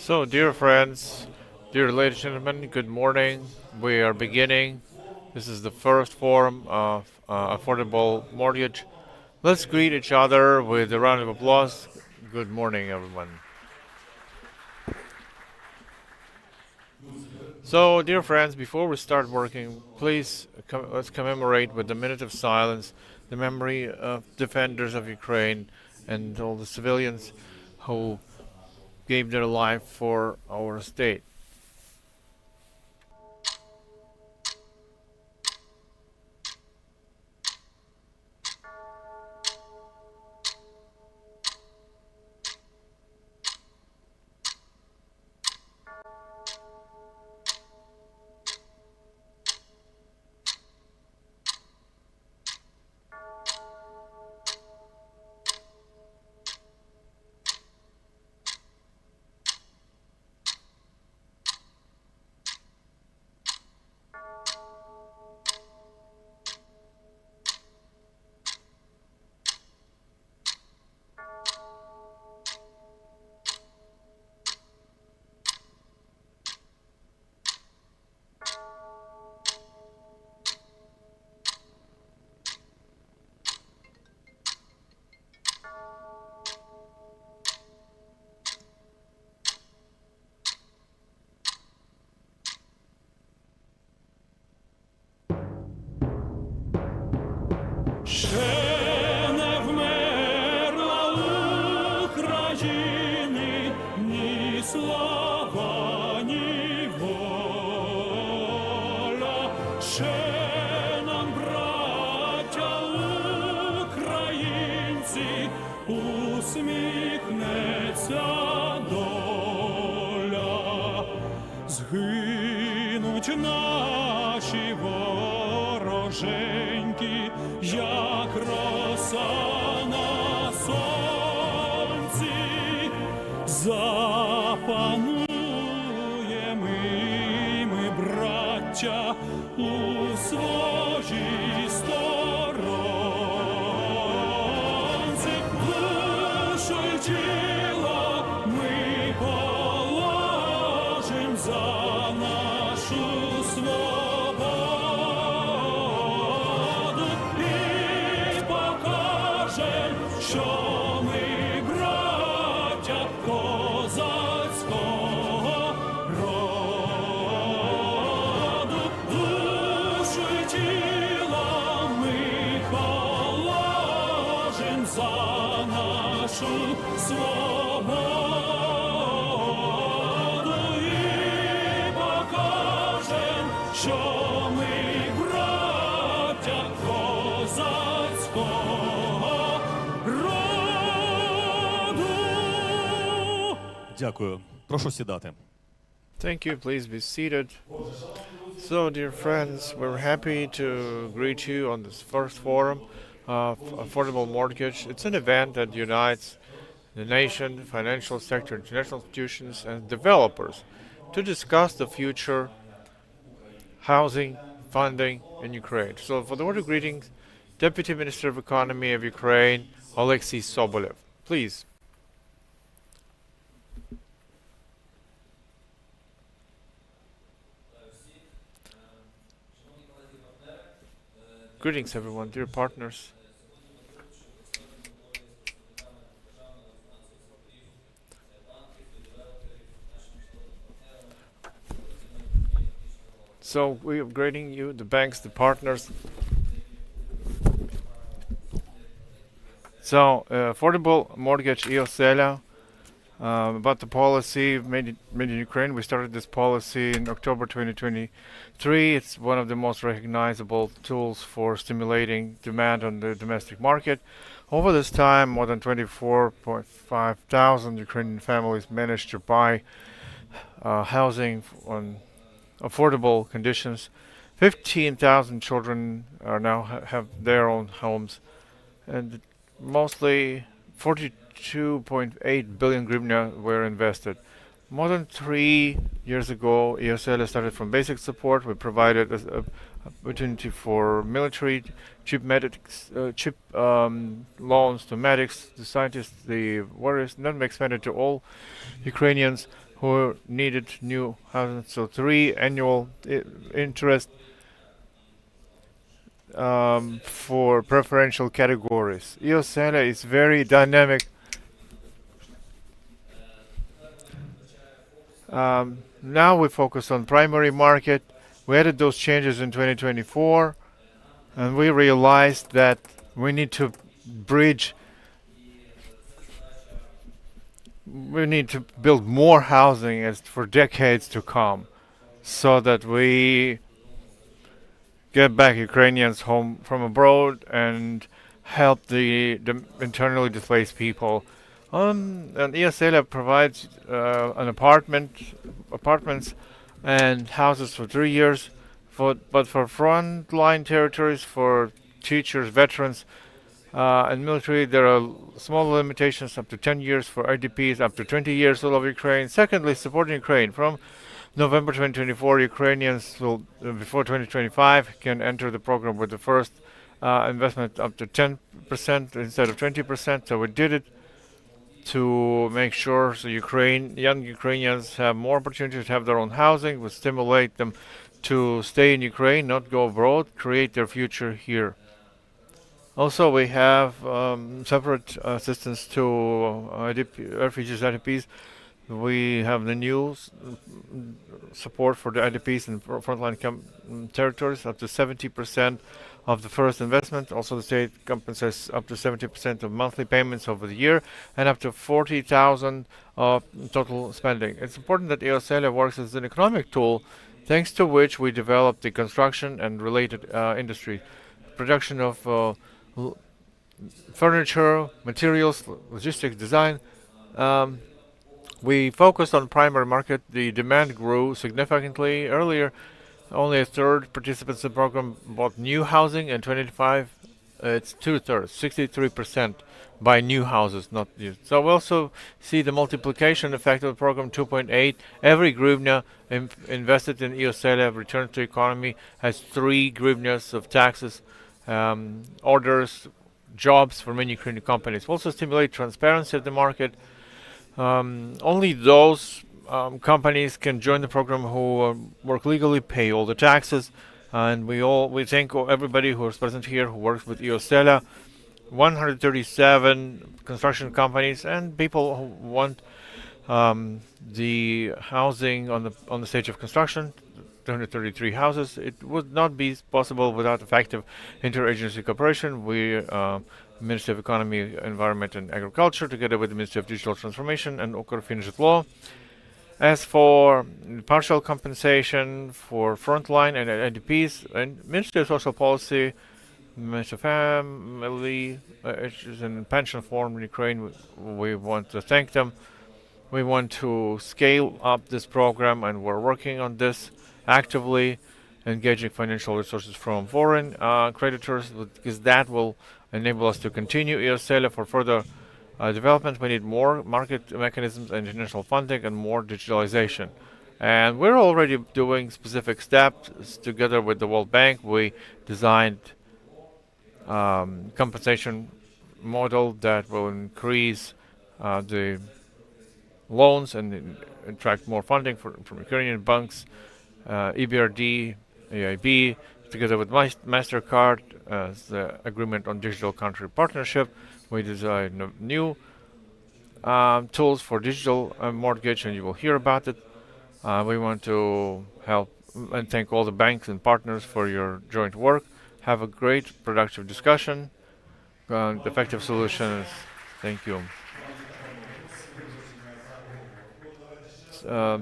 So, dear friends, dear ladies and gentlemen, good morning. We are beginning. This is the first forum of affordable mortgage. Let's greet each other with a round of applause. Good morning, everyone. So, dear friends, before we start working, please let's commemorate with a minute of silence the memory of defenders of Ukraine and all the civilians who gave their life for our state. Ще не вмерла України ні слава, ні воля. Ще нам, браття українці, усміхнеться доля. Згинуть наші вороженьки, як роса на сонці, запануємо ми, браття, у своїй сторонці. Душу й тіло ми положим за нашу свободу і покажем, що ми браття козацького роду. Душу й тіло ми положим за нашу свободу і покажем, що ми браття козацького роду. Дякую. Прошу сідати. Thank you. Please be seated. So, dear friends, we're happy to greet you on this first forum of affordable mortgage. It's an event that unites the nation, financial sector, international institutions, and developers to discuss the future housing funding in Ukraine. So, for the word of greetings, Deputy Minister of Economy of Ukraine, Alexei Sobolev. Please. Greetings, everyone, dear partners. So we are greeting you, the banks, the partners. So affordable mortgage EOSELA, about the policy made in Ukraine. We started this policy in October 2023. It's one of the most recognizable tools for stimulating demand on the domestic market. Over this time, more than 24.5 thousand Ukrainian families managed to buy housing on affordable conditions. 15,000 children are now have their own homes, and mostly 42.8 billion hryvnia were invested. More than 3 years ago, EOSELA started from basic support. We provided an opportunity for military, cheap loans to medics, the scientists, the warriors, then we expanded to all Ukrainians. who needed new housing. So 3 annual interest for preferential categories. Iosela is very dynamic. Now we focus on primary market. We added those changes in 2024, and we realized that we need to bridge. We need to build more housing as for decades to come, so that we get back Ukrainians home from abroad and help the internally displaced people. And Iosela provides apartments and houses for 3 years. But for frontline territories, for teachers, veterans, and military, there are small limitations up to 10 years. For IDPs, up to 20 years all over Ukraine. Secondly, supporting Ukraine. From November 2024, Ukrainians will, before 2025, can enter the program with the first investment up to 10% instead of 20%. So we did it to make sure so young Ukrainians have more opportunities to have their own housing. We stimulate them to stay in Ukraine, not go abroad, create their future here. Also, we have separate assistance to refugees, IDPs. We have the new support for the IDPs in frontline territories, up to 70% of the first investment. Also, the state compensates up to 70% of monthly payments over the year, and up to 40,000 of total spending. It's important that Iosela works as an economic tool, thanks to which we develop the construction and related industry, production of furniture, materials, logistics, design. We focused on primary market. The demand grew significantly. Earlier, only a third participants in the program bought new housing. In 2025, it's 2/3, 63% buy new houses, not used. So we also see the multiplication effect of the program, 2.8. Every hryvnia invested in Iosela returns to economy has 3 hryvnias of taxes, orders, jobs for many Ukrainian companies. We also stimulate transparency of the market. Only those companies can join the program who work legally, pay all the taxes, and we thank everybody who is present here who works with Iosela. 137 construction companies and people who want the housing on the stage of construction. 233 houses. It would not be possible without effective interagency cooperation. We Ministry of Economy, Environment and Agriculture, together with the Ministry of Digital Transformation and Ukrfinžitlo. As for partial compensation for frontline and IDPs, and Ministry of Social Policy, Ministry of Family Issues and Pension Reform in Ukraine, we want to thank them. We want to scale up this program, and we're working on this actively, engaging financial resources from foreign creditors, because that will enable us to continue Iosela for further development. We need more market mechanisms and international funding and more digitalization. And we're already doing specific steps together with the World Bank. We designed compensation model that will increase the loans and attract more funding from Ukrainian banks, EBRD, AIB, together with MasterCard as the agreement on digital country partnership. We designed new tools for digital mortgage, and you will hear about it. We want to help and thank all the banks and partners for your joint work. Have a great, productive discussion, effective solutions. Thank you.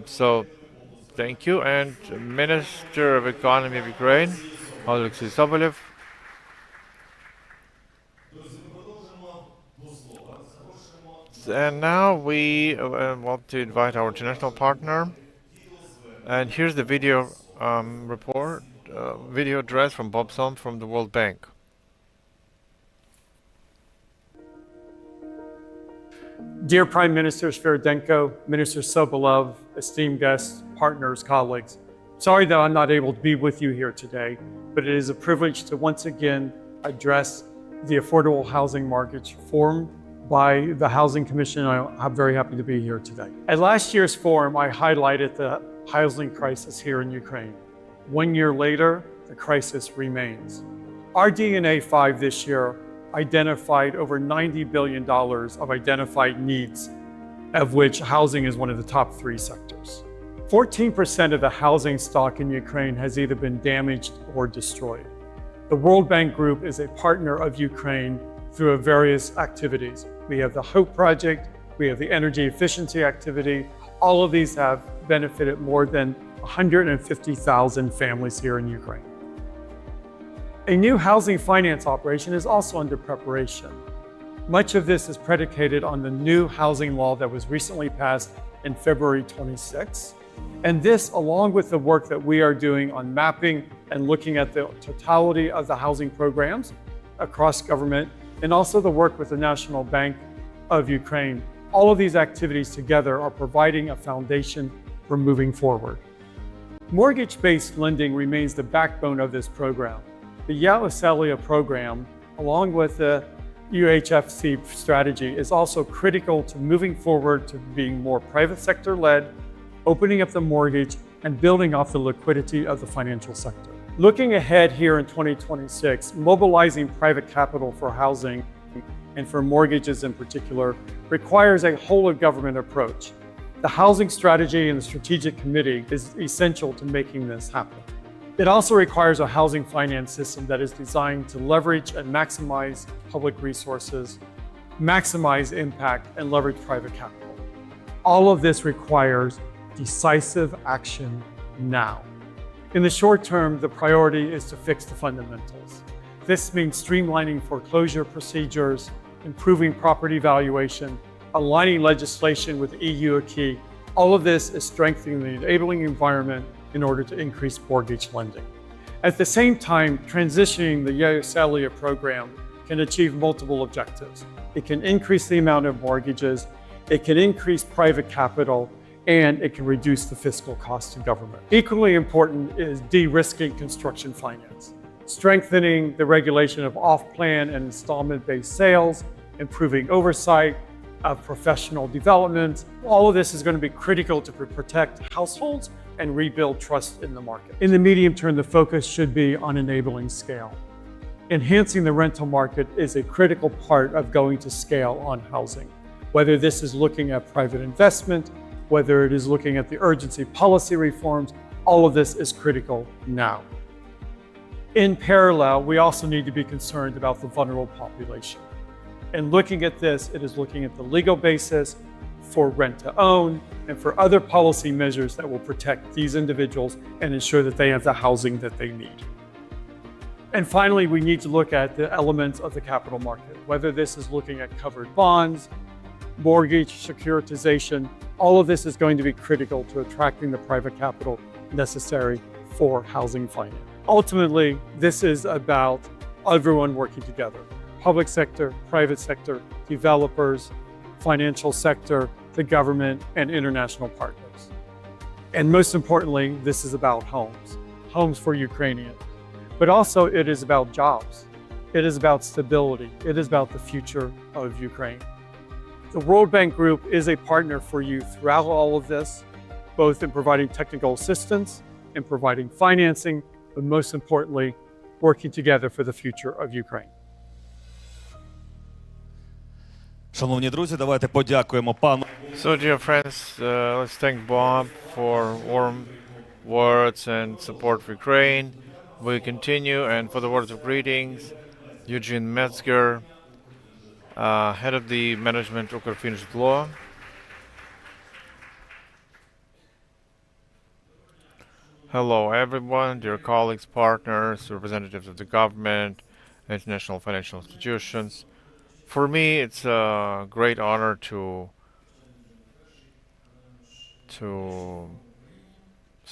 So, thank you. And Minister of Economy of Ukraine, Alexei Sobolev. And now we want to invite our international partner. And here's the video video address from Bob Som from the World Bank. Dear Prime Minister Sviridenko, Minister Sobolov, esteemed guests, partners, colleagues, sorry that I'm not able to be with you here today, but it is a privilege to once again address the Affordable Housing Markets Forum by the Housing Commission. I'm very happy to be here today. At last year's forum, I highlighted the housing crisis here in Ukraine. 1 year later, the crisis remains. Our DNA 5 this year identified over $90 billion of identified needs, of which housing is one of the top 3 sectors. 14% of the housing stock in Ukraine has either been damaged or destroyed. The World Bank Group is a partner of Ukraine through various activities. We have the HOPE project, we have the energy efficiency activity. All of these have benefited more than 150,000 families here in Ukraine. A new housing finance operation is also under preparation. Much of this is predicated on the new housing law that was recently passed in February 26. And this, along with the work that we are doing on mapping and looking at the totality of the housing programs across government, and also the work with the National Bank of Ukraine, all of these activities together are providing a foundation for moving forward. Mortgage-based lending remains the backbone of this program. The Yauselya program, along with the UHFC strategy, is also critical to moving forward to being more private sector led, opening up the mortgage, and building off the liquidity of the financial sector. Looking ahead here in 2026, mobilizing private capital for housing and for mortgages in particular requires a whole of government approach. The housing strategy and the strategic committee is essential to making this happen. It also requires a housing finance system that is designed to leverage and maximize public resources, maximize impact, and leverage private capital. All of this requires decisive action now. In the short term, the priority is to fix the fundamentals. This means streamlining foreclosure procedures, improving property valuation, aligning legislation with EU acquis. All of this is strengthening the enabling environment in order to increase mortgage lending. At the same time, transitioning the Yauselya program can achieve multiple objectives. It can increase the amount of mortgages, it can increase private capital, and it can reduce the fiscal cost to government. Equally important is de-risking construction finance, strengthening the regulation of off-plan and installment-based sales, improving oversight of professional development. All of this is going to be critical to protect households and rebuild trust in the market. In the medium term, the focus should be on enabling scale. Enhancing the rental market is a critical part of going to scale on housing, whether this is looking at private investment, whether it is looking at the urgency policy reforms. All of this is critical now. In parallel, we also need to be concerned about the vulnerable population. And looking at this, it is looking at the legal basis for rent to own and for other policy measures that will protect these individuals and ensure that they have the housing that they need. And finally, we need to look at the elements of the capital market, whether this is looking at covered bonds, mortgage securitization. All of this is going to be critical to attracting the private capital necessary for housing finance. Ultimately, this is about everyone working together. Public sector, private sector, developers, financial sector, the government, and international partners. And most importantly, this is about homes, homes for Ukrainians. But also it is about jobs. It is about stability. It is about the future of Ukraine. The World Bank Group is a partner for you throughout all of this, both in providing technical assistance, in providing financing, but most importantly, working together for the future of Ukraine. Шановні друзі, давайте подякуємо пану. So, dear friends, let's thank Bob for warm words and support for Ukraine. We continue, and for the words of greetings, Eugene Metzger, head of the management Ukrfinanzblo. Hello, everyone, dear colleagues, partners, representatives of the government, international financial institutions. For me, it's a great honor to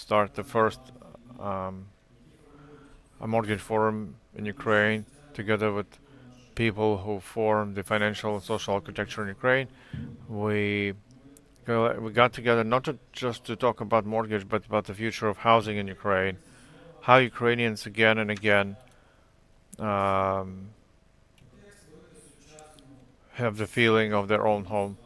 start the first a mortgage forum in Ukraine, together with people who form the financial and social architecture in Ukraine. We got together not just to talk about mortgage, but about the future of housing in Ukraine, how Ukrainians again and again have the feeling of their own home.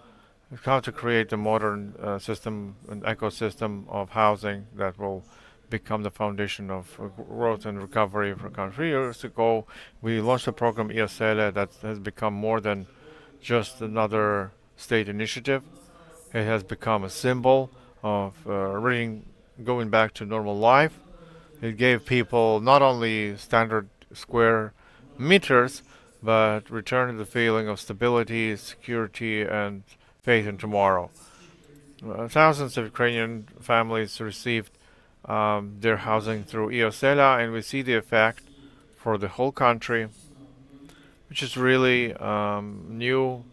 How to create a modern system, an ecosystem of housing that will become the foundation of growth and recovery for country. 3 years ago, we launched a program EOSELE that has become more than just another state initiative. It has become a symbol of really going back to normal life. It gave people not only standard square meters, but returned the feeling of stability, security, and faith in tomorrow. Thousands of Ukrainian families received their housing through EOSELA, and we see the effect for the whole country, which is really new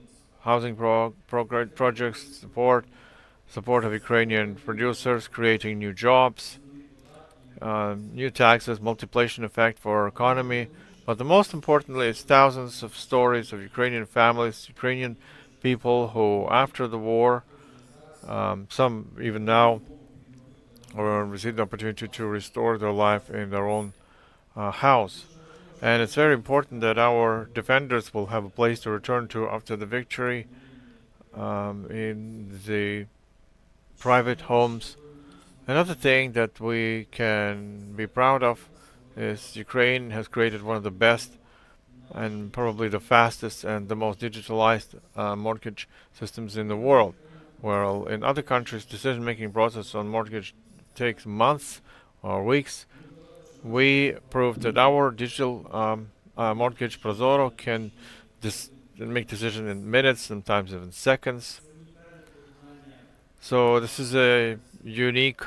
housing projects, support of Ukrainian producers, creating new jobs, new taxes, multiplication effect for our economy. But the most importantly is thousands of stories of Ukrainian families, Ukrainian people who, after the war, some even now, received the opportunity to restore their life in their own house. And it's very important that our defenders will have a place to return to after the victory, in the private homes. Another thing that we can be proud of is Ukraine has created one of the best and probably the fastest and the most digitalized mortgage systems in the world. While in other countries, decision-making process on mortgage takes months or weeks, we proved that our digital mortgage Prozoro can make decisions in minutes, sometimes even seconds. So this is a unique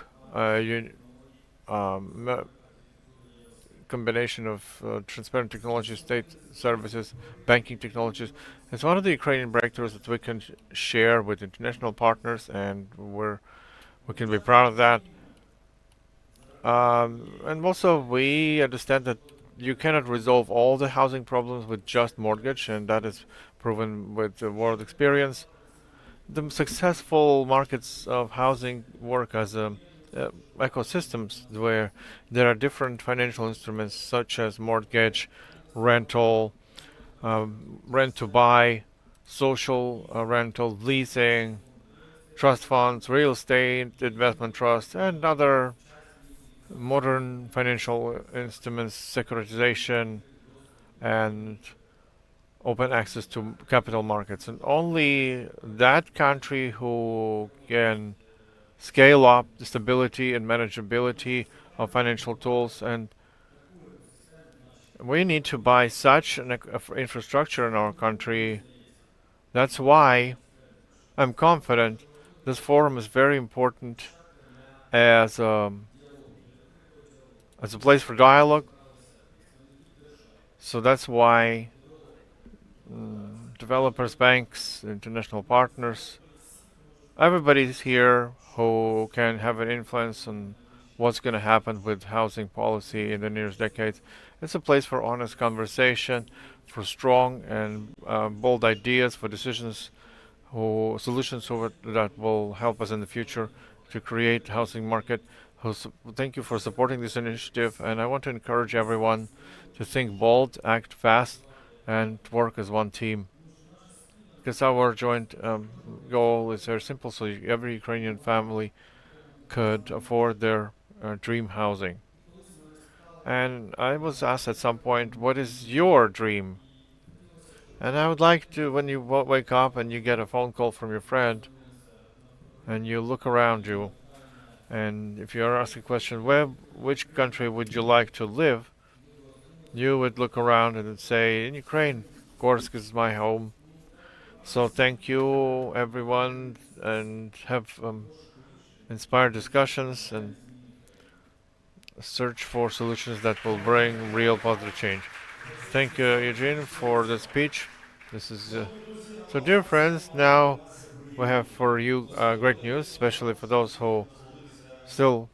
combination of transparent technology, state services, banking technologies. It's one of the Ukrainian breakthroughs that we can share with international partners, and we can be proud of that. And also, we understand that you cannot resolve all the housing problems with just mortgage, and that is proven with the world experience. The successful markets of housing work as ecosystems where there are different financial instruments such as mortgage, rental, rent to buy, social rental, leasing, trust funds, real estate, investment trust, and other modern financial instruments, securitization, and open access to capital markets. And only that country who can scale up the stability and manageability of financial tools, and we need to buy such an infrastructure in our country. That's why I'm confident this forum is very important as a place for dialogue. So that's why developers, banks, international partners, everybody's here who can have an influence on what's going to happen with housing policy in the nearest decades. It's a place for honest conversation, for strong and bold ideas, for decisions, solutions that will help us in the future to create housing market. Thank you for supporting this initiative, and I want to encourage everyone to think bold, act fast, and work as one team. Because our joint goal is very simple, so every Ukrainian family could afford their dream housing. And I was asked at some point, what is your dream? And I would like to, when you wake up and you get a phone call from your friend, and you look around you, and if you're asked a question, which country would you like to live? You would look around and say, in Ukraine, Gorsk is my home. So thank you, everyone, and have inspired discussions and search for solutions that will bring real positive change. Thank you, Eugene, for the speech. This is so, dear friends. Now we have for you great news, especially for those who still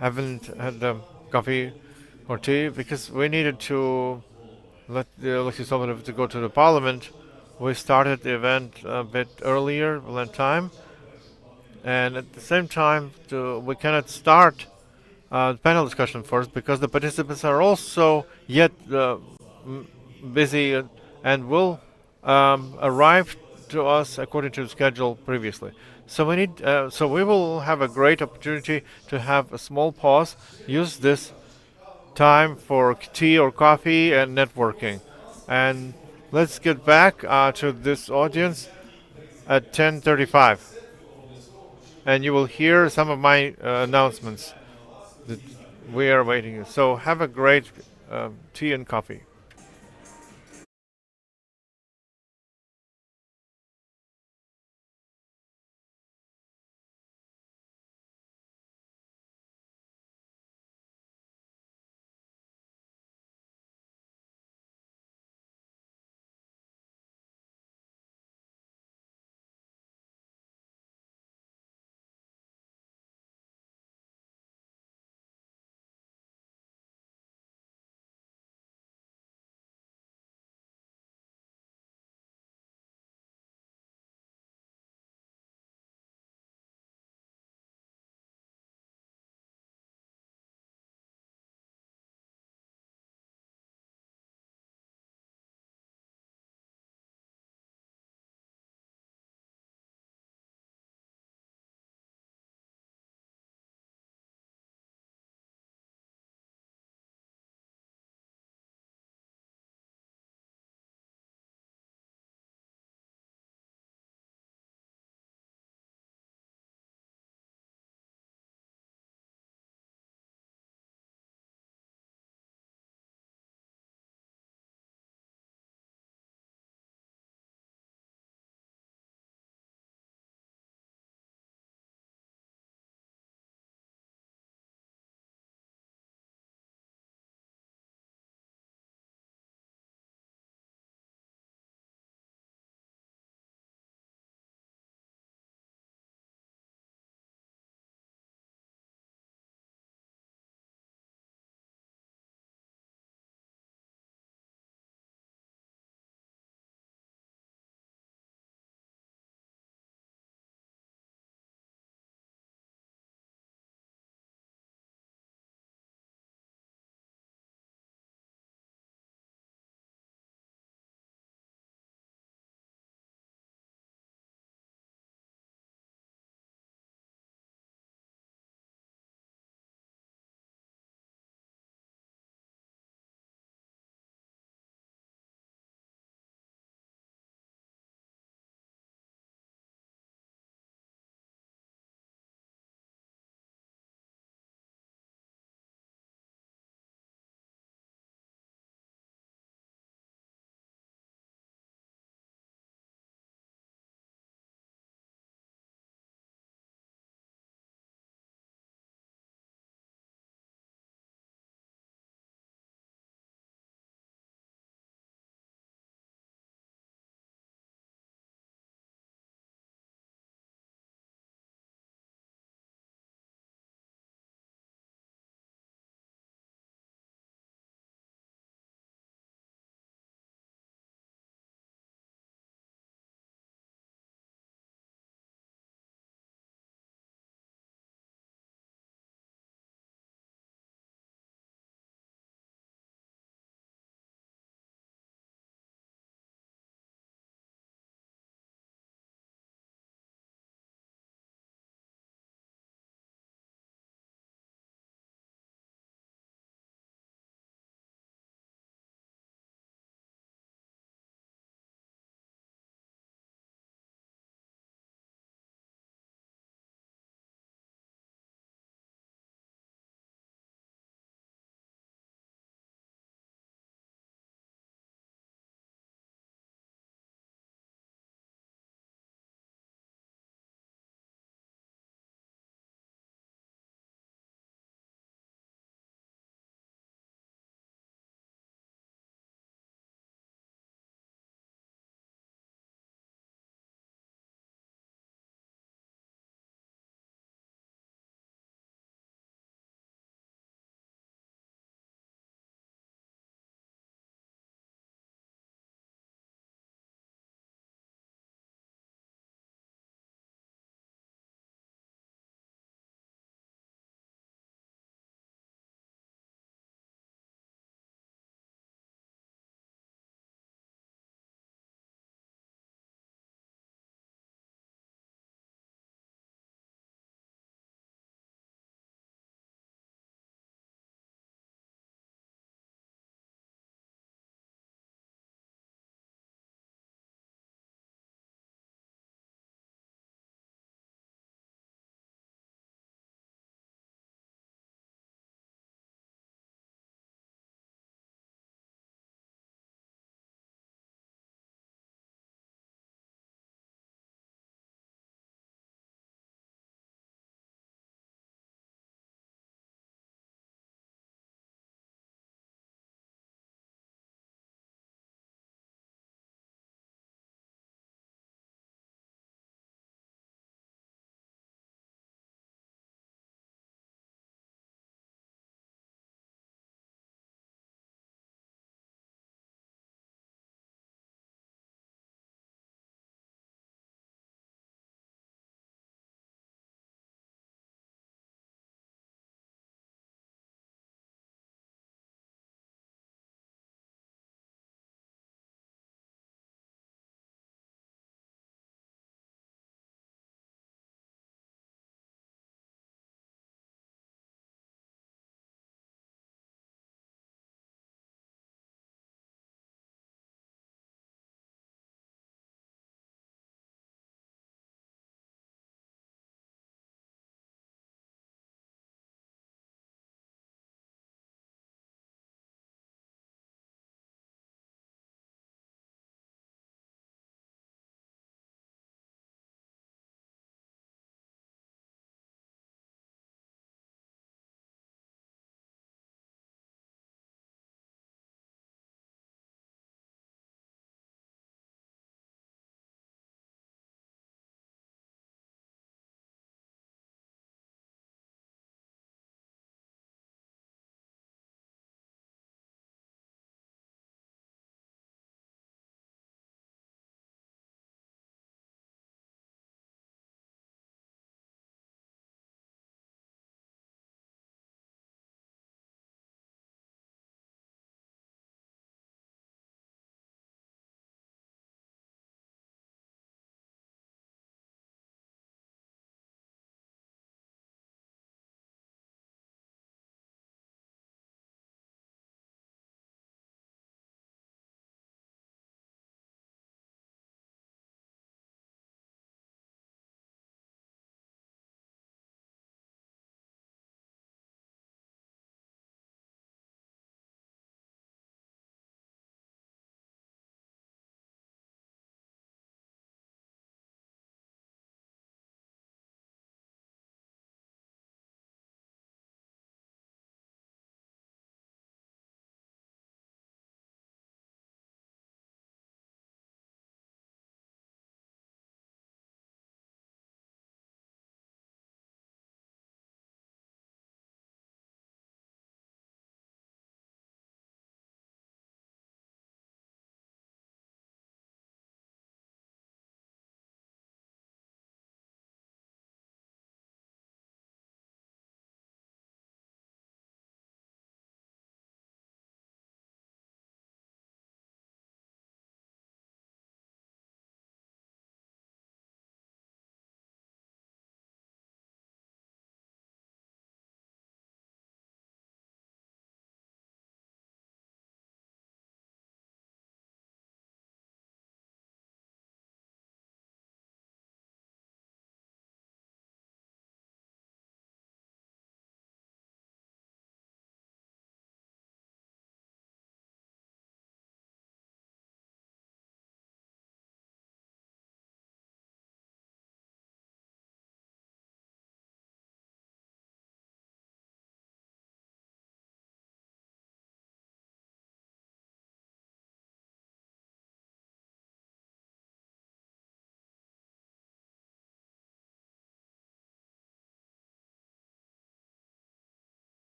haven't had the coffee or tea, because we needed to let Alexei Sobolev to go to the parliament. We started the event a bit earlier than time, and at the same time, we cannot start the panel discussion first because the participants are also yet busy and will arrived to us according to the schedule previously. So we will have a great opportunity to have a small pause. Use this time for tea or coffee and networking. And let's get back to this audience at 10:35, and you will hear some of my announcements that we are waiting. So have a great tea and coffee.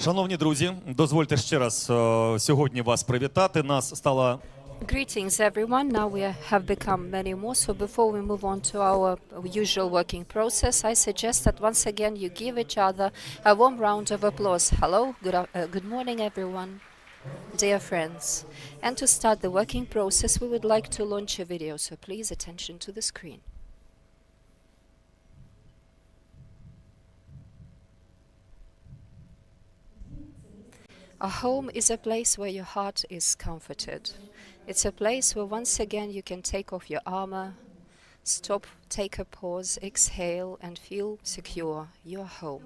Шановні друзі, дозвольте ще раз сьогодні вас привітати. Нас стало Greetings, everyone. Now we have become many more. So before we move on to our usual working process, I suggest that once again you give each other a warm round of applause. Hello, good morning, everyone, dear friends. And to start the working process, we would like to launch a video. So please attention to the screen. A home is a place where your heart is comforted. It's a place where once again you can take off your armor, stop, take a pause, exhale, and feel secure. You're home.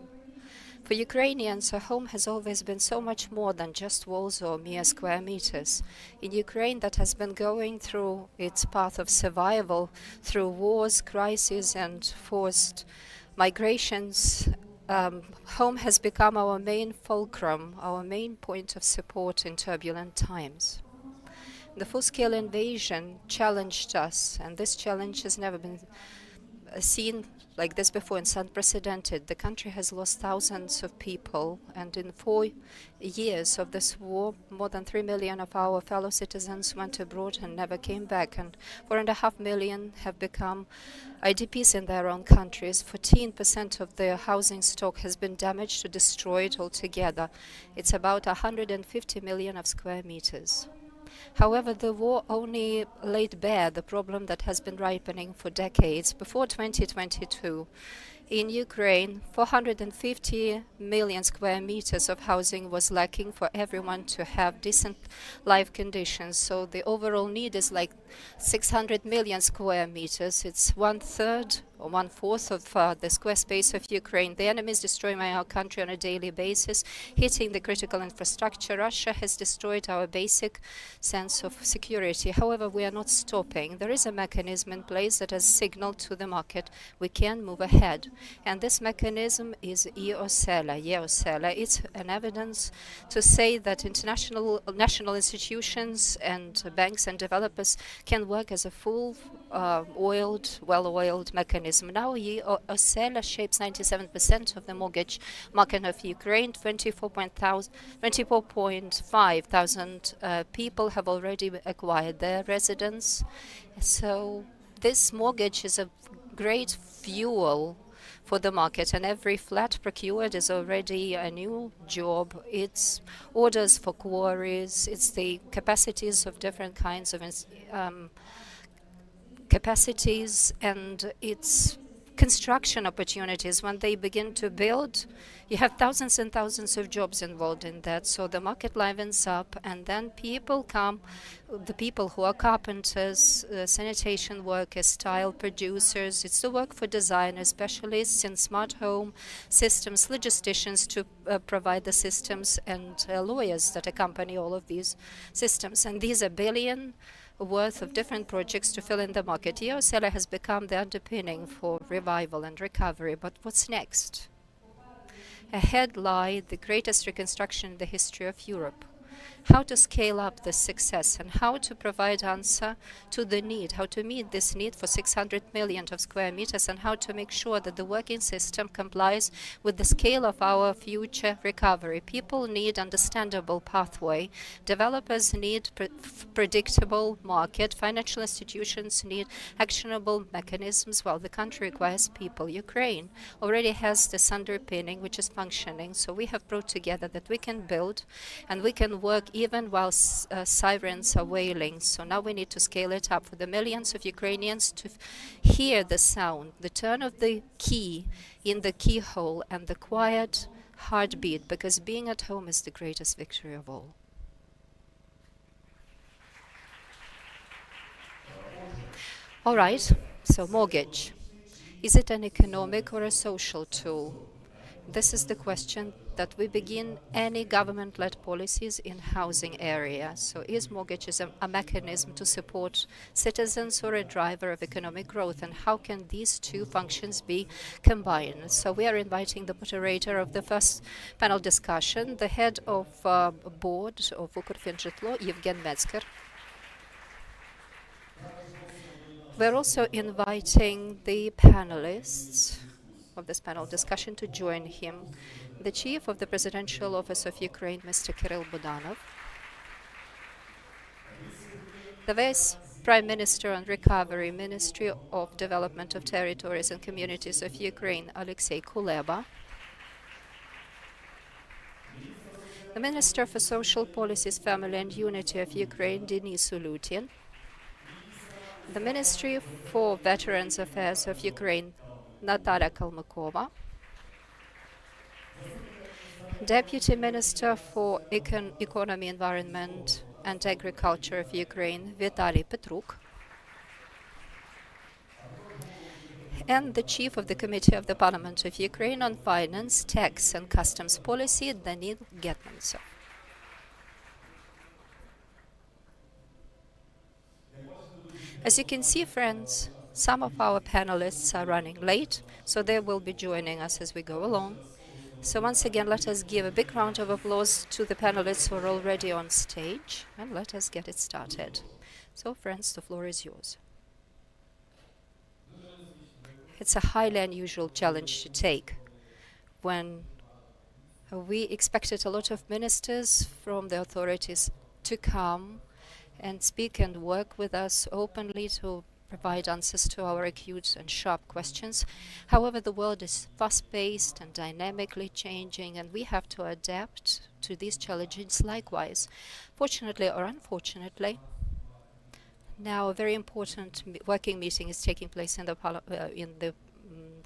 For Ukrainians, a home has always been so much more than just walls or mere square meters. In Ukraine, that has been going through its path of survival through wars, crises, and forced migrations. Home has become our main fulcrum, our main point of support in turbulent times. The full-scale invasion challenged us, and this challenge has never been seen like this before. It's unprecedented. The country has lost thousands of people, and in 4 years of this war, more than 3 million of our fellow citizens went abroad and never came back, and 4.5 million have become IDPs in their own countries. 14% of their housing stock has been damaged or destroyed altogether. It's about 150 million of square meters. However, the war only laid bare the problem that has been ripening for decades. Before 2022, in Ukraine, 450 million square meters of housing was lacking for everyone to have decent life conditions. So the overall need is like 600 million square meters. It's 1/3 or 1/4 of the square space of Ukraine. The enemy is destroying our country on a daily basis, hitting the critical infrastructure. Russia has destroyed our basic sense of security. However, we are not stopping. There is a mechanism in place that has signaled to the market we can move ahead. And this mechanism is EOSELA. It's an evidence to say that national institutions and banks and developers can work as a well-oiled mechanism. Now EOSELA shapes 97% of the mortgage market of Ukraine. 24.5 thousand people have already acquired their residence. So this mortgage is a great fuel for the market, and every flat procured is already a new job. It's orders for quarries, it's the capacities of different kinds of capacities, and it's construction opportunities. When they begin to build, you have thousands and thousands of jobs involved in that. So the market livens up, and then people come, the people who are carpenters, sanitation workers, tile producers. It's the work for designers, specialists in smart home systems, logisticians to provide the systems, and lawyers that accompany all of these systems. And these are billion worth of different projects to fill in the market. EOSELA has become the underpinning for revival and recovery. But what's next? Ahead lie the greatest reconstruction in the history of Europe. How to scale up this success and how to provide answer to the need, how to meet this need for 600 million of square meters, and how to make sure that the working system complies with the scale of our future recovery. People need understandable pathway. Developers need predictable market. Financial institutions need actionable mechanisms, while the country requires people. Ukraine already has this underpinning which is functioning. So we have brought together that we can build and we can work even while sirens are wailing. So now we need to scale it up for the millions of Ukrainians to hear the sound, the turn of the key in the keyhole, and the quiet heartbeat, because being at home is the greatest victory of all. All right, so mortgage. Is it an economic or a social tool? This is the question that we begin any government-led policies in housing area. So is mortgages a mechanism to support citizens or a driver of economic growth? And how can these two functions be combined? So we are inviting the moderator of the first panel discussion, the head of board of Ukrfinjitlo, Yevgen Metzger. We're also inviting the panelists of this panel discussion to join him the Chief of the Presidential Office of Ukraine, Mr. Kirill Budanov, the Vice Prime Minister and Recovery, Ministry of Development of Territories and Communities of Ukraine, Alexei Kuleba, the Minister for Social Policies, Family and Unity of Ukraine, Denis Ulutin, the Ministry for Veterans Affairs of Ukraine, Natalia Kalmykova, Deputy Minister for Economy, Environment and Agriculture of Ukraine, Vitaly Petruk, and the Chief of the Committee of the Parliament of Ukraine on Finance, Tax and Customs Policy, Danil Getmantsov. As you can see, friends, some of our panelists are running late, so they will be joining us as we go along. So once again, let us give a big round of applause to the panelists who are already on stage, and let us get it started. So friends, the floor is yours. It's a highly unusual challenge to take when we expected a lot of ministers from the authorities to come and speak and work with us openly to provide answers to our acute and sharp questions. However, the world is fast-paced and dynamically changing, and we have to adapt to these challenges likewise. Fortunately or unfortunately, now a very important working meeting is taking place in the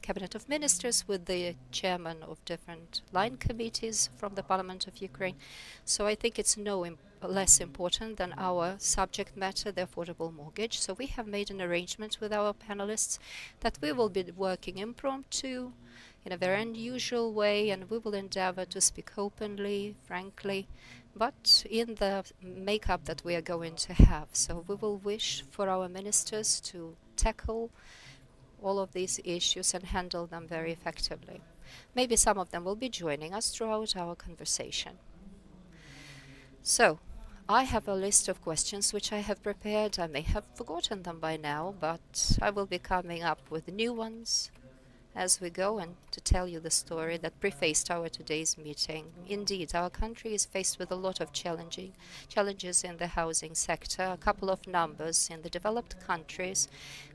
Cabinet of Ministers with the chairman of different line committees from the Parliament of Ukraine. So I think it's less important than our subject matter, the affordable mortgage. So we have made an arrangement with our panelists that we will be working impromptu in a very unusual way, and we will endeavor to speak openly, frankly, but in the makeup that we are going to have. So we will wish for our ministers to tackle all of these issues and handle them very effectively. Maybe some of them will be joining us throughout our conversation. So, I have a list of questions which I have prepared. I may have forgotten them by now, but I will be coming up with new ones as we go and to tell you the story that prefaced our today's meeting. Indeed, our country is faced with a lot of challenges in the housing sector. A couple of numbers. In the developed countries,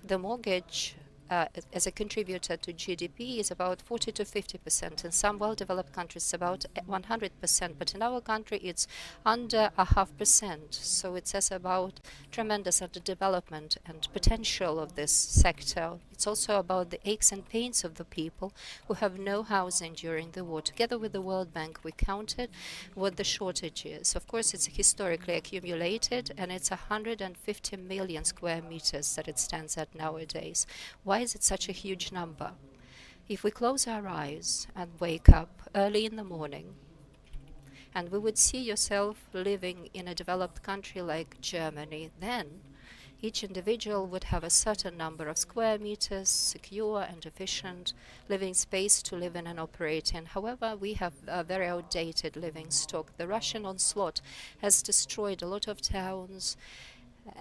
the mortgage as a contributor to GDP is about 40 to 50%. In some well-developed countries, it's about 100%. But in our country, it's under 0.5%. So it says about tremendous underdevelopment and potential of this sector. It's also about the aches and pains of the people who have no housing during the war. Together with the World Bank, we counted what the shortage is. Of course, it's historically accumulated, and it's 150 million square meters that it stands at nowadays. Why is it such a huge number? If we close our eyes and wake up early in the morning, and we would see yourself living in a developed country like Germany, then each individual would have a certain number of square meters, secure and efficient living space to live in and operate in. However, we have a very outdated living stock. The Russian onslaught has destroyed a lot of towns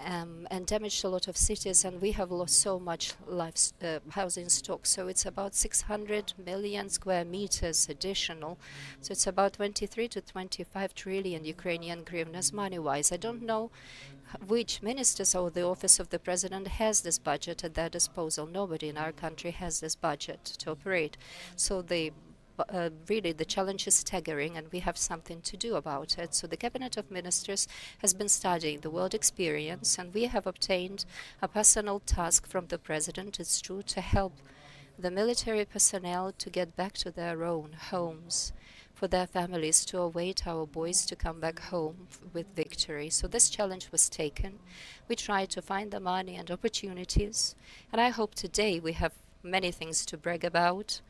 and damaged a lot of cities, and we have lost so much housing stock. So it's about 600 million square meters additional. So it's about 23 to 25 trillion Ukrainian hryvnias money-wise. I don't know which ministers or the office of the president has this budget at their disposal. Nobody in our country has this budget to operate. So really the challenge is staggering, and we have something to do about it. So the Cabinet of Ministers has been studying the world experience, and we have obtained a personal task from the president, it's true, to help the military personnel to get back to their own homes, for their families to await our boys to come back home with victory. So this challenge was taken. We tried to find the money and opportunities, and I hope today we have many things to brag about,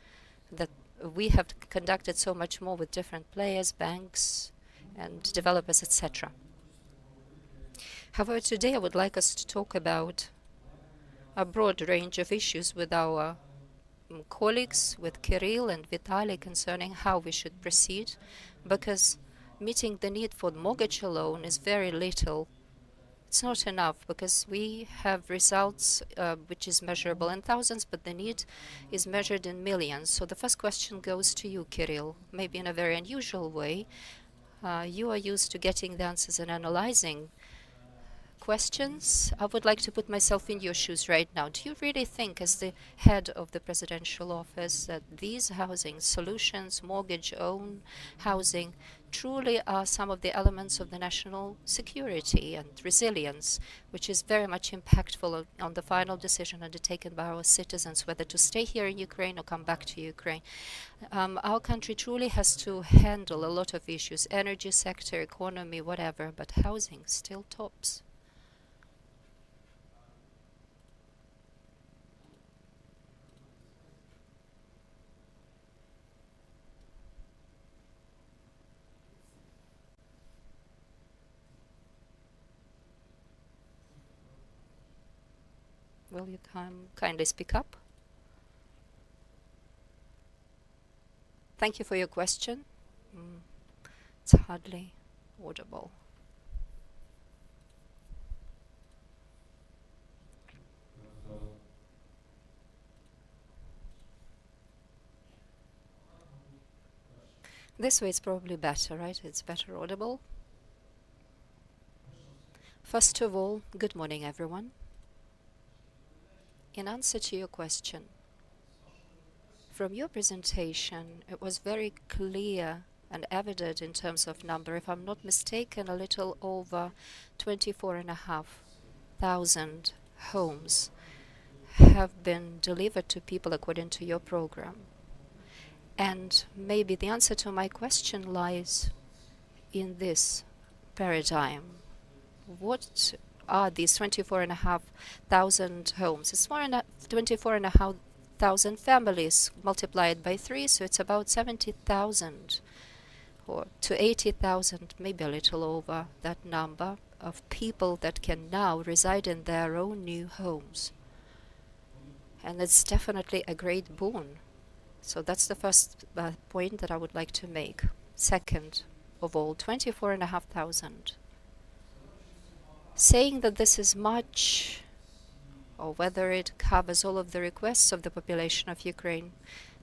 that we have conducted so much more with different players, banks and developers, etc. However, today I would like us to talk about a broad range of issues with our colleagues, with Kirill and Vitaly, concerning how we should proceed, because meeting the need for mortgage alone is very little It's not enough because we have results which is measurable in thousands, but the need is measured in millions. So the first question goes to you, Kirill, maybe in a very unusual way. You are used to getting the answers and analyzing questions. I would like to put myself in your shoes right now. Do you really think, as the head of the presidential office, that these housing solutions, mortgage-owned housing, truly are some of the elements of the national security and resilience, which is very much impactful on the final decision undertaken by our citizens, whether to stay here in Ukraine or come back to Ukraine? Our country truly has to handle a lot of issues, energy sector, economy, whatever, but housing still tops. Will you kindly speak up? Thank you for your question. It's hardly audible. This way it's probably better, right? It's better audible. First of all, good morning, everyone. In answer to your question, from your presentation, it was very clear and evident in terms of number. If I'm not mistaken, a little over 24,500 homes have been delivered to people according to your program. And maybe the answer to my question lies in this paradigm. What are these 24,500 homes? It's more than 24,500 families multiplied by 3, so it's about 70,000 or to 80,000, maybe a little over that number of people that can now reside in their own new homes. And it's definitely a great boon. So that's the first point that I would like to make. Second of all, 24,500. Saying that this is much, or whether it covers all of the requests of the population of Ukraine,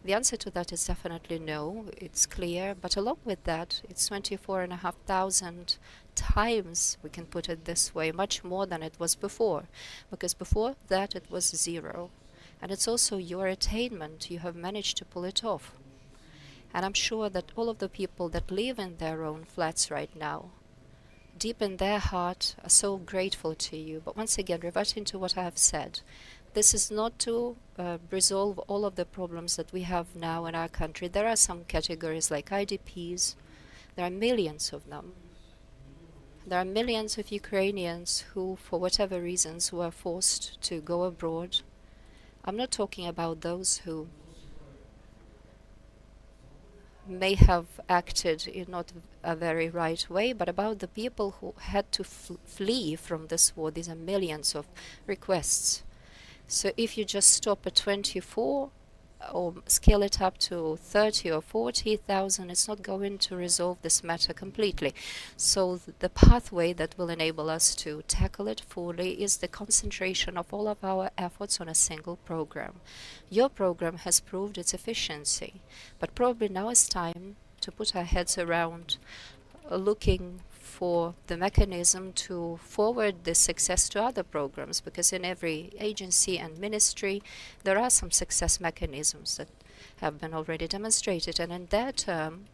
the answer to that is definitely no. It's clear. But along with that, it's 24,500 times, we can put it this way, much more than it was before. Because before that, it was 0. And it's also your attainment. You have managed to pull it off. And I'm sure that all of the people that live in their own flats right now, deep in their heart, are so grateful to you. But once again, reverting to what I have said, this is not to resolve all of the problems that we have now in our country. There are some categories like IDPs. There are millions of them. There are millions of Ukrainians who, for whatever reasons, were forced to go abroad. I'm not talking about those who may have acted in not a very right way, but about the people who had to flee from this war. These are millions of requests. So if you just stop at 24 or scale it up to 30 or 40,000, it's not going to resolve this matter completely. So the pathway that will enable us to tackle it fully is the concentration of all of our efforts on a single program. Your program has proved its efficiency, but probably now is time to put our heads around looking for the mechanism to forward this success to other programs, because in every agency and ministry there are some success mechanisms that have been already demonstrated, and in their term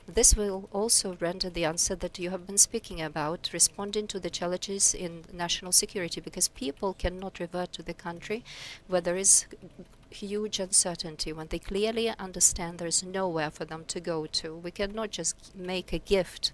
this will also render the answer that you have been speaking about, responding to the challenges in national security, because people cannot revert to the country where there is huge uncertainty, when they clearly understand there is nowhere for them to go to. We cannot just make a gift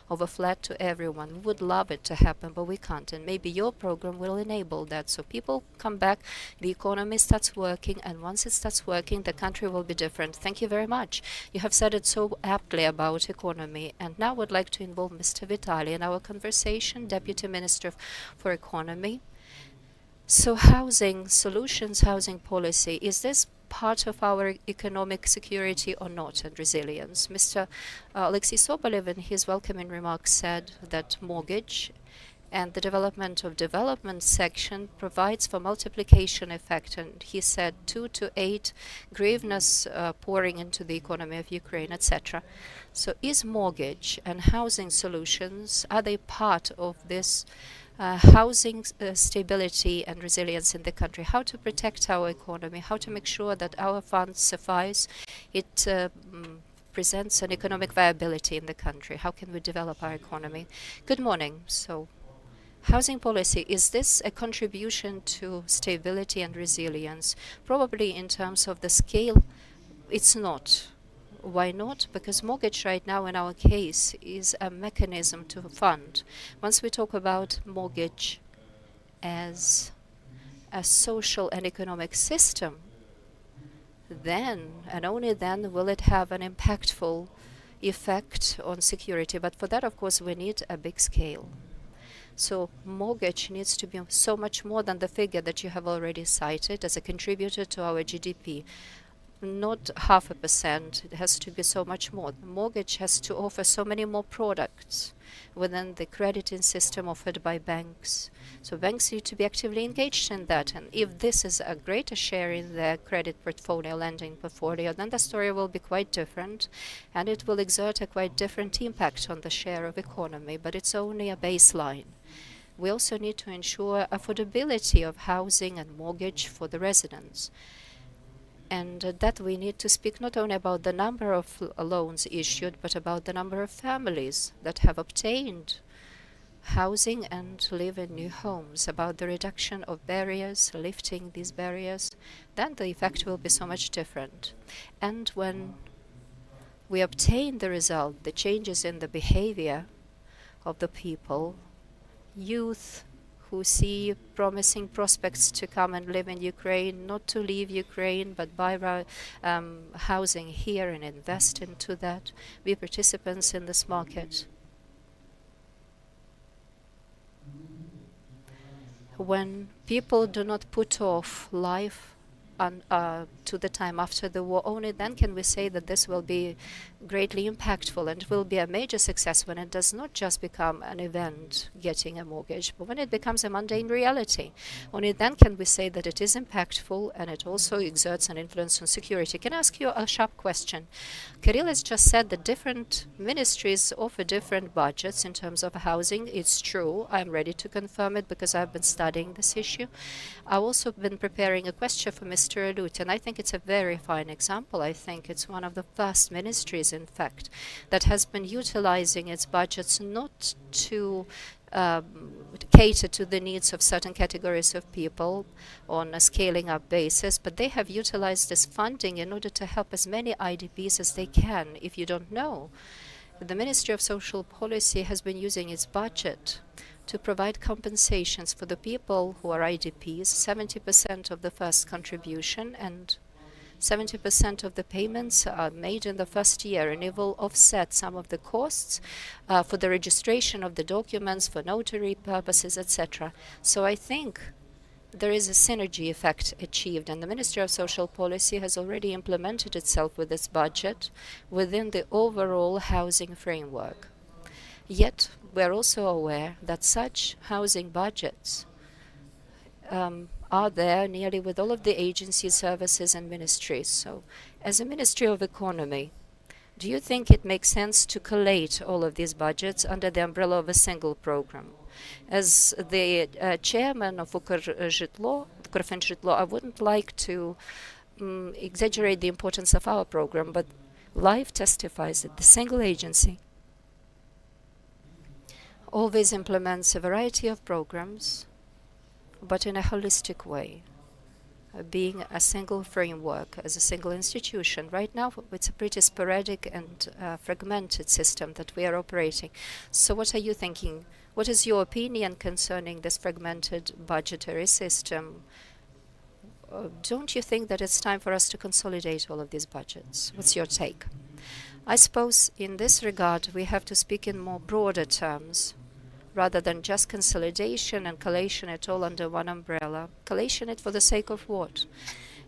of a flat to everyone. We would love it to happen, but we can't. And maybe your program will enable that. So people come back, the economy starts working, and once it starts working, the country will be different. Thank you very much. You have said it so aptly about economy. And now I would like to involve Mr. Vitali in our conversation, Deputy Minister for Economy. So housing solutions, housing policy, is this part of our economic security or not, and resilience? Mr. Alexei Sobolev in his welcoming remarks said that mortgage And the development section provides for multiplication effect. And he said 2 to 8 hryvnias pouring into the economy of Ukraine, etc. So is mortgage and housing solutions, are they part of this housing stability and resilience in the country? How to protect our economy, how to make sure that our funds suffice, it presents an economic viability in the country. How can we develop our economy? Good morning. So housing policy, is this a contribution to stability and resilience? Probably in terms of the scale, it's not. Why not? Because mortgage right now in our case is a mechanism to fund. Once we talk about mortgage as a social and economic system, then and only then will it have an impactful effect on security. But for that, of course, we need a big scale. So mortgage needs to be so much more than the figure that you have already cited as a contributor to our GDP. Not 0.5%, it has to be so much more. The mortgage has to offer so many more products within the crediting system offered by banks. So banks need to be actively engaged in that. And if this is a greater share in their credit portfolio, lending portfolio, then the story will be quite different. And it will exert a quite different impact on the share of economy. But it's only a baseline. We also need to ensure affordability of housing and mortgage for the residents. And that we need to speak not only about the number of loans issued, but about the number of families that have obtained housing and live in new homes, about the reduction of barriers, lifting these barriers. Then the effect will be so much different. And when we obtain the result, the changes in the behavior of the people, youth who see promising prospects to come and live in Ukraine, not to leave Ukraine, but buy housing here and invest into that, be participants in this market. When people do not put off life to the time after the war, only then can we say that this will be greatly impactful and it will be a major success when it does not just become an event, getting a mortgage, but when it becomes a mundane reality. Only then can we say that it is impactful and it also exerts an influence on security. Can I ask you a sharp question? Kirill has just said that different ministries offer different budgets in terms of housing. It's true. I'm ready to confirm it because I've been studying this issue. I've also been preparing a question for Mr. Alut, and I think it's a very fine example. I think it's one of the first ministries, in fact, that has been utilizing its budgets not to cater to the needs of certain categories of people on a scaling up basis, but they have utilized this funding in order to help as many IDPs as they can. If you don't know, the Ministry of Social Policy has been using its budget to provide compensations for the people who are IDPs, 70% of the first contribution and 70% of the payments are made in the first year, and it will offset some of the costs for the registration of the documents, for notary purposes, etc. So I think there is a synergy effect achieved, and the Ministry of Social Policy has already implemented itself with its budget within the overall housing framework. Yet, we're also aware that such housing budgets are there nearly with all of the agencies, services, and ministries. So, as a Ministry of Economy, do you think it makes sense to collate all of these budgets under the umbrella of a single program? As the chairman of Ukrfinžitlo, I wouldn't like to exaggerate the importance of our program, but life testifies that the single agency always implements a variety of programs, but in a holistic way, being a single framework, as a single institution. Right now, it's a pretty sporadic and fragmented system that we are operating. So what are you thinking? What is your opinion concerning this fragmented budgetary system? Don't you think that it's time for us to consolidate all of these budgets? What's your take? I suppose in this regard, we have to speak in more broader terms, rather than just consolidation and collation it all under one umbrella. Collation it for the sake of what?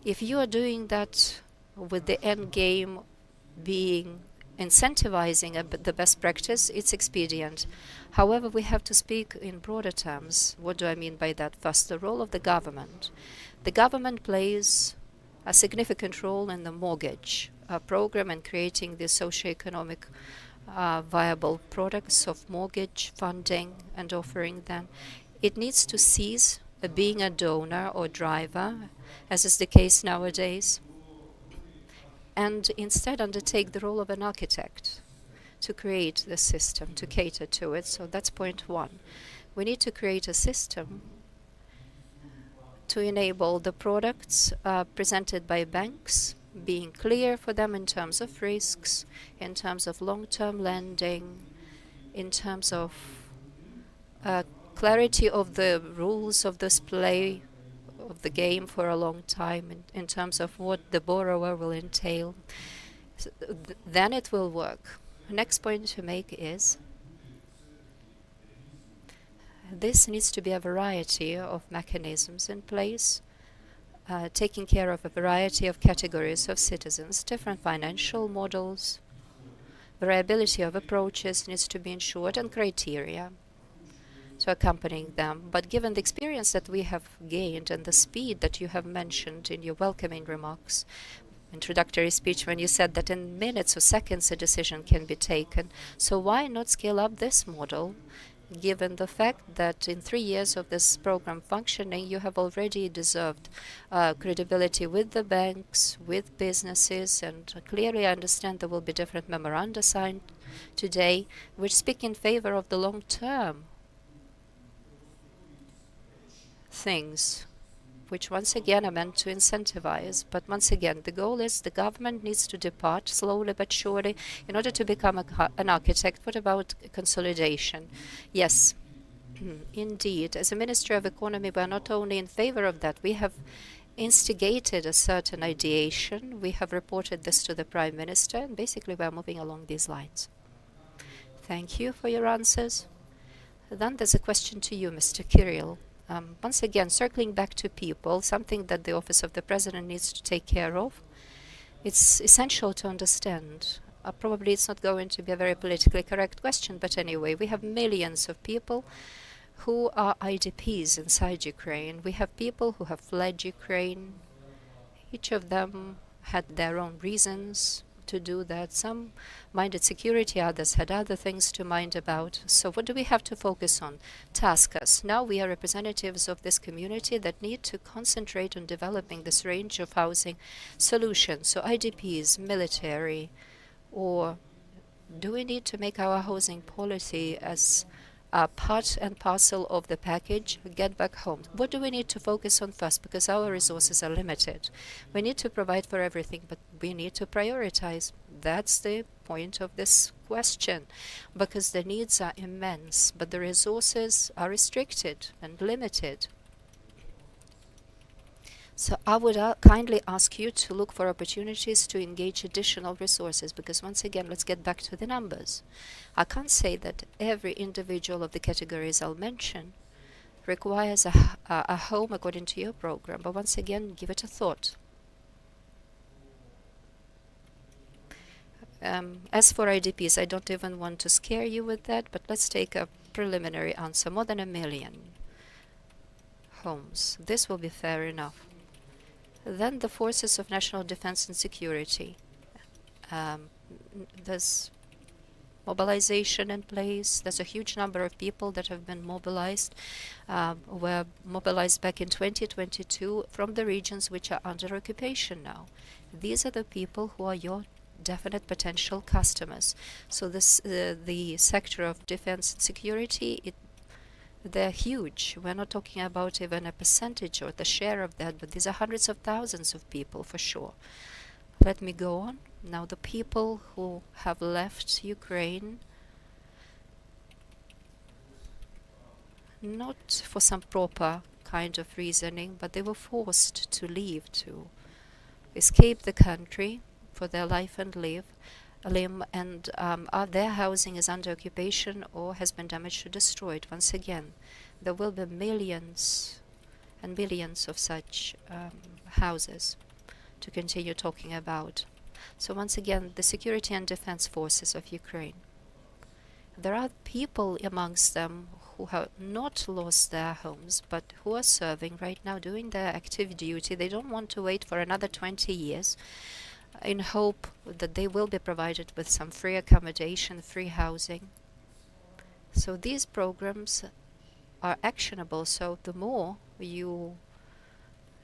If you are doing that with the end game being incentivizing the best practice, it's expedient. However, we have to speak in broader terms. What do I mean by that? First, the role of the government. The government plays a significant role in the mortgage program and creating the socioeconomic viable products of mortgage funding and offering them. It needs to cease being a donor or driver, as is the case nowadays, and instead undertake the role of an architect to create the system, to cater to it. So that's point one. We need to create a system to enable the products presented by banks being clear for them in terms of risks, in terms of long-term lending, in terms of clarity of the rules of this play of the game for a long time, in terms of what the borrower will entail. Then it will work. Next point to make is this needs to be a variety of mechanisms in place, taking care of a variety of categories of citizens, different financial models, variability of approaches needs to be ensured, and criteria to accompanying them. But given the experience that we have gained and the speed that you have mentioned in your welcoming remarks, introductory speech, when you said that in minutes or seconds a decision can be taken, so why not scale up this model, given the fact that in 3 years of this program functioning, you have already deserved credibility with the banks, with businesses, and clearly I understand there will be different memoranda signed today, which speak in favor of the long-term things, which once again are meant to incentivize. But once again, the goal is the government needs to depart slowly but surely in order to become an architect. What about consolidation? Yes, indeed. As a Ministry of Economy, we are not only in favor of that, we have instigated a certain ideation. We have reported this to the Prime Minister, and basically we are moving along these lines. Thank you for your answers. Then there's a question to you, Mr. Kirill. Once again, circling back to people, something that the Office of the President needs to take care of. It's essential to understand. Probably it's not going to be a very politically correct question, but anyway, we have millions of people who are IDPs inside Ukraine. We have people who have fled Ukraine. Each of them had their own reasons to do that. Some minded security, others had other things to mind about. So what do we have to focus on? Task us. Now we are representatives of this community that need to concentrate on developing this range of housing solutions. So IDPs, military, or do we need to make our housing policy as a part and parcel of the package, get back home? What do we need to focus on first? Because our resources are limited. We need to provide for everything, but we need to prioritize. That's the point of this question, because the needs are immense, but the resources are restricted and limited. So I would kindly ask you to look for opportunities to engage additional resources, because once again, let's get back to the numbers. I can't say that every individual of the categories I'll mention requires a home according to your program, but once again, give it a thought. As for IDPs, I don't even want to scare you with that, but let's take a preliminary answer. More than 1 million homes. This will be fair enough. Then the forces of national defense and security. There's mobilization in place. There's a huge number of people that have been mobilized, were mobilized back in 2022 from the regions which are under occupation now. These are the people who are your definite potential customers. So this, the sector of defense and security, they're huge. We're not talking about even a percentage or the share of that, but these are hundreds of thousands of people for sure. Let me go on. Now, the people who have left Ukraine, not for some proper kind of reasoning, but they were forced to leave, to escape the country for their life and limb, and their housing is under occupation or has been damaged or destroyed. Once again, there will be millions and billions of such houses to continue talking about. So once again, the security and defense forces of Ukraine. There are people amongst them who have not lost their homes, but who are serving right now, doing their active duty. They don't want to wait for another 20 years in hope that they will be provided with some free accommodation, free housing. So these programs are actionable, so the more you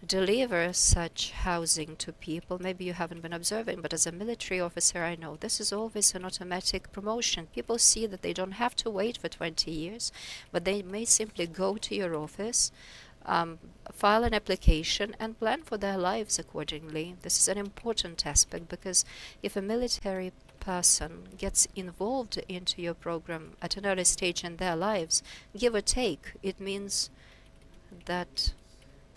deliver such housing to people, maybe you haven't been observing, but as a military officer I know this is always an automatic promotion. People see that they don't have to wait for 20 years, but they may simply go to your office, file an application and plan for their lives accordingly. This is an important aspect, because if a military person gets involved into your program at an early stage in their lives, give or take, it means that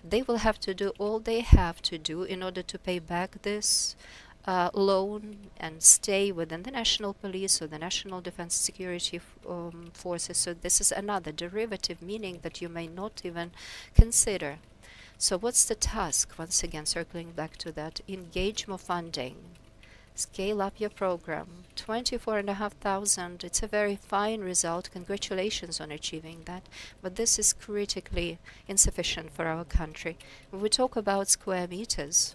they will have to do all they have to do in order to pay back this loan and stay within the national police or the national defense security forces. So this is another derivative, meaning that you may not even consider. So what's the task? Once again, circling back to that, engage more funding, scale up your program. 24,500, it's a very fine result. Congratulations on achieving that. But this is critically insufficient for our country. When we talk about square meters,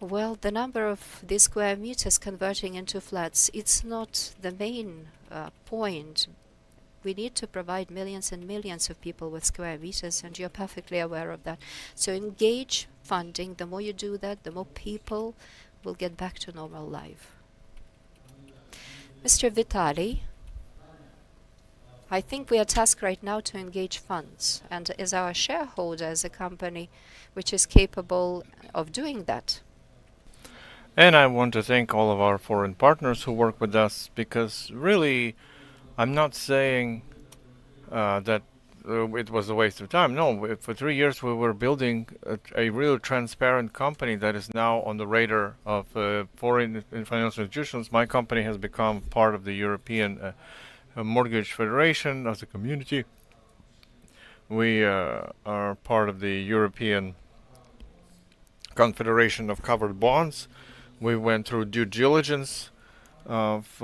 well, the number of these square meters converting into flats, it's not the main point. We need to provide millions and millions of people with square meters, and you're perfectly aware of that. So engage funding. The more you do that, the more people will get back to normal life. Mr. Vitali, I think we are tasked right now to engage funds, and as our shareholder, as a company which is capable of doing that. And I want to thank all of our foreign partners who work with us, because really, I'm not saying that it was a waste of time. No, for 3 years we were building a real transparent company that is now on the radar of foreign financial institutions. My company has become part of the European Mortgage Federation as a community. We are part of the European Confederation of Covered Bonds. We went through due diligence of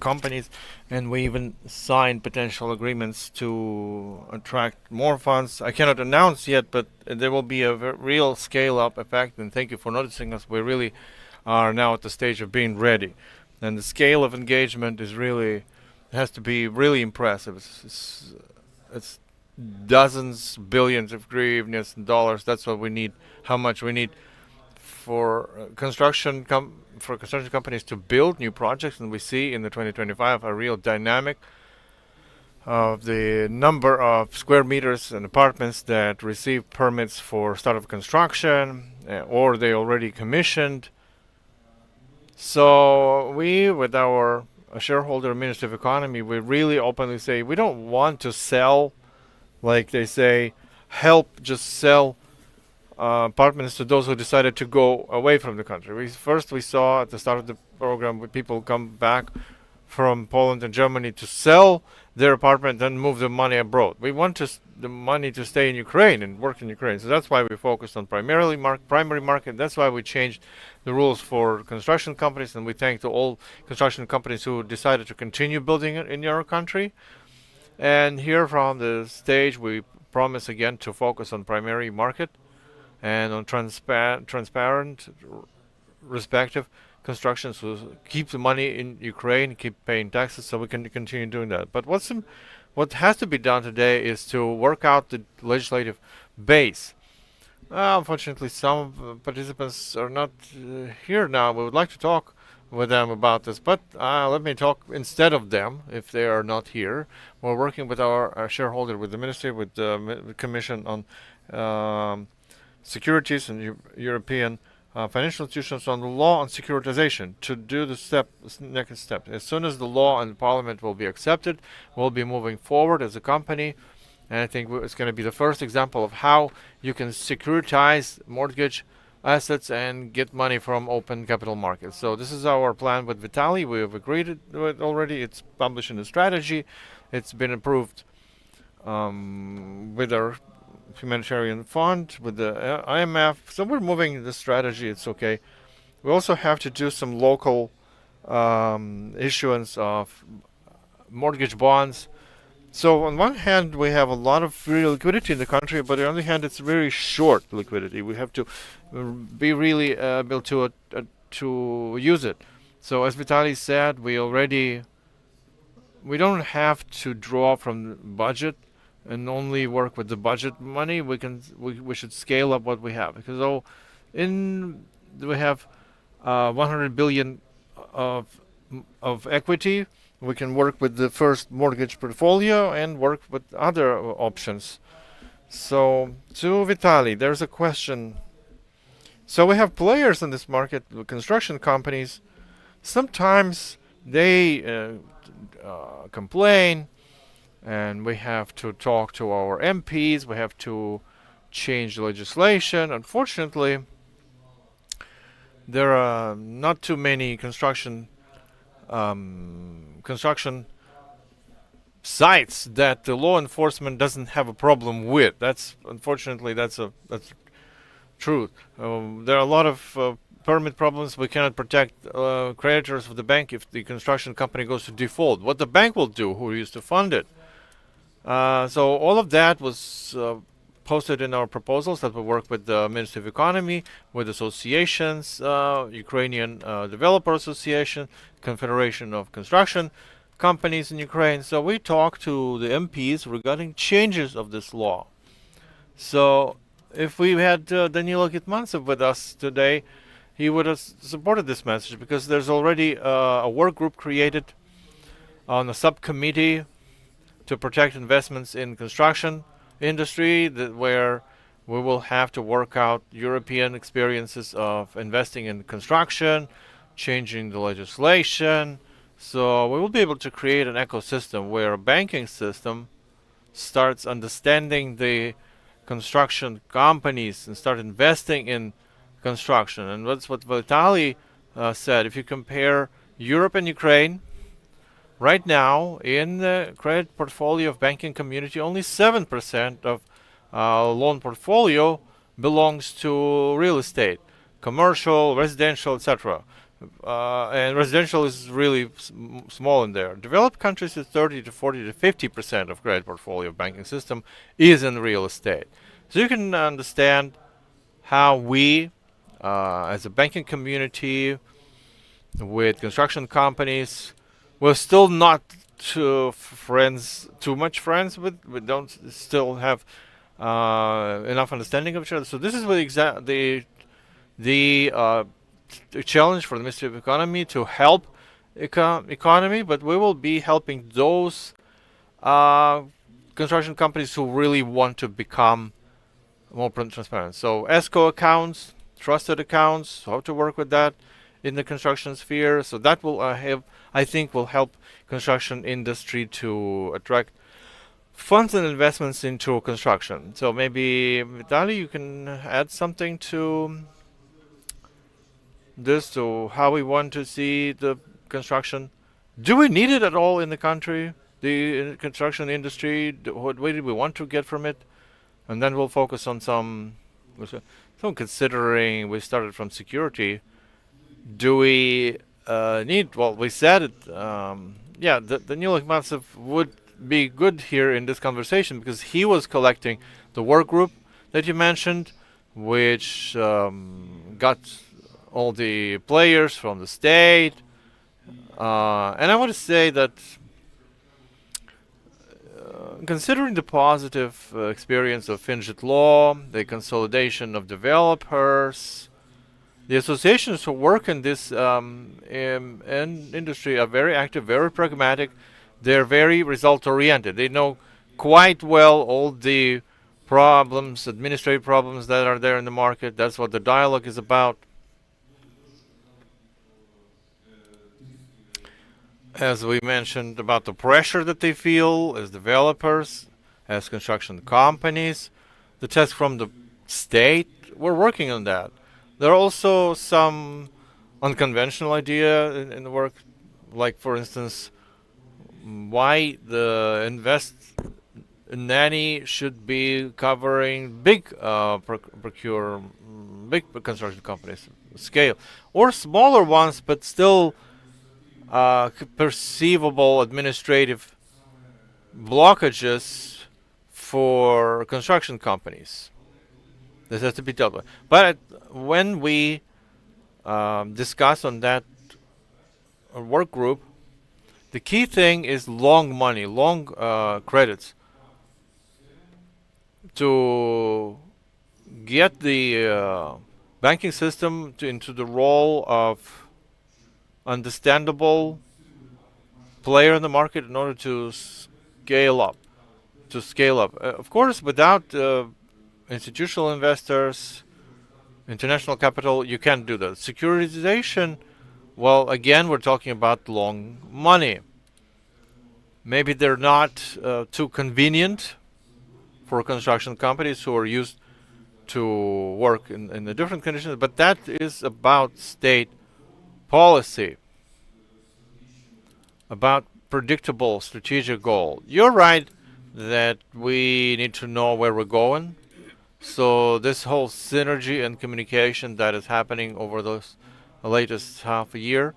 companies, and we even signed potential agreements to attract more funds. I cannot announce yet, but there will be a real scale-up effect, and thank you for noticing us. We really are now at the stage of being ready, and the scale of engagement is really has to be really impressive. It's dozens, billions of hryvnias and dollars. That's what we need. How much we need for construction companies to build new projects, and we see in the 2025 a real dynamic of the number of square meters and apartments that receive permits for start of construction or they already commissioned. So we, with our shareholder Ministry of Economy, we really openly say we don't want to sell, like they say, just sell apartments to those who decided to go away from the country. We saw at the start of the program when people come back from Poland and Germany to sell their apartment and move the money abroad. We want the money to stay in Ukraine and work in Ukraine. So that's why we focused on primary market. That's why we changed the rules for construction companies, and we thank to all construction companies who decided to continue building it in your country. And here from the stage, we promise again to focus on primary market and on transparent, respective construction, so keep the money in Ukraine, keep paying taxes, so we can continue doing that. But what has to be done today is to work out the legislative base. Unfortunately, some participants are not here now. We would like to talk with them about this, but let me talk instead of them if they are not here. We're working with our shareholder, with the ministry, with the Commission on Securities and European financial institutions on the law on securitization to do the next step. As soon as the law and Parliament will be accepted, we'll be moving forward as a company, and I think it's going to be the first example of how you can securitize mortgage assets and get money from open capital markets. So this is our plan with Vitali. We have agreed with already. It's published in the strategy. It's been approved with our humanitarian fund, with the IMF. So we're moving the strategy. It's okay. we also have to do some local issuance of mortgage bonds. So on one hand, we have a lot of free liquidity in the country, but on the other hand, it's very short liquidity. We have to be really able to use it. So as Vitaly said, we don't have to draw from the budget and only work with the budget money. We should scale up what we have, because we have 100 billion of equity. We can work with the first mortgage portfolio and work with other options. So to Vitaly, there's a question. So we have players in this market, construction companies. Sometimes they complain, and we have to talk to our MPs. We have to change legislation. Unfortunately, there are not too many construction sites that the law enforcement doesn't have a problem with. Unfortunately that's truth. There are a lot of permit problems. We cannot protect creditors of the bank if the construction company goes to default. What the bank will do, who used to fund it. So all of that was posted in our proposals that we work with the Ministry of Economy, with associations, Ukrainian Developer Association, Confederation of Construction Companies in Ukraine. So we talked to the MPs regarding changes of this law. So if we had Danilo Gitmantsev with us today, he would have supported this message, because there's already a work group created on a subcommittee to protect investments in construction industry, where we will have to work out European experiences of investing in construction, changing the legislation. So we will be able to create an ecosystem where a banking system starts understanding the construction companies and start investing in construction. And that's what Vitaly said. If you compare Europe and Ukraine, right now, in the credit portfolio of banking community, only 7% of loan portfolio belongs to real estate, commercial, residential, etc. And residential is really small in there. Developed countries is 30 to 40 to 50% of credit portfolio of banking system is in real estate. So you can understand how we, as a banking community, with construction companies, we're still not too much friends with. We don't still have enough understanding of each other. So this is the challenge for the Ministry of Economy, to help economy, but we will be helping those construction companies who really want to become more transparent. So ESCO accounts, trusted accounts, how to work with that in the construction sphere. So that will I think will help construction industry to attract funds and investments into construction. So maybe Vitaly, you can add something to this, to how we want to see the construction. Do we need it at all in the country, the construction industry? What way do we want to get from it? And then we'll focus on some considering we started from security. Do we need? Well, we said it. Danilo Gitmantsev would be good here in this conversation, because he was collecting the work group that you mentioned, which got all the players from the state. And I want to say that considering the positive experience of Finjit Law, the consolidation of developers, the associations who work in this industry are very active, very pragmatic. They're very result-oriented. They know quite well all the problems, administrative problems that are there in the market. That's what the dialogue is about. As we mentioned about the pressure that they feel as developers, as construction companies, the task from the state, we're working on that. There are also some unconventional idea in the work, like for instance, why the invest nanny should be covering big big construction companies. scale, or smaller ones, but still perceivable administrative blockages for construction companies. This has to be dealt with. But when we discuss on that work group, the key thing is long money, long credits to get the banking system into the role of understandable player in the market in order to scale up. Of course, without institutional investors, international capital, you can't do that. Securitization, well, again, we're talking about long money. Maybe they're not too convenient for construction companies who are used to work in the different conditions, but that is about state policy, about predictable strategic goal. You're right that we need to know where we're going. So this whole synergy and communication that is happening over the latest half a year,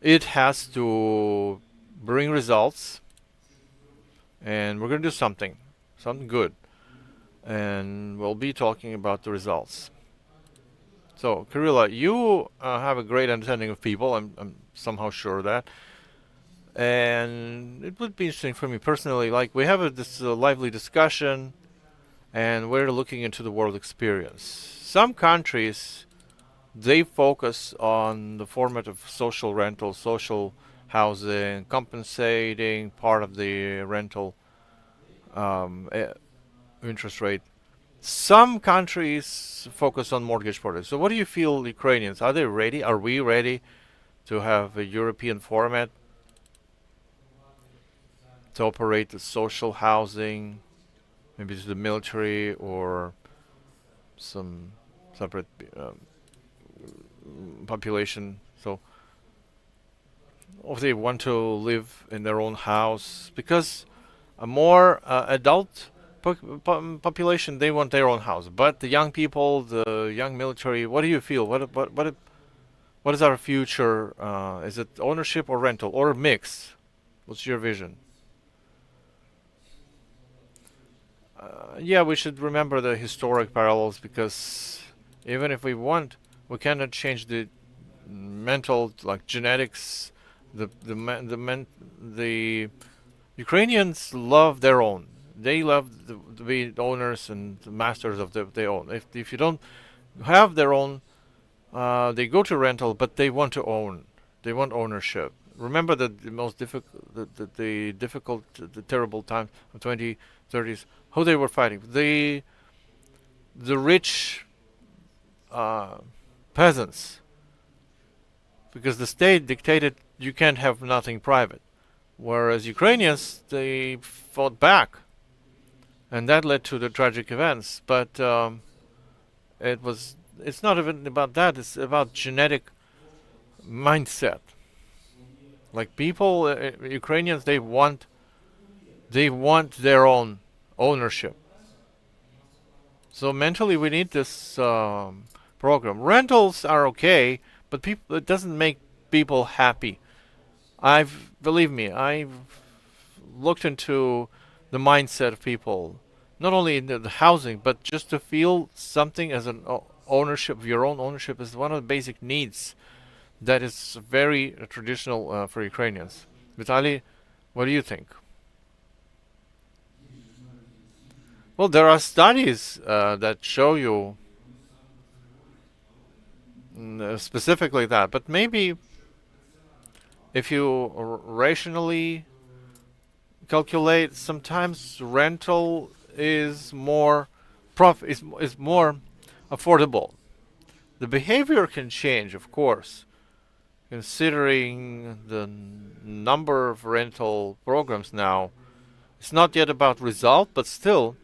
it has to bring results, and we're going to do something good, and we'll be talking about the results. So, Kirilla, you have a great understanding of people. I'm somehow sure of that. And it would be interesting for me personally. Like, we have this lively discussion, and we're looking into the world experience. Some countries, they focus on the format of social rental, social housing, compensating part of the rental interest rate. Some countries focus on mortgage products. So what do you feel, Ukrainians? Are they ready? Are we ready to have a European format to operate the social housing, maybe to the military or some separate population? So if they want to live in their own house, because a more adult population, they want their own house. But the young people, the young military, what do you feel? What is our future? Is it ownership or rental or a mix? What's your vision? Yeah, we should remember the historic parallels, because even if we want, we cannot change the mental, like genetics. The Ukrainians love their own. They love to be owners and the masters of their own. If you don't have their own, they go to rental, but they want to own. They want ownership. Remember that the most difficult, the terrible time of 2030s, who they were fighting? The rich peasants, because the state dictated you can't have nothing private. Whereas Ukrainians, they fought back, and that led to the tragic events. But it's not even about that. It's about genetic mindset. Like people, Ukrainians, they want their own ownership. So mentally, we need this program. Rentals are okay, but it doesn't make people happy. Believe me, I've looked into the mindset of people, not only in the housing, but just to feel something as an ownership. Your own ownership is one of the basic needs that is very traditional for Ukrainians. Vitaly, what do you think? Well, there are studies that show you specifically that, but maybe if you rationally calculate, sometimes rental is more is more affordable. The behavior can change, of course, considering the number of rental programs now. It's not yet about result, but still.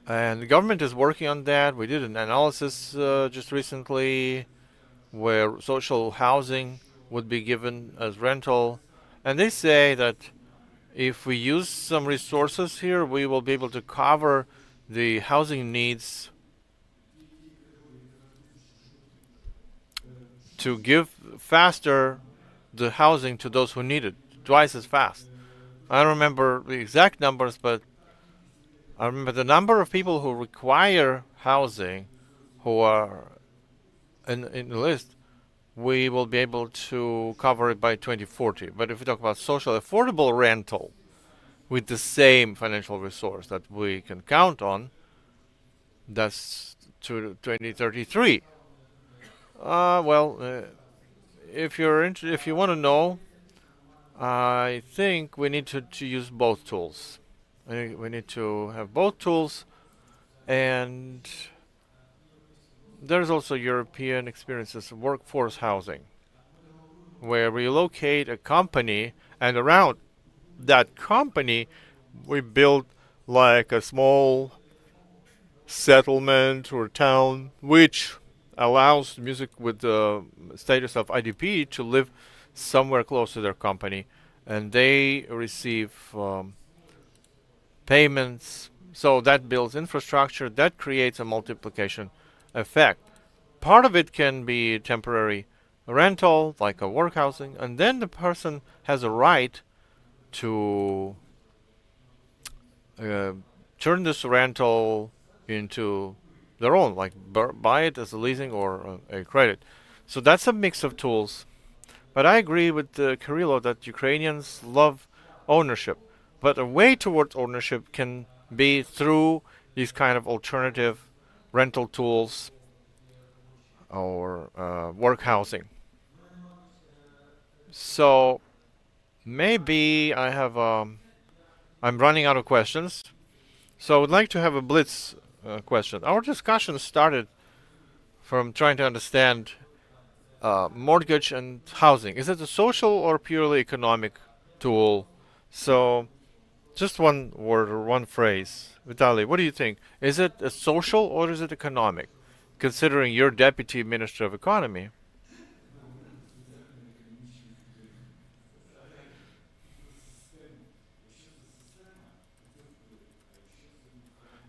And the government is working on that. We did an analysis just recently where social housing would be given as rental. And they say that if we use some resources here, we will be able to cover the housing needs to give faster the housing to those who need it, twice as fast. I don't remember the exact numbers, but I remember the number of people who require housing, who are in the list. We will be able to cover it by 2040. But if we talk about social affordable rental with the same financial resource that we can count on, that's to 2033. If if you want to know, I think we need to use both tools. We need to have both tools, and there's also European experiences of workforce housing, where we locate a company, and around that company, we build like a small settlement or town, which allows music with the status of IDP to live somewhere close to their company, and they receive payments. So that builds infrastructure, that creates a multiplication effect. Part of it can be temporary rental, like a work housing, and then the person has a right to turn this rental into their own, like buy it as a leasing or a credit. So that's a mix of tools. But I agree with Kirilo that Ukrainians love ownership. But a way towards ownership can be through these kind of alternative rental tools or work housing. So maybe I'm running out of questions. So I would like to have a blitz question. Our discussion started from trying to understand mortgage and housing. Is it a social or purely economic tool? So just one word or one phrase. Vitaly, what do you think? Is it a social or is it economic? Considering you're Deputy Minister of Economy.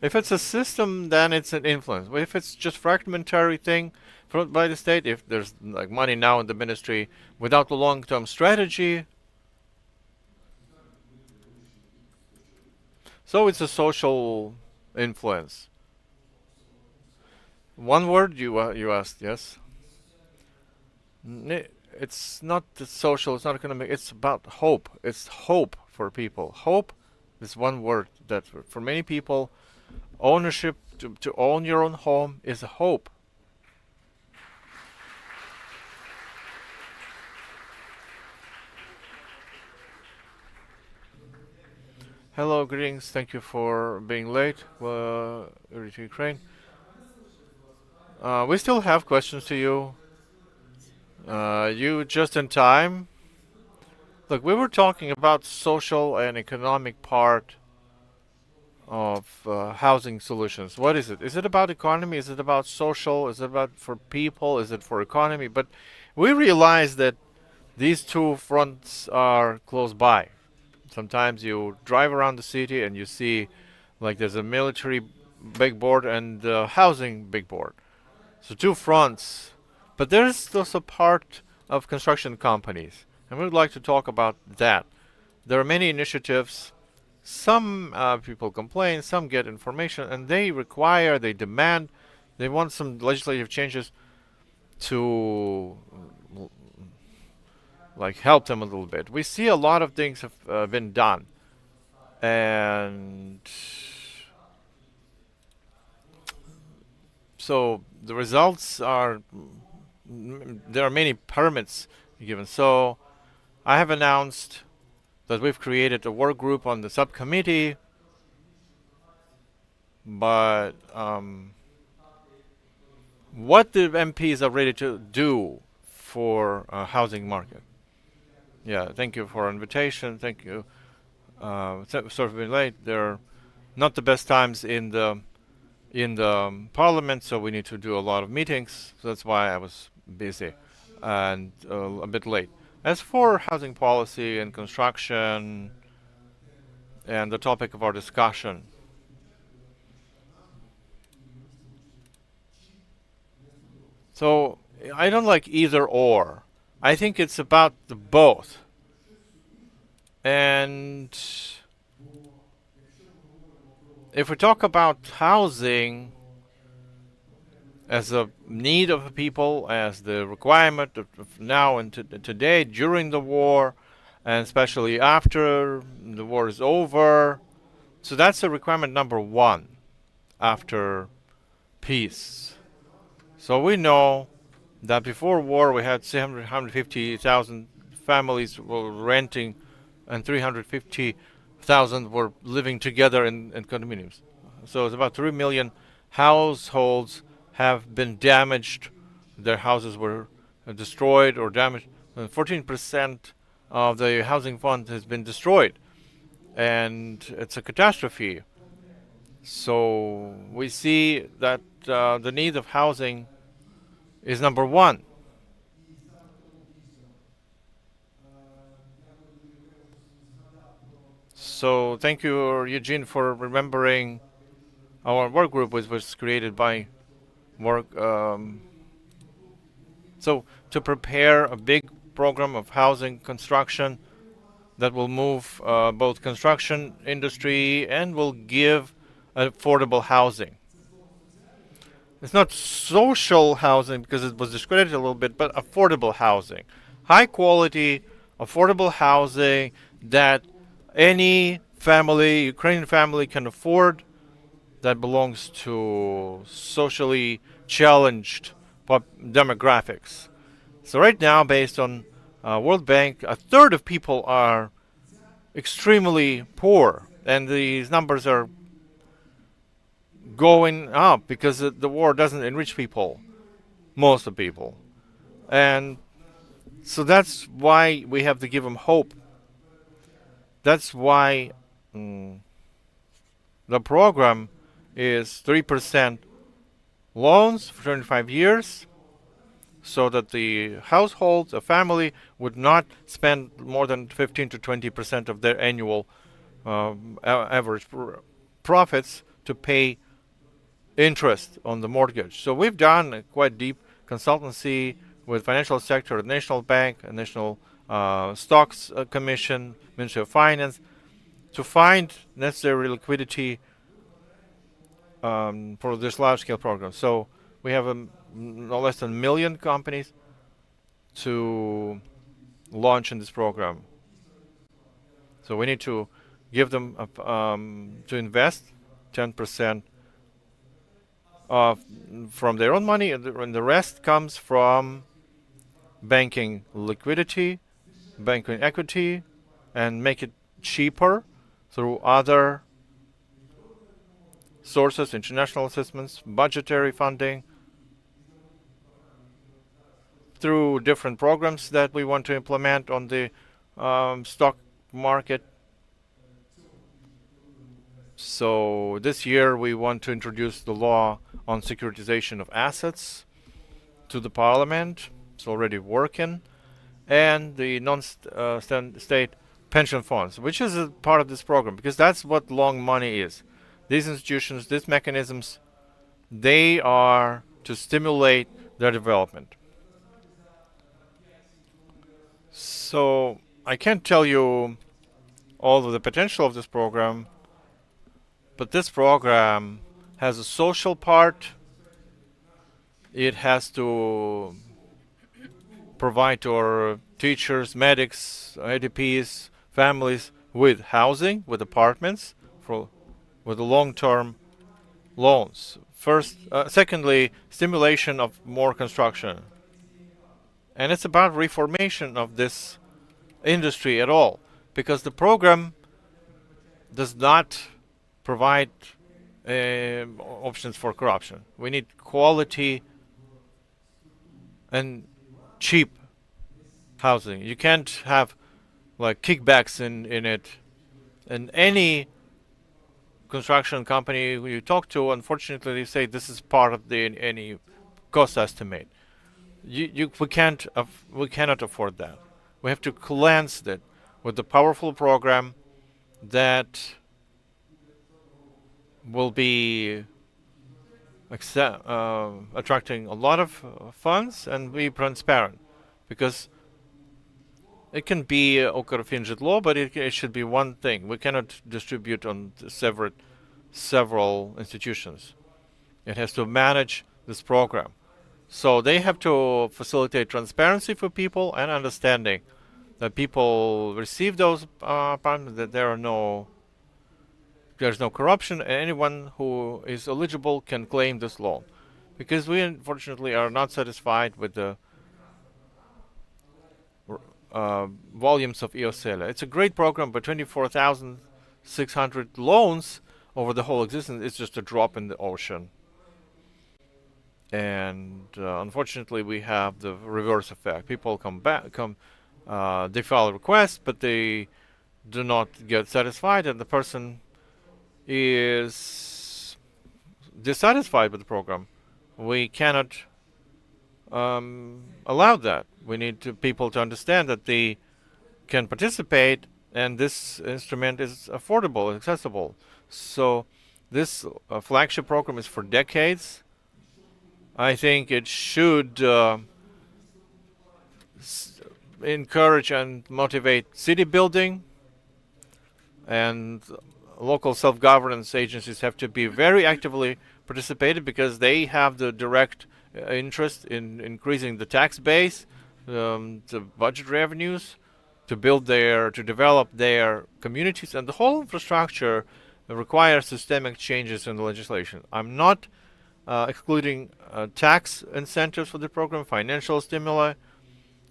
If it's a system, then it's an influence. But if it's just fragmentary thing by the state, if there's like money now in the ministry without the long-term strategy, so it's a social influence. One word you asked, yes? It's not the social, it's not economic, it's about hope. It's hope for people. Hope is one word that for many people, ownership, to own your own home is a hope. Hello, greetings. Thank you for being late. To Ukraine. We still have questions to you. You just in time. Look, we were talking about social and economic part of housing solutions. What is it? Is it about economy? Is it about social? Is it about for people? Is it for economy? But we realize that these two fronts are close by. Sometimes you drive around the city and you see like there's a military big board and the housing big board. So two fronts. But there's also part of construction companies. And we would like to talk about that. There are many initiatives. Some people complain, some get information, and they require, they demand, they want some legislative changes to like help them a little bit. We see a lot of things have been done, and so the results are there are many permits given. So I have announced that we've created a work group on the subcommittee, but what the MPs are ready to do for housing market. Yeah, thank you for invitation. Thank you. Sort of been late. They're not the best times in the parliament, so we need to do a lot of meetings. So that's why I was busy and a bit late. As for housing policy and construction and the topic of our discussion, so I don't like either or. I think it's about the both. And if we talk about housing as a need of the people, as the requirement of now and today, during the war, and especially after the war is over, so that's a requirement number one after peace. So we know that before war we had 150,000 families were renting and 350,000 were living together in condominiums. So it's about 3 million households have been damaged. Their houses were destroyed or damaged. And 14% of the housing fund has been destroyed. And it's a catastrophe. So we see that the need of housing is number one. So thank you, Eugene, for remembering our work group, which was created by work. So to prepare a big program of housing construction that will move both construction industry and will give affordable housing. It's not social housing because it was discredited a little bit, but affordable housing. High quality, affordable housing that any family, Ukrainian family, can afford, that belongs to socially challenged demographics. So right now, based on World Bank, a third of people are extremely poor, and these numbers are going up because the war doesn't enrich people, most of people. And so that's why we have to give them hope. That's why the program is 3% loans for 25 years, so that the household, a family, would not spend more than 15 to 20% of their annual average profits to pay interest on the mortgage. So we've done a quite deep consultancy with financial sector, National Bank, National Stocks Commission, Ministry of Finance, to find necessary liquidity for this large-scale program. So we have no less than 1 million companies to launch in this program. So we need to give them to invest 10% from their own money, and the rest comes from banking liquidity, banking equity, and make it cheaper through other sources, international assistance, budgetary funding, through different programs that we want to implement on the stock market. So this year we want to introduce the law on securitization of assets to the parliament. It's already working. And the non-state pension funds, which is a part of this program, because that's what long money is. These institutions, these mechanisms, they are to stimulate their development. So I can't tell you all of the potential of this program, but this program has a social part. It has to provide to our teachers, medics, ADPs, families with housing, with apartments, with long-term loans. Secondly, stimulation of more construction. And it's about reformation of this industry at all, because the program does not provide options for corruption. We need quality and cheap housing. You can't have like kickbacks in it. And any construction company you talk to, unfortunately, they say this is part of any cost estimate. We cannot afford that. We have to cleanse that with a powerful program that will be attracting a lot of funds and be transparent, because it can be Ukr-Fin житло, but it should be one thing. We cannot distribute on several institutions. It has to manage this program. So they have to facilitate transparency for people and understanding that people receive those apartments, that there's no corruption, and anyone who is eligible can claim this loan. Because we unfortunately are not satisfied with the volumes of EOSELA. It's a great program, but 24,600 loans over the whole existence is just a drop in the ocean. And unfortunately, we have the reverse effect. People they file a request, but they do not get satisfied, and the person is dissatisfied with the program. We cannot allow that. We need people to understand that they can participate, and this instrument is affordable, accessible. So this flagship program is for decades. I think it should encourage and motivate city building, and local self-governance agencies have to be very actively participated, because they have the direct interest in increasing the tax base, the budget revenues, to develop their communities, and the whole infrastructure requires systemic changes in the legislation. I'm not excluding tax incentives for the program, financial stimuli,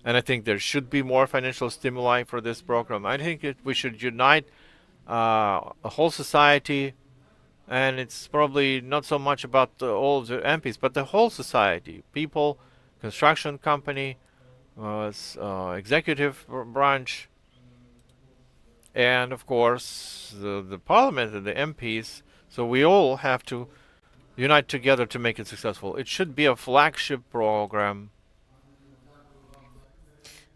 and I think there should be more financial stimuli for this program. I think we should unite a whole society, and it's probably not so much about all of the MPs, but the whole society, people, construction company, executive branch, and of course the parliament and the MPs. So we all have to unite together to make it successful. It should be a flagship program.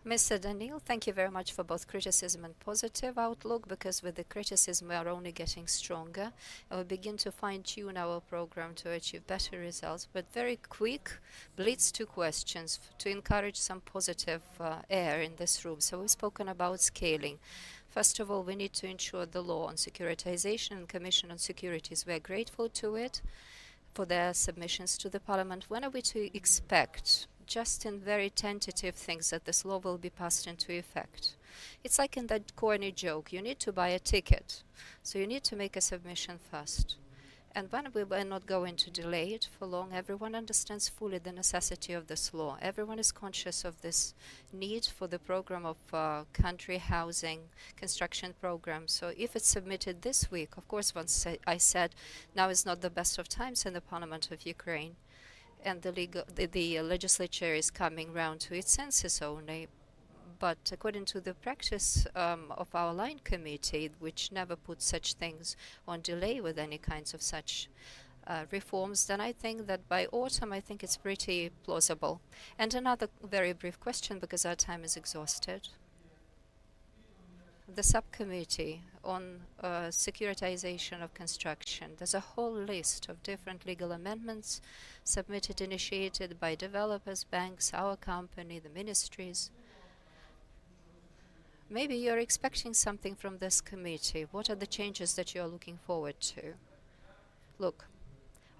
Mr. Daniil, thank you very much for both criticism and positive outlook, because with the criticism we are only getting stronger and we begin to fine-tune our program to achieve better results. But very quick, blitz two questions to encourage some positive air in this room. So we've spoken about scaling. First of all, we need to ensure the law on securitization and Commission on Securities. We are grateful to it for their submissions to the Parliament. When are we to expect, just in very tentative things, that this law will be passed into effect? It's like in that corny joke, you need to buy a ticket, so you need to make a submission first. And when we are not going to delay it for long, everyone understands fully the necessity of this law. Everyone is conscious of this need for the program of country housing construction program. So if it's submitted this week, of course, once I said now is not the best of times in the Parliament of Ukraine, and the legislature is coming round to its senses only. But according to the practice of our line committee, which never puts such things on delay with any kinds of such reforms, then I think that by autumn, I think it's pretty plausible. And another very brief question, because our time is exhausted. The subcommittee on securitization of construction, there's a whole list of different legal amendments submitted, initiated by developers, banks, our company, the ministries. Maybe you're expecting something from this committee. What are the changes that you're looking forward to? Look,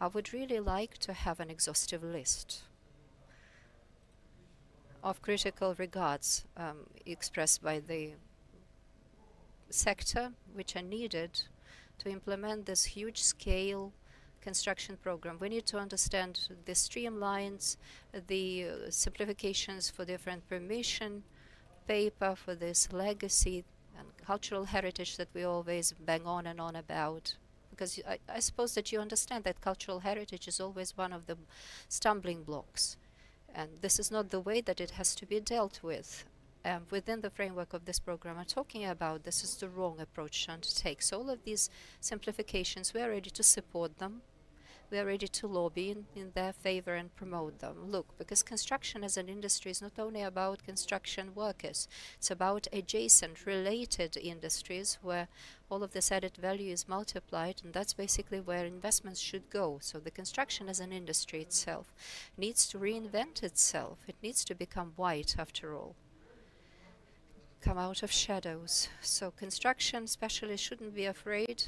I would really like to have an exhaustive list of critical regards expressed by the sector, which are needed to implement this huge scale construction program. We need to understand the streamlines, the simplifications for different permission paper, for this legacy and cultural heritage that we always bang on and on about. Because I suppose that you understand that cultural heritage is always one of the stumbling blocks. And this is not the way that it has to be dealt with. Within the framework of this program I'm talking about, this is the wrong approach to undertake. So all of these simplifications, we are ready to support them. we are ready to lobby in their favor and promote them. Look, because construction as an industry is not only about construction workers, it's about adjacent, related industries where all of this added value is multiplied, and that's basically where investments should go. So the construction as an industry itself needs to reinvent itself. It needs to become white, after all, come out of shadows. So construction especially shouldn't be afraid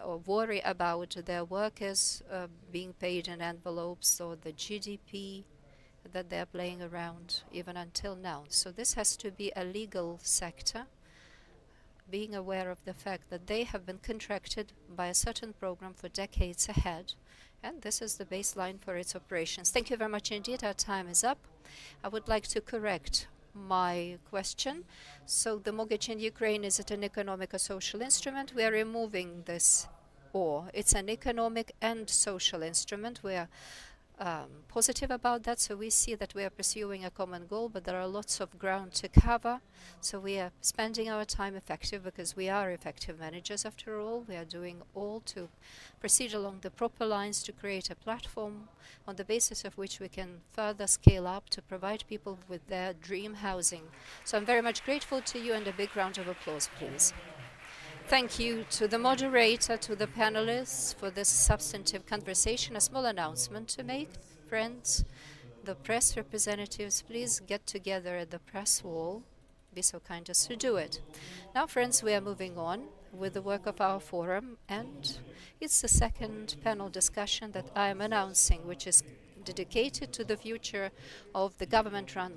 or worry about their workers being paid in envelopes or the GDP that they're playing around even until now. So this has to be a legal sector, being aware of the fact that they have been contracted by a certain program for decades ahead, and this is the baseline for its operations. Thank you very much indeed. Our time is up. I would like to correct my question. So the mortgage in Ukraine, is it an economic or social instrument? We are removing this or. It's an economic and social instrument. We are positive about that. So we see that we are pursuing a common goal, but there are lots of ground to cover. So we are spending our time effective because we are effective managers after all. We are doing all to proceed along the proper lines to create a platform on the basis of which we can further scale up to provide people with their dream housing. So I'm very much grateful to you, and a big round of applause, please. Thank you to the moderator, to the panelists for this substantive conversation. A small announcement to make, friends. The press representatives, please get together at the press wall. Be so kind as to do it. Now, friends, we are moving on with the work of our forum, and it's the second panel discussion that I am announcing, which is dedicated to the future of the government-run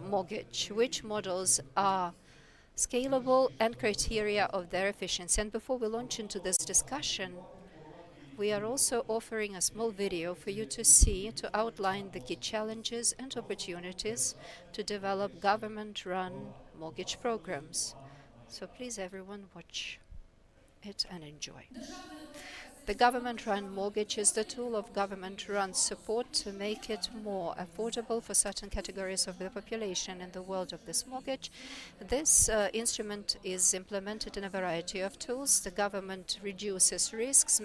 mortgage, which models are scalable and criteria of their efficiency. And before we launch into this discussion, we are also offering a small video for you to see, to outline the key challenges and opportunities to develop government-run mortgage programs. So please, everyone, watch it and enjoy. The government-run mortgage is the tool of government-run support to make it more affordable for certain categories of the population. In the world of this mortgage, this instrument is implemented in a variety of tools. The government reduces risks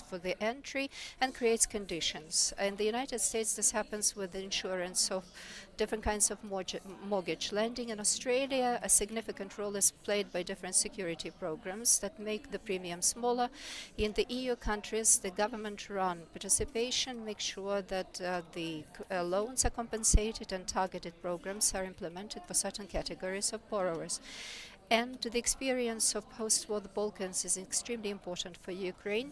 for the entry and creates conditions. In the United States, this happens with the insurance of different kinds of mortgage lending. In Australia, a significant role is played by different security programs that make the premium smaller. In the EU countries, the government-run participation makes sure that the loans are compensated and targeted programs are implemented for certain categories of borrowers. And the experience of post-war Balkans is extremely important for Ukraine.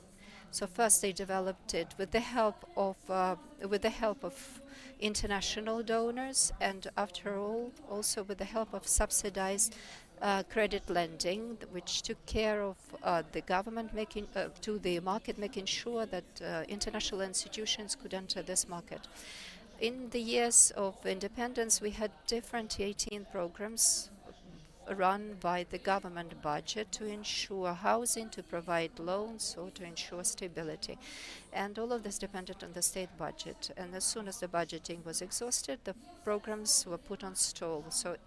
So first, they developed it with the help of international donors, and after all, also with the help of subsidized credit lending, which took care of the government to the market, making sure that international institutions could enter this market. In the years of independence, we had different 18 programs run by the government budget to ensure housing, to provide loans, or to ensure stability. And all of this depended on the state budget. And as soon as the budgeting was exhausted, the programs were put on stall. So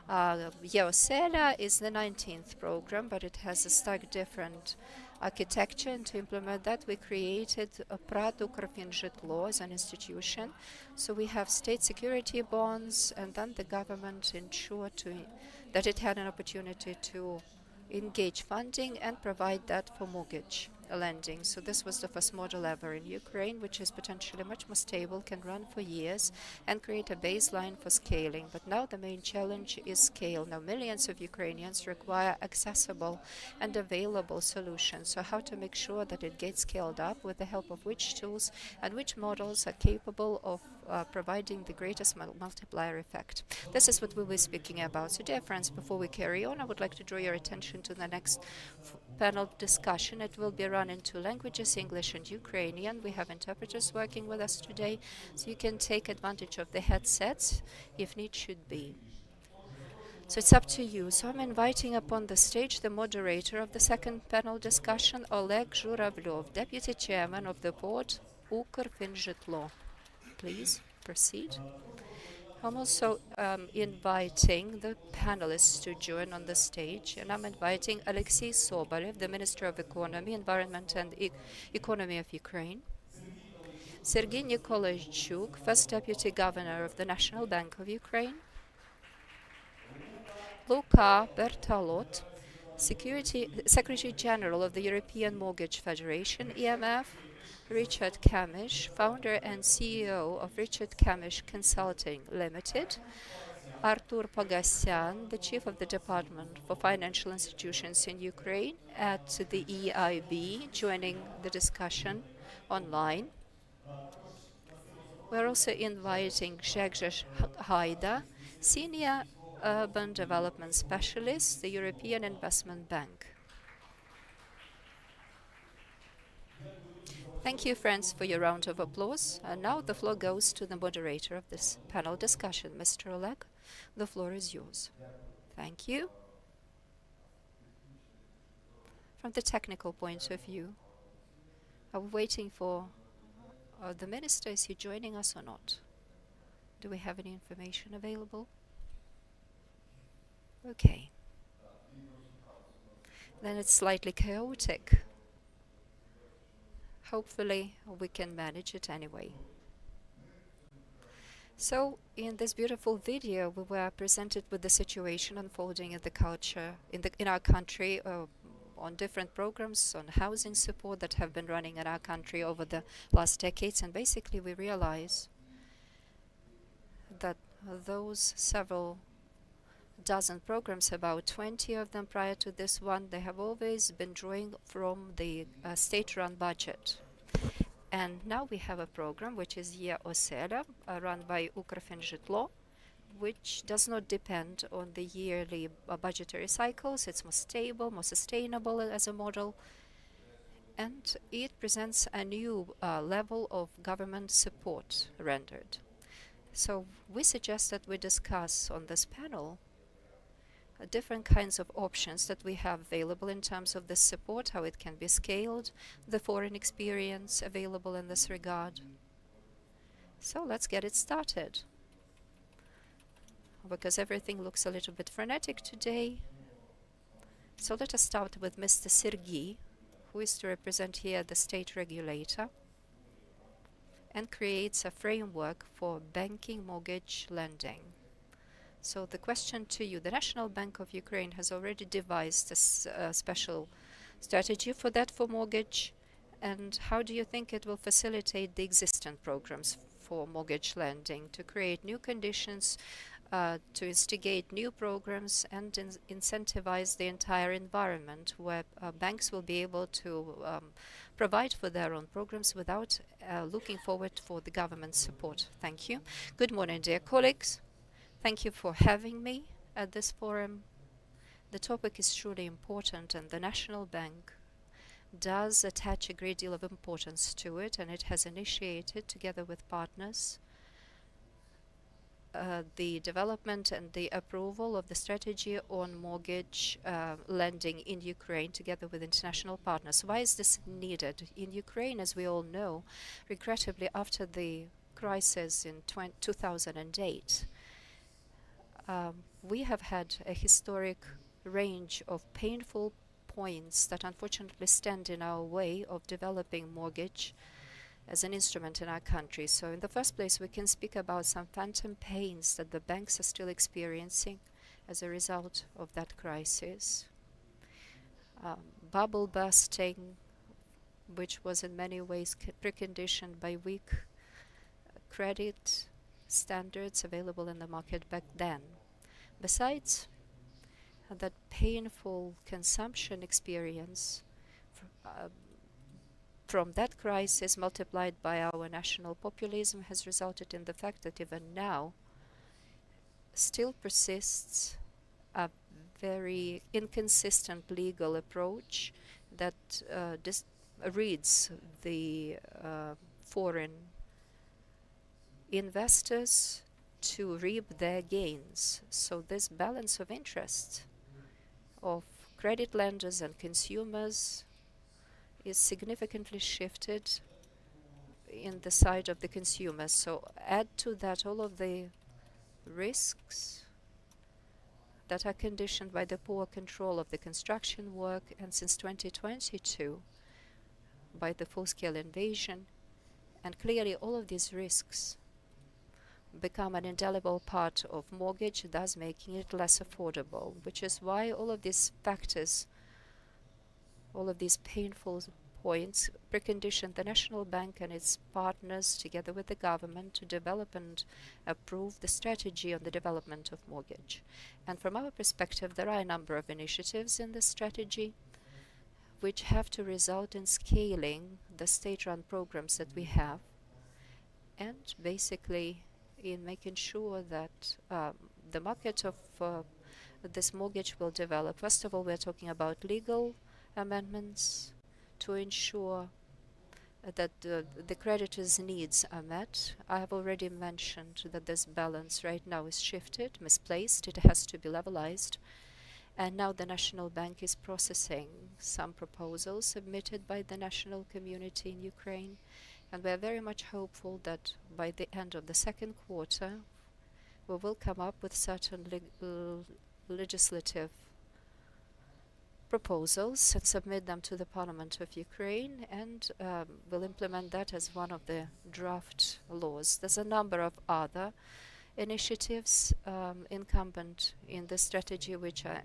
Yeosela is the 19th program, but it has a stark different architecture, and to implement that, we created a Prat Ukrfinžitlo as an institution. So we have state security bonds, and then the government ensured that it had an opportunity to engage funding and provide that for mortgage lending. So this was the first model ever in Ukraine, which is potentially much more stable, can run for years, and create a baseline for scaling. But now the main challenge is scale. Now millions of Ukrainians require accessible and available solutions. So how to make sure that it gets scaled up, with the help of which tools and which models are capable of providing the greatest multiplier effect. This is what we'll be speaking about. So dear friends, before we carry on, I would like to draw your attention to the next panel discussion. It will be run in two languages, English and Ukrainian. We have interpreters working with us today, so you can take advantage of the headsets if need should be. So it's up to you. So I'm inviting upon the stage the moderator of the second panel discussion, Oleg Zhuravlyov, Deputy Chairman of the Board, Ukrfinžitlo. Please proceed. I'm also inviting the panelists to join on the stage, and I'm inviting Alexei Sobolev, the Minister of Economy, Environment and Economy of Ukraine, Sergei Nikolaishchuk, First Deputy Governor of the National Bank of Ukraine, Luka Bertalot, Secretary General of the European Mortgage Federation, EMF, Richard Kamish, founder and CEO of Richard Kamish Consulting Limited, Artur Pogasyan, the Chief of the Department for Financial Institutions in Ukraine at the EIB, joining the discussion online. We're also inviting Grzegorz Haida, Senior Urban Development Specialist, the European Investment Bank. Thank you, friends, for your round of applause. And now the floor goes to the moderator of this panel discussion, Mr. Oleg. The floor is yours. Thank you. From the technical point of view, are we waiting for the minister? Is he joining us or not? Do we have any information available? Okay. Then it's slightly chaotic. Hopefully we can manage it anyway. So in this beautiful video, we were presented with the situation unfolding in the culture in our country, on different programs on housing support that have been running in our country over the last decades. And basically we realize that those several dozen programs, about 20 of them prior to this one, they have always been drawing from the state-run budget. And now we have a program which is Ye Oselya, run by Ukrfinžitlo, which does not depend on the yearly budgetary cycles. It's more stable, more sustainable as a model, and it presents a new level of government support rendered. So we suggest that we discuss on this panel different kinds of options that we have available in terms of this support, how it can be scaled, the foreign experience available in this regard. So let's get it started. Because everything looks a little bit frenetic today. So let us start with Mr. Sergei, who is to represent here the state regulator and creates a framework for banking mortgage lending. So the question to you, the National Bank of Ukraine has already devised a special strategy for that, for mortgage. And how do you think it will facilitate the existing programs for mortgage lending to create new conditions, to instigate new programs and incentivize the entire environment where banks will be able to provide for their own programs without looking forward for the government support? Thank you. Good morning, dear colleagues. Thank you for having me at this forum. The topic is truly important, and the National Bank does attach a great deal of importance to it, and it has initiated, together with partners, the development and the approval of the strategy on mortgage lending in Ukraine, together with international partners. Why is this needed? In Ukraine, as we all know, regrettably, after the crisis in 2008, we have had a historic range of painful points that unfortunately stand in our way of developing mortgage as an instrument in our country. So in the first place, we can speak about some phantom pains that the banks are still experiencing as a result of that crisis. Bubble bursting, which was in many ways preconditioned by weak credit standards available in the market back then. Besides that painful consumption experience from that crisis, multiplied by our national populism, has resulted in the fact that even now still persists a very inconsistent legal approach that reads the foreign investors to reap their gains. So this balance of interest of credit lenders and consumers is significantly shifted in the side of the consumers. So add to that all of the risks that are conditioned by the poor control of the construction work, and since 2022 by the full-scale invasion. And clearly all of these risks become an indelible part of mortgage, thus making it less affordable, which is why all of these factors, all of these painful points precondition the National Bank and its partners together with the government to develop and approve the strategy on the development of mortgage. And from our perspective, there are a number of initiatives in this strategy which have to result in scaling the state-run programs that we have, and basically in making sure that the market of this mortgage will develop. First of all, we're talking about legal amendments to ensure that the creditors' needs are met. I have already mentioned that this balance right now is shifted, misplaced, it has to be levelized. And now the National Bank is processing some proposals submitted by the national community in Ukraine. And we are very much hopeful that by the end of the second quarter, we will come up with certain legislative proposals and submit them to the Parliament of Ukraine, and will implement that as one of the draft laws. There's a number of other initiatives incumbent in the strategy which are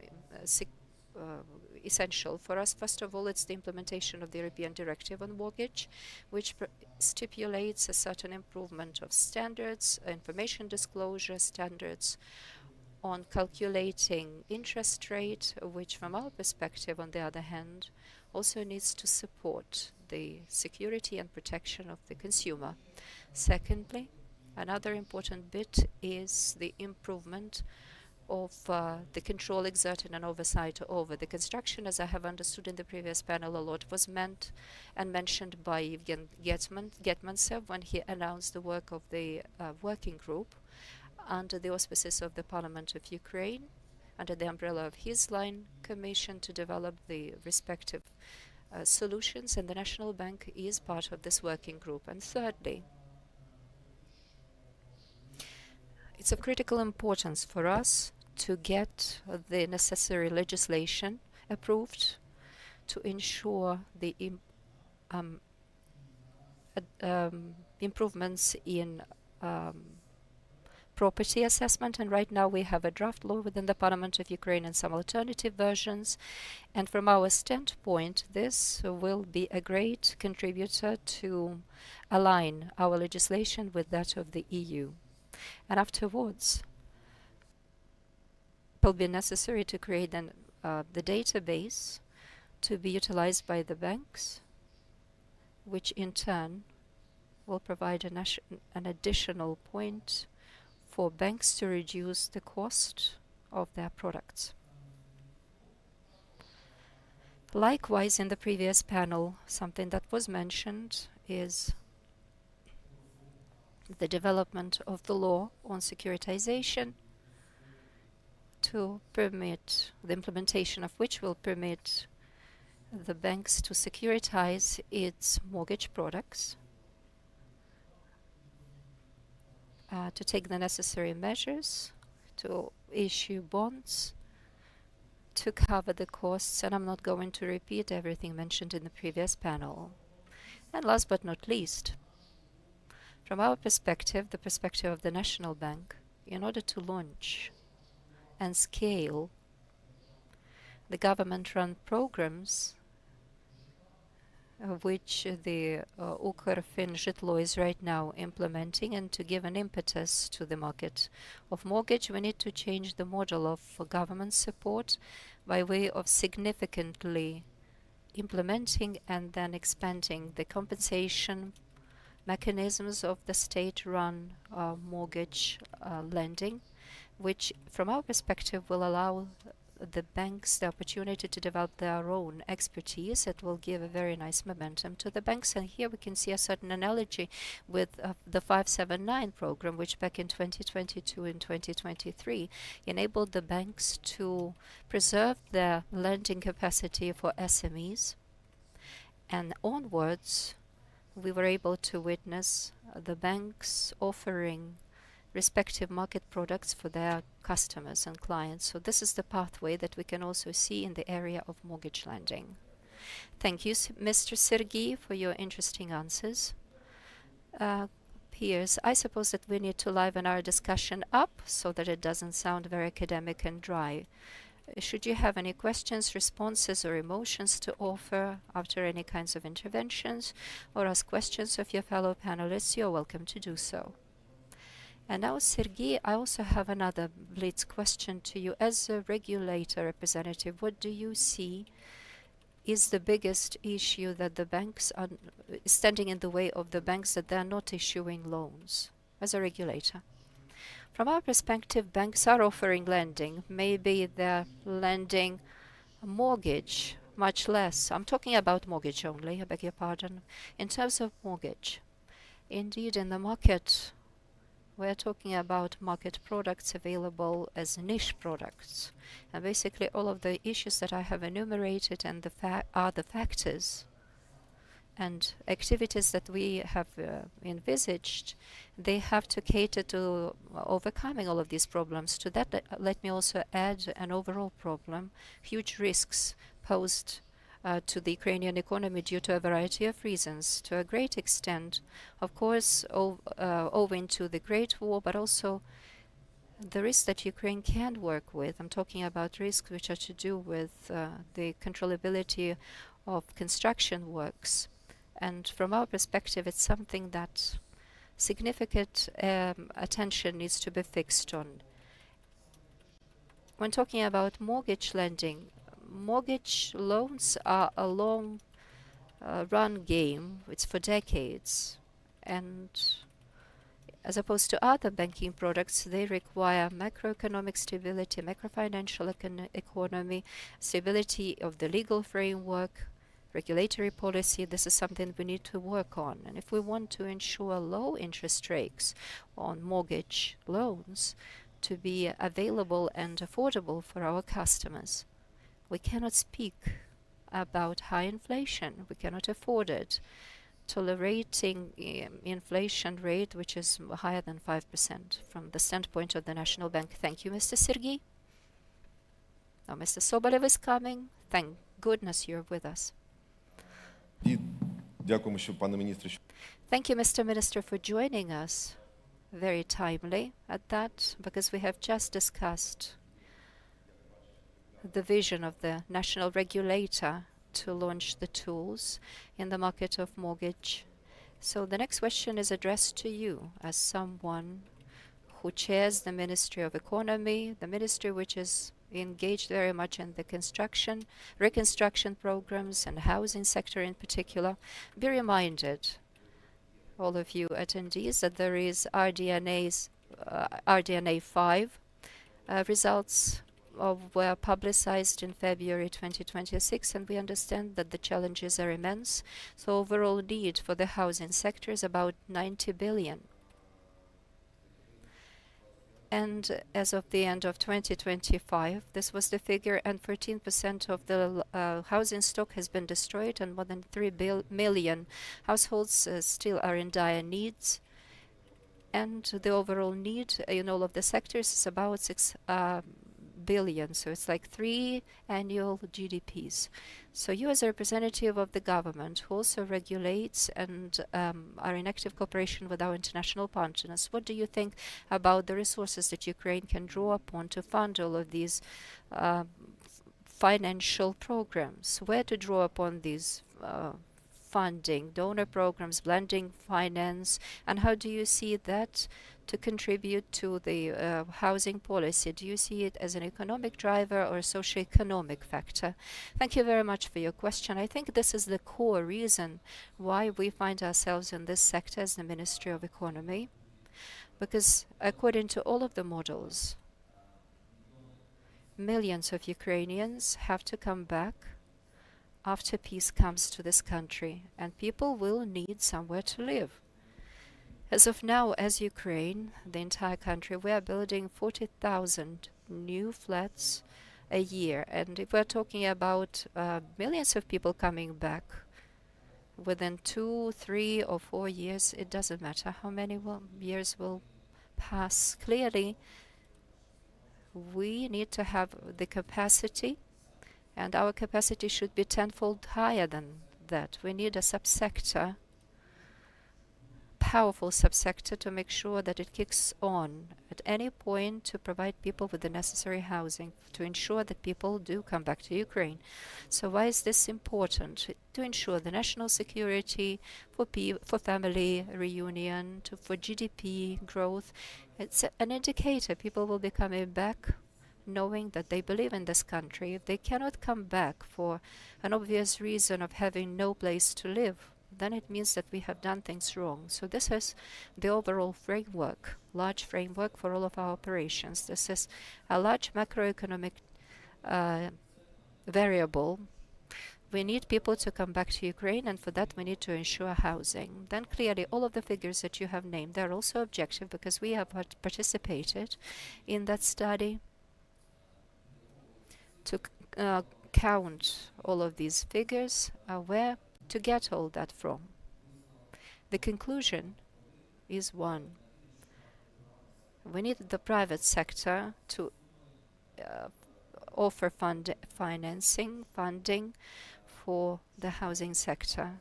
essential for us. First of all, it's the implementation of the European Directive on Mortgage, which stipulates a certain improvement of standards, information disclosure standards on calculating interest rate, which from our perspective, on the other hand, also needs to support the security and protection of the consumer. Secondly, another important bit is the improvement of the control exerted and oversight over the construction. As I have understood in the previous panel, a lot was meant and mentioned by Evgen Getmantsev when he announced the work of the working group under the auspices of the Parliament of Ukraine, under the umbrella of his line commission to develop the respective solutions, and the National Bank is part of this working group. And thirdly, it's of critical importance for us to get the necessary legislation approved to ensure the improvements in property assessment. And right now we have a draft law within the Parliament of Ukraine and some alternative versions. And from our standpoint, this will be a great contributor to align our legislation with that of the EU. And afterwards, it will be necessary to create the database to be utilized by the banks, which in turn will provide an additional point for banks to reduce the cost of their products. Likewise, in the previous panel, something that was mentioned is the development of the law on securitization, to permit the implementation of which will permit the banks to securitize its mortgage products, to take the necessary measures, to issue bonds, to cover the costs, and I'm not going to repeat everything mentioned in the previous panel. And last but not least, from our perspective, the perspective of the National Bank, in order to launch and scale the government-run programs, which the Ukrfinžitlo is right now implementing, and to give an impetus to the market of mortgage, we need to change the model of government support by way of significantly implementing and then expanding the compensation mechanisms of the state-run mortgage lending, which from our perspective will allow the banks the opportunity to develop their own expertise. It will give a very nice momentum to the banks. And here we can see a certain analogy with the 579 program, which back in 2022 and 2023 enabled the banks to preserve their lending capacity for SMEs. And onwards, we were able to witness the banks offering respective market products for their customers and clients. So this is the pathway that we can also see in the area of mortgage lending. Thank you, Mr. Sergey, for your interesting answers. Peers, I suppose that we need to liven our discussion up so that it doesn't sound very academic and dry. Should you have any questions, responses, or emotions to offer after any kinds of interventions, or ask questions of your fellow panelists, you're welcome to do so. And now, Sergey, I also have another blitz question to you. As a regulator representative, what do you see is the biggest issue that the banks are standing in the way of the banks that they're not issuing loans as a regulator? From our perspective, banks are offering lending. Maybe they're lending a mortgage, much less. I'm talking about mortgage only, I beg your pardon. In terms of mortgage, indeed, in the market, we're talking about market products available as niche products. And basically all of the issues that I have enumerated and are the factors and activities that we have envisaged, they have to cater to overcoming all of these problems. To that, let me also add an overall problem, huge risks posed to the Ukrainian economy due to a variety of reasons, to a great extent, of course, owing to the Great War, but also the risks that Ukraine can work with. I'm talking about risks which are to do with the controllability of construction works. And from our perspective, it's something that significant attention needs to be fixed on. When talking about mortgage lending, mortgage loans are a long run game. It's for decades. And as opposed to other banking products, they require macroeconomic stability, macrofinancial economy, stability of the legal framework, regulatory policy. This is something we need to work on. And if we want to ensure low interest rates on mortgage loans to be available and affordable for our customers, we cannot speak about high inflation. We cannot afford it. Tolerating inflation rate which is higher than 5% from the standpoint of the National Bank. Thank you, Mr. Sergey. Now Mr. Sobolev is coming. Thank goodness you're with us. Thank you, Mr. Minister, for joining us. Very timely at that, because we have just discussed the vision of the national regulator to launch the tools in the market of mortgage. So the next question is addressed to you as someone who chairs the Ministry of Economy, the ministry which is engaged very much in the reconstruction programs and housing sector in particular. Be reminded, all of you attendees, that there is RDNA 5 results were publicized in February 2026, and we understand that the challenges are immense. So overall need for the housing sector is about 90 billion. And as of the end of 2025, this was the figure, and 14% of the housing stock has been destroyed, and more than 3 million households still are in dire needs. And the overall need in all of the sectors is about 6 billion, so it's like 3 annual GDPs. So you, as a representative of the government who also regulates and are in active cooperation with our international partners, what do you think about the resources that Ukraine can draw upon to fund all of these financial programs? Where to draw upon these funding, donor programs, blending finance, and how do you see that to contribute to the housing policy? Do you see it as an economic driver or a socio-economic factor? Thank you very much for your question. I think this is the core reason why we find ourselves in this sector as the Ministry of Economy, because according to all of the models, millions of Ukrainians have to come back after peace comes to this country, and people will need somewhere to live. As of now, as Ukraine, the entire country, we are building 40,000 new flats a year. And if we're talking about millions of people coming back within 2, 3, or 4 years, it doesn't matter how many years will pass. Clearly, we need to have the capacity, and our capacity should be tenfold higher than that. We need a subsector, powerful subsector, to make sure that it kicks on at any point to provide people with the necessary housing, to ensure that people do come back to Ukraine. So why is this important? To ensure the national security, for family reunion, for GDP growth. It's an indicator. People will be coming back knowing that they believe in this country. If they cannot come back for an obvious reason of having no place to live, then it means that we have done things wrong. So this is the overall framework, large framework for all of our operations. This is a large macroeconomic variable. We need people to come back to Ukraine, and for that we need to ensure housing. Then clearly all of the figures that you have named, they're also objective because we have participated in that study to count all of these figures, where to get all that from. The conclusion is one. We need the private sector to offer funding for the housing sector.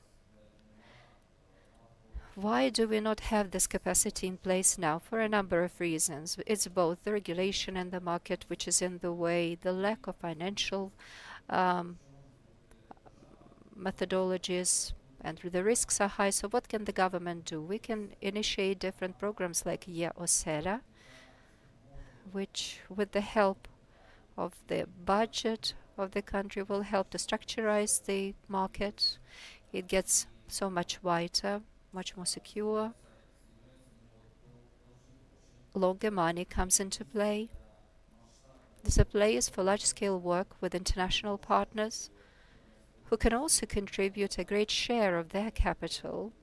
Why do we not have this capacity in place now? For a number of reasons. It's both the regulation and the market which is in the way, the lack of financial methodologies, and the risks are high. So what can the government do? We can initiate different programs like Osela, which with the help of the budget of the country will help to structurize the market. It gets so much wider, much more secure. Longer money comes into play. There's a place for large-scale work with international partners who can also contribute a great share of their capital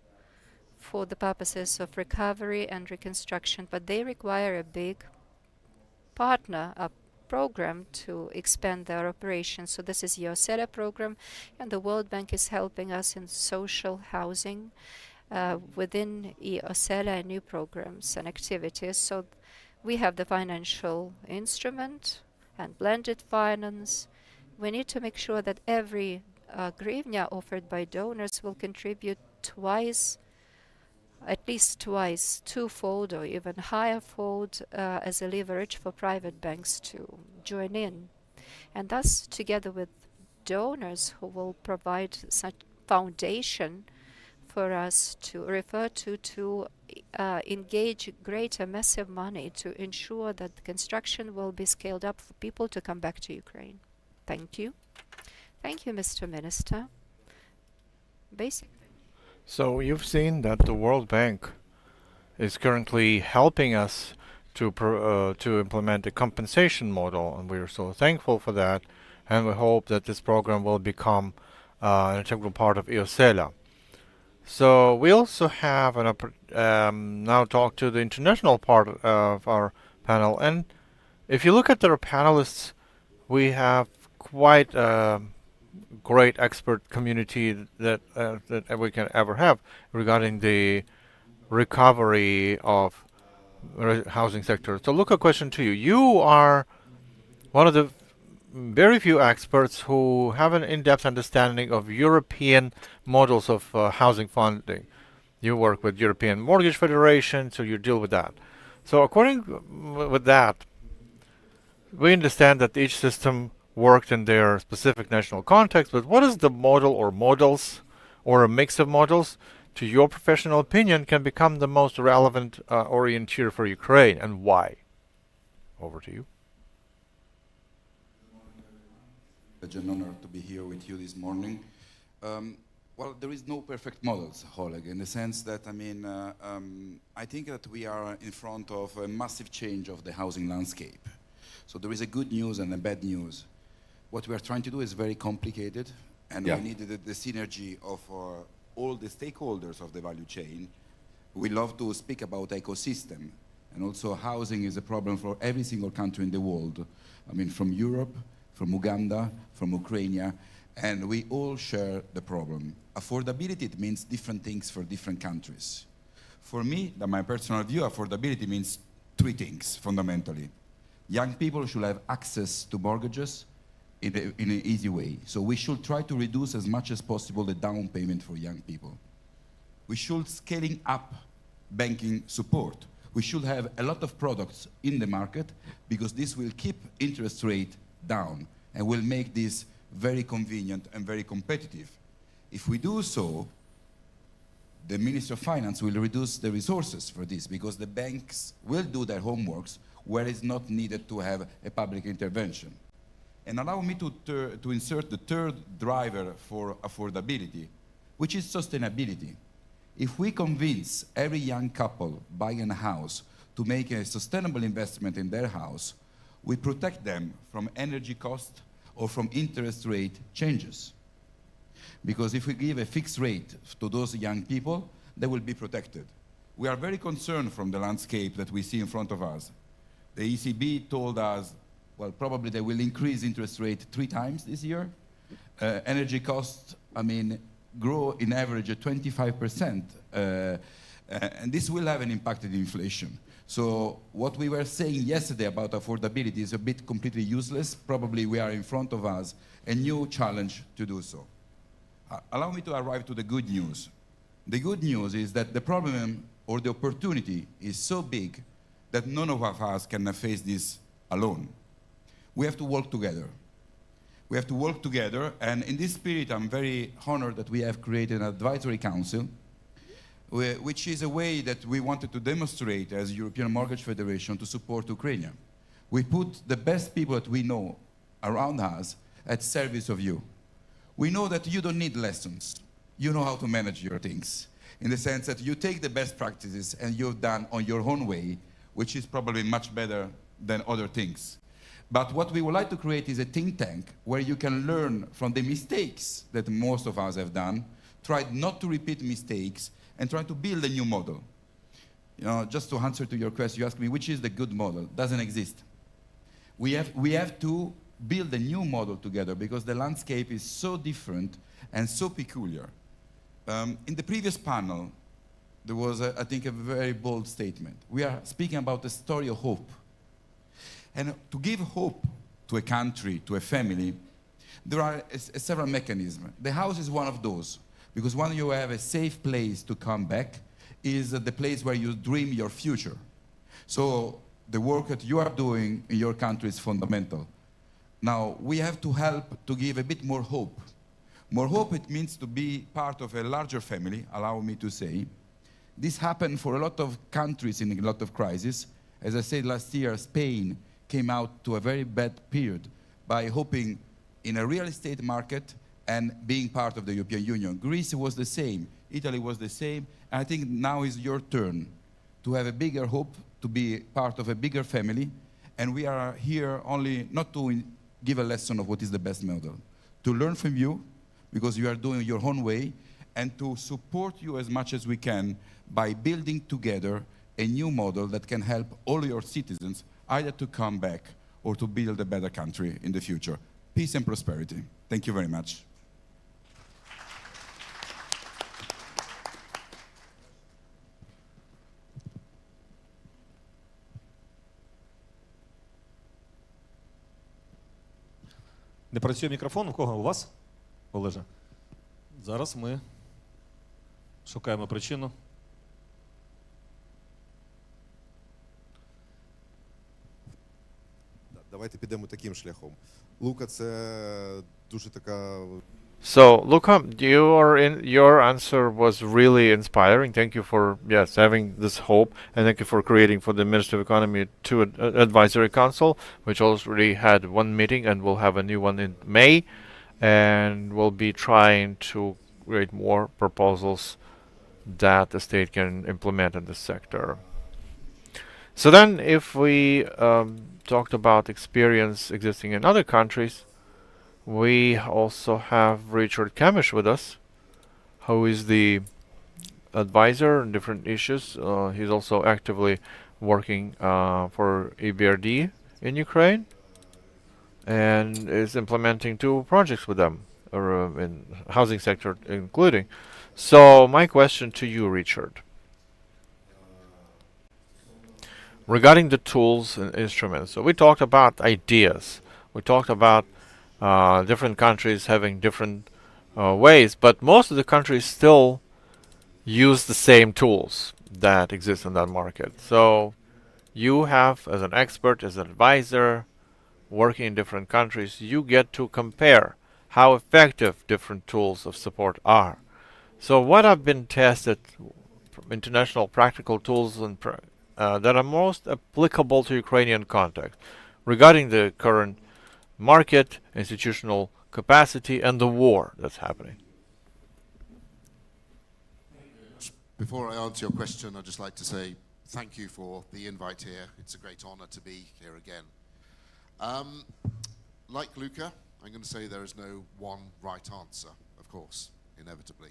for the purposes of recovery and reconstruction, but they require a big partner, a program to expand their operations. So this is Osela program, and the World Bank is helping us in social housing within Osela and new programs and activities. So we have the financial instrument and blended finance. We need to make sure that every hryvnia offered by donors will contribute twice, at least twice, twofold or even higher fold as a leverage for private banks to join in. And thus, together with donors who will provide such foundation for us to refer to engage greater massive money to ensure that the construction will be scaled up for people to come back to Ukraine. Thank you. Thank you, Mr. Minister. So you've seen that the World Bank is currently helping us to implement a compensation model, and we're so thankful for that, and we hope that this program will become an integral part of Osela. So we also have now talk to the international part of our panel, and if you look at the panelists, we have quite a great expert community that we can ever have regarding the recovery of housing sector. So look, a question to you. You are one of the very few experts who have an in-depth understanding of European models of housing funding. You work with European Mortgage Federation, so you deal with that. So according with that, we understand that each system worked in their specific national context, but what is the model or models or a mix of models, to your professional opinion, can become the most relevant orienteer for Ukraine, and why? Over to you. It's an honor to be here with you this morning. Well, there is no perfect models, Oleg, in the sense that, I think that we are in front of a massive change of the housing landscape. So there is a good news and a bad news. What we are trying to do is very complicated, and we need the synergy of all the stakeholders of the value chain. We love to speak about ecosystem, and also housing is a problem for every single country in the world. From Europe, from Uganda, from Ukraine, and we all share the problem. Affordability, it means different things for different countries. For me, my personal view, affordability means three things fundamentally. Young people should have access to mortgages in an easy way. So we should try to reduce as much as possible the down payment for young people. We should scaling up banking support. We should have a lot of products in the market because this will keep interest rate down and will make this very convenient and very competitive. If we do so, the Ministry of Finance will reduce the resources for this because the banks will do their homeworks where it's not needed to have a public intervention. And allow me to insert the third driver for affordability, which is sustainability. If we convince every young couple buying a house to make a sustainable investment in their house, we protect them from energy cost or from interest rate changes. Because if we give a fixed rate to those young people, they will be protected. We are very concerned from the landscape that we see in front of us. The ECB told us, well, probably they will increase interest rate 3 times this year. Energy costs, grow in average at 25%. And this will have an impact on inflation. So what we were saying yesterday about affordability is a bit completely useless. Probably we are in front of us a new challenge to do so. Allow me to arrive to the good news. The good news is that the problem or the opportunity is so big that none of us can face this alone. We have to work together. We have to work together, and in this spirit, I'm very honored that we have created an advisory council, which is a way that we wanted to demonstrate as European Mortgage Federation to support Ukraine. We put the best people that we know around us at service of you. We know that you don't need lessons. You know how to manage your things, in the sense that you take the best practices and you've done on your own way, which is probably much better than other things. But what we would like to create is a think tank where you can learn from the mistakes that most of us have done, try not to repeat mistakes, and try to build a new model. You know, just to answer to your question, you asked me, which is the good model? Doesn't exist. We have to build a new model together because the landscape is so different and so peculiar. In the previous panel, there was, I think, a very bold statement. We are speaking about a story of hope. And to give hope to a country, to a family, there are several mechanisms. The house is one of those, because when you have a safe place to come back, is the place where you dream your future. So the work that you are doing in your country is fundamental. Now, we have to help to give a bit more hope. More hope, it means to be part of a larger family, allow me to say. This happened for a lot of countries in a lot of crises. As I said last year, Spain came out to a very bad period by hoping in a real estate market and being part of the European Union. Greece was the same, Italy was the same. And I think now is your turn to have a bigger hope, to be part of a bigger family. And we are here only not to give a lesson of what is the best model, to learn from you, because you are doing your own way, and to support you as much as we can by building together a new model that can help all your citizens either to come back or to build a better country in the future. Peace and prosperity. Thank you very much. Не працює мікрофон? У кого? У вас? Олеже? Зараз ми шукаємо причину. Давайте підемо таким шляхом. Лука, це дуже така... So, Luca, your answer was really inspiring. Thank you for having this hope, and thank you for creating for the Ministry of Economy two advisory council, which already had one meeting and will have a new one in May, and we'll be trying to create more proposals that the state can implement in this sector. So then, if we talked about experience existing in other countries, we also have Richard Kamish with us, who is the advisor on different issues. He's also actively working for EBRD in Ukraine and is implementing 2 projects with them, or in housing sector including. So my question to you, Richard. regarding the tools and instruments, so we talked about ideas. We talked about different countries having different ways, but most of the countries still use the same tools that exist in that market. So you have, as an expert, as an advisor, working in different countries, you get to compare how effective different tools of support are. So what have been tested, international practical tools and that are most applicable to Ukrainian context regarding the current market, institutional capacity, and the war that's happening? Before I answer your question, I'd just like to say thank you for the invite here. It's a great honor to be here again. Like Luca, I'm going to say there is no one right answer, of course, inevitably.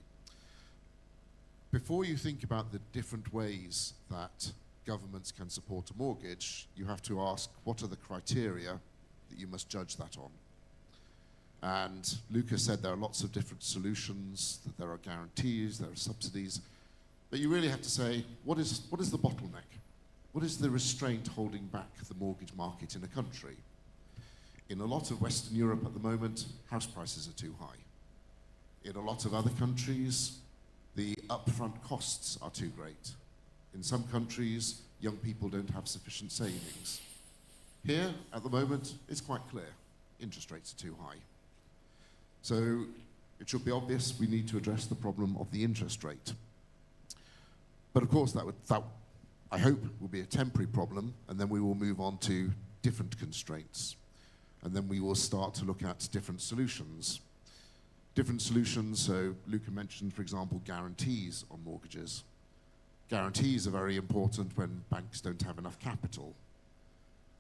Before you think about the different ways that governments can support a mortgage, you have to ask, what are the criteria that you must judge that on? And Luca said there are lots of different solutions, that there are guarantees, there are subsidies, but you really have to say, what is the bottleneck? What is the restraint holding back the mortgage market in a country? In a lot of Western Europe at the moment, house prices are too high. In a lot of other countries, the upfront costs are too great. In some countries, young people don't have sufficient savings. Here, at the moment, it's quite clear. Interest rates are too high. So it should be obvious we need to address the problem of the interest rate. But of course, that I hope will be a temporary problem, and then we will move on to different constraints. And then we will start to look at different solutions. Different solutions, so Luca mentioned, for example, guarantees on mortgages. Guarantees are very important when banks don't have enough capital.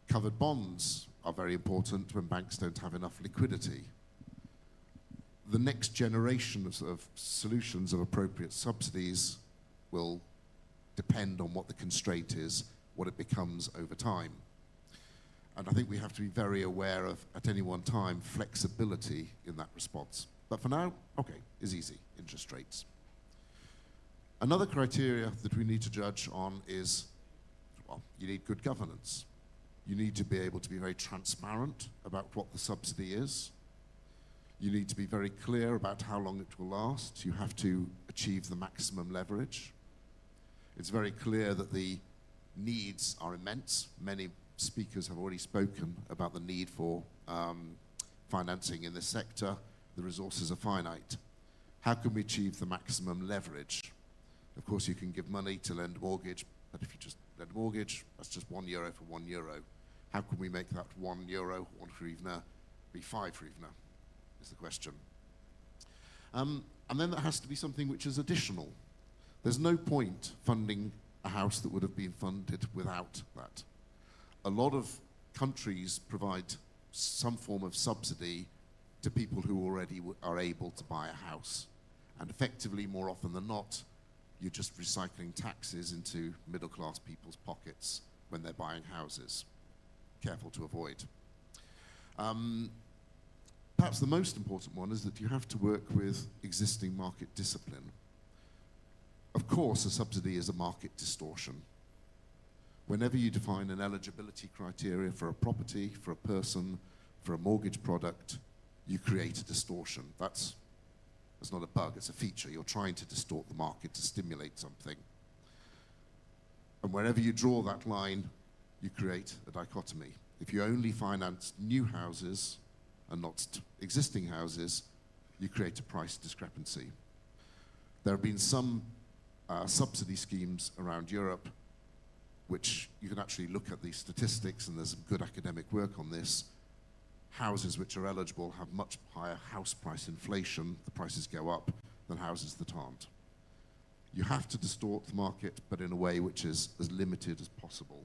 Covered bonds are very important when banks don't have enough liquidity. The next generation of solutions of appropriate subsidies will depend on what the constraint is, what it becomes over time. And I think we have to be very aware of, at any one time, flexibility in that response. But for now, okay, is easy, interest rates. Another criteria that we need to judge on is, well, you need good governance. You need to be able to be very transparent about what the subsidy is. You need to be very clear about how long it will last. You have to achieve the maximum leverage. It's very clear that the needs are immense. Many speakers have already spoken about the need for financing in this sector. The resources are finite. How can we achieve the maximum leverage? Of course, you can give money to lend a mortgage, but if you just lend a mortgage, that's just €1 for €1. How can we make that €1, 1 hryvnia, be 5 hryvnia, is the question. And then there has to be something which is additional. There's no point funding a house that would have been funded without that. A lot of countries provide some form of subsidy to people who already are able to buy a house. And effectively, more often than not, you're just recycling taxes into middle-class people's pockets when they're buying houses. Careful to avoid. Perhaps the most important one is that you have to work with existing market discipline. Of course, a subsidy is a market distortion. Whenever you define an eligibility criteria for a property, for a person, for a mortgage product, you create a distortion. That's not a bug, it's a feature. You're trying to distort the market to stimulate something. And wherever you draw that line, you create a dichotomy. If you only finance new houses and not existing houses, you create a price discrepancy. There have been some subsidy schemes around Europe which you can actually look at the statistics, and there's some good academic work on this. Houses which are eligible have much higher house price inflation, the prices go up, than houses that aren't. You have to distort the market, but in a way which is as limited as possible.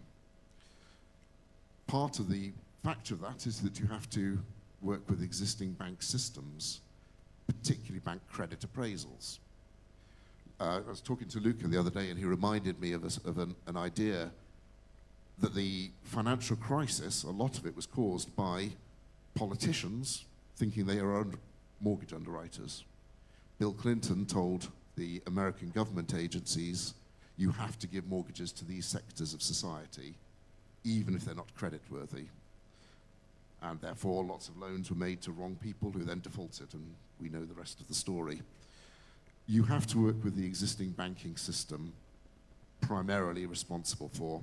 Part of the factor of that is that you have to work with existing bank systems, particularly bank credit appraisals. I was talking to Luca the other day, and he reminded me of an idea that the financial crisis, a lot of it was caused by politicians thinking they are mortgage underwriters. Bill Clinton told the American government agencies, you have to give mortgages to these sectors of society, even if they're not creditworthy. And therefore, lots of loans were made to wrong people who then defaulted, and we know the rest of the story. You have to work with the existing banking system, primarily responsible for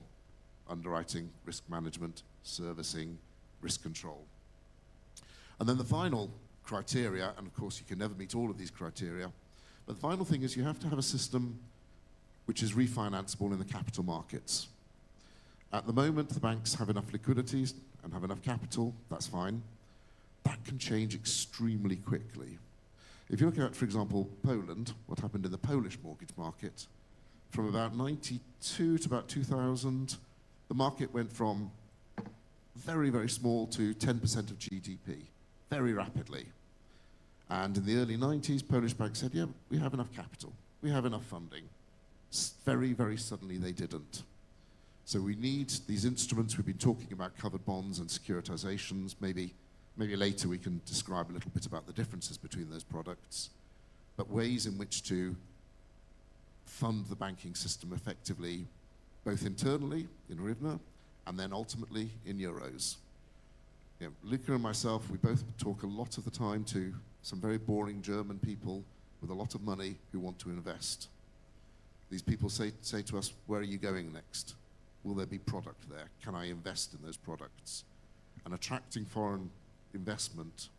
underwriting, risk management, servicing, risk control. And then the final criteria, and of course you can never meet all of these criteria, but the final thing is you have to have a system which is refinanceable in the capital markets. At the moment, the banks have enough liquidity and have enough capital, that's fine. That can change extremely quickly. If you look at, for example, Poland, what happened in the Polish mortgage market, from about 92 to about 2000, the market went from very, very small to 10% of GDP, very rapidly. And in the early 90s, Polish banks said, yeah, we have enough capital, we have enough funding. Very, very suddenly they didn't. So we need these instruments. We've been talking about covered bonds and securitizations. Maybe later we can describe a little bit about the differences between those products, but ways in which to fund the banking system effectively, both internally in hryvnia and then ultimately in euros. You know, Luca and myself, we both talk a lot of the time to some very boring German people with a lot of money who want to invest. These people say to us, where are you going next? Will there be product there? Can I invest in those products? And attracting foreign investment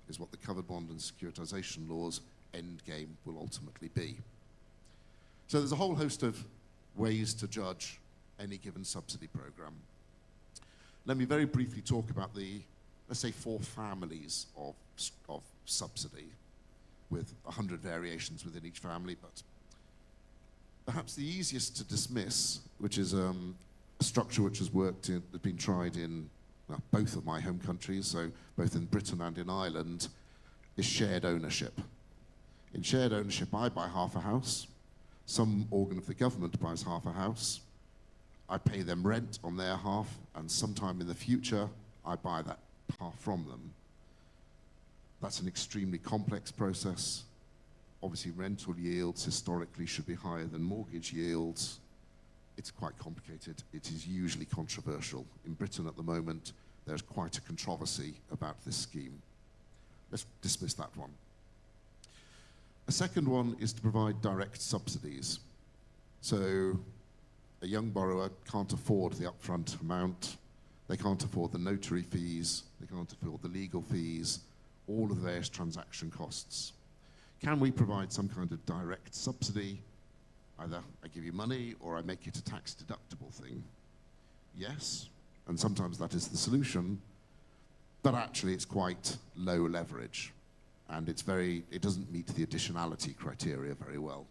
is what the covered bond and securitization laws end game will ultimately be. So there's a whole host of ways to judge any given subsidy program. Let me very briefly talk about the, let's say, 4 families of subsidy with 100 variations within each family, but perhaps the easiest to dismiss, which is a structure which has been tried in both of my home countries, so both in Britain and in Ireland, is shared ownership. In shared ownership, I buy half a house, some organ of the government buys half a house, I pay them rent on their half, and sometime in the future, I buy that half from them. That's an extremely complex process. Obviously, rental yields historically should be higher than mortgage yields. It's quite complicated. It is usually controversial. In Britain at the moment, there's quite a controversy about this scheme. Let's dismiss that one. A second one is to provide direct subsidies. So a young borrower can't afford the upfront amount, they can't afford the notary fees, they can't afford the legal fees, all of the various transaction costs. Can we provide some kind of direct subsidy? Either I give you money or I make it a tax deductible thing. Yes, and sometimes that is the solution, but actually it's quite low leverage and it doesn't meet the additionality criteria very well.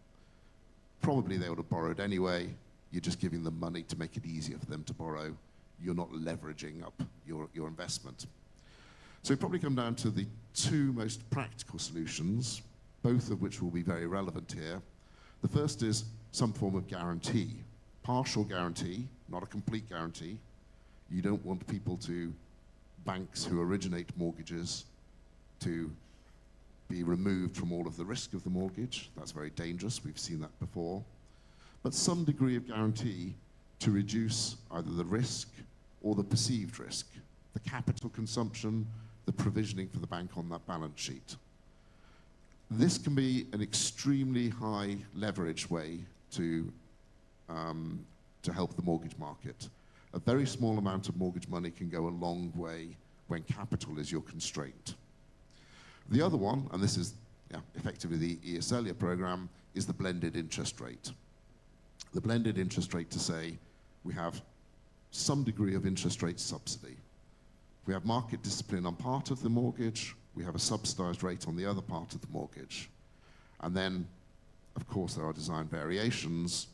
Probably they would have borrowed anyway, you're just giving them money to make it easier for them to borrow. You're not leveraging up your investment. So we probably come down to the 2 most practical solutions, both of which will be very relevant here. The first is some form of guarantee, partial guarantee, not a complete guarantee. You don't want banks who originate mortgages to be removed from all of the risk of the mortgage. That's very dangerous, we've seen that before. But some degree of guarantee to reduce either the risk or the perceived risk, the capital consumption, the provisioning for the bank on that balance sheet. This can be an extremely high leverage way to help the mortgage market. A very small amount of mortgage money can go a long way when capital is your constraint. The other one, and this is effectively the ESLIA program, is the blended interest rate. The blended interest rate to say we have some degree of interest rate subsidy. We have market discipline on part of the mortgage, we have a subsidized rate on the other part of the mortgage. And then, of course, there are design variations,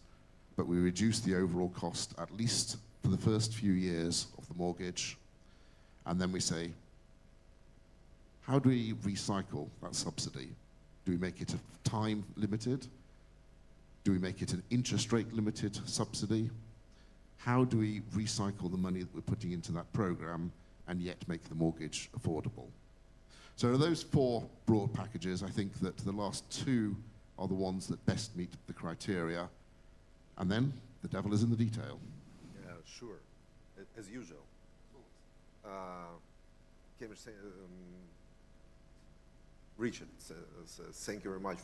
but we reduce the overall cost at least for the first few years of the mortgage. And then we say, how do we recycle that subsidy? Do we make it a time limited? Do we make it an interest rate limited subsidy? How do we recycle the money that we're putting into that program and yet make the mortgage affordable? So those 4 broad packages, I think that the last 2 are the ones that best meet the criteria. And then the devil is in the detail. Yeah, sure. as usual. Richard, thank you very much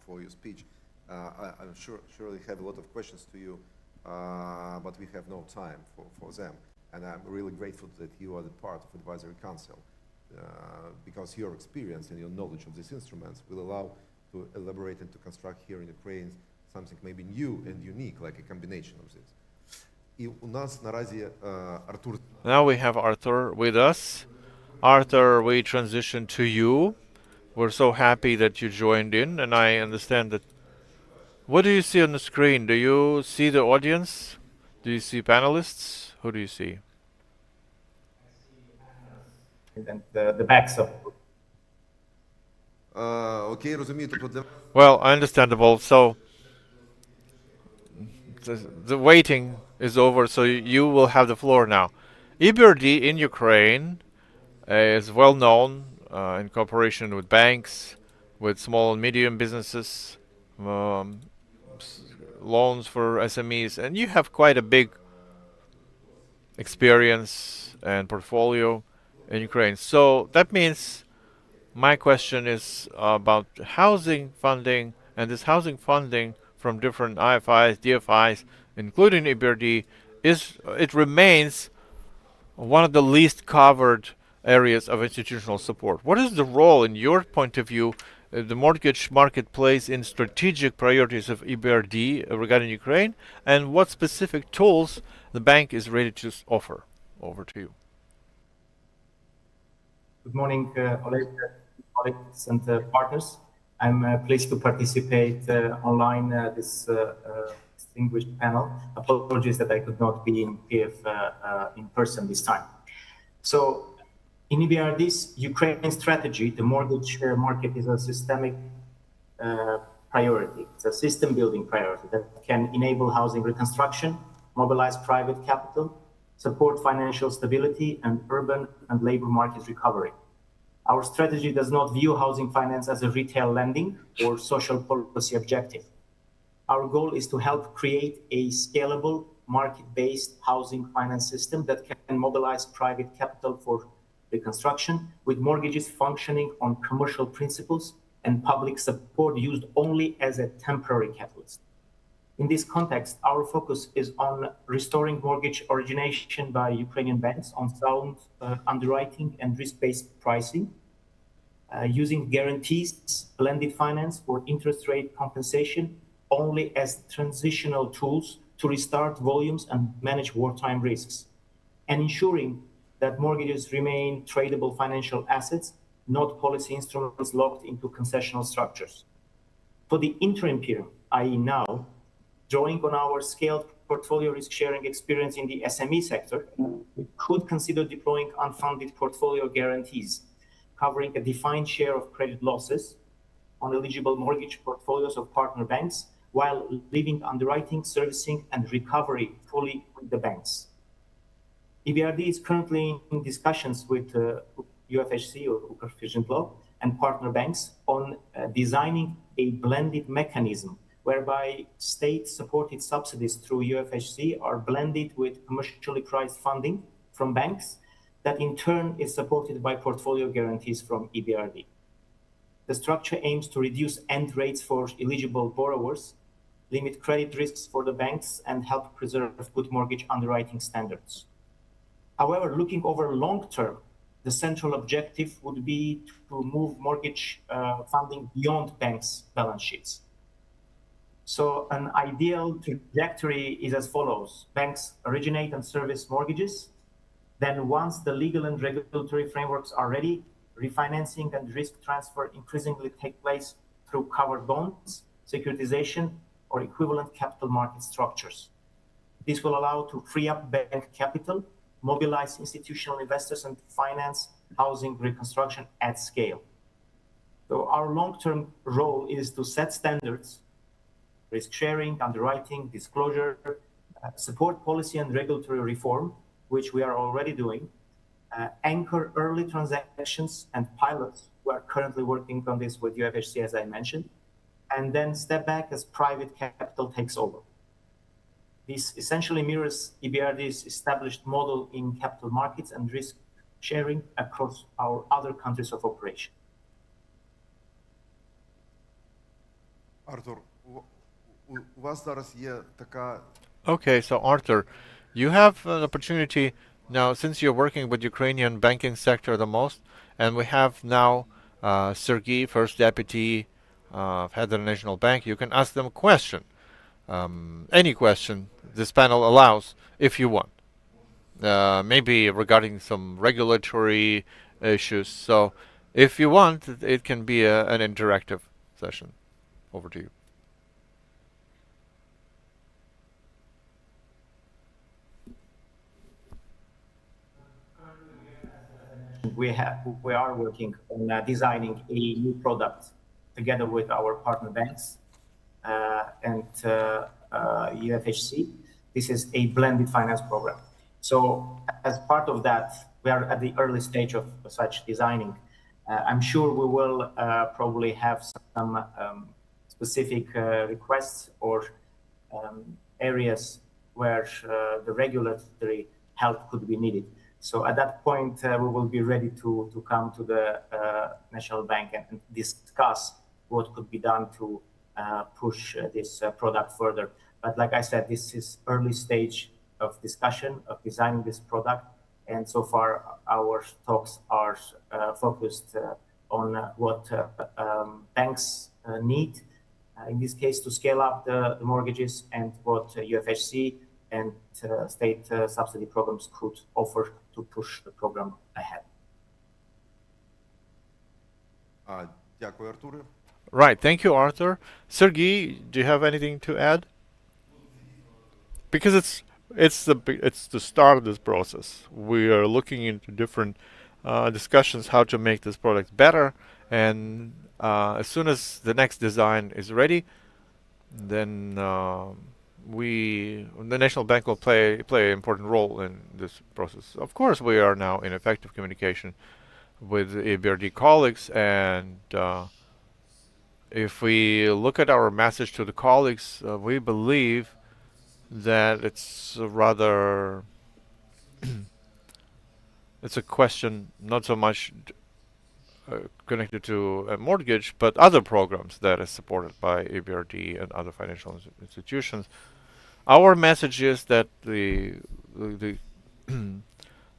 for your speech. I'm surely have a lot of questions to you, but we have no time for them. And I'm really grateful that you are the part of Advisory Council, because your experience and your knowledge of these instruments will allow to elaborate and to construct here in Ukraine something maybe new and unique, like a combination of this. І у нас наразі Артур. Now we have Arthur with us. Arthur, we transition to you. We're so happy that you joined in, and I understand that. What do you see on the screen? Do you see the audience? Do you see panelists? Who do you see? And the backs of. Окей, розумію, тобто для... Well, understandable. So the waiting is over, so you will have the floor now. EBRD in Ukraine is well known in cooperation with banks, with small and medium businesses, loans for SMEs, and you have quite a big experience and portfolio in Ukraine. So that means my question is about housing funding, and this housing funding from different IFIs, DFIs, including EBRD, it remains one of the least covered areas of institutional support. What is the role, in your point of view, the mortgage market plays in strategic priorities of EBRD regarding Ukraine, and what specific tools the bank is ready to offer? Over to you. Good morning, Oleg, colleagues and partners. I'm pleased to participate online this distinguished panel. Apologies that I could not be in Kiev in person this time. So, in EBRD's Ukraine strategy, the mortgage market is a systemic priority. It's a system-building priority that can enable housing reconstruction, mobilize private capital, support financial stability, and urban and labor market recovery. Our strategy does not view housing finance as a retail lending or social policy objective. Our goal is to help create a scalable, market-based housing finance system that can mobilize private capital for reconstruction, with mortgages functioning on commercial principles and public support used only as a temporary catalyst. In this context, our focus is on restoring mortgage origination by Ukrainian banks on sound underwriting and risk-based pricing, using guarantees, blended finance for interest rate compensation only as transitional tools to restart volumes and manage wartime risks, and ensuring that mortgages remain tradable financial assets, not policy instruments locked into concessional structures. For the interim period, i.e. now, drawing on our scaled portfolio risk-sharing experience in the SME sector, we could consider deploying unfunded portfolio guarantees, covering a defined share of credit losses on eligible mortgage portfolios of partner banks, while leaving underwriting, servicing, and recovery fully with the banks. EBRD is currently in discussions with UFHC or Ukrfizhinplo and partner banks on designing a blended mechanism whereby state-supported subsidies through UFHC are blended with commercially priced funding from banks that in turn is supported by portfolio guarantees from EBRD. The structure aims to reduce end rates for eligible borrowers, limit credit risks for the banks, and help preserve good mortgage underwriting standards. However, looking over long term, the central objective would be to move mortgage funding beyond banks' balance sheets. So an ideal trajectory is as follows. Banks originate and service mortgages. Then once the legal and regulatory frameworks are ready, refinancing and risk transfer increasingly take place through covered bonds, securitization, or equivalent capital market structures. This will allow to free up bank capital, mobilize institutional investors, and finance housing reconstruction at scale. So our long-term role is to set standards, risk sharing, underwriting, disclosure, support policy and regulatory reform, which we are already doing, anchor early transactions and pilots. We are currently working on this with UFHC, as I mentioned, and then step back as private capital takes over. This essentially mirrors EBRD's established model in capital markets and risk sharing across our other countries of operation. Артур, у вас зараз є така Okay, so Arthur, you have an opportunity now, since you're working with Ukrainian banking sector the most, and we have now Sergey, first deputy head of the National Bank. You can ask them a question, any question this panel allows, if you want. Maybe regarding some regulatory issues. So, if you want, it can be an interactive session. Over to you. We are working on designing a new product together with our partner banks and UFHC. This is a blended finance program. So as part of that, we are at the early stage of such designing. I'm sure we will probably have some specific requests or areas where the regulatory help could be needed. So at that point, we will be ready to come to the National Bank and discuss what could be done to push this product further. But like I said, this is early stage of discussion of designing this product. And so far, our talks are focused on what banks need, in this case, to scale up the mortgages, and what UFHC and state subsidy programs could offer to push the program ahead. Дякую, Артуре. Right, thank you, Arthur. Sergey, do you have anything to add? Because it's the start of this process. We are looking into different discussions how to make this product better, and as soon as the next design is ready, then the National Bank will play an important role in this process. Of course, we are now in effective communication with EBRD colleagues, and if we look at our message to the colleagues, we believe that it's rather it's a question not so much connected to a mortgage, but other programs that is supported by EBRD and other financial institutions. Our message is that the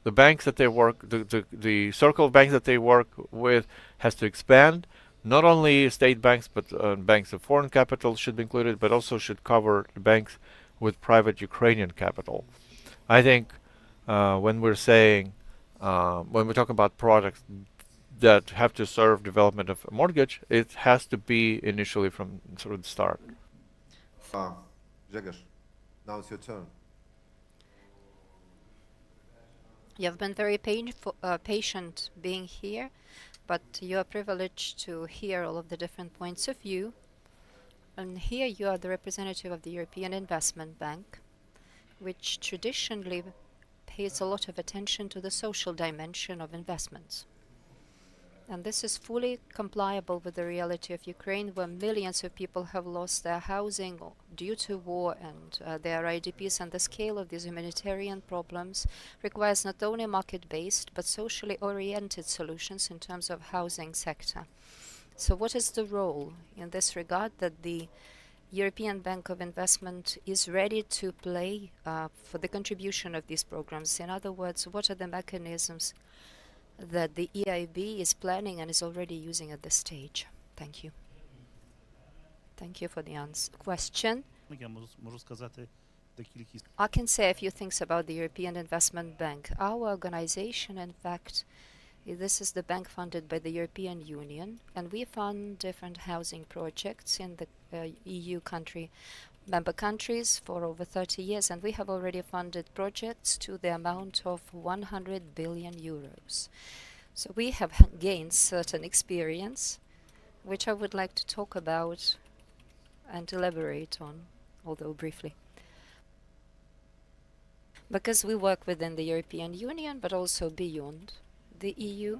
banks that they work, the circle of banks that they work with has to expand. Not only state banks, but banks of foreign capital should be included, but also should cover the banks with private Ukrainian capital. I think when we're saying, when we talk about products that have to serve development of a mortgage, it has to be initially from sort of the start. Grzegorz, now it's your turn. You have been very patient being here, but you are privileged to hear all of the different points of view. And here you are the representative of the European Investment Bank, which traditionally pays a lot of attention to the social dimension of investments. And this is fully compliable with the reality of Ukraine, where millions of people have lost their housing due to war and their IDPs, and the scale of these humanitarian problems requires not only market-based but socially oriented solutions in terms of housing sector. So what is the role in this regard that the European Bank of Investment is ready to play for the contribution of these programs? In other words, what are the mechanisms that the EIB is planning and is already using at this stage? Thank you. Thank you for the question. I can say a few things about the European Investment Bank. Our organization, in fact, this is the bank funded by the European Union, and we fund different housing projects in the EU member countries for over 30 years, and we have already funded projects to the amount of 100 billion euros. So we have gained certain experience, which I would like to talk about and elaborate on, although briefly. Because we work within the European Union, but also beyond the EU,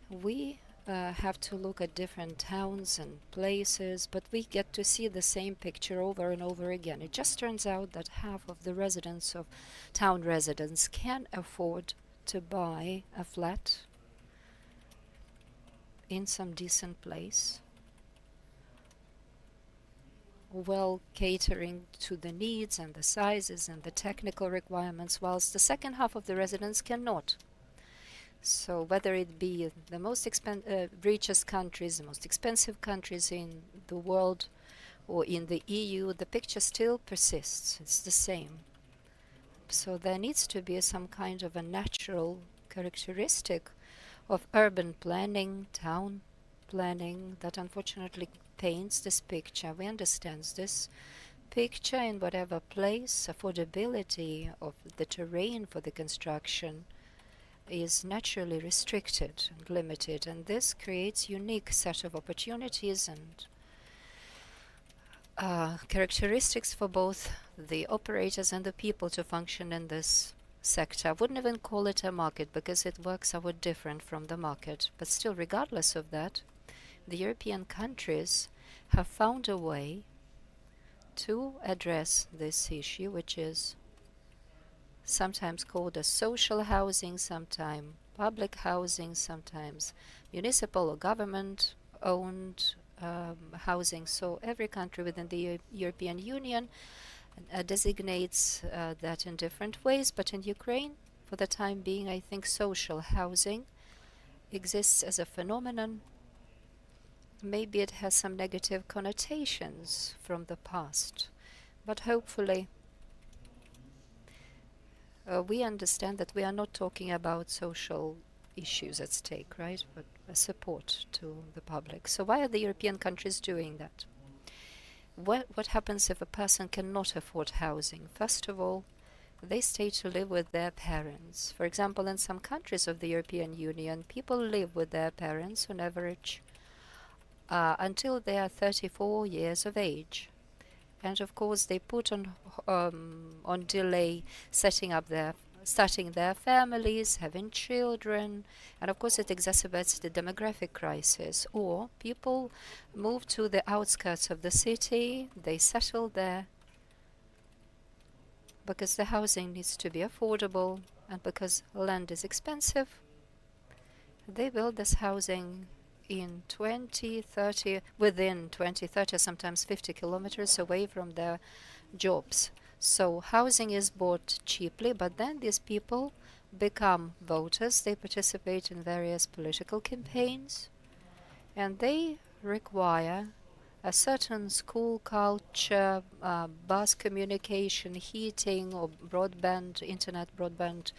we have to look at different towns and places, but we get to see the same picture over and over again. It just turns out that half of the residents of town residents can afford to buy a flat in some decent place, well catering to the needs and the sizes and the technical requirements, whilst the second half of the residents cannot. So whether it be the most richest countries, the most expensive countries in the world, or in the EU, the picture still persists. It's the same. So there needs to be some kind of a natural characteristic of urban planning, town planning, that unfortunately paints this picture. We understand this picture in whatever place. Affordability of the terrain for the construction is naturally restricted and limited, and this creates unique set of opportunities and characteristics for both the operators and the people to function in this sector. I wouldn't even call it a market because it works somewhat different from the market, but still, regardless of that, the European countries have found a way to address this issue, which is sometimes called as social housing, sometimes public housing, sometimes municipal or government-owned housing. So every country within the European Union designates that in different ways, but in Ukraine, for the time being, I think social housing exists as a phenomenon. Maybe it has some negative connotations from the past, but hopefully we understand that we are not talking about social issues at stake, right? But a support to the public. So why are the European countries doing that? What happens if a person cannot afford housing? First of all, they stay to live with their parents. For example, in some countries of the European Union, people live with their parents on average until they are 34 years of age. And of course, they put on delay starting their families, having children, and of course it exacerbates the demographic crisis. Or people move to the outskirts of the city, they settle there because the housing needs to be affordable and because land is expensive. They build this housing in 20, 30, within 20, 30, sometimes 50 kilometers away from their jobs. So housing is bought cheaply, but then these people become voters. They participate in various political campaigns, and they require a certain school culture, bus communication, heating, or broadband, internet broadband.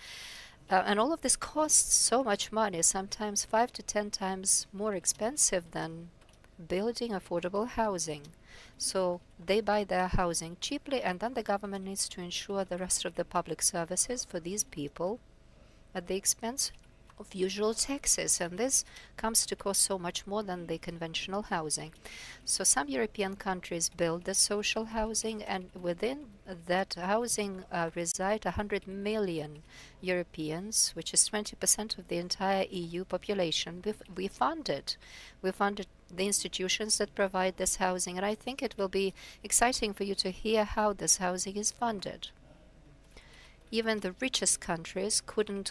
And all of this costs so much money, sometimes 5 to 10 times more expensive than building affordable housing. So they buy their housing cheaply, and then the government needs to ensure the rest of the public services for these people at the expense of usual taxes, and this comes to cost so much more than the conventional housing. So some European countries build the social housing, and within that housing reside 100 million Europeans, which is 20% of the entire EU population. We funded the institutions that provide this housing, and I think it will be exciting for you to hear how this housing is funded. Even the richest countries couldn't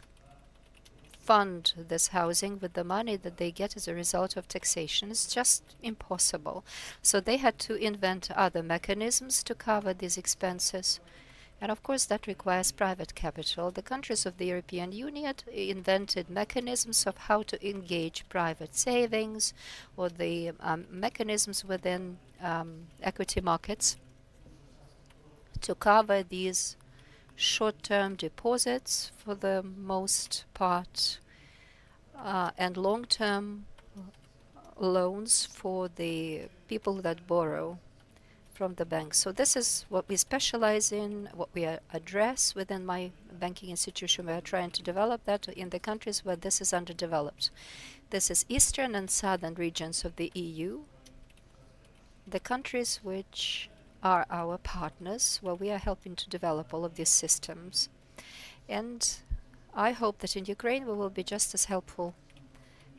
fund this housing with the money that they get as a result of taxation. It's just impossible. So they had to invent other mechanisms to cover these expenses. And of course that requires private capital. The countries of the European Union invented mechanisms of how to engage private savings, or the mechanisms within equity markets to cover these short-term deposits for the most part, and long-term loans for the people that borrow from the banks. So this is what we specialize in, what we address within my banking institution. We are trying to develop that in the countries where this is underdeveloped. This is eastern and southern regions of the EU, the countries which are our partners, where we are helping to develop all of these systems. And I hope that in Ukraine we will be just as helpful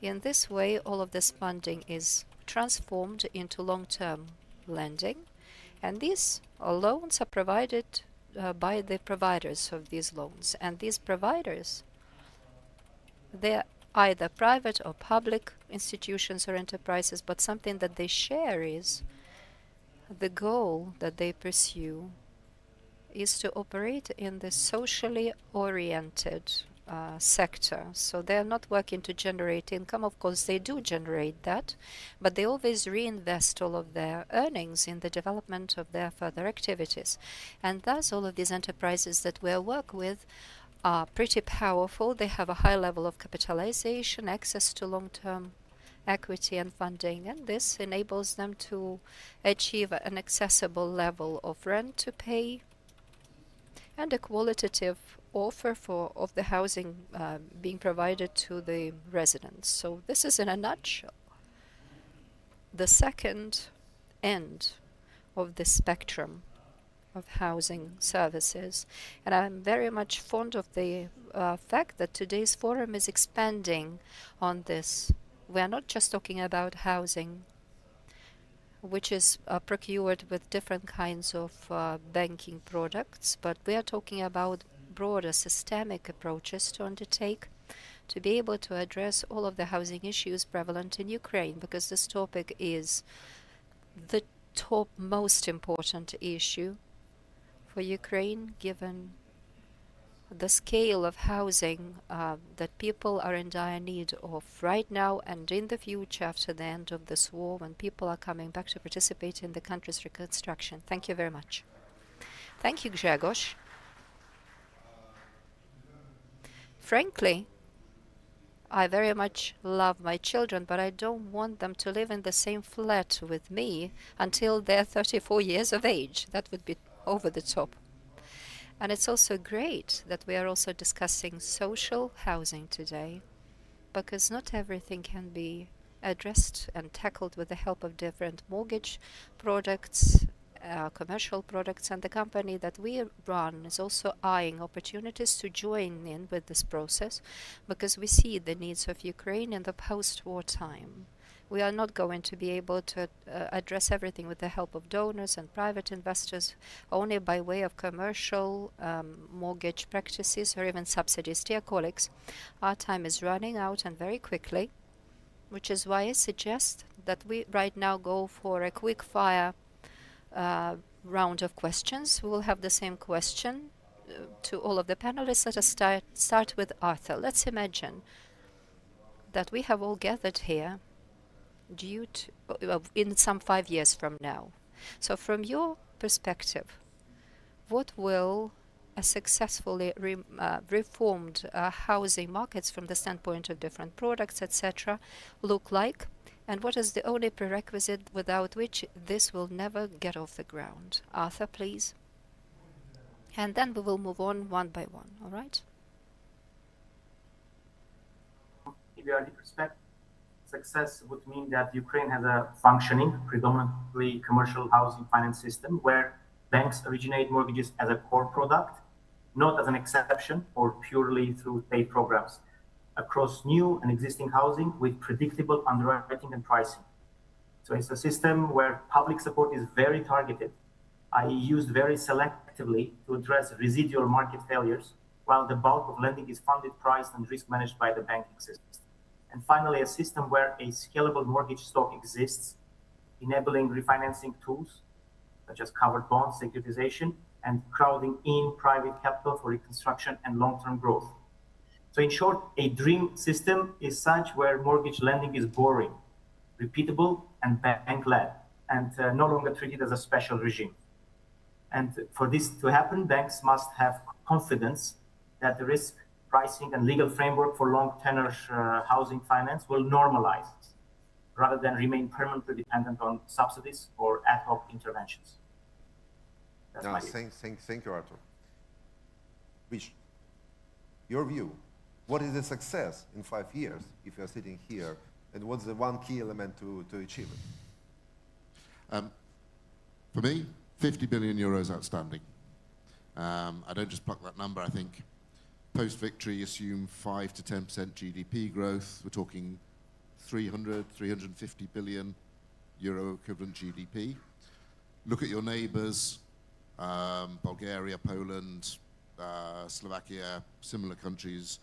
In this way, all of this funding is transformed into long-term lending, and these loans are provided by the providers of these loans. And these providers, they're either private or public institutions or enterprises, but something that they share is the goal that they pursue is to operate in the socially oriented sector. So they're not working to generate income. Of course, they do generate that, but they always reinvest all of their earnings in the development of their further activities. And thus, all of these enterprises that we work with are pretty powerful. They have a high level of capitalization, access to long-term equity and funding, and this enables them to achieve an accessible level of rent to pay and a qualitative offer of the housing being provided to the residents. So this is, in a nutshell, the second end of the spectrum of housing services. And I'm very much fond of the fact that today's forum is expanding on this. We are not just talking about housing, which is procured with different kinds of banking products, but we are talking about broader systemic approaches to undertake to be able to address all of the housing issues prevalent in Ukraine, because this topic is the top most important issue for Ukraine, given the scale of housing that people are in dire need of right now and in the future after the end of this war, when people are coming back to participate in the country's reconstruction. Thank you very much. Thank you, Grzegorz. Frankly, I very much love my children, but I don't want them to live in the same flat with me until they're 34 years of age. That would be over the top. And it's also great that we are also discussing social housing today, because not everything can be addressed and tackled with the help of different mortgage products, commercial products, and the company that we run is also eyeing opportunities to join in with this process, because we see the needs of Ukraine in the post-war time. We are not going to be able to address everything with the help of donors and private investors only by way of commercial mortgage practices or even subsidies. Dear colleagues, our time is running out, and very quickly, which is why I suggest that we right now go for a quick fire round of questions. We will have the same question to all of the panelists. Let us start with Arthur. Let's imagine that we have all gathered here due to in some 5 years from now. So from your perspective, what will a successfully reformed housing markets from the standpoint of different products, etc., look like? And what is the only prerequisite without which this will never get off the ground? Arthur, please. And then we will move on one by one, all right? EBRD perspective, success would mean that Ukraine has a functioning, predominantly commercial housing finance system where banks originate mortgages as a core product, not as an exception or purely through paid programs, across new and existing housing with predictable underwriting and pricing. So it's a system where public support is very targeted, i.e. used very selectively to address residual market failures, while the bulk of lending is funded, priced, and risk managed by the banking system. And finally, a system where a scalable mortgage stock exists, enabling refinancing tools such as covered bonds, securitization, and crowding in private capital for reconstruction and long-term growth. So in short, a dream system is such where mortgage lending is boring, repeatable, and bank-led, and no longer treated as a special regime. And for this to happen, banks must have confidence that the risk, pricing, and legal framework for long tenor housing finance will normalize, rather than remain permanently dependent on subsidies or ad hoc interventions. That's my view. Thank you, Arthur. Rich, your view, what is the success in 5 years if you're sitting here, and what's the one key element to achieve it? For me, 50 billion euros outstanding. I don't just pluck that number. I think post-victory assume 5 to 10% GDP growth. We're talking 350 billion euro equivalent GDP. Look at your neighbors, Bulgaria, Poland, Slovakia, similar countries,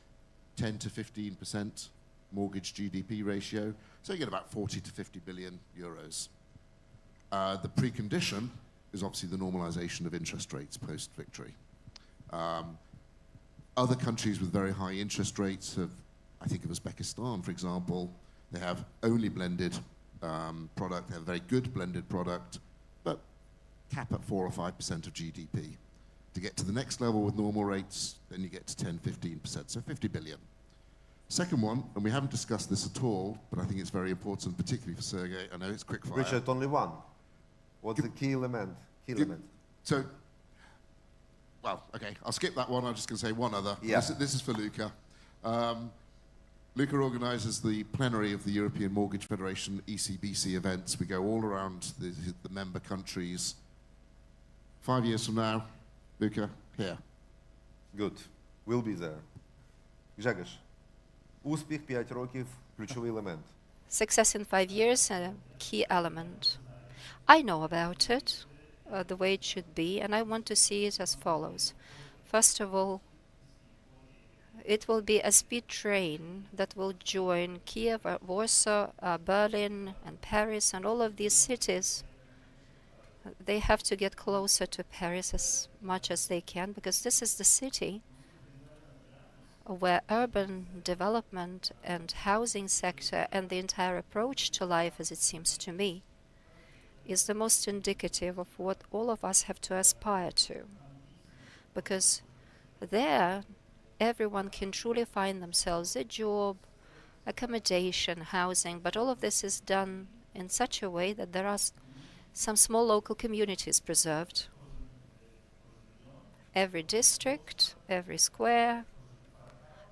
10 to 15% mortgage GDP ratio. So you get about 40 to 50 billion euros. The precondition is obviously the normalization of interest rates post-victory. Other countries with very high interest rates have, I think of Uzbekistan, for example, they have only blended product, they have a very good blended product, but cap at 4 or 5% of GDP. To get to the next level with normal rates, then you get to 10, 15%, so 50 billion. Second one, and we haven't discussed this at all, but I think it's very important, particularly for Sergey. I know it's quick fire. Richard, only one. What's the key element? So, well, okay, I'll skip that one. I'm just going to say one other. Yeah. This is for Luca. Luca organizes the plenary of the European Mortgage Federation ECBC events. We go all around the member countries. 5 years from now, Luca, here. Good. We'll be there. Grzegorz. Успіх 5 років – ключовий елемент. Success in 5 years, a key element. I know about it, the way it should be, and I want to see it as follows. First of all, it will be a speed train that will join Kiev, Warsaw, Berlin, and Paris, and all of these cities. They have to get closer to Paris as much as they can, because this is the city where urban development and housing sector and the entire approach to life, as it seems to me, is the most indicative of what all of us have to aspire to. Because there, everyone can truly find themselves a job, accommodation, housing, but all of this is done in such a way that there are some small local communities preserved. Every district, every square,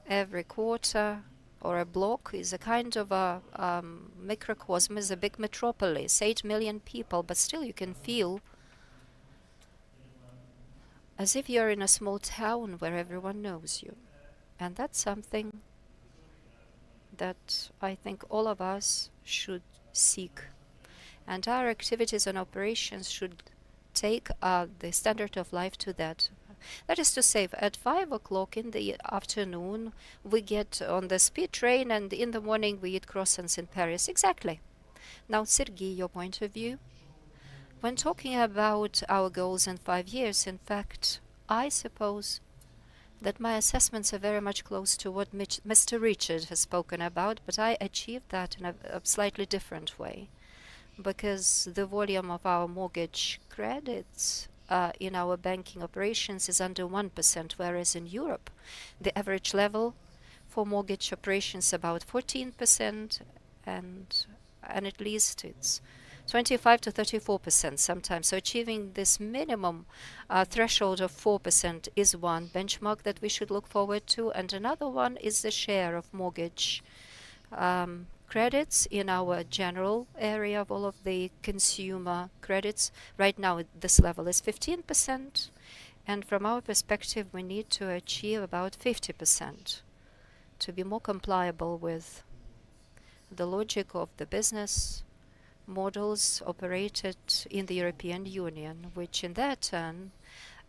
every quarter or a block is a kind of a microcosm, is a big metropolis, 8 million people, but still you can feel as if you're in a small town where everyone knows you. And that's something that I think all of us should seek. And our activities and operations should take the standard of life to that. That is to say, at 5 o'clock in the afternoon, we get on the speed train, and in the morning we eat croissants in Paris. Exactly. Now, Sergei, your point of view? When talking about our goals in 5 years, in fact, I suppose that my assessments are very much close to what Mr. Richard has spoken about, but I achieved that in a slightly different way, because the volume of our mortgage credits in our banking operations is under 1%, whereas in Europe, the average level for mortgage operations about 14%, and at least it's 25 to 34% sometimes. So achieving this minimum threshold of 4% is one benchmark that we should look forward to, and another one is the share of mortgage credits in our general area of all of the consumer credits. Right now, this level is 15%, and from our perspective, we need to achieve about 50% to be more compliable with the logic of the business models operated in the European Union, which in their turn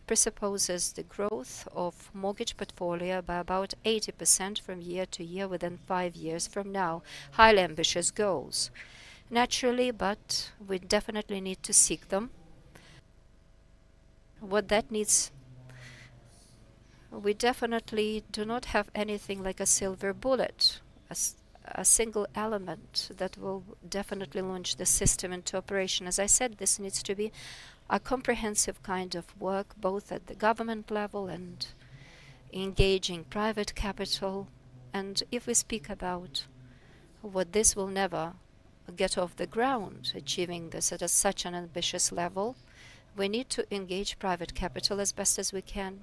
presupposes the growth of mortgage portfolio by about 80% from year to year within 5 years from now. Highly ambitious goals, naturally, but we definitely need to seek them. What that needs, we definitely do not have anything like a silver bullet, a single element that will definitely launch the system into operation. As I said, this needs to be a comprehensive kind of work, both at the government level and engaging private capital. And if we speak about what this will never get off the ground, achieving this at such an ambitious level, we need to engage private capital as best as we can,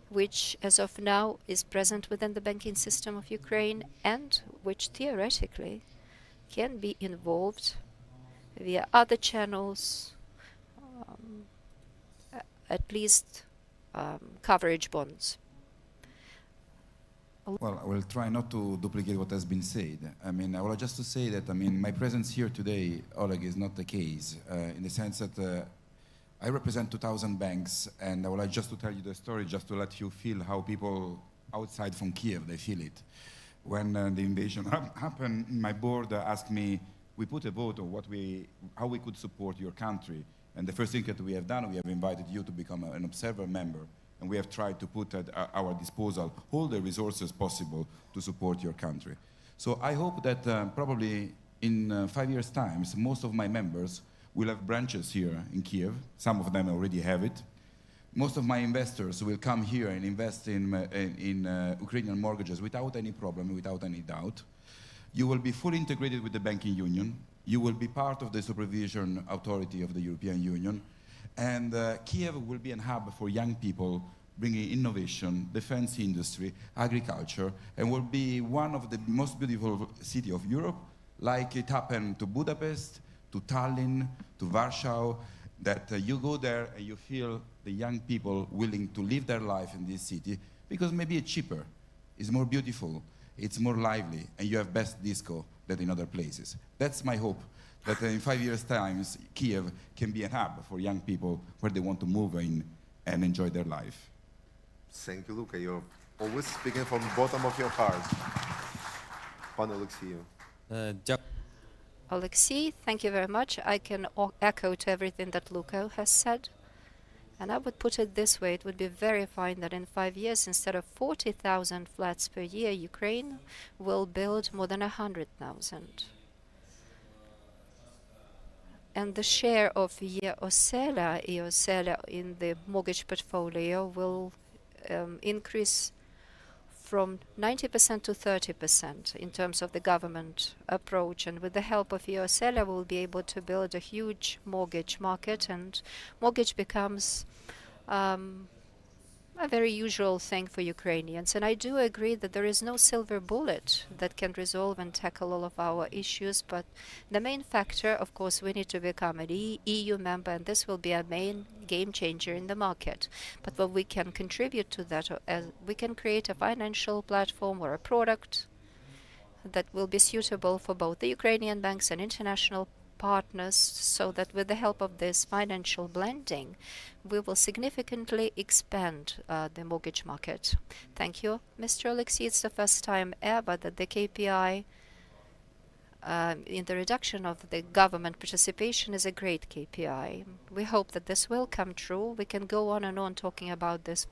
which as of now is present within the banking system of Ukraine and which theoretically can be involved via other channels, at least coverage bonds. Well, I will try not to duplicate what has been said. I mean, I will just to say that, I mean, my presence here today, Oleg, is not the case, in the sense that I represent 2,000 banks, and I would like just to tell you the story, just to let you feel how people outside from Kiev, they feel it. When the invasion happened, my board asked me, we put a vote on how we could support your country. And the first thing that we have done, we have invited you to become an observer member. And we have tried to put at our disposal all the resources possible to support your country. So I hope that probably in 5 years' time, most of my members will have branches here in Kiev. Some of them already have it. Most of my investors will come here and invest in Ukrainian mortgages without any problem, without any doubt. You will be fully integrated with the banking union. You will be part of the supervision authority of the European Union. And Kiev will be a hub for young people bringing innovation, defense industry, agriculture, and will be one of the most beautiful cities of Europe, like it happened to Budapest, to Tallinn, to Warsaw, that you go there and you feel the young people willing to live their life in this city because maybe it's cheaper, it's more beautiful, it's more lively, and you have best disco than in other places. That's my hope, that in 5 years' time, Kiev can be a hub for young people where they want to move in and enjoy their life. Thank you, Luka. You're always speaking from the bottom of your heart. Pan Oleksiy. Alexei, thank you very much. I can echo to everything that Luka has said. And I would put it this way, it would be very fine that in 5 years, instead of 40,000 flats per year, Ukraine will build more than 100,000. And the share of EOSELA in the mortgage portfolio will increase from 90% to 30% in terms of the government approach. And with the help of EOSELA, we'll be able to build a huge mortgage market, and mortgage becomes a very usual thing for Ukrainians. And I do agree that there is no silver bullet that can resolve and tackle all of our issues, but the main factor, of course, we need to become an EU member, and this will be a main game changer in the market. But what we can contribute to that, we can create a financial platform or a product that will be suitable for both the Ukrainian banks and international partners, so that with the help of this financial blending, we will significantly expand the mortgage market. Thank you, Mr. Alexei. It's the first time ever that the KPI in the reduction of the government participation is a great KPI. We hope that this will come true. We can go on and on talking about this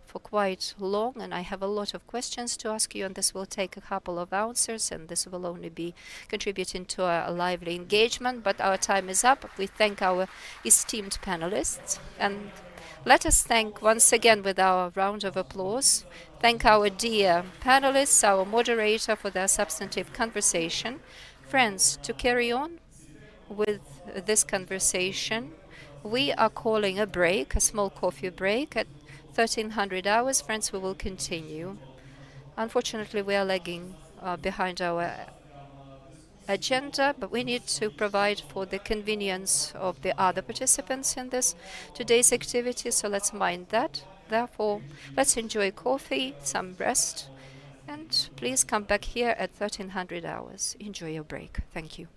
for quite long, and I have a lot of questions to ask you, and this will take a couple of answers, and this will only be contributing to a lively engagement, but our time is up. We thank our esteemed panelists, and let us thank once again with our round of applause, thank our dear panelists, our moderator for their substantive conversation. Friends, to carry on with this conversation, we are calling a break, a small coffee break at 1300 hours. Friends, we will continue. Unfortunately, we are lagging behind our agenda, but we need to provide for the convenience of the other participants in this today's activity, so let's mind that. Therefore, let's enjoy coffee, some rest, and please come back here at 1300 hours. Enjoy your break. Thank you.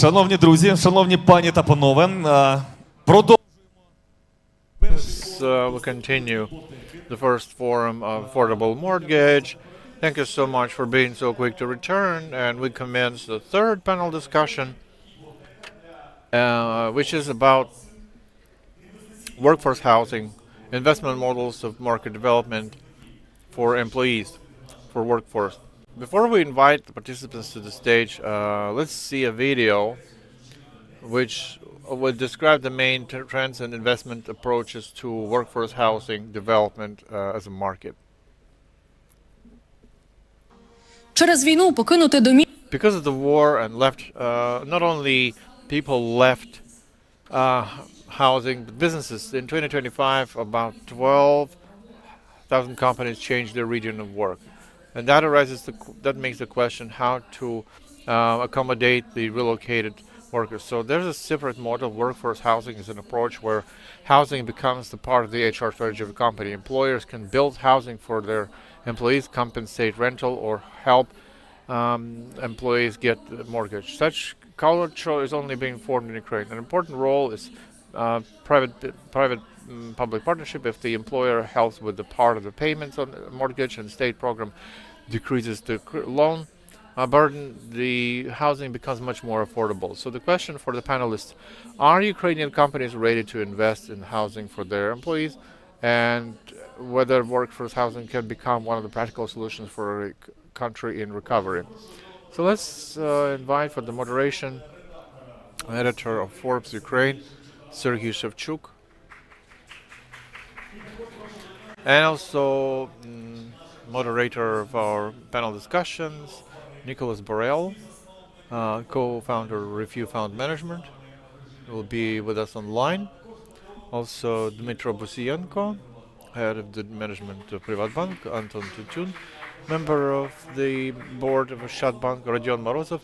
Шановні друзі, шановні пані та панове, продовжуємо. We continue the first forum of affordable mortgage. Thank you so much for being so quick to return. And we commence the third panel discussion, which is about workforce housing, investment models of market development for employees, for workforce. Before we invite the participants to the stage, let's see a video which would describe the main trends and investment approaches to workforce housing development as a market. Через війну покинути домівку. Because of the war and not only people left housing, but businesses. In 2025, about 12,000 companies changed their region of work. And that makes the question how to accommodate the relocated workers. So there's a separate model. Workforce housing is an approach where housing becomes the part of the HR strategy of a company. Employers can build housing for their employees, compensate rental, or help employees get a mortgage. Such culture is only being formed in Ukraine. An important role is private-public partnership. If the employer helps with the part of the payments on the mortgage and state program decreases the loan burden, the housing becomes much more affordable. So the question for the panelists, are Ukrainian companies ready to invest in housing for their employees, and whether workforce housing can become one of the practical solutions for a country in recovery? So let's invite for the moderation editor of Forbes Ukraine, Sergei Shevchuk, and also moderator of our panel discussions, Nicholas Borel, co-founder of Review Fund Management, will be with us online. Also Dmitro Busienko, head of the management of Privatbank, Anton Tutun, member of the board of Shatbank, Rodion Morozov,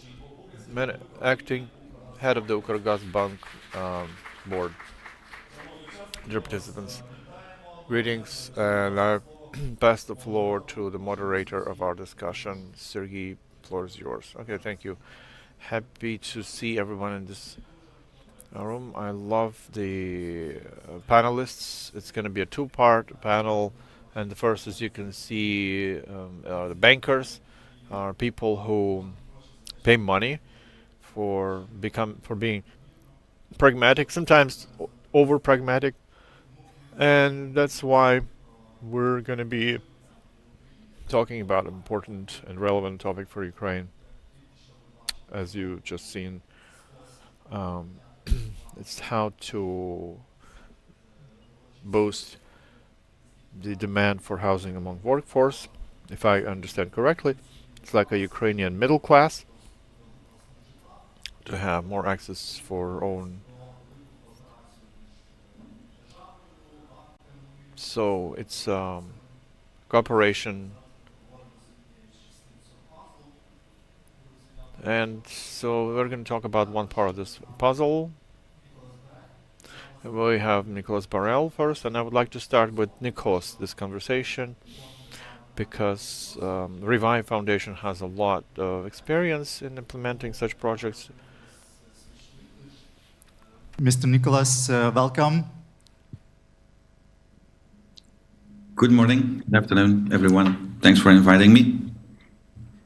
acting head of the Ukrgazbank board. Dear participants, greetings, and I pass the floor to the moderator of our discussion, Sergei. Floor is yours. Okay, thank you. Happy to see everyone in this room. I love the panelists. It's going to be a two-part panel, and the first, as you can see, are the bankers, are people who pay money for being pragmatic, sometimes over pragmatic, and that's why we're going to be talking about an important and relevant topic for Ukraine. As you just seen, it's how to boost the demand for housing among workforce. If I understand correctly, it's like a Ukrainian middle class to have more access for own. So it's cooperation. And so we're going to talk about one part of this puzzle. We have Nicholas Borel first, and I would like to start with Nicholas this conversation because Revive Foundation has a lot of experience in implementing such projects. Mr. Nicholas, welcome. Good morning, good afternoon, everyone. Thanks for inviting me.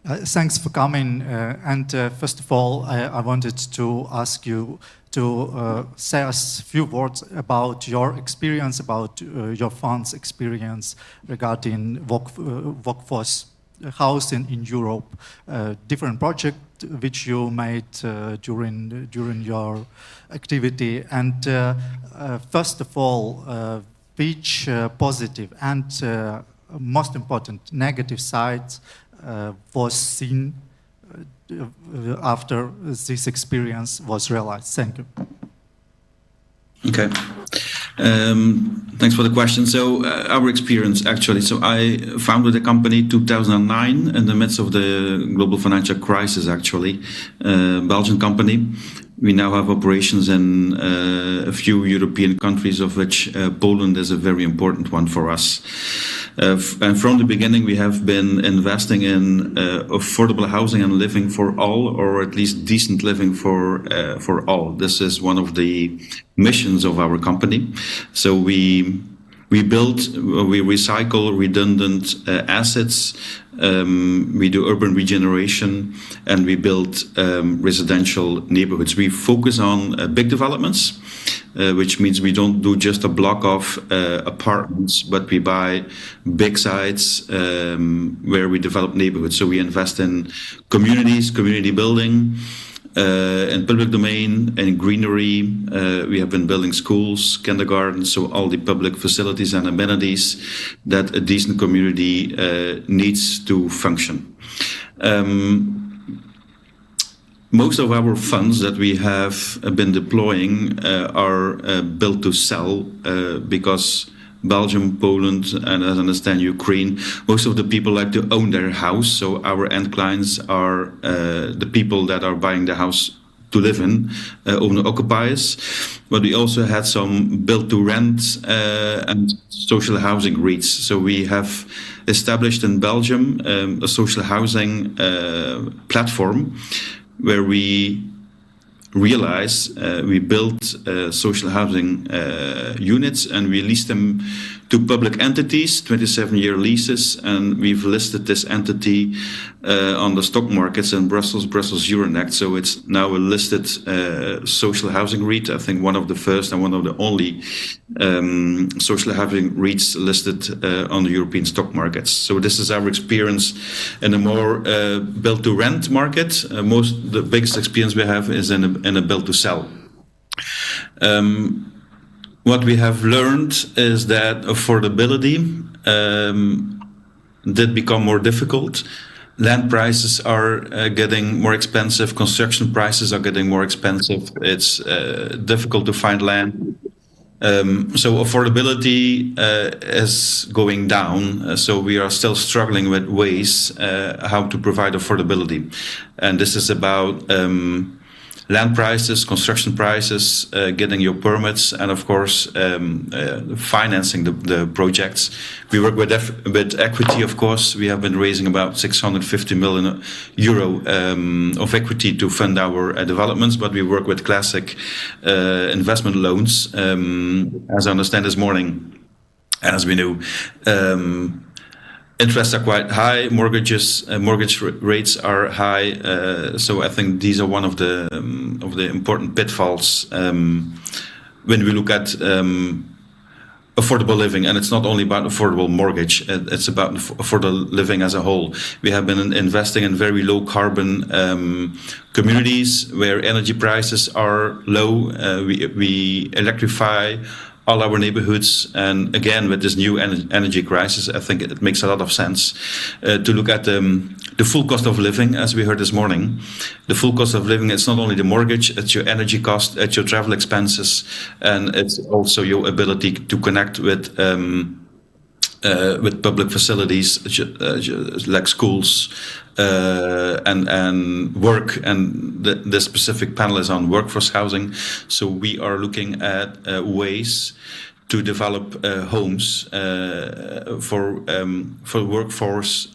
Thanks for coming. And first of all, I wanted to ask you to say us a few words about your experience, about your fund's experience regarding workforce housing in Europe, different projects which you made during your activity. And first of all, which positive and most important negative sides was seen after this experience was realized? Thank you. Okay. Thanks for the question. So our experience actually, so I founded a company 2009 in the midst of the global financial crisis actually, Belgian company. We now have operations in a few European countries, of which Poland is a very important one for us. And from the beginning, we have been investing in affordable housing and living for all, or at least decent living for all. This is one of the missions of our company. So we recycle redundant assets, we do urban regeneration, and we build residential neighborhoods. We focus on big developments, which means we don't do just a block of apartments, but we buy big sites where we develop neighborhoods. So we invest in communities, community building, in public domain and greenery. We have been building schools, kindergartens, so all the public facilities and amenities that a decent community needs to function. Most of our funds that we have been deploying are built to sell because Belgium, Poland, and as I understand Ukraine, most of the people like to own their house. So our end clients are the people that are buying the house to live in, owner-occupiers. But we also had some build-to-rent and social housing REITs. So we have established in Belgium a social housing platform where we we built social housing units and we leased them to public entities, 27-year leases, and we've listed this entity on the stock markets in Brussels, Euronext. So it's now a listed social housing REIT. I think one of the first and one of the only social housing REITs listed on the European stock markets. So this is our experience in a more build-to-rent market. The biggest experience we have is in a build-to-sell. What we have learned is that affordability did become more difficult. Land prices are getting more expensive. Construction prices are getting more expensive. It's difficult to find land. So affordability is going down. So we are still struggling with ways how to provide affordability. And this is about land prices, construction prices, getting your permits, and of course financing the projects. We work with equity, of course. We have been raising about 650 million euro of equity to fund our developments, but we work with classic investment loans, as I understand this morning, as we know. Interests are quite high. Mortgage rates are high. So I think these are one of the important pitfalls when we look at affordable living. And it's not only about affordable mortgage. It's about affordable living as a whole. We have been investing in very low carbon communities where energy prices are low. We electrify all our neighborhoods, and again with this new energy crisis, I think it makes a lot of sense to look at the full cost of living, as we heard this morning. The full cost of living, it's not only the mortgage, it's your energy cost, it's your travel expenses, and it's also your ability to connect with public facilities like schools and work, and the specific panel is on workforce housing. So we are looking at ways to develop homes for workforce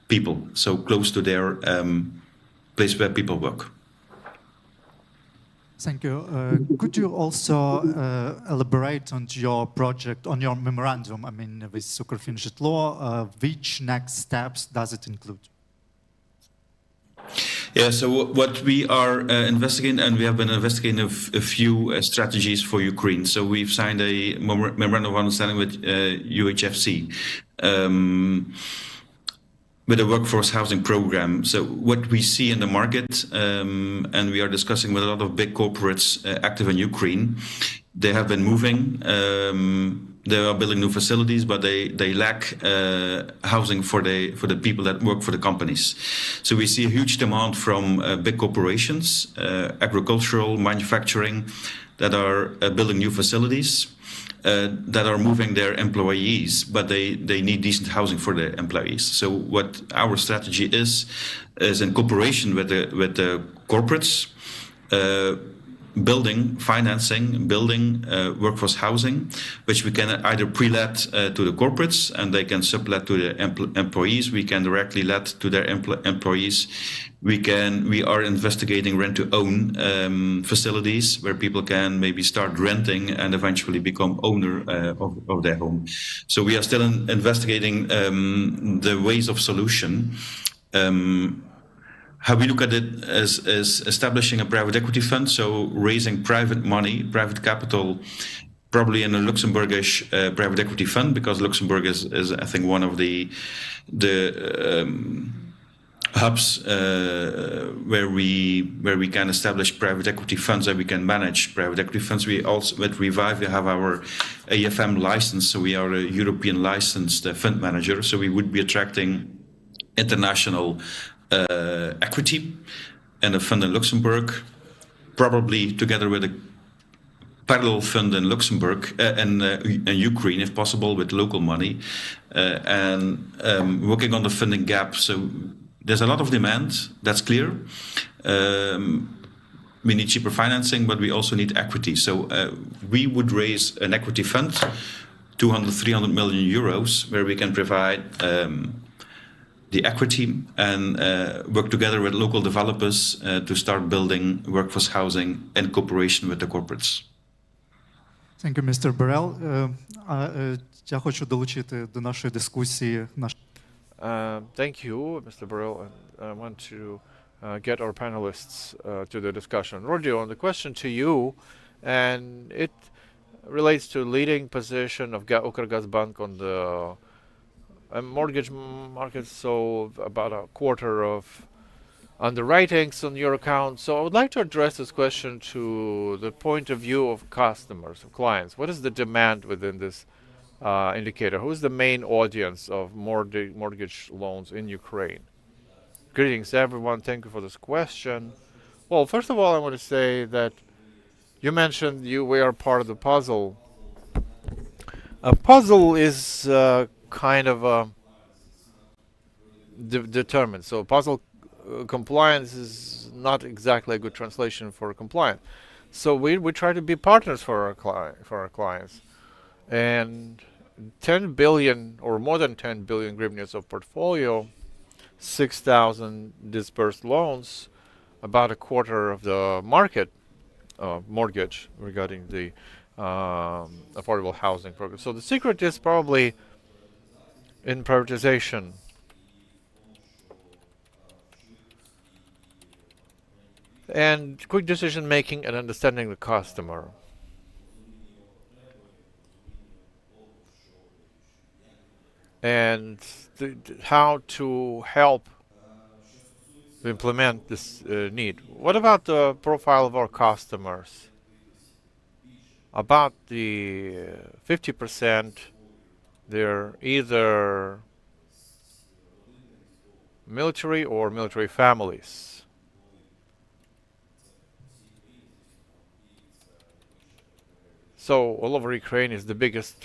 people, so close to their place where people work. Thank you. Could you also elaborate on your project, on your memorandum, I mean, with Укрфин Житло, which next steps does it include? Yeah, so what we are investigating, and we have been investigating a few strategies for Ukraine. So we've signed a memorandum of understanding with UHFC. With a workforce housing program. So what we see in the market, and we are discussing with a lot of big corporates active in Ukraine, they have been moving, they are building new facilities, but they lack housing for the people that work for the companies. So we see a huge demand from big corporations, agricultural, manufacturing, that are building new facilities. That are moving their employees, but they need decent housing for their employees. So what our strategy is in cooperation with the corporates, building workforce housing, which we can either pre-let to the corporates and they can sublet to the employees. We can directly let to their employees. We are investigating rent-to-own facilities where people can maybe start renting and eventually become owner of their home. So we are still investigating the ways of solution. How we look at it is establishing a private equity fund, so raising private money, private capital, probably in a Luxembourgish private equity fund, because Luxembourg is I think one of the hubs where we can establish private equity funds and we can manage private equity funds. We also with Revive we have our AFM license, so we are a European licensed fund manager. So we would be attracting international equity and a fund in Luxembourg, probably together with a parallel fund in Luxembourg and Ukraine, if possible, with local money, and working on the funding gap. So there's a lot of demand, that's clear. We need cheaper financing, but we also need equity. So we would raise an equity fund, 200-300 million euros, where we can provide the equity and work together with local developers to start building workforce housing in cooperation with the corporates. Thank you, Mr. Burrell. Я хочу долучити до нашої дискусії Thank you, Mr. Burrell, and I want to get our panelists to the discussion. Rodion, the question to you, and it relates to leading position of Ukrgazbank on the mortgage market, so about a quarter of underwritings on your account. So I would like to address this question to the point of view of customers, of clients. What is the demand within this indicator? Who is the main audience of mortgage loans in Ukraine? Greetings, everyone. Thank you for this question. Well, first of all, I want to say that you mentioned we are part of the puzzle. A puzzle is kind of determined. So puzzle compliance is not exactly a good translation for compliance. So we try to be partners for our clients. And 10 billion or more than 10 billion hryvnias of portfolio, 6,000 dispersed loans, about a quarter of the market mortgage regarding the affordable housing program. So the secret is probably in privatization. And quick decision making and understanding the customer. And how to help to implement this need. What about the profile of our customers? About the 50%, they're either military or military families. So all over Ukraine is the biggest,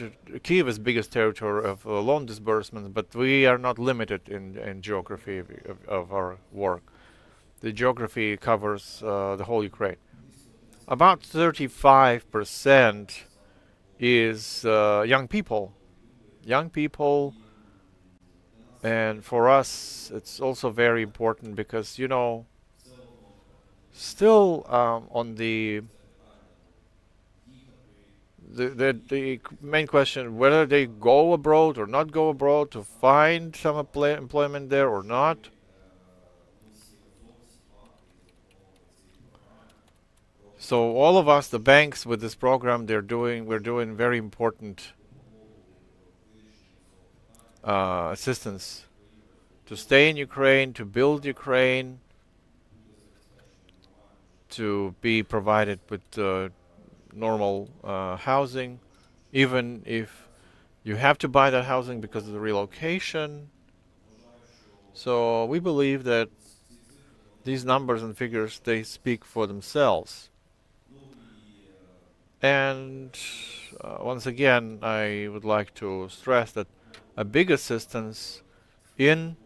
Kyiv is the biggest territory of loan disbursement, but we are not limited in geography of our work. The geography covers the whole Ukraine. About 35% is young people. Young people, and for us it's also very important because, you know, still on the main question, whether they go abroad or not go abroad to find some employment there or not. So all of us, the banks with this program, we're doing very important assistance to stay in Ukraine, to build Ukraine, to be provided with normal housing, even if you have to buy that housing because of the relocation. So we believe that these numbers and figures, they speak for themselves. And once again, I would like to stress that a big assistance in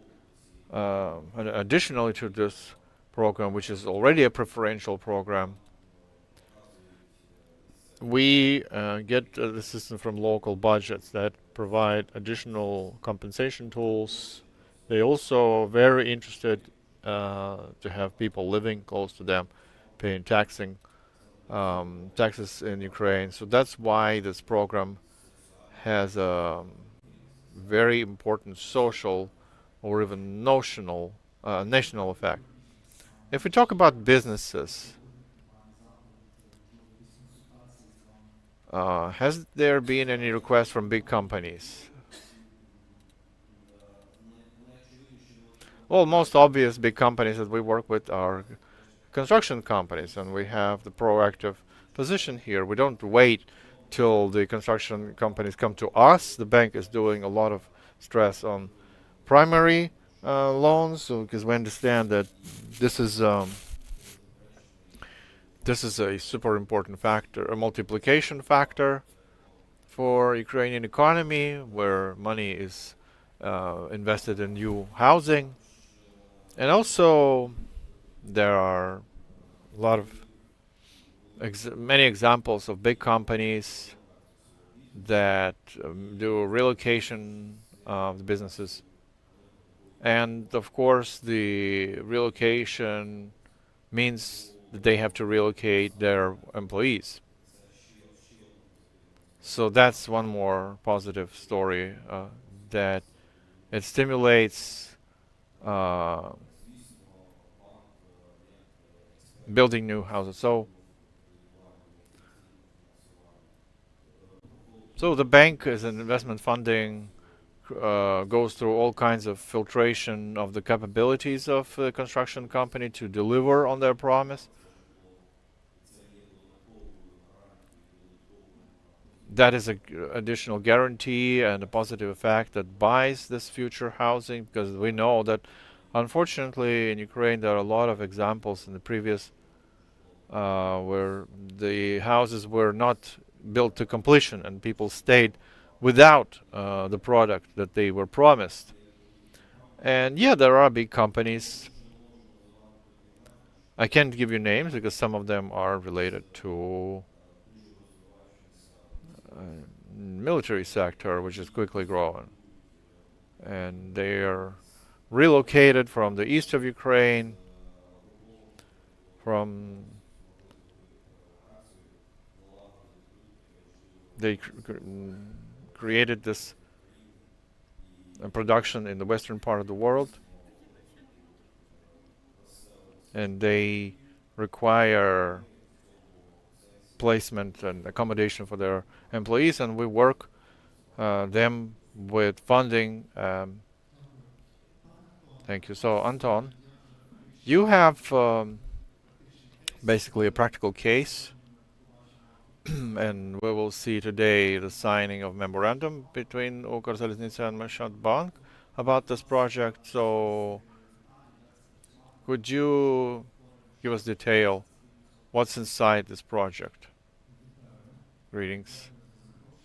additionally to this program, which is already a preferential program. We get assistance from local budgets that provide additional compensation tools. They also are very interested to have people living close to them, paying taxes in Ukraine. So that's why this program has a very important social or even national effect. If we talk about businesses, has there been any request from big companies? Well, most obvious big companies that we work with are construction companies, and we have the proactive position here. We don't wait till the construction companies come to us. The bank is doing a lot of stress on primary loans, because we understand that this is a super important factor, a multiplication factor for Ukrainian economy, where money is invested in new housing. And also there are a lot of many examples of big companies that do relocation of the businesses. And of course, the relocation means that they have to relocate their employees. So that's one more positive story, that it stimulates building new houses. So the bank as an investment funding goes through all kinds of filtration of the capabilities of the construction company to deliver on their promise. That is an additional guarantee and a positive effect that buys this future housing, because we know that unfortunately in Ukraine there are a lot of examples in the previous where the houses were not built to completion and people stayed without the product that they were promised. And yeah, there are big companies. I can't give you names because some of them are related to military sector, which is quickly growing. And they are relocated from the east of Ukraine, they created this production in the western part of the world, and they require placement and accommodation for their employees, and we work them with funding. Thank you. So Anton, you have basically a practical case, and we will see today the signing of memorandum between Ukrzaliznytsia and Merchant Bank about this project. So could you give us detail what's inside this project? Greetings,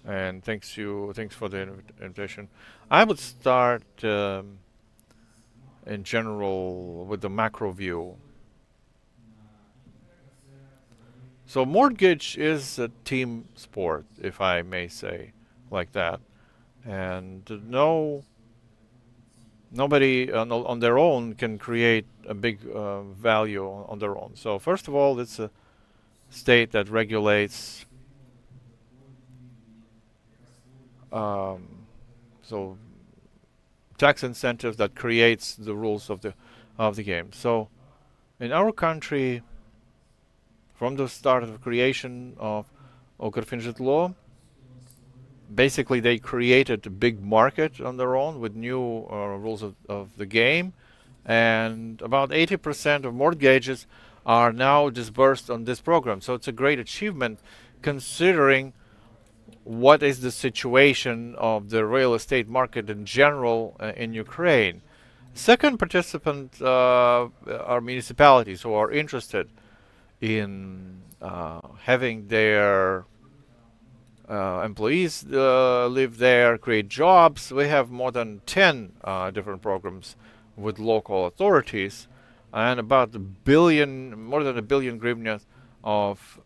and thanks for the invitation. I would start in general with the macro view. So mortgage is a team sport, if I may say like that, and nobody on their own can create a big value on their own. So first of all, it's a state that regulates so tax incentives that creates the rules of the game. So in our country, from the start of the creation of Ukrfinžitlo, basically they created a big market on their own with new rules of the game, and about 80% of mortgages are now disbursed on this program. So it's a great achievement considering what is the situation of the real estate market in general in Ukraine. Second participant are municipalities who are interested in having their employees live there, create jobs. We have more than 10 different programs with local authorities and about more than a billion hryvnias of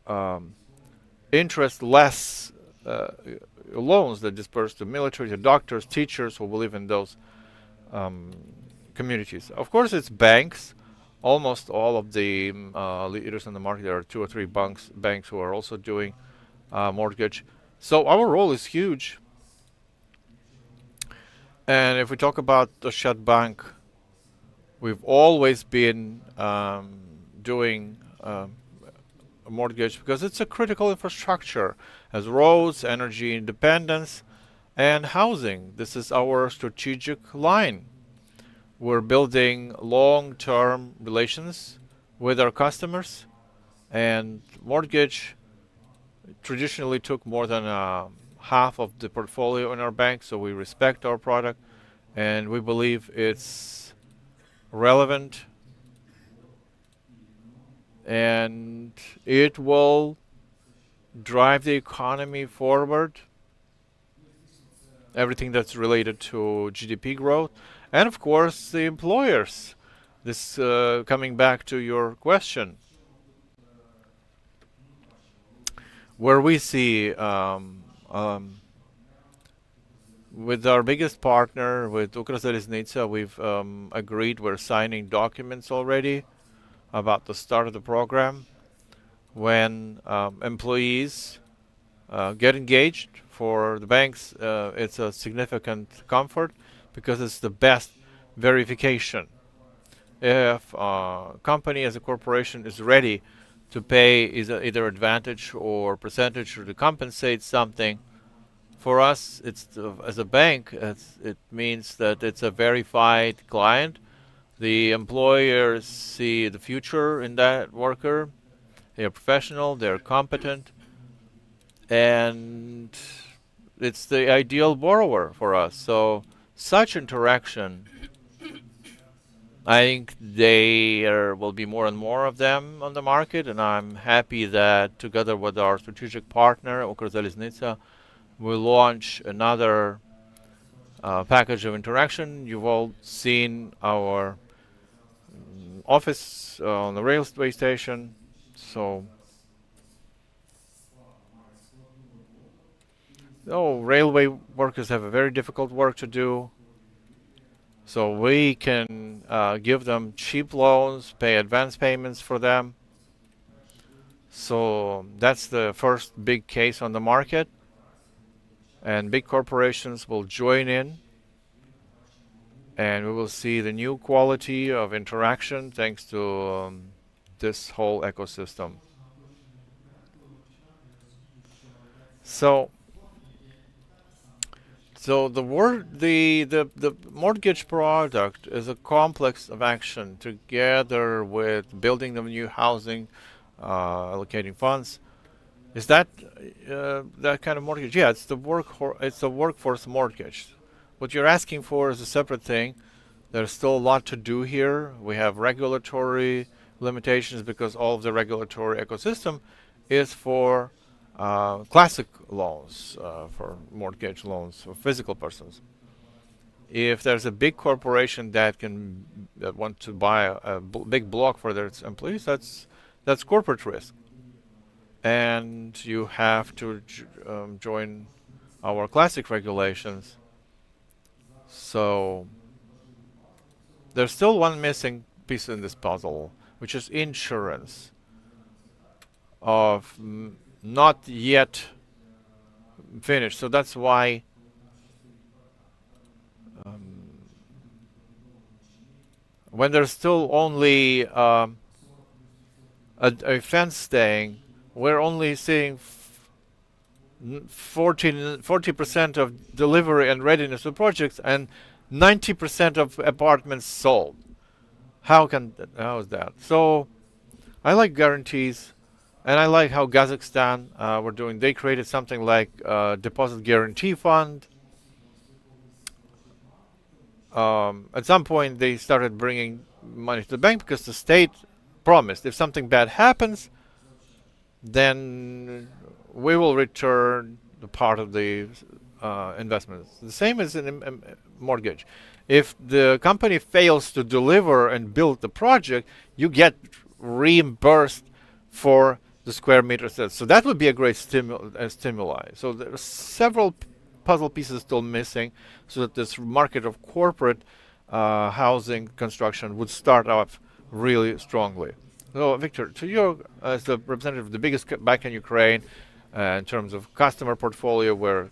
interest-less loans that dispersed to military, to doctors, teachers who live in those communities. Of course, it's banks. Almost all of the leaders in the market, there are 2 or 3 banks who are also doing mortgage. So our role is huge. And if we talk about the Oschad Bank, we've always been doing a mortgage because it's a critical infrastructure as roads, energy independence, and housing. This is our strategic line. We're building long-term relations with our customers, and mortgage traditionally took more than half of the portfolio in our bank, so we respect our product and we believe it's relevant and it will drive the economy forward, everything that's related to GDP growth, and of course the employers. This coming back to your question, where we see with our biggest partner, with Ukrzaliznytsia, we've agreed, we're signing documents already about the start of the program. When employees get engaged for the banks, it's a significant comfort because it's the best verification. If a company as a corporation is ready to pay either advantage or percentage or to compensate something, for us, it's as a bank, it means that it's a verified client. The employers see the future in that worker. They are professional, they're competent, and it's the ideal borrower for us. So such interaction, I think there will be more and more of them on the market, and I'm happy that together with our strategic partner, Ukrzaliznytsia, we'll launch another package of interaction. You've all seen our office on the railway station. So, railway workers have a very difficult work to do. So we can give them cheap loans, pay advance payments for them. So that's the first big case on the market. And big corporations will join in. And we will see the new quality of interaction thanks to this whole ecosystem. So the mortgage product is a complex of action together with building the new housing, allocating funds. Is that that kind of mortgage? Yeah, it's the workforce mortgage. What you're asking for is a separate thing. There's still a lot to do here. We have regulatory limitations because all of the regulatory ecosystem is for classic loans, for mortgage loans for physical persons. If there's a big corporation that want to buy a big block for their employees, that's corporate risk, and you have to join our classic regulations. So there's still one missing piece in this puzzle, which is insurance of not yet finished. So that's why when there's still only a fence staying, we're only seeing 40% of delivery and readiness of projects and 90% of apartments sold. How is that? So I like guarantees, and I like how Kazakhstan were doing. They created something like a deposit guarantee fund. At some point, they started bringing money to the bank because the state promised if something bad happens, then we will return the part of the investments. The same as in mortgage. If the company fails to deliver and build the project, you get reimbursed for the square meters. So that would be a great stimuli. So there are several puzzle pieces still missing, so that this market of corporate housing construction would start off really strongly. So, Victor, to you as the representative of the biggest bank in Ukraine, in terms of customer portfolio, where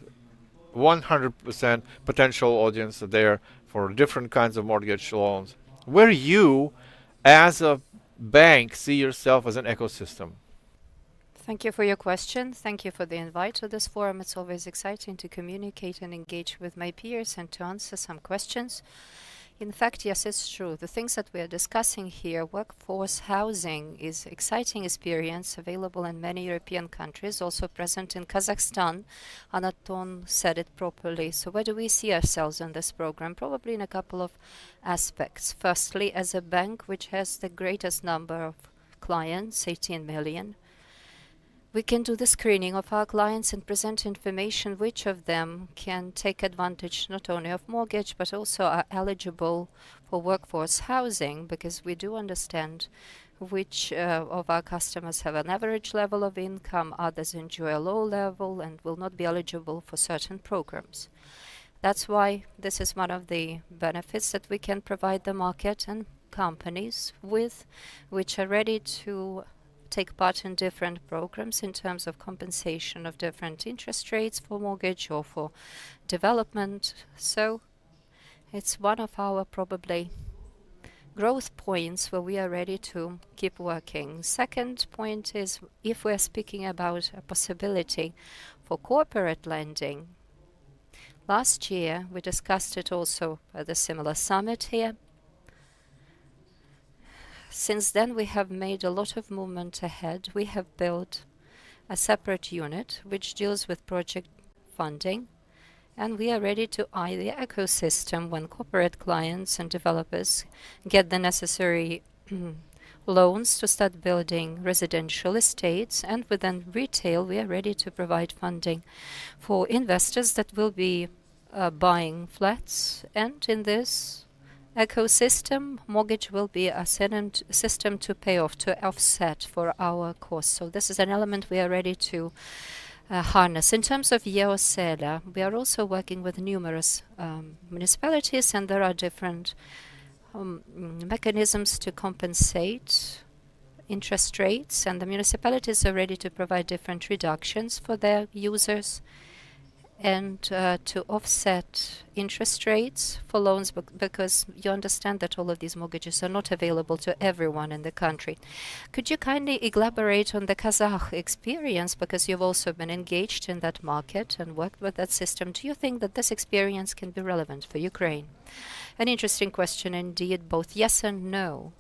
100% potential audience are there for different kinds of mortgage loans, where you, as a bank, see yourself as an ecosystem? Thank you for your question. Thank you for the invite to this forum. It's always exciting to communicate and engage with my peers and to answer some questions. In fact, yes, it's true. The things that we are discussing here, workforce housing is exciting experience available in many European countries, also present in Kazakhstan. Anton said it properly. So where do we see ourselves in this program? Probably in a couple of aspects. Firstly, as a bank which has the greatest number of clients, 18 million, we can do the screening of our clients and present information which of them can take advantage not only of mortgage but also are eligible for workforce housing, because we do understand which of our customers have an average level of income, others enjoy a low level and will not be eligible for certain programs. That's why this is one of the benefits that we can provide the market and companies with, which are ready to take part in different programs in terms of compensation of different interest rates for mortgage or for development. So it's one of our probably growth points where we are ready to keep working. Second point is, if we're speaking about a possibility for corporate lending, last year we discussed it also at a similar summit here. Since then, we have made a lot of movement ahead. We have built a separate unit which deals with project funding, and we are ready to eye the ecosystem when corporate clients and developers get the necessary loans to start building residential estates, and within retail, we are ready to provide funding for investors that will be buying flats, and in this ecosystem, mortgage will be a system to pay off, to offset for our costs. So this is an element we are ready to harness. In terms of Yeosela, we are also working with numerous municipalities, and there are different mechanisms to compensate interest rates, and the municipalities are ready to provide different reductions for their users and to offset interest rates for loans, because you understand that all of these mortgages are not available to everyone in the country. Could you kindly elaborate on the Kazakh experience, because you've also been engaged in that market and worked with that system? Do you think that this experience can be relevant for Ukraine? An interesting question indeed, both yes and no.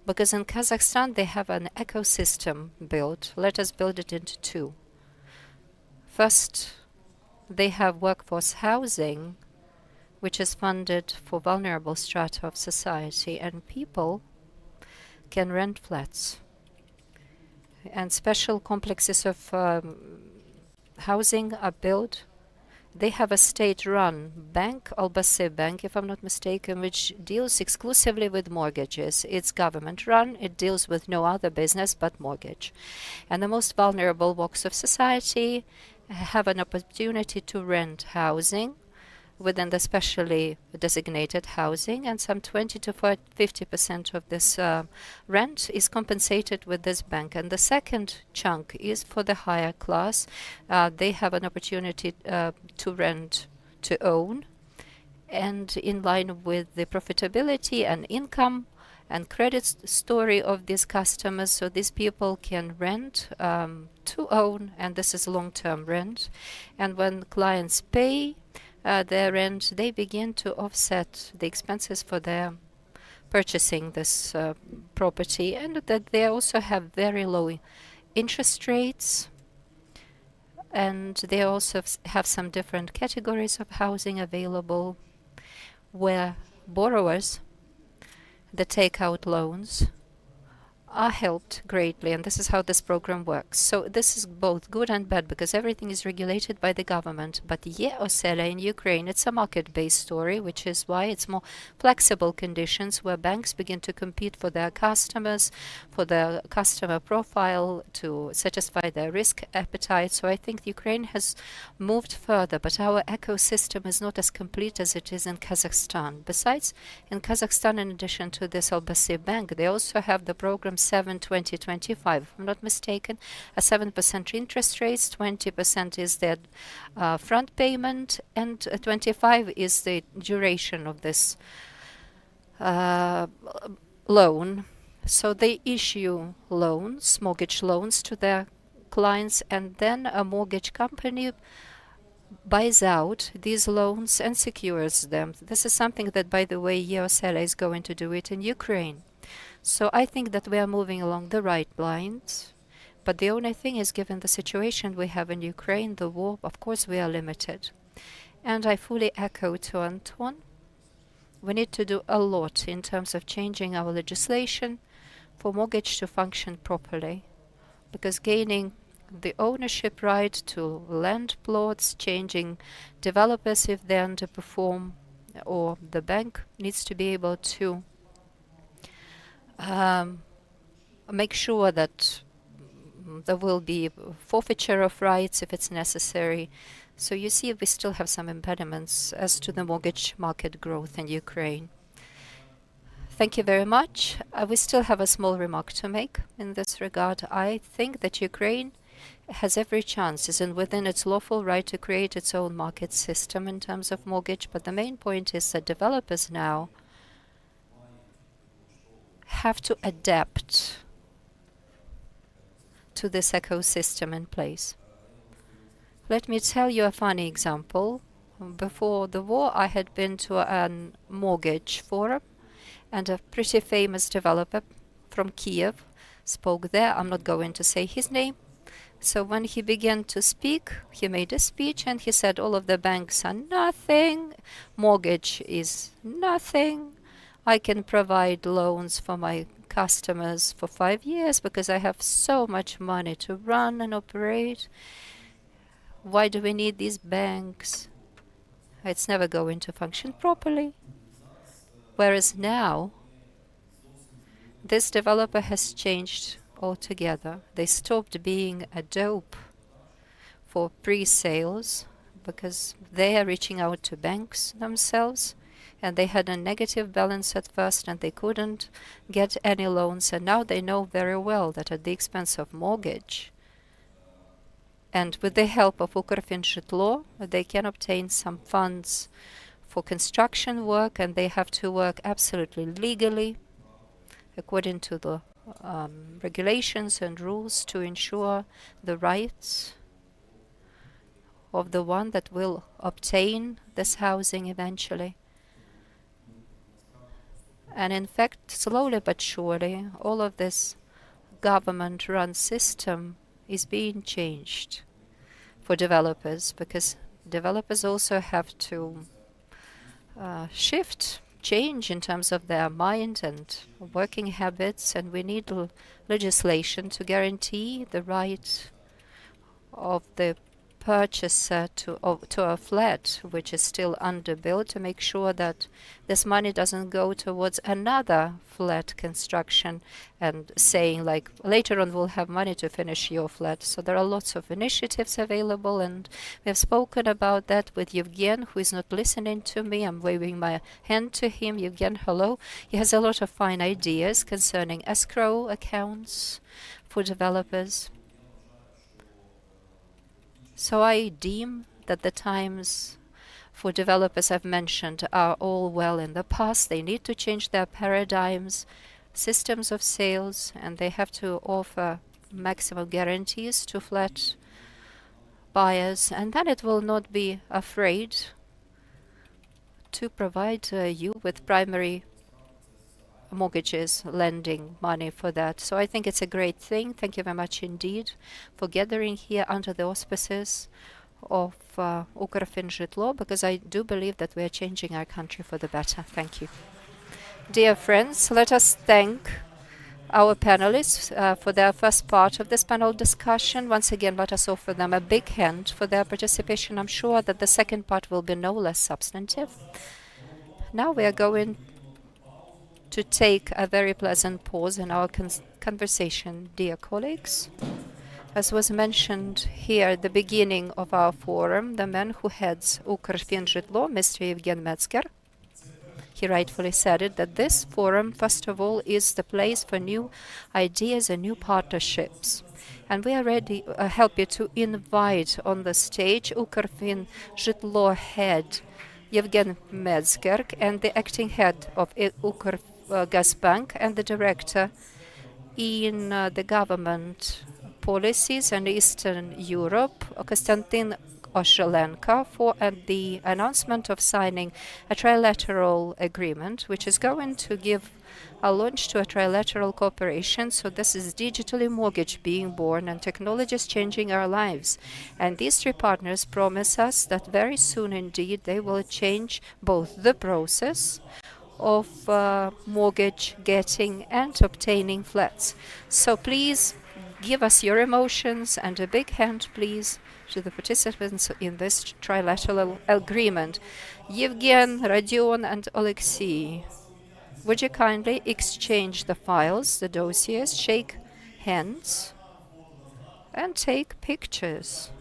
Because in Kazakhstan they have an ecosystem built. Let us build it into two. First, they have workforce housing, which is funded for vulnerable strata of society, and people can rent flats. And special complexes of housing are built. They have a state-run bank, Albasi Bank, if I'm not mistaken, which deals exclusively with mortgages. It's government-run. It deals with no other business but mortgage. And the most vulnerable walks of society have an opportunity to rent housing within the specially designated housing, and some 20 to 50% of this rent is compensated with this bank. And the second chunk is for the higher class. They have an opportunity to rent to own, and in line with the profitability and income and credit story of these customers, so these people can rent to own, and this is long-term rent. And when clients pay their rent, they begin to offset the expenses for their purchasing this property, and that they also have very low interest rates, and they also have some different categories of housing available, where borrowers that take out loans are helped greatly, and this is how this program works. So this is both good and bad because everything is regulated by the government. But Osela in Ukraine, it's a market-based story, which is why it's more flexible conditions where banks begin to compete for their customers, for their customer profile, to satisfy their risk appetite. So I think Ukraine has moved further, but our ecosystem is not as complete as it is in Kazakhstan. Besides, in Kazakhstan, in addition to this Albasi Bank, they also have the program 7-20-25, if I'm not mistaken, a 7% interest rates, 20% is their front payment, and 25 is the duration of this loan. So they issue loans, mortgage loans to their clients, and then a mortgage company buys out these loans and secures them. This is something that, by the way, Osela is going to do it in Ukraine. So I think that we are moving along the right lines. But the only thing is, given the situation we have in Ukraine, the war, of course, we are limited. And I fully echo to Anton. We need to do a lot in terms of changing our legislation for mortgage to function properly. Because gaining the ownership right to land plots, changing developers if they underperform, or the bank needs to be able to make sure that there will be forfeiture of rights if it's necessary. So you see, we still have some impediments as to the mortgage market growth in Ukraine. Thank you very much. We still have a small remark to make in this regard. I think that Ukraine has every chance, is within its lawful right to create its own market system in terms of mortgage, but the main point is that developers now have to adapt to this ecosystem in place. Let me tell you a funny example. Before the war, I had been to a mortgage forum, and a pretty famous developer from Kiev spoke there. I'm not going to say his name. So when he began to speak, he made a speech and he said all of the banks are nothing, mortgage is nothing. I can provide loans for my customers for 5 years because I have so much money to run and operate. Why do we need these banks? It's never going to function properly. Whereas now, this developer has changed altogether. They stopped being a dope for pre-sales because they are reaching out to banks themselves, and they had a negative balance at first and they couldn't get any loans, and now they know very well that at the expense of mortgage and with the help of Ukrfinzhitlo, they can obtain some funds for construction work, and they have to work absolutely legally according to the regulations and rules to ensure the rights of the one that will obtain this housing eventually. And in fact, slowly but surely, all of this government-run system is being changed for developers, because developers also have to change in terms of their mind and working habits, and we need legislation to guarantee the right of the purchaser to a flat which is still underbuilt, to make sure that this money doesn't go towards another flat construction and saying like later on we'll have money to finish your flat. So there are lots of initiatives available, and we have spoken about that with Yevgen, who is not listening to me. I'm waving my hand to him. Yevgen, hello. He has a lot of fine ideas concerning escrow accounts for developers. So I deem that the times for developers I've mentioned are all well in the past. They need to change their paradigms, systems of sales, and they have to offer maximum guarantees to flat buyers, and then it will not be afraid to provide you with primary mortgages, lending money for that. So I think it's a great thing. Thank you very much indeed for gathering here under the auspices of Ukrfinzhitlo, because I do believe that we are changing our country for the better. Thank you. Dear friends, let us thank our panelists for their first part of this panel discussion. Once again, let us offer them a big hand for their participation. I'm sure that the second part will be no less substantive. Now we are going to take a very pleasant pause in our conversation, dear colleagues. As was mentioned here at the beginning of our forum, the man who heads Ukrfinžitlo, Mr. Yevgen Metzger, he rightfully said it, that this forum, first of all, is the place for new ideas and new partnerships. And we are ready, happy to invite on the stage Ukrfinžitlo head Yevgen Metzger and the acting head of Ukr-Gasbank and the director in the government policies in Eastern Europe, Konstantin Oshelenko, for the announcement of signing a trilateral agreement, which is going to give a launch to a trilateral cooperation. So this is digitally mortgage being born and technologies changing our lives. And these three partners promise us that very soon indeed they will change both the process of mortgage getting and obtaining flats. So please give us your emotions and a big hand, please, to the participants in this trilateral agreement. Yevgen, Rodion, and Alexei, would you kindly exchange the files, the dossiers, shake hands, and take pictures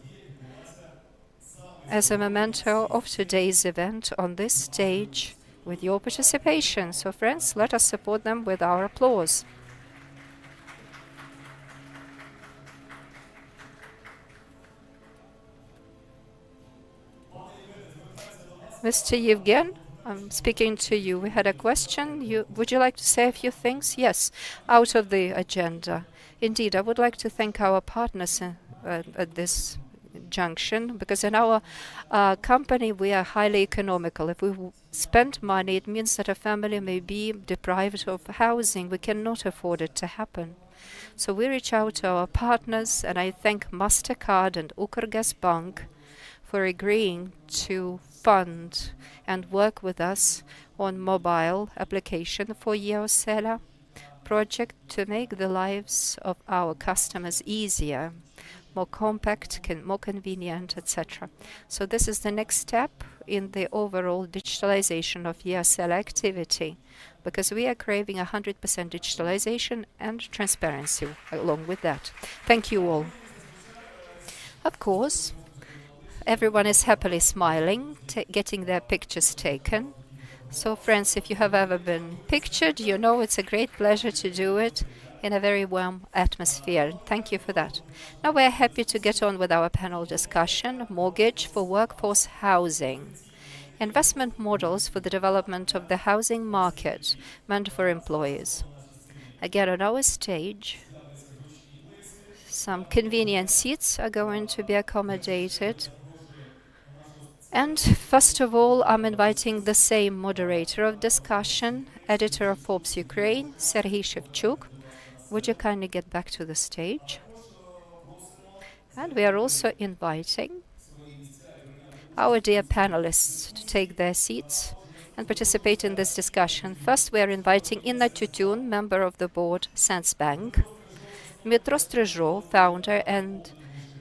as a memento of today's event on this stage with your participation. So friends, let us support them with our applause. Mr. Yevgen, I'm speaking to you. We had a question. Would you like to say a few things? Yes, out of the agenda. Indeed, I would like to thank our partners at this junction, because in our company we are highly economical. If we spend money, it means that a family may be deprived of housing. We cannot afford it to happen. So we reach out to our partners, and I thank MasterCard and Ukrgasbank for agreeing to fund and work with us on mobile application for Yeosela project to make the lives of our customers easier, more compact, more convenient, etc. So this is the next step in the overall digitalization of Yeosela activity, because we are craving 100% digitalization and transparency along with that. Thank you all. Of course, everyone is happily smiling, getting their pictures taken. So friends, if you have ever been pictured, you know it's a great pleasure to do it in a very warm atmosphere. Thank you for that. Now we're happy to get on with our panel discussion, Mortgage for Workforce Housing. Investment models for the development of the housing market meant for employees. Again, on our stage, some convenient seats are going to be accommodated. And first of all, I'm inviting the same moderator of discussion, editor of Forbes Ukraine, Serhiy Shevchuk. Would you kindly get back to the stage? And we are also inviting our dear panelists to take their seats and participate in this discussion. First, we are inviting Inna Tutun, member of the board, Sensbank, Dmytro Strizhov, founder and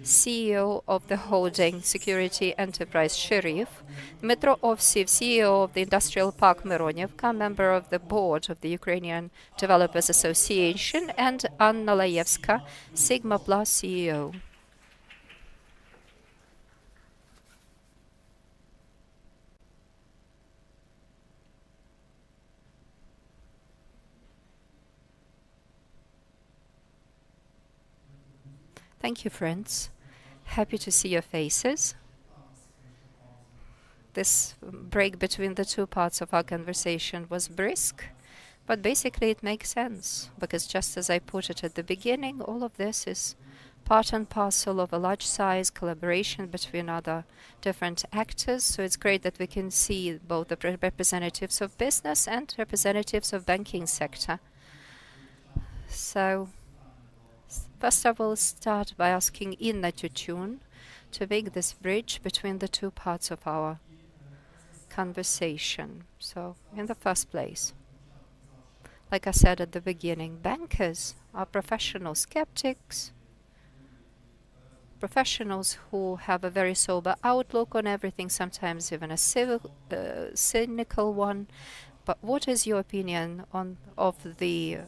CEO of the holding security enterprise Sheriff, Dmytro Ovsev, CEO of the industrial park Mironivka, member of the board of the Ukrainian Developers Association, and Anna Layevska, Sigma Plus CEO. Thank you, friends. Happy to see your faces. This break between the two parts of our conversation was brisk, but basically it makes sense, because just as I put it at the beginning, all of this is part and parcel of a large-size collaboration between other different actors. So it's great that we can see both the representatives of business and representatives of banking sector. So first I will start by asking Inna Tutun to make this bridge between the two parts of our conversation. So in the first place, Like I said at the beginning, bankers are professional skeptics, professionals who have a very sober outlook on everything, sometimes even a cynical one. But what is your opinion of the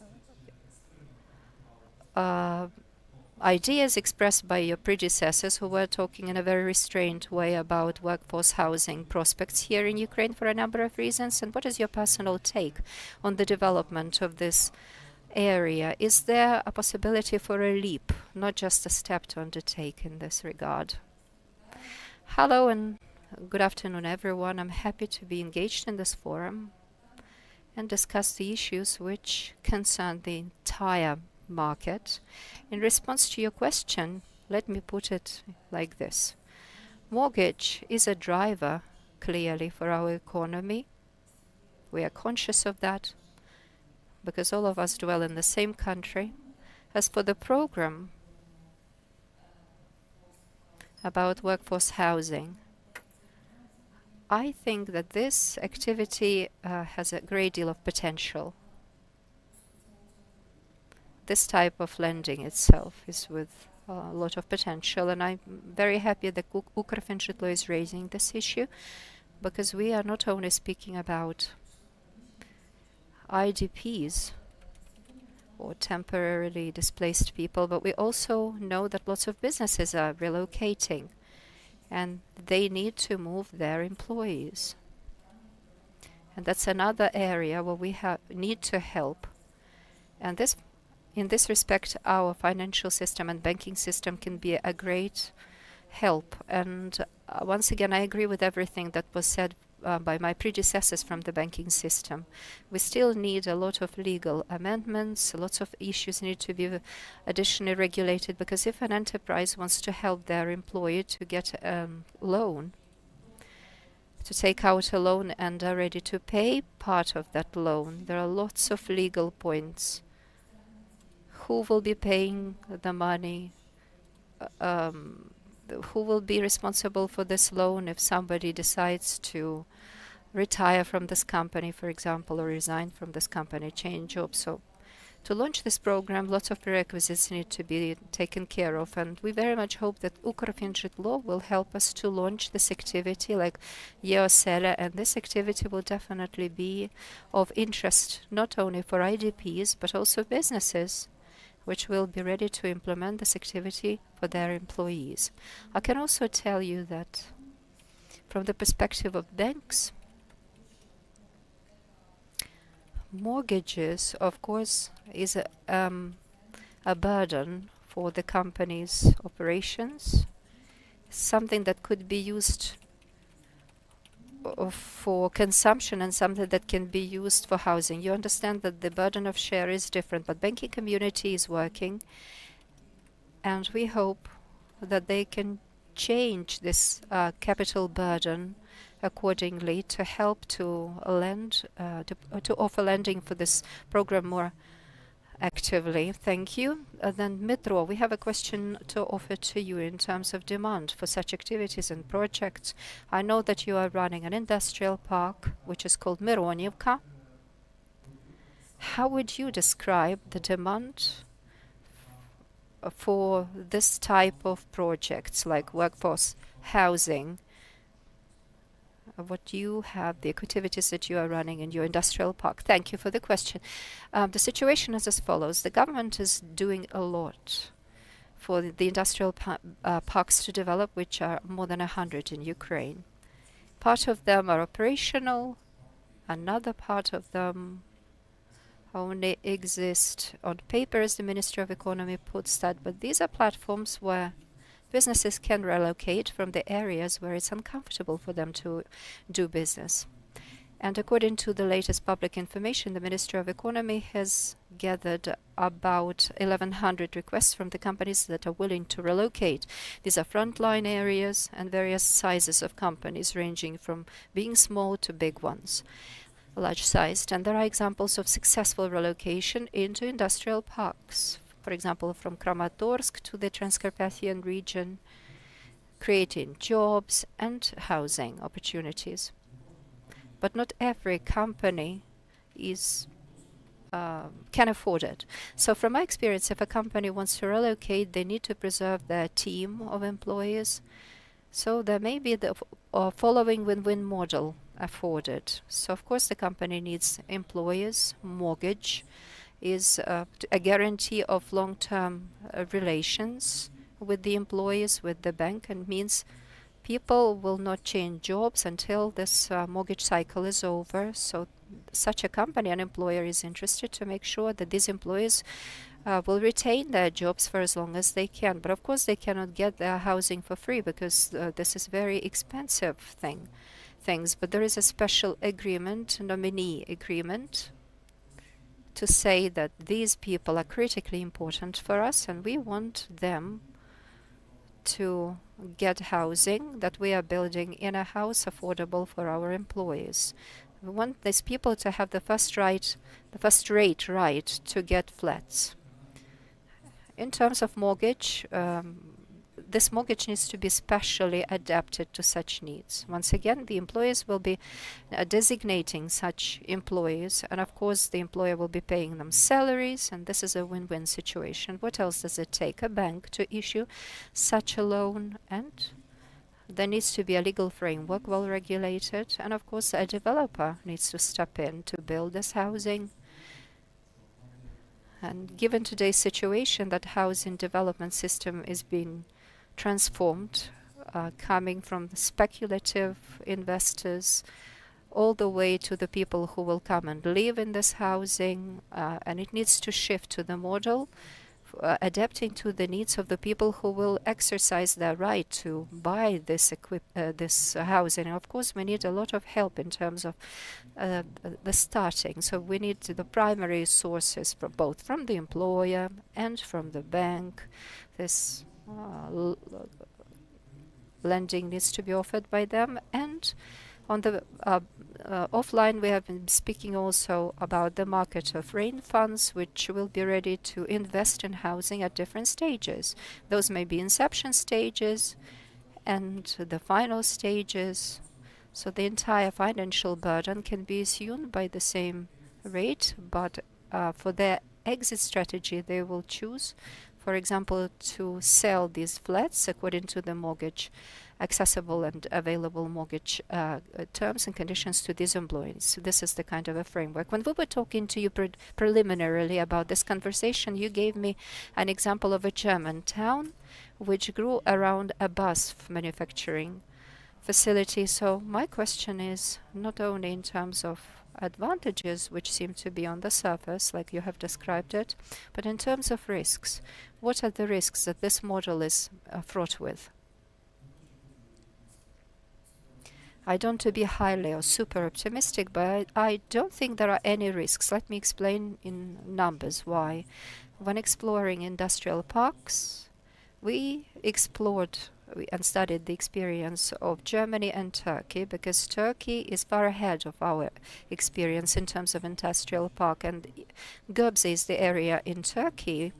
ideas expressed by your predecessors who were talking in a very restrained way about workforce housing prospects here in Ukraine for a number of reasons? And what is your personal take on the development of this area? Is there a possibility for a leap, not just a step to undertake in this regard? Hello and good afternoon, everyone. I'm happy to be engaged in this forum and discuss the issues which concern the entire market. In response to your question, let me put it like this. Mortgage is a driver, clearly, for our economy. We are conscious of that because all of us dwell in the same country. As for the program about workforce housing, I think that this activity has a great deal of potential. This type of lending itself is with a lot of potential, and I'm very happy that Ukrfinžitlo is raising this issue, because we are not only speaking about IDPs or temporarily displaced people, but we also know that lots of businesses are relocating and they need to move their employees. And that's another area where we need to help. And in this respect, our financial system and banking system can be a great help. And once again, I agree with everything that was said by my predecessors from the banking system. We still need a lot of legal amendments, lots of issues need to be additionally regulated, because if an enterprise wants to help their employee to get a loan, to take out a loan and are ready to pay part of that loan, there are lots of legal points. Who will be paying the money? Who will be responsible for this loan if somebody decides to retire from this company, for example, or resign from this company, change jobs? So to launch this program, lots of prerequisites need to be taken care of, and we very much hope that Ukrfinžitlo will help us to launch this activity like Yeosela, and this activity will definitely be of interest not only for IDPs but also businesses which will be ready to implement this activity for their employees. I can also tell you that from the perspective of banks, mortgages, of course, is a burden for the company's operations, something that could be used for consumption and something that can be used for housing. You understand that the burden of share is different, but banking community is working, and we hope that they can change this capital burden accordingly to help to lend, to offer lending for this program more actively. Thank you. Then Mitro, we have a question to offer to you in terms of demand for such activities and projects. I know that you are running an industrial park which is called Mironivka. How would you describe the demand for this type of projects like workforce housing? What you have, the activities that you are running in your industrial park? Thank you for the question. The situation is as follows. The government is doing a lot for the industrial parks to develop, which are more than 100 in Ukraine. Part of them are operational, another part of them only exist on paper, as the Ministry of Economy puts that, but these are platforms where businesses can relocate from the areas where it's uncomfortable for them to do business. And according to the latest public information, the Ministry of Economy has gathered about 1,100 requests from the companies that are willing to relocate. These are frontline areas and various sizes of companies, ranging from being small to big ones, large-sized. And there are examples of successful relocation into industrial parks. For example, from Kramatorsk to the Transcarpathian region, creating jobs and housing opportunities. But not every company is can afford it. So from my experience, if a company wants to relocate, they need to preserve their team of employees. So there may be the following win-win model afforded. So of course the company needs employees. Mortgage is a guarantee of long-term relations with the employees, with the bank, and means people will not change jobs until this mortgage cycle is over. So such a company, an employer, is interested to make sure that these employees will retain their jobs for as long as they can. But of course they cannot get their housing for free, because this is very expensive things. But there is a special agreement, nominee agreement, to say that these people are critically important for us and we want them to get housing that we are building in a house affordable for our employees. We want these people to have the first rate right to get flats. In terms of mortgage, this mortgage needs to be specially adapted to such needs. Once again, the employers will be designating such employees, and of course the employer will be paying them salaries, and this is a win-win situation. What else does it take? A bank to issue such a loan, and there needs to be a legal framework well regulated, and of course a developer needs to step in to build this housing. And given today's situation, that housing development system is being transformed, coming from the speculative investors all the way to the people who will come and live in this housing, and it needs to shift to the model adapting to the needs of the people who will exercise their right to buy this housing. And of course we need a lot of help in terms of the starting. So we need the primary sources from both from the employer and from the bank. This lending needs to be offered by them, and on the offline we have been speaking also about the market of rain funds, which will be ready to invest in housing at different stages. Those may be inception stages and the final stages, so the entire financial burden can be assumed by the same rate, but for their exit strategy they will choose, for example, to sell these flats according to the mortgage accessible and available mortgage terms and conditions to these employees. So this is the kind of a framework. When we were talking to you preliminarily about this conversation, you gave me an example of a German town which grew around a bus manufacturing facility. So my question is not only in terms of advantages which seem to be on the surface like you have described it, but in terms of risks. What are the risks that this model is fraught with? I don't want to be highly or super optimistic, but I don't think there are any risks. Let me explain in numbers why. When exploring industrial parks, we explored and studied the experience of Germany and Turkey, because Turkey is far ahead of our experience in terms of industrial park. And Gebze is the area in Turkey.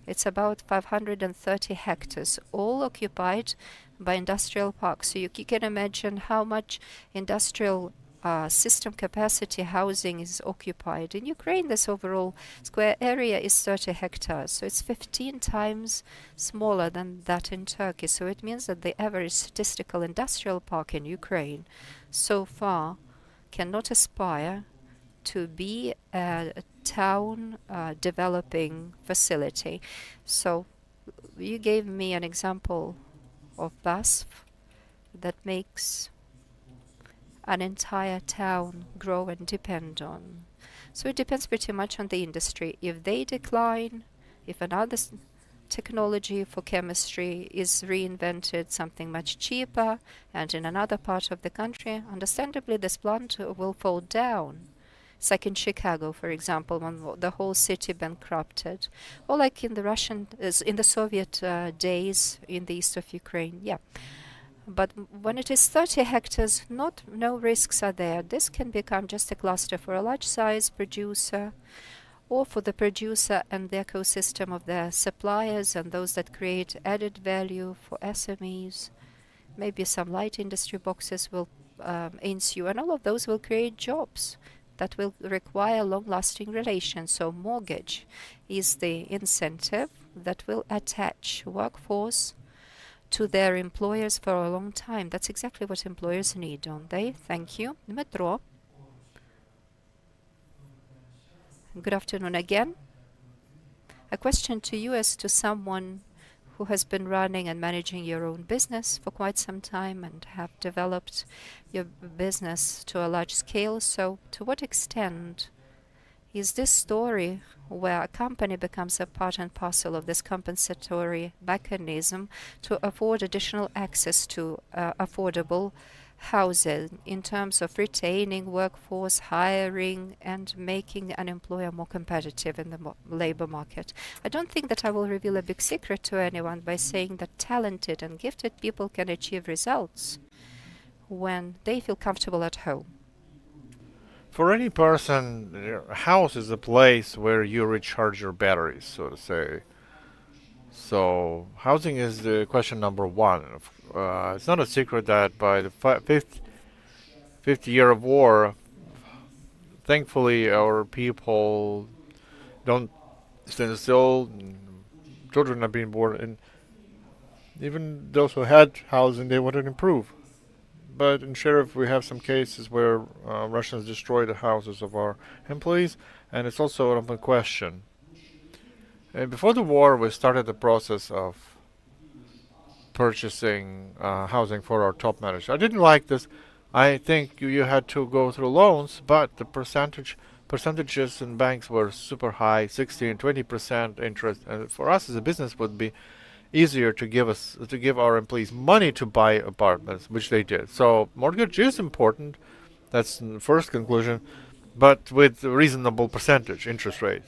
It's about 530 hectares, all occupied by industrial parks. So you can imagine how much industrial system capacity housing is occupied. In Ukraine, this overall square area is 30 hectares, so it's 15 times smaller than that in Turkey. So it means that the average statistical industrial park in Ukraine so far cannot aspire to be a town developing facility. So you gave me an example of BASF that makes an entire town grow and depend on. So it depends pretty much on the industry. If they decline, if another technology for chemistry is reinvented, something much cheaper, and in another part of the country, understandably this plant will fall down. It's like in Chicago, for example, when the whole city bankrupted, or like in the Soviet days in the east of Ukraine. Yeah. But when it is 30 hectares, no risks are there. This can become just a cluster for a large size producer, or for the producer and the ecosystem of their suppliers and those that create added value for SMEs. Maybe some light industry boxes will ensue, and all of those will create jobs. that will require long-lasting relations. So mortgage is the incentive that will attach workforce to their employers for a long time. That's exactly what employers need, don't they? Thank you. Dmytro. Good afternoon again. A question to you as to someone who has been running and managing your own business for quite some time and have developed your business to a large scale. So to what extent is this story where a company becomes a part and parcel of this compensatory mechanism to afford additional access to affordable housing in terms of retaining workforce, hiring, and making an employer more competitive in the labor market? I don't think that I will reveal a big secret to anyone by saying that talented and gifted people can achieve results when they feel comfortable at home. For any person, a house is a place where you recharge your batteries, so to say. So housing is the question number one. It's not a secret that by the fifth year of war, thankfully our people don't stand still. Children are being born, and even those who had housing, they want to improve. But in Sheriff, we have some cases where Russians destroy the houses of our employees, and it's also an open question. And before the war, we started the process of purchasing housing for our top managers. I didn't like this. I think you had to go through loans, but the percentages in banks were super high, 60 and 20% interest. And for us as a business, would be easier to give our employees money to buy apartments, which they did. So mortgage is important. That's the first conclusion, but with a reasonable percentage interest rates.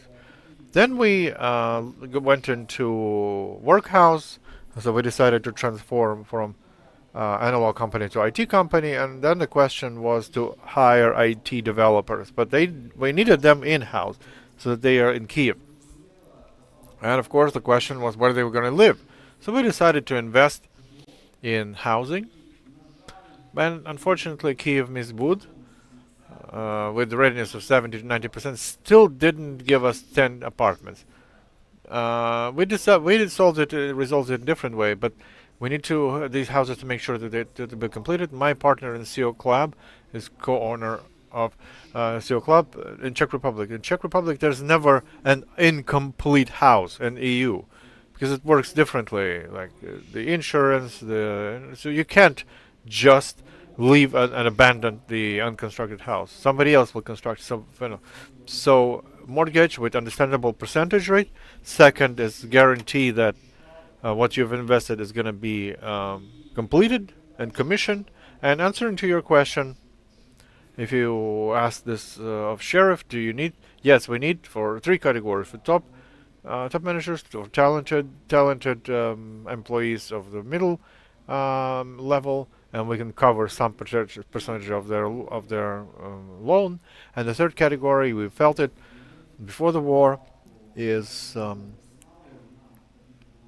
Then we went into workhouse, so we decided to transform from analog company to IT company, and then the question was to hire IT developers, but we needed them in-house so that they are in Kiev. And of course the question was where they were going to live. So we decided to invest in housing, and unfortunately Kiev Mizbud, with the readiness of 70 to 90%, still didn't give us 10 apartments. We resolved it in a different way, but we need these houses to make sure that they'll be completed. My partner in CO Club is co-owner of CO Club in Czech Republic. In Czech Republic, there's never an incomplete house in EU because it works differently, like the insurance, so you can't just leave and abandon the unconstructed house. Somebody else will construct some. So mortgage with understandable percentage rate. Second is guarantee that what you've invested is going to be completed and commissioned. And answering to your question, if you ask this of Sheriff, do you need? Yes, we need for 3 categories: for top managers, for talented employees of the middle level, and we can cover some percentage of their loan. And the third category, we felt it before the war, is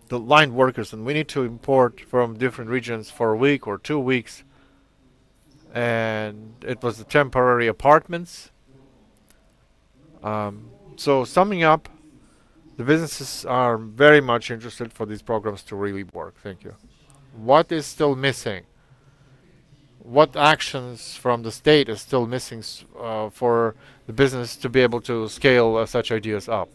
the line workers, and we need to import from different regions for a week or 2 weeks. And it was the temporary apartments. So summing up, the businesses are very much interested for these programs to really work. Thank you. What is still missing? What actions from the state is still missing for the business to be able to scale such ideas up?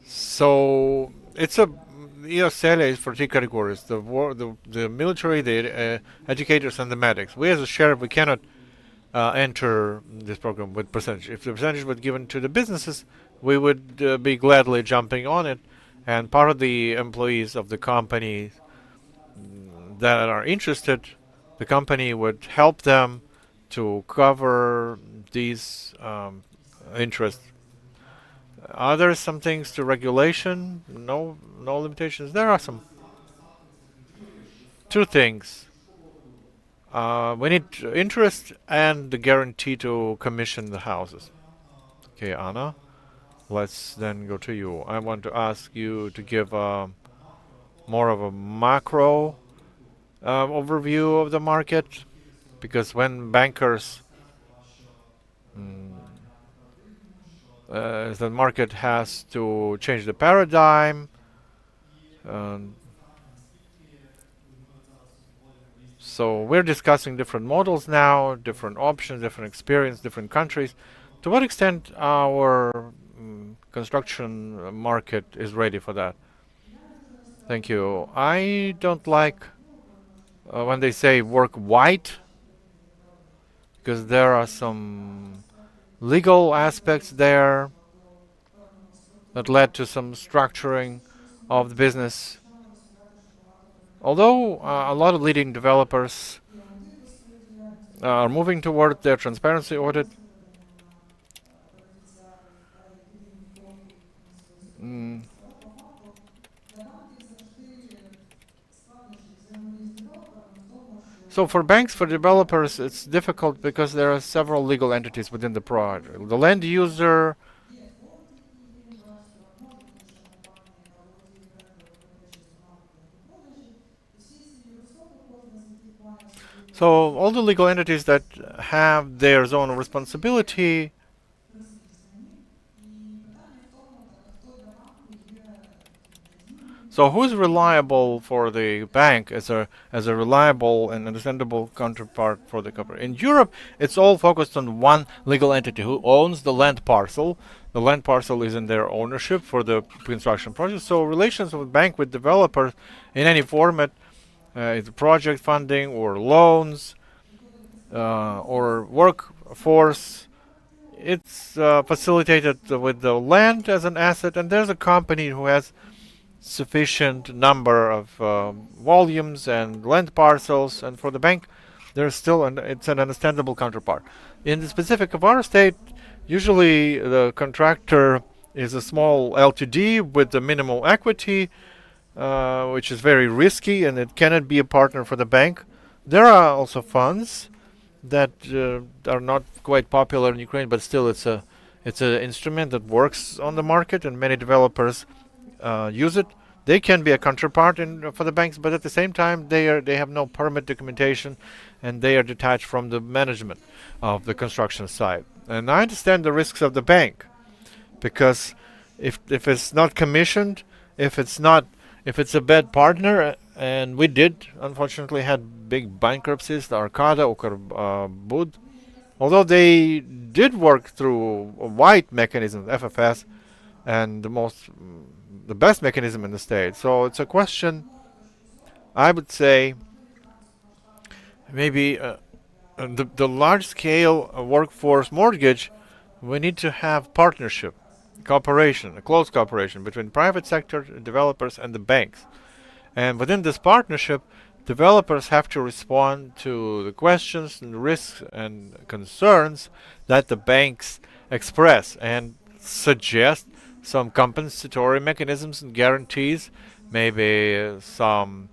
So it's EOSELE is for 3 categories: the military, the educators, and the medics. We as a sheriff, we cannot enter this program with percentage. If the percentage was given to the businesses, we would be gladly jumping on it. And part of the employees of the company that are interested, the company would help them to cover these interests. Are there some things to regulation? No limitations. There are some. 2 things. We need interest and the guarantee to commission the houses. Okay, Anna. Let's then go to you. I want to ask you to give more of a macro overview of the market. because when bankers, the market has to change the paradigm. So we're discussing different models now, different options, different experience, different countries. To what extent our construction market is ready for that? Thank you. I don't like when they say work white, because there are some legal aspects there that led to some structuring of the business. Although a lot of leading developers are moving toward their transparency audit, so for banks, for developers, it's difficult because there are several legal entities within the project. The land user, so all the legal entities that have their zone of responsibility. So who's reliable for the bank as a reliable and understandable counterpart for the corporate? In Europe, it's all focused on one legal entity who owns the land parcel. The land parcel is in their ownership for the construction project. So relations with bank with developers in any format, it's project funding or loans or workforce, it's facilitated with the land as an asset, and there's a company who has sufficient number of volumes and land parcels, and for the bank there's still it's an understandable counterpart. In the specific of our state, usually the contractor is a small LTD with the minimal equity, which is very risky, and it cannot be a partner for the bank. There are also funds that are not quite popular in Ukraine, but still it's an instrument that works on the market, and many developers use it. They can be a counterpart for the banks, but at the same time they have no permit documentation, and they are detached from the management of the construction site. And I understand the risks of the bank, because if it's not commissioned, if it's a bad partner, and we did unfortunately had big bankruptcies, the Arcada, Ukrbud, although they did work through a wide mechanism, FFS, and the best mechanism in the state. So it's a question, I would say, maybe the large-scale workforce mortgage, we need to have partnership, cooperation, a close cooperation between private sector developers and the banks. And within this partnership, developers have to respond to the questions and risks and concerns that the banks express, and suggest some compensatory mechanisms and guarantees, maybe some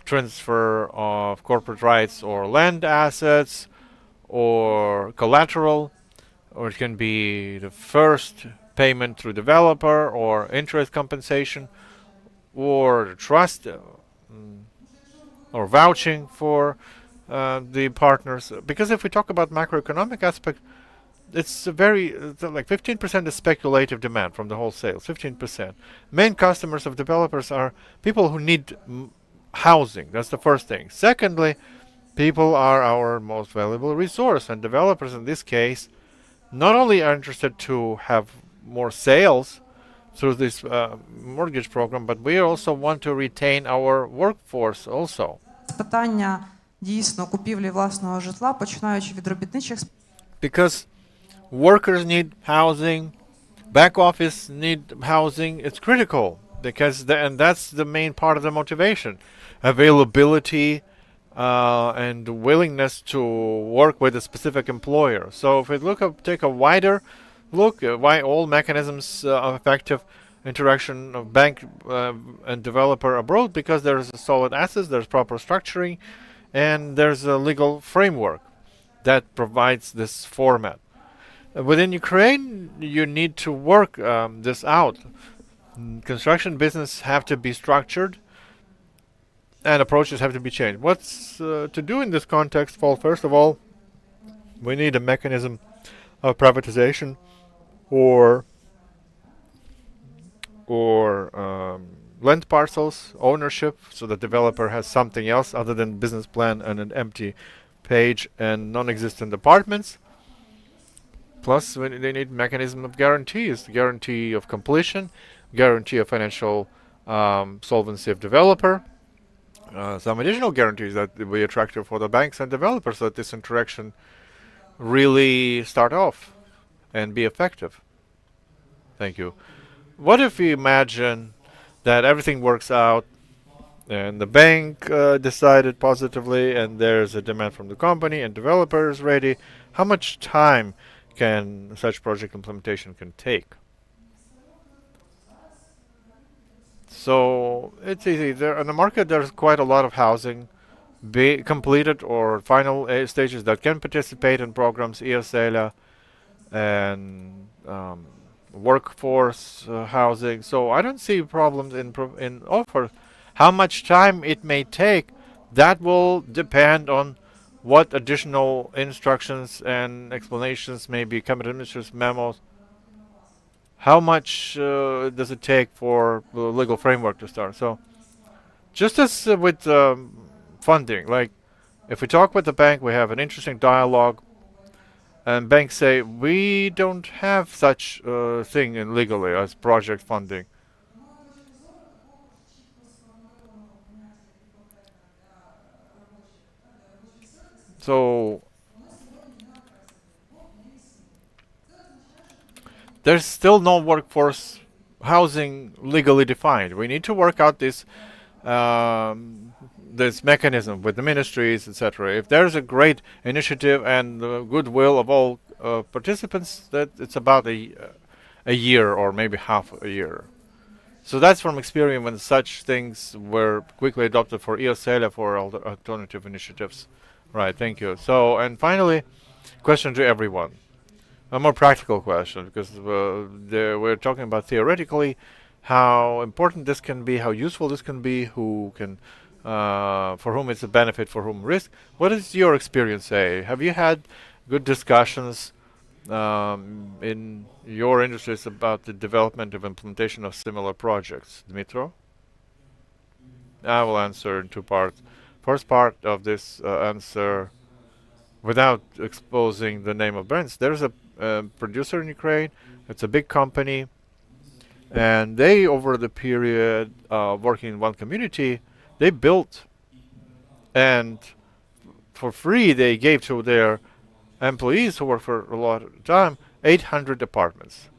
transfer of corporate rights or land assets or collateral, or it can be the first payment through developer or interest compensation or trust or vouching for the partners. Because if we talk about macroeconomic aspect, it's like 15% is speculative demand from the wholesale, 15%. Main customers of developers are people who need housing. That's the first thing. Secondly, people are our most valuable resource, and developers in this case not only are interested to have more sales through this mortgage program, but we also want to retain our workforce also. Питання дійсно купівлі власного житла, починаючи від робітничих. Because workers need housing, back office need housing. It's critical, because and that's the main part of the motivation, availability and willingness to work with a specific employer. So if we take a wider look at why all mechanisms of effective interaction of bank and developer abroad, because there's a solid assets, there's proper structuring, and there's a legal framework that provides this format. Within Ukraine, you need to work this out. Construction business have to be structured and approaches have to be changed. What's to do in this context? Well, first of all, we need a mechanism of privatization or land parcels ownership, so the developer has something else other than business plan and an empty page and non-existent apartments. Plus, they need mechanism of guarantees, guarantee of completion, guarantee of financial solvency of developer, some additional guarantees that will be attractive for the banks and developers, so that this interaction really start off and be effective. Thank you. What if we imagine that everything works out and the bank decided positively and there's a demand from the company and developers ready? How much time can such project implementation can take? So it's easy. There on the market there's quite a lot of housing, be completed or final stages that can participate in programs, EOSELA and workforce housing. So I don't see problems in offer. How much time it may take, that will depend on what additional instructions and explanations, maybe cabinet ministers' memos. How much does it take for the legal framework to start? So just as with funding, like if we talk with the bank, we have an interesting dialogue, and banks say, we don't have such thing in legally as project funding. So there's still no workforce housing legally defined. We need to work out this this mechanism with the ministries, etc. If there's a great initiative and the goodwill of all participants, that it's about a year or maybe half a year. So that's from experience when such things were quickly adopted for EOSELA for alternative initiatives. Right, thank you. So, and finally, question to everyone. A more practical question, because we're talking about theoretically how important this can be, how useful this can be, who can, for whom it's a benefit, for whom risk. What does your experience say? Have you had good discussions in your industries about the development of implementation of similar projects? Dmitro? I will answer in two parts. First part of this answer, without exposing the name of brands, there's a producer in Ukraine. It's a big company, and they, over the period working in one community, they built, and for free they gave to their employees who work for a lot of time 800 apartments.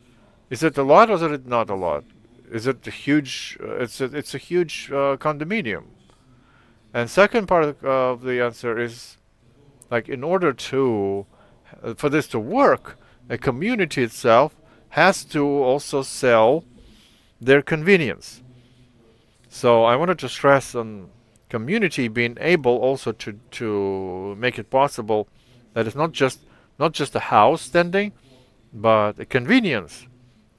Is it a lot or is it not a lot? Is it a huge? It's a huge condominium. And second part of the answer is, like, in order to for this to work, a community itself has to also sell their convenience. So I wanted to stress on community being able also to make it possible that it's not just a house standing, but a convenience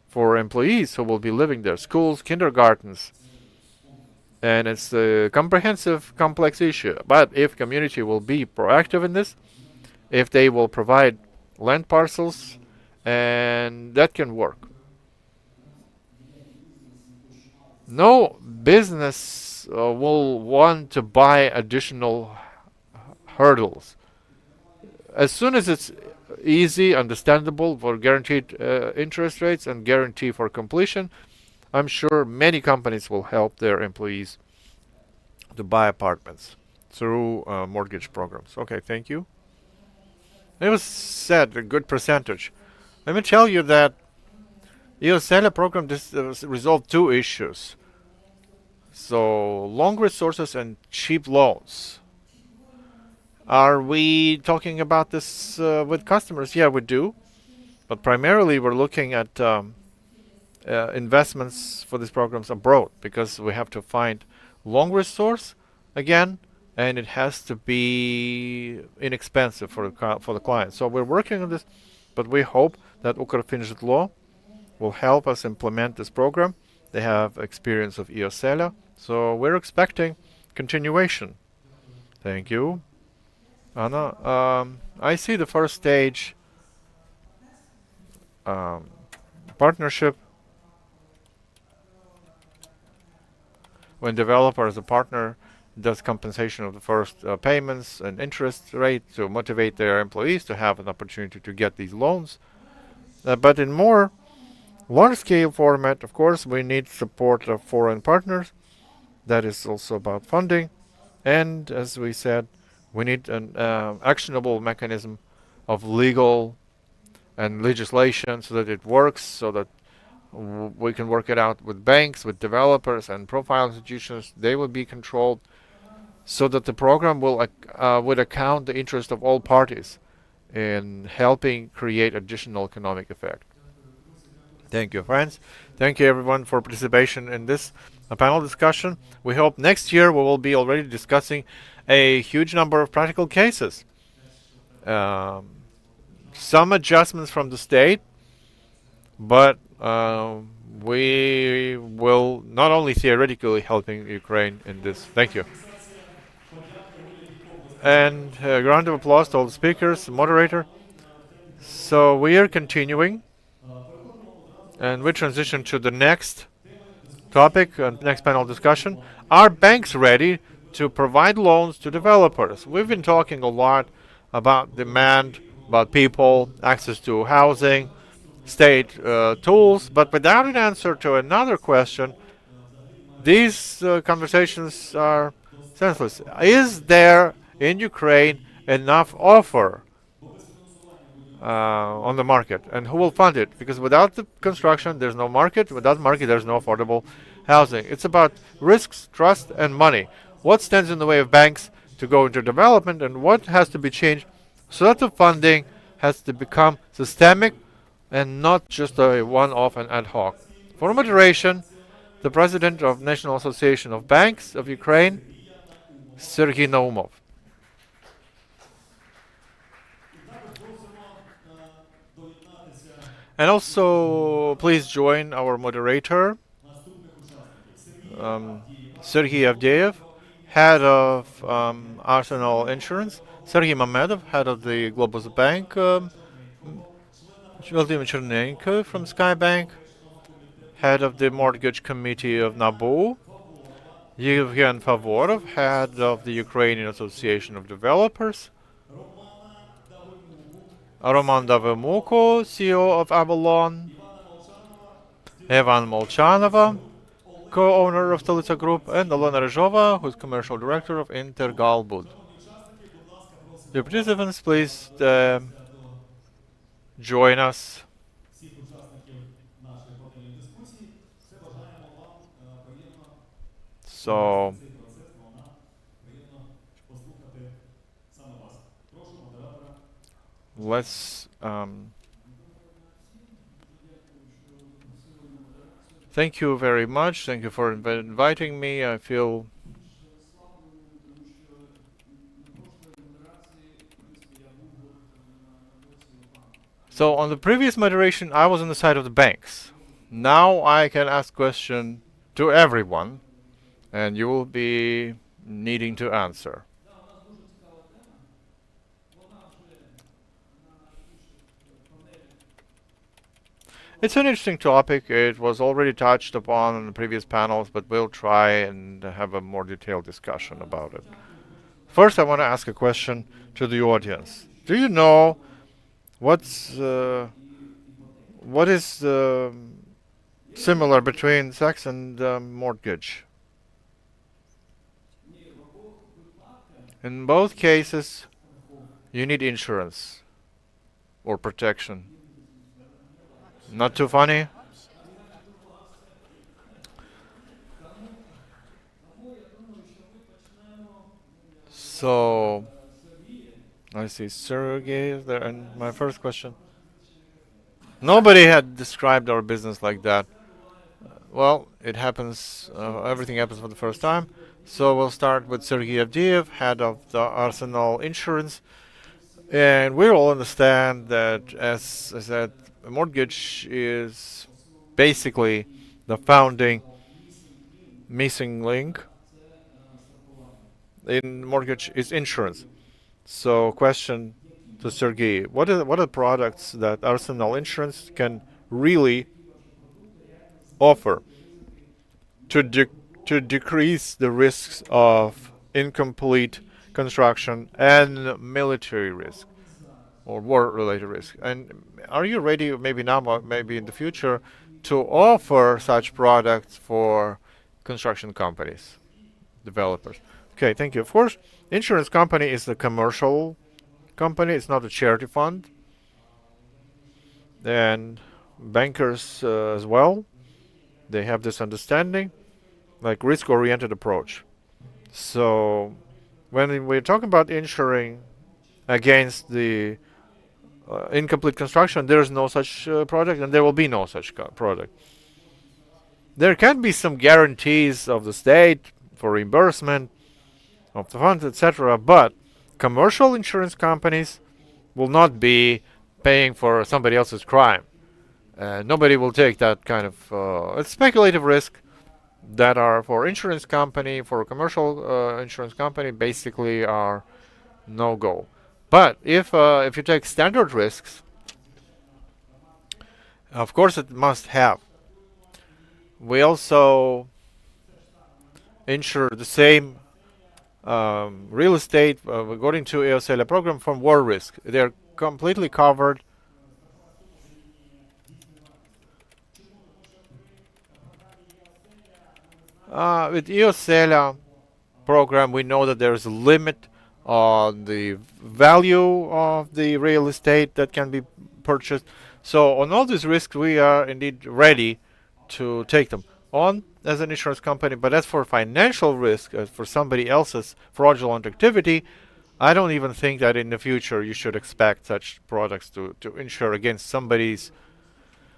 for employees who will be living there, schools, kindergartens. And it's a comprehensive, complex issue. But if community will be proactive in this, if they will provide land parcels, and that can work. No business will want to buy additional hurdles. As soon as it's easy, understandable for guaranteed interest rates and guarantee for completion, I'm sure many companies will help their employees to buy apartments through mortgage programs. Okay, thank you. It was said a good percentage. Let me tell you that EOSELA program resolved two issues. So long resources and cheap loans. Are we talking about this with customers? Yeah, we do. But primarily we're looking at investments for these programs abroad, because we have to find long resource again, and it has to be inexpensive for the client. So we're working on this, but we hope that Ukrfinžitlo will help us implement this program. They have experience of EOSELA, so we're expecting continuation. Thank you, Anna. I see the first stage partnership, when developer as a partner does compensation of the first payments and interest rate to motivate their employees to have an opportunity to get these loans. But in more large-scale format, of course, we need support of foreign partners. That is also about funding. And as we said, we need an actionable mechanism of legal and legislation so that it works, so that we can work it out with banks, with developers and profile institutions. They will be controlled so that the program will would account the interest of all parties in helping create additional economic effect. Thank you, friends. Thank you, everyone, for participation in this panel discussion. We hope next year we will be already discussing a huge number of practical cases. Some adjustments from the state, but we will not only theoretically helping Ukraine in this. Thank you. And a round of applause to all the speakers, moderator. So we are continuing, and we transition to the next topic and next panel discussion. Are banks ready to provide loans to developers? We've been talking a lot about demand, about people, access to housing, state tools, but without an answer to another question, these conversations are senseless. Is there in Ukraine enough offer on the market, and who will fund it? Because without the construction, there's no market. Without market, there's no affordable housing. It's about risks, trust, and money. What stands in the way of banks to go into development, and what has to be changed so that the funding has to become systemic and not just a one-off and ad hoc? For moderation, the president of National Association of Banks of Ukraine, Sergei Naumov. And also, please join our moderator, Sergei Avdeyev, head of Arsenal Insurance, Sergei Mamedov, head of the Globus Bank, Vladimir Chernenko from Skybank, head of the Mortgage Committee of NABU, Yevgen Favorov, head of the Ukrainian Association of Developers, Roman Davymuko, CEO of Avalon, Evan Molchanova, co-owner of Stolitsa Group, and Alona Ryzhova, who is commercial director of Intergalbud. The participants, please join us. So let's thank you very much. Thank you for inviting me. I feel so on the previous moderation I was on the side of the banks. Now I can ask question to everyone and you will be needing to answer. It's an interesting topic. It was already touched upon in the previous panels, but we'll try and have a more detailed discussion about it. First, I want to ask a question to the audience. Do you know what is similar between sex and mortgage? In both cases, you need insurance or protection. Not too funny? So, I see Sergey is there, and my first question. Nobody had described our business like that. Well, it happens, everything happens for the first time. So we'll start with Sergei Avdeyev, head of the Arsenal Insurance. And we all understand that, as I said, a mortgage is basically the founding missing link in mortgage is insurance. So question to Sergey, what are the products that Arsenal Insurance can really offer to decrease the risks of incomplete construction and military risk or war-related risk? And are you ready, maybe now, maybe in the future, to offer such products for construction companies, developers? Okay, thank you. Of course, insurance company is a commercial company. It's not a charity fund. And bankers as well, they have this understanding, like risk-oriented approach. So when we're talking about insuring against the incomplete construction, there is no such product, and there will be no such product. There can be some guarantees of the state for reimbursement of the funds, etc., but commercial insurance companies will not be paying for somebody else's crime. Nobody will take that kind of it's speculative risk that are for insurance company, for a commercial insurance company, basically are no-go. But if you take standard risks, of course it must have. We also insure the same real estate according to EOSELA program from war risk. They're completely covered. With EOSELA program, we know that there's a limit on the value of the real estate that can be purchased. So on all these risks, we are indeed ready to take them on as an insurance company. But as for financial risk, as for somebody else's fraudulent activity, I don't even think that in the future you should expect such products to insure against somebody's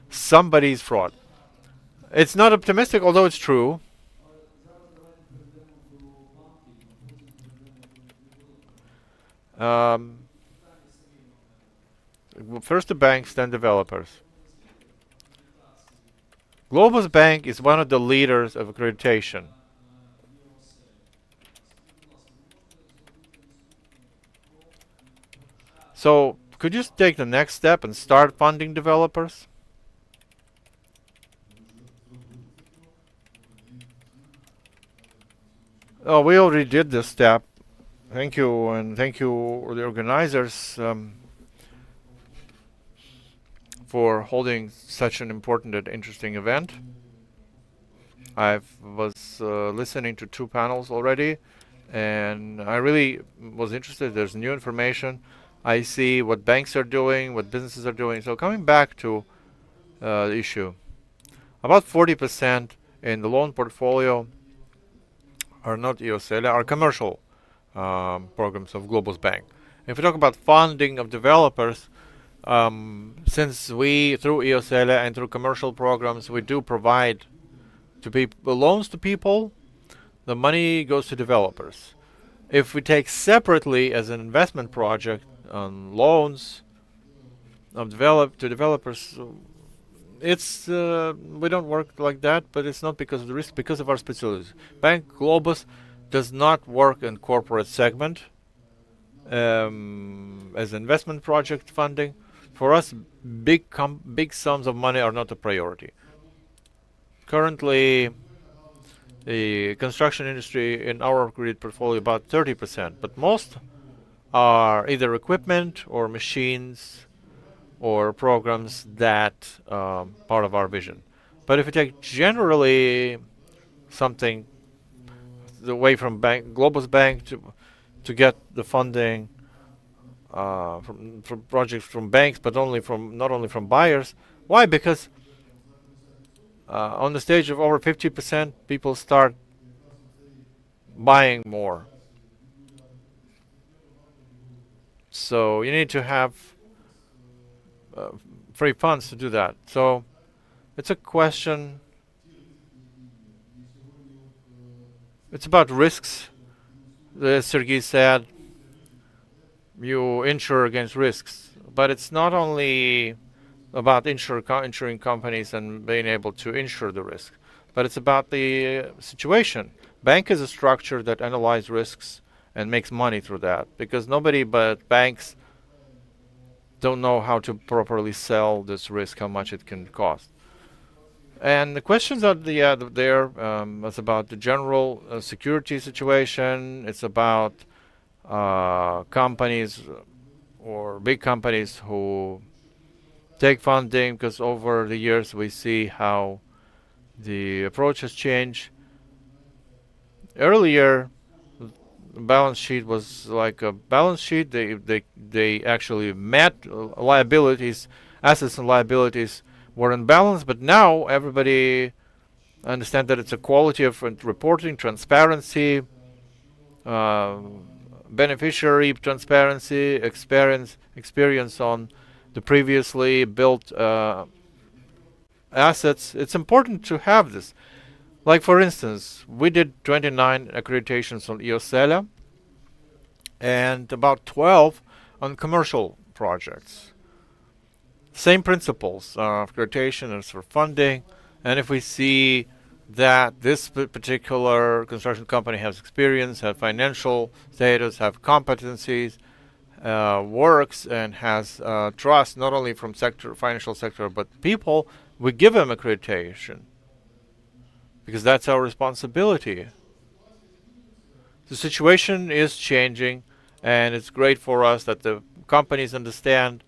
fraud. It's not optimistic, although it's true. First the banks, then developers. Globus Bank is one of the leaders of accreditation. So could you take the next step and start funding developers? Oh, we already did this step. Thank you, and thank you the organizers for holding such an important and interesting event. I was listening to 2 panels already, and I really was interested. There's new information. I see what banks are doing, what businesses are doing. So coming back to the issue, about 40% in the loan portfolio are not EOSELA, are commercial programs of Globus Bank. If we talk about funding of developers, since we, through EOSELA and through commercial programs, we do provide to loans to people, the money goes to developers. If we take separately as an investment project on loans of developers, it's we don't work like that, but it's not because of the risk, because of our specialties. Bank Globus does not work in corporate segment as investment project funding. For us, big sums of money are not a priority. Currently, the construction industry in our grid portfolio about 30%, but most are either equipment or machines or programs that part of our vision. But if you take generally something away from Globus Bank to get the funding from projects from banks, but not only from buyers. Why? Because on the stage of over 50%, people start buying more. So you need to have free funds to do that. So it's a question. It's about risks. As Sergey said, you insure against risks. But it's not only about insuring companies and being able to insure the risk, but it's about the situation. Bank is a structure that analyzes risks and makes money through that, because nobody but banks don't know how to properly sell this risk, how much it can cost. And the questions are there. It's about the general security situation. It's about companies or big companies who take funding, because over the years we see how the approach has changed. Earlier, the balance sheet was like a balance sheet. They actually met liabilities, assets and liabilities were in balance, but now everybody understands that it's a quality of reporting, transparency, beneficiary transparency, experience on the previously built assets. It's important to have this. Like, for instance, we did 29 accreditations on EOSELA and about 12 on commercial projects. Same principles of accreditation as for funding. And if we see that this particular construction company has experience, have financial status, have competencies, works and has trust not only from financial sector, but people, we give them accreditation, because that's our responsibility. The situation is changing, and it's great for us that the companies understand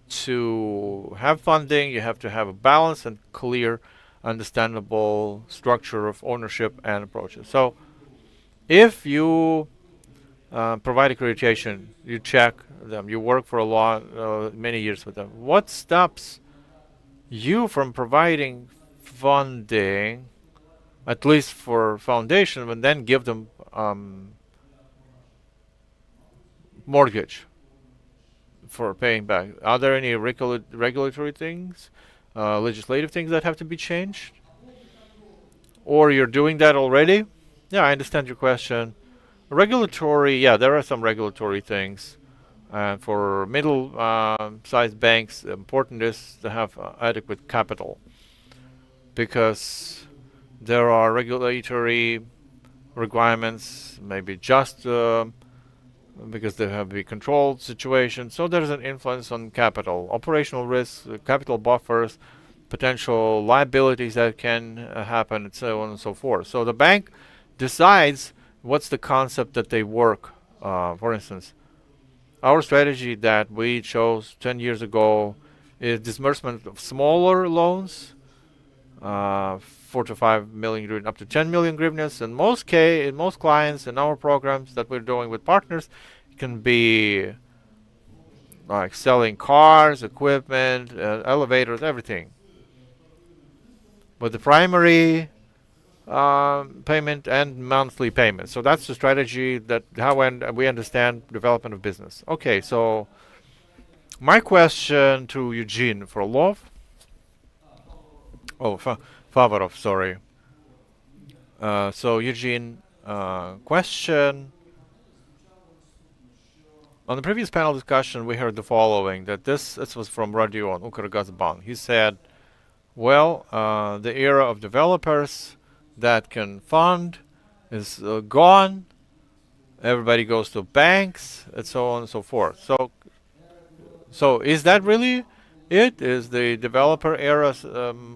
to have funding, you have to have a balanced and clear, understandable structure of ownership and approaches. So if you provide accreditation, you check them, you work for many years with them, what stops you from providing funding, at least for foundation, and then give them mortgage for paying back? Are there any regulatory things, legislative things that have to be changed? Or you're doing that already? Yeah, I understand your question. Regulatory, yeah, there are some regulatory things. For middle-sized banks, important is to have adequate capital, because there are regulatory requirements, maybe just because they have a controlled situation. So there's an influence on capital, operational risks, capital buffers, potential liabilities that can happen, and so on and so forth. So the bank decides what's the concept that they work. For instance, our strategy that we chose 10 years ago is disbursement of smaller loans, 4 to 5 million hryvnia, up to 10 million hryvnias. In most clients in our programs that we're doing with partners, it can be like selling cars, equipment, elevators, everything. But the primary payment and monthly payment. So that's the strategy, that how we understand development of business. Okay, so my question to Eugene Frolov. Oh, Favorov, sorry. So Eugene, question. On the previous panel discussion, we heard the following, that this was from Rodion Ukrgazbank. He said, well, the era of developers that can fund is gone. Everybody goes to banks, and so on and so forth. So is that really it? Is the developer era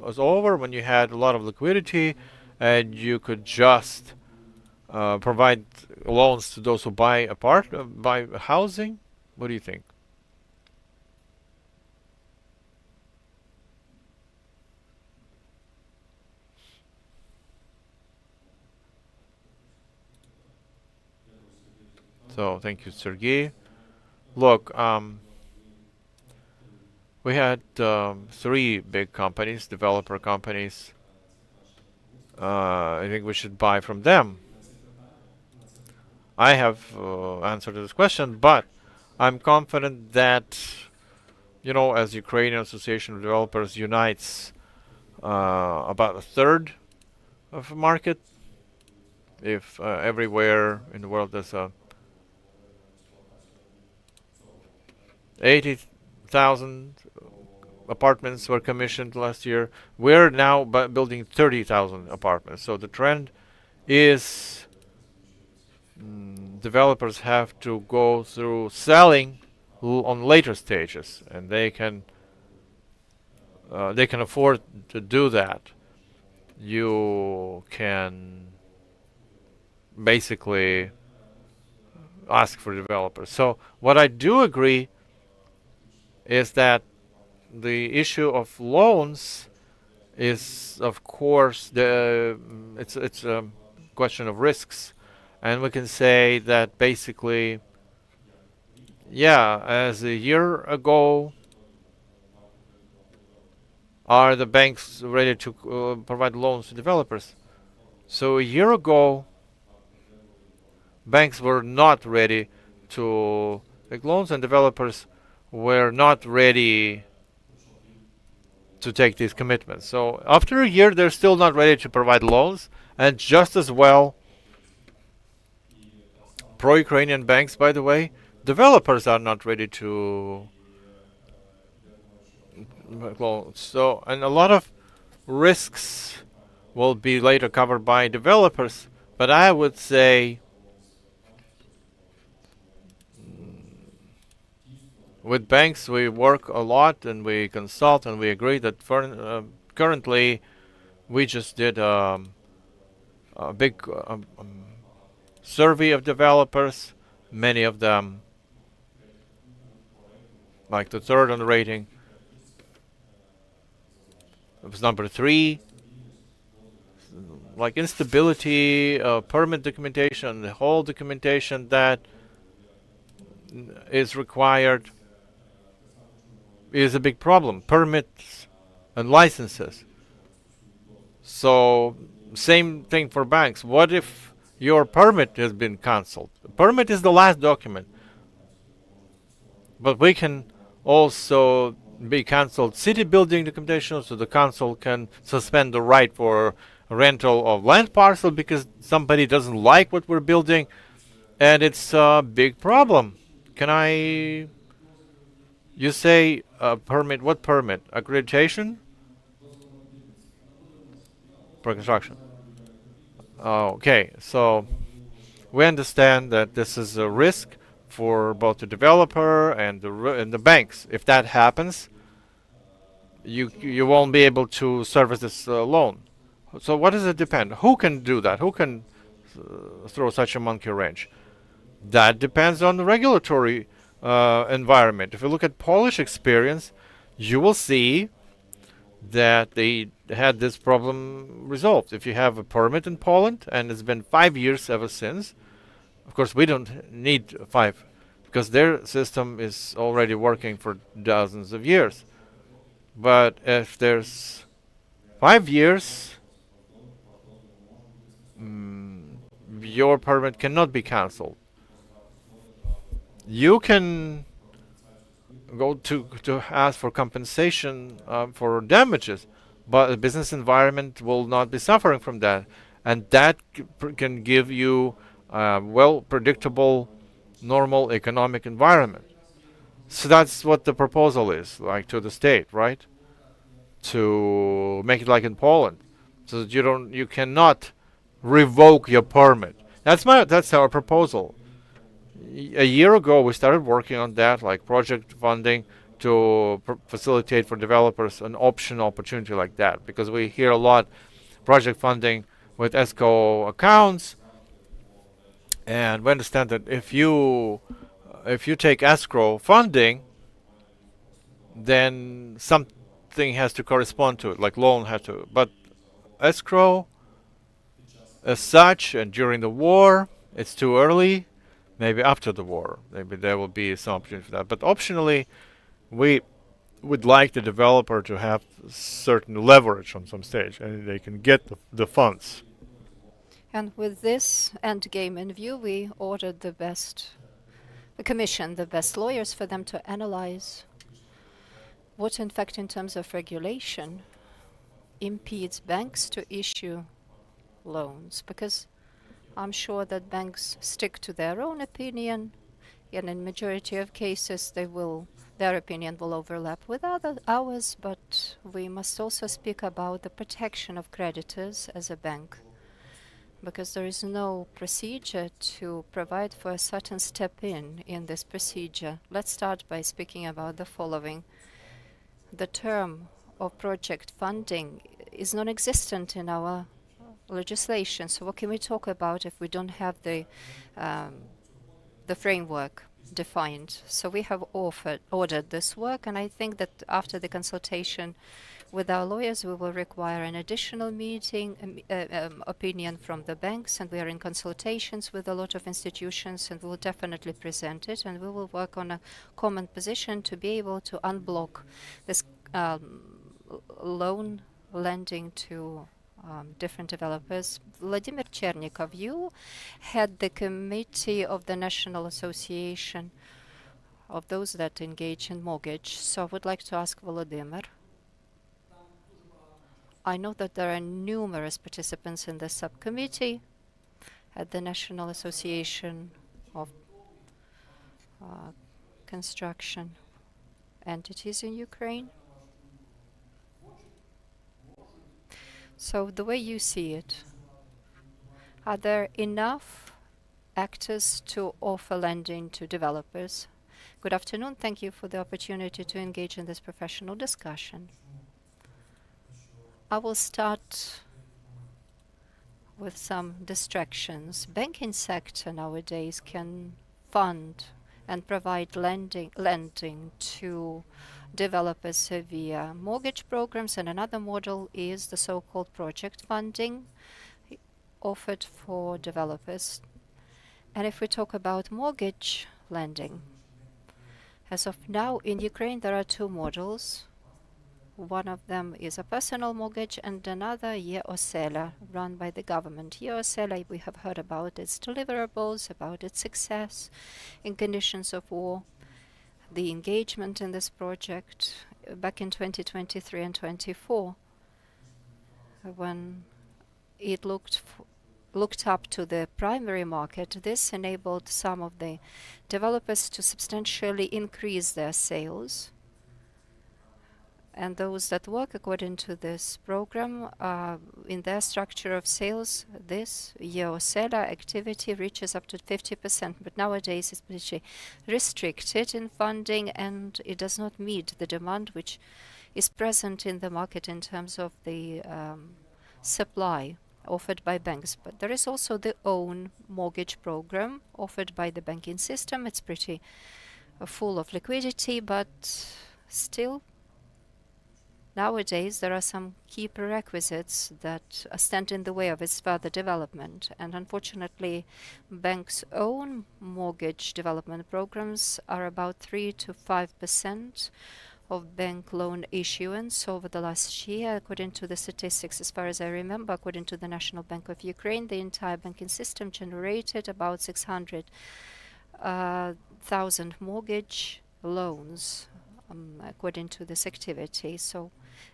was over when you had a lot of liquidity and you could just provide loans to those who buy housing? What do you think? So thank you, Sergey. Look, we had 3 big companies, developer companies. I think we should buy from them. I have answered this question, but I'm confident that, as Ukrainian Association of Developers unites about 1/3 of the market, if everywhere in the world there's 80,000 apartments were commissioned last year. We're now building 30,000 apartments. So the trend is developers have to go through selling on later stages, and they can afford to do that. You can basically ask for developers. So what I do agree is that the issue of loans is, of course, it's a question of risks, and we can say that basically, yeah, as a year ago, are the banks ready to provide loans to developers? So a year ago, banks were not ready to take loans, and developers were not ready to take these commitments. So after a year, they're still not ready to provide loans, and just as well, pro-Ukrainian banks, by the way, developers are not ready to make loans. So, and a lot of risks will be later covered by developers, but I would say with banks we work a lot and we consult and we agree that currently we just did a big survey of developers. Many of them, like the third on the rating, it was number 3, like instability, permit documentation, the whole documentation that is required is a big problem. Permits and licenses. So same thing for banks. What if your permit has been cancelled? The permit is the last document, but we can also be cancelled city building documentation, so the council can suspend the right for rental of land parcel because somebody doesn't like what we're building, and it's a big problem. You say permit, what permit? Accreditation? For construction. Okay, so we understand that this is a risk for both the developer and the banks. If that happens, you won't be able to service this loan. So what does it depend? Who can do that? Who can throw such a monkey wrench? That depends on the regulatory environment. If you look at Polish experience, you will see that they had this problem resolved. If you have a permit in Poland, and it's been 5 years ever since, of course we don't need 5, because their system is already working for dozens of years. But if there's 5 years, your permit cannot be cancelled. You can go to ask for compensation for damages, but the business environment will not be suffering from that, and that can give you a predictable, normal economic environment. So that's what the proposal is, like to the state, right? To make it like in Poland, so that you cannot revoke your permit. That's our proposal. A year ago, we started working on that, like project funding to facilitate for developers an option opportunity like that, because we hear a lot project funding with ESCO accounts, and we understand that if you take escrow funding, then something has to correspond to it, like loan has to. But escrow, as such, and during the war, it's too early. Maybe after the war, maybe there will be some opportunity for that. But optionally, we would like the developer to have certain leverage on some stage, and they can get the funds. And with this end game in view, we ordered the commission, the best lawyers, for them to analyze what, in fact, in terms of regulation, impedes banks to issue loans, because I'm sure that banks stick to their own opinion, and in majority of cases their opinion will overlap with ours, but we must also speak about the protection of creditors as a bank. because there is no procedure to provide for a certain step in this procedure. Let's start by speaking about the following. The term of project funding is non-existent in our legislation. So what can we talk about if we don't have the framework defined? So we have ordered this work, and I think that after the consultation with our lawyers, we will require an additional meeting, opinion from the banks, and we are in consultations with a lot of institutions, and we will definitely present it, and we will work on a common position to be able to unblock this loan lending to different developers. Vladimir Chernikov, you had the committee of the National Association of those that engage in mortgage. So I would like to ask Volodymyr. I know that there are numerous participants in the subcommittee at the National Association of Construction Entities in Ukraine. So the way you see it, are there enough actors to offer lending to developers? Good afternoon. Thank you for the opportunity to engage in this professional discussion. I will start with some distractions. Banking sector nowadays can fund and provide lending to developers via mortgage programs, and another model is the so-called project funding offered for developers. And if we talk about mortgage lending, as of now in Ukraine there are two models. One of them is a personal mortgage and another Yeosela, run by the government. Yeosela, we have heard about its deliverables, about its success in conditions of war, the engagement in this project back in 2023 and 24, when it looked up to the primary market. This enabled some of the developers to substantially increase their sales. And those that work according to this program, in their structure of sales, this Yeosela activity reaches up to 50%. But nowadays it's pretty restricted in funding, and it does not meet the demand which is present in the market in terms of the supply offered by banks. But there is also the own mortgage program offered by the banking system. It's pretty full of liquidity, but still nowadays there are some key prerequisites that stand in the way of its further development. And unfortunately, banks' own mortgage development programs are about 3 to 5% of bank loan issuance over the last year. According to the statistics, as far as I remember, according to the National Bank of Ukraine, the entire banking system generated about 600,000 mortgage loans according to this activity. So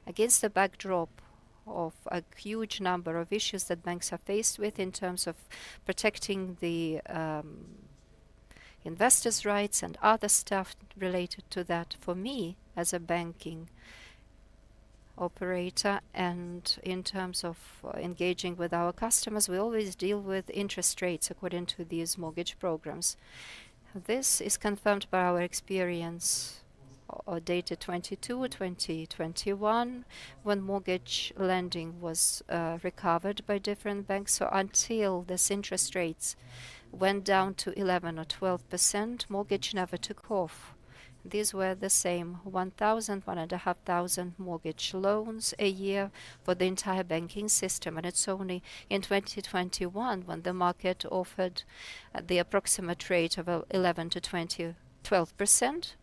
against the backdrop of a huge number of issues that banks are faced with in terms of protecting the investors' rights and other stuff related to that, for me as a banking operator and in terms of engaging with our customers, we always deal with interest rates according to these mortgage programs. This is confirmed by our experience dated 2021, when mortgage lending was recovered by different banks. So until this interest rates went down to 11 or 12%, mortgage never took off. These were the same 1,000, 1,500 mortgage loans a year for the entire banking system. And it's only in 2021 when the market offered the approximate rate of 11 to 12%,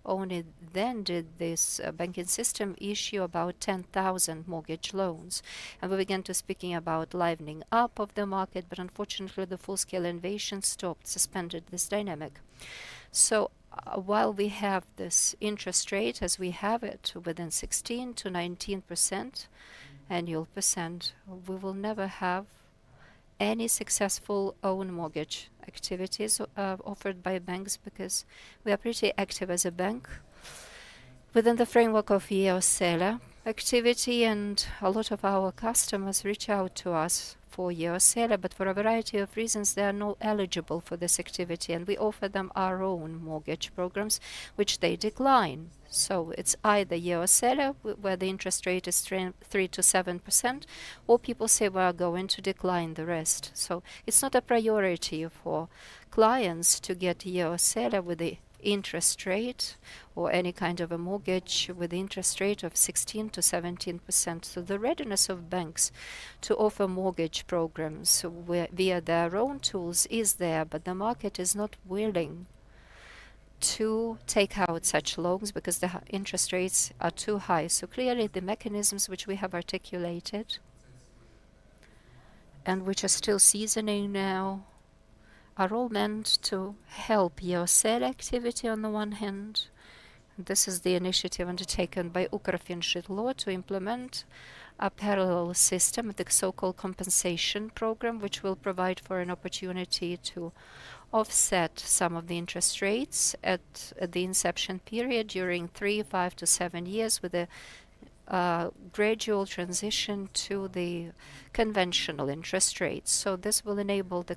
only then did this banking system issue about 10,000 mortgage loans. And we began to speaking about livening up of the market, but unfortunately the full-scale invasion suspended this dynamic. So while we have this interest rate as we have it within 16 to 19% annual percent, we will never have any successful own mortgage activities offered by banks, because we are pretty active as a bank within the framework of Yeosela activity, and a lot of our customers reach out to us for Yeosela, but for a variety of reasons they are not eligible for this activity, and we offer them our own mortgage programs, which they decline. So it's either Yeosela, where the interest rate is 3 to 7%, or people say we are going to decline the rest. So it's not a priority for clients to get Yeosela with the interest rate or any kind of a mortgage with the interest rate of 16 to 17%. So the readiness of banks to offer mortgage programs via their own tools is there, but the market is not willing to take out such loans because the interest rates are too high. So clearly the mechanisms which we have articulated and which are still seasoning now are all meant to help Yeosela activity on the one hand. This is the initiative undertaken by Ukrfinžitlo to implement a parallel system, the so-called compensation program, which will provide for an opportunity to offset some of the interest rates at the inception period during 3, 5 to 7 years with a gradual transition to the conventional interest rates. So this will enable the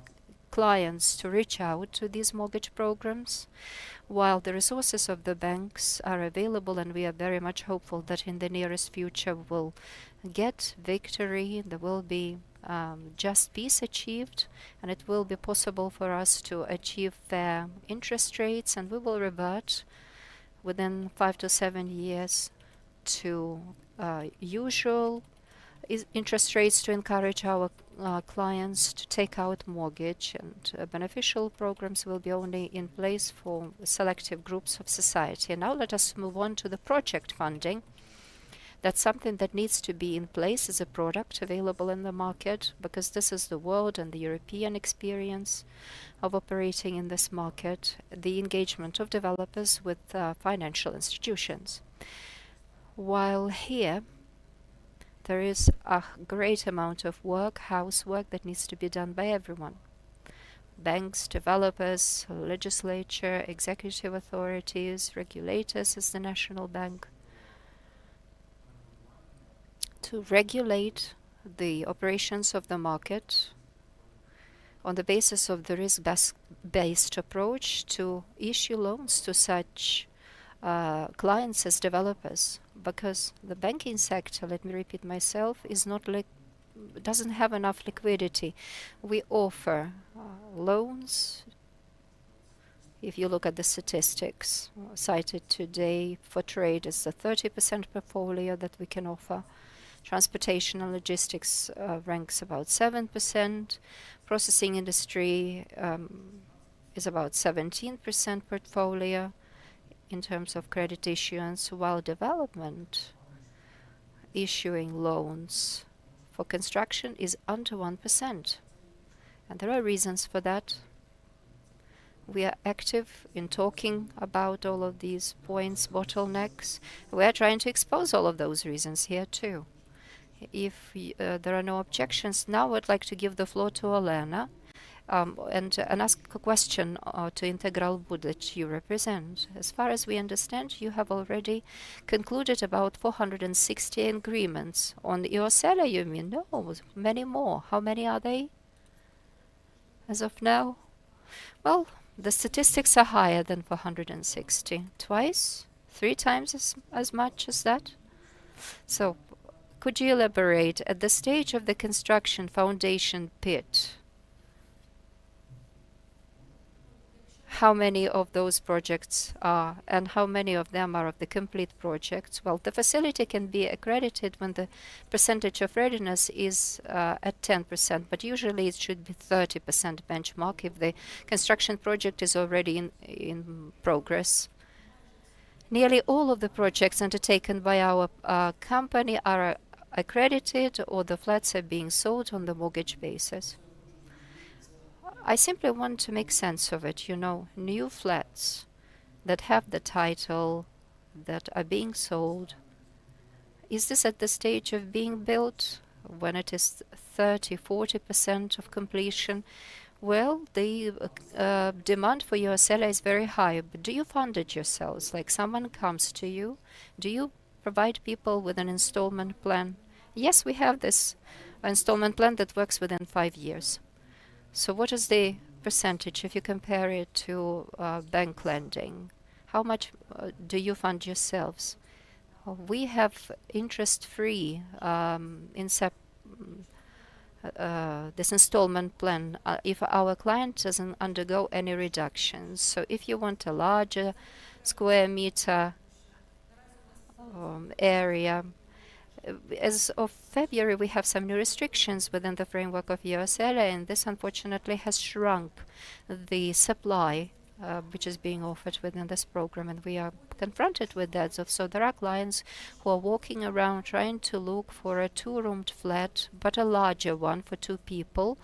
clients to reach out to these mortgage programs while the resources of the banks are available, and we are very much hopeful that in the nearest future we'll get victory. There will be just peace achieved, and it will be possible for us to achieve fair interest rates, and we will revert within 5 to 7 years to usual interest rates to encourage our clients to take out mortgage, and beneficial programs will be only in place for selective groups of society. And now let us move on to the project funding. That's something that needs to be in place as a product available in the market, because this is the world and the European experience of operating in this market, the engagement of developers with financial institutions. While here there is a great amount of work, housework that needs to be done by everyone. Banks, developers, legislature, executive authorities, regulators as the National Bank, to regulate the operations of the market on the basis of the risk-based approach to issue loans to such clients as developers, because the banking sector, let me repeat myself, is not doesn't have enough liquidity. We offer loans. If you look at the statistics cited today, for trade is the 30% portfolio that we can offer. Transportation and logistics ranks about 7%. Processing industry is about 17% portfolio in terms of credit issuance, while development issuing loans for construction is under 1%. And there are reasons for that. We are active in talking about all of these points, bottlenecks. We are trying to expose all of those reasons here too. If there are no objections, now I'd like to give the floor to Olena and ask a question to Integral Bud that you represent. As far as we understand, you have already concluded about 460 agreements. On Yeosela, you mean? No, many more. How many are they as of now? Well, the statistics are higher than 460. Twice? 3 times as much as that? So, could you elaborate, at the stage of the construction foundation pit, how many of those projects are, and how many of them are of the complete projects? Well, the facility can be accredited when the percentage of readiness is at 10%, but usually it should be 30% benchmark if the construction project is already in progress. Nearly all of the projects undertaken by our company are accredited, or the flats are being sold on the mortgage basis. I simply want to make sense of it, new flats that have the title, that are being sold. Is this at the stage of being built, when it is 30-40% of completion? Well, the demand for Yeosela is very high, but do you fund it yourselves? Like someone comes to you, do you provide people with an installment plan? Yes, we have this installment plan that works within 5 years. So what is the percentage if you compare it to bank lending? How much do you fund yourselves? We have interest-free this installment plan if our client doesn't undergo any reductions. So if you want a larger square meter area, as of February, we have some new restrictions within the framework of EOSELA, and this unfortunately has shrunk the supply which is being offered within this program, and we are confronted with that. So there are clients who are walking around trying to look for a 2-roomed flat, but a larger one for 2 people,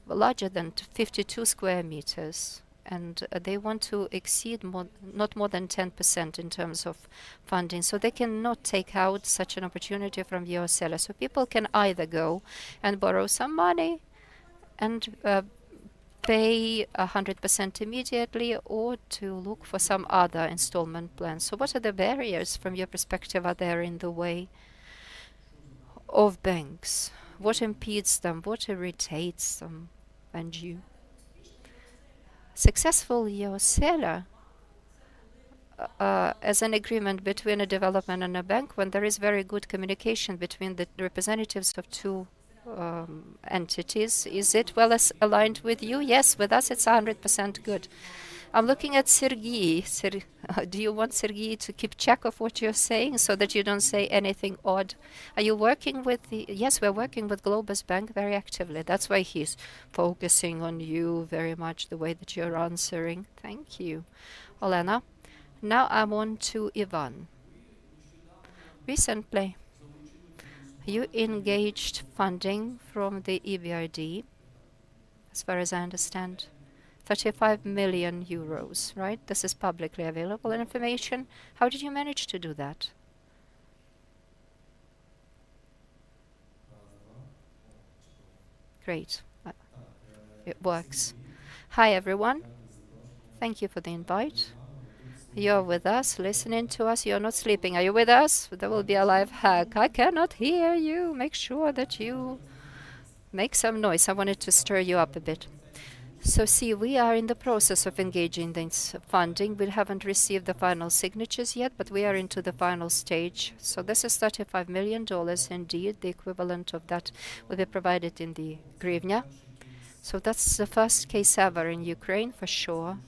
larger than 52 square meters. And they want to exceed not more than 10% in terms of funding. So they cannot take out such an opportunity from EOSELA. So people can either go and borrow some money and pay 100% immediately, or to look for some other installment plan. So what are the barriers from your perspective are there in the way of banks? What impedes them? What irritates them and you? Successful EOSELA as an agreement between a developer and a bank, when there is very good communication between the representatives of 2 entities. Is it well aligned with you? Yes, with us it's 100% good. I'm looking at Sergei. Do you want Sergei to keep track of what you're saying so that you don't say anything odd? Are you working with Yes, we're working with Globus Bank very actively. That's why he's focusing on you very much, the way that you're answering. Thank you, Olena. Now I'm on to Ivan. Recently, you engaged funding from the EBRD, as far as I understand, 35 million euros, right? This is publicly available information. How did you manage to do that? Great. It works. Hi, everyone. Thank you for the invite. You're with us, listening to us. You're not sleeping. Are you with us? There will be a live hack. I cannot hear you. Make sure that you make some noise. I wanted to stir you up a bit. So see, we are in the process of engaging this funding. We haven't received the final signatures yet, but we are into the final stage. So this is $35 million indeed. The equivalent of that will be provided in the hryvnia. So that's the first case ever in Ukraine for sure,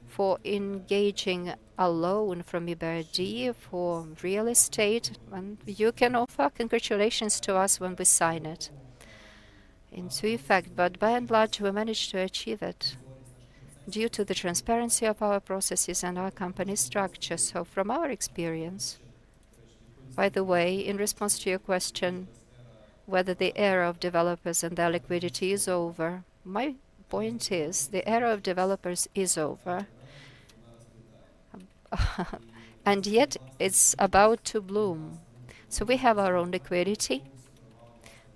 for engaging a loan from EBRD for real estate, and you can offer congratulations to us when we sign it into effect. But by and large, we managed to achieve it due to the transparency of our processes and our company structure. So from our experience, by the way, in response to your question, whether the era of developers and their liquidity is over, my point is the era of developers is over. And yet it's about to bloom. So we have our own liquidity,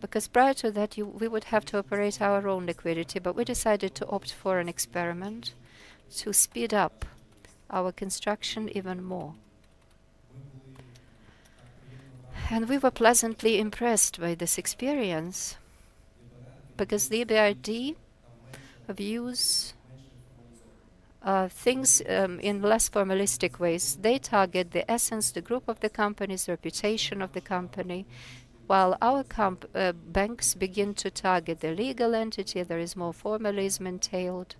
because prior to that we would have to operate our own liquidity, but we decided to opt for an experiment to speed up our construction even more. And we were pleasantly impressed by this experience, because the EBRD views things in less formalistic ways. They target the essence, the group of the companies, the reputation of the company, while our banks begin to target the legal entity. There is more formalism entailed.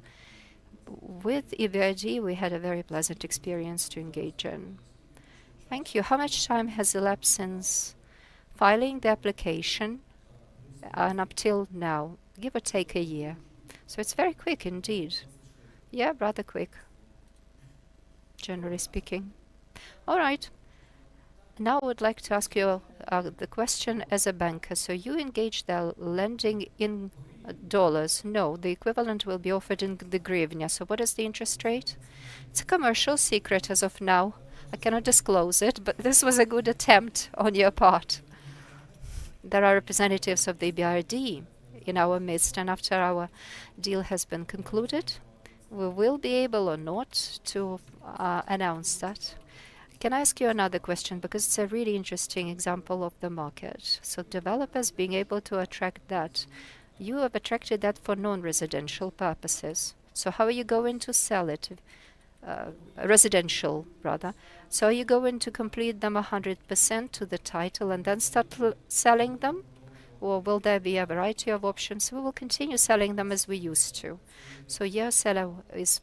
With EBRD, we had a very pleasant experience to engage in. Thank you. How much time has elapsed since filing the application and up till now? Give or take a year. So it's very quick indeed. Yeah, rather quick, generally speaking. All right. Now I would like to ask you the question as a banker. So you engage the lending in dollars. No, the equivalent will be offered in the hryvnia. So what is the interest rate? It's a commercial secret as of now. I cannot disclose it, but this was a good attempt on your part. There are representatives of the EBRD in our midst, and after our deal has been concluded, we will be able or not to announce that. Can I ask you another question? Because it's a really interesting example of the market. So developers being able to attract that. You have attracted that for non-residential purposes. So how are you going to sell it? Residential, rather. So are you going to complete them 100% to the title and then start selling them? Or will there be a variety of options? We will continue selling them as we used to. So YeoSeller is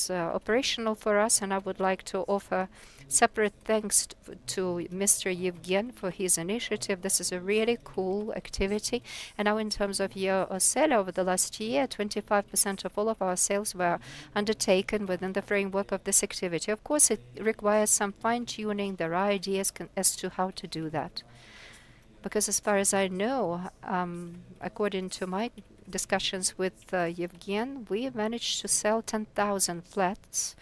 operational for us, and I would like to offer separate thanks to Mr. Yevgen for his initiative. This is a really cool activity. And now in terms of YeoSeller, over the last year, 25% of all of our sales were undertaken within the framework of this activity. Of course, it requires some fine-tuning. There are ideas as to how to do that. Because as far as I know, according to my discussions with Yevgen, we managed to sell 10,000 flats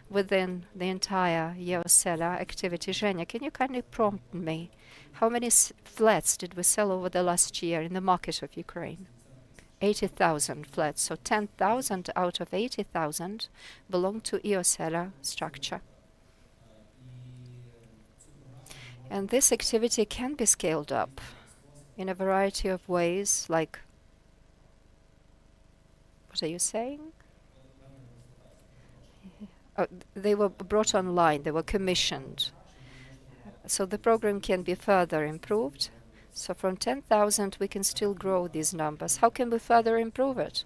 within the entire YeoSeller activity. Zhenya, can you kindly prompt me? How many flats did we sell over the last year in the market of Ukraine? 80,000 flats. So 10,000 out of 80,000 belong to YeoSeller structure. And this activity can be scaled up in a variety of ways, like, what are you saying? Oh, they were brought online, they were commissioned. So the program can be further improved. So from 10,000, we can still grow these numbers. How can we further improve it?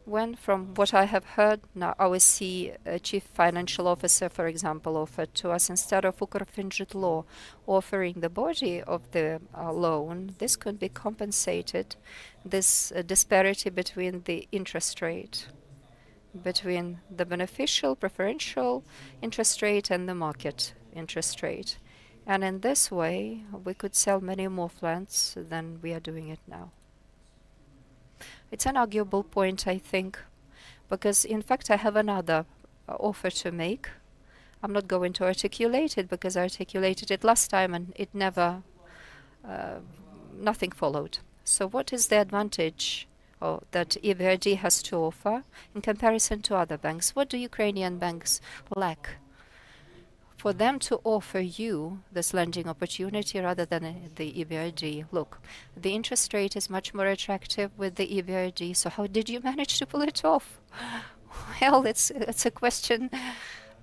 When, from what I have heard, now our Chief Financial Officer, for example, offered to us, instead of Ukrfinžitlo offering the body of the loan, this could be compensated, this disparity between the interest rate, between the beneficial, preferential interest rate and the market interest rate. And in this way, we could sell many more flats than we are doing it now. It's an arguable point, I think, because in fact I have another offer to make. I'm not going to articulate it because I articulated it last time and it never, nothing followed. So what is the advantage that EBRD has to offer in comparison to other banks? What do Ukrainian banks lack for them to offer you this lending opportunity rather than the EBRD? Look, the interest rate is much more attractive with the EBRD, so how did you manage to pull it off? Well, it's a question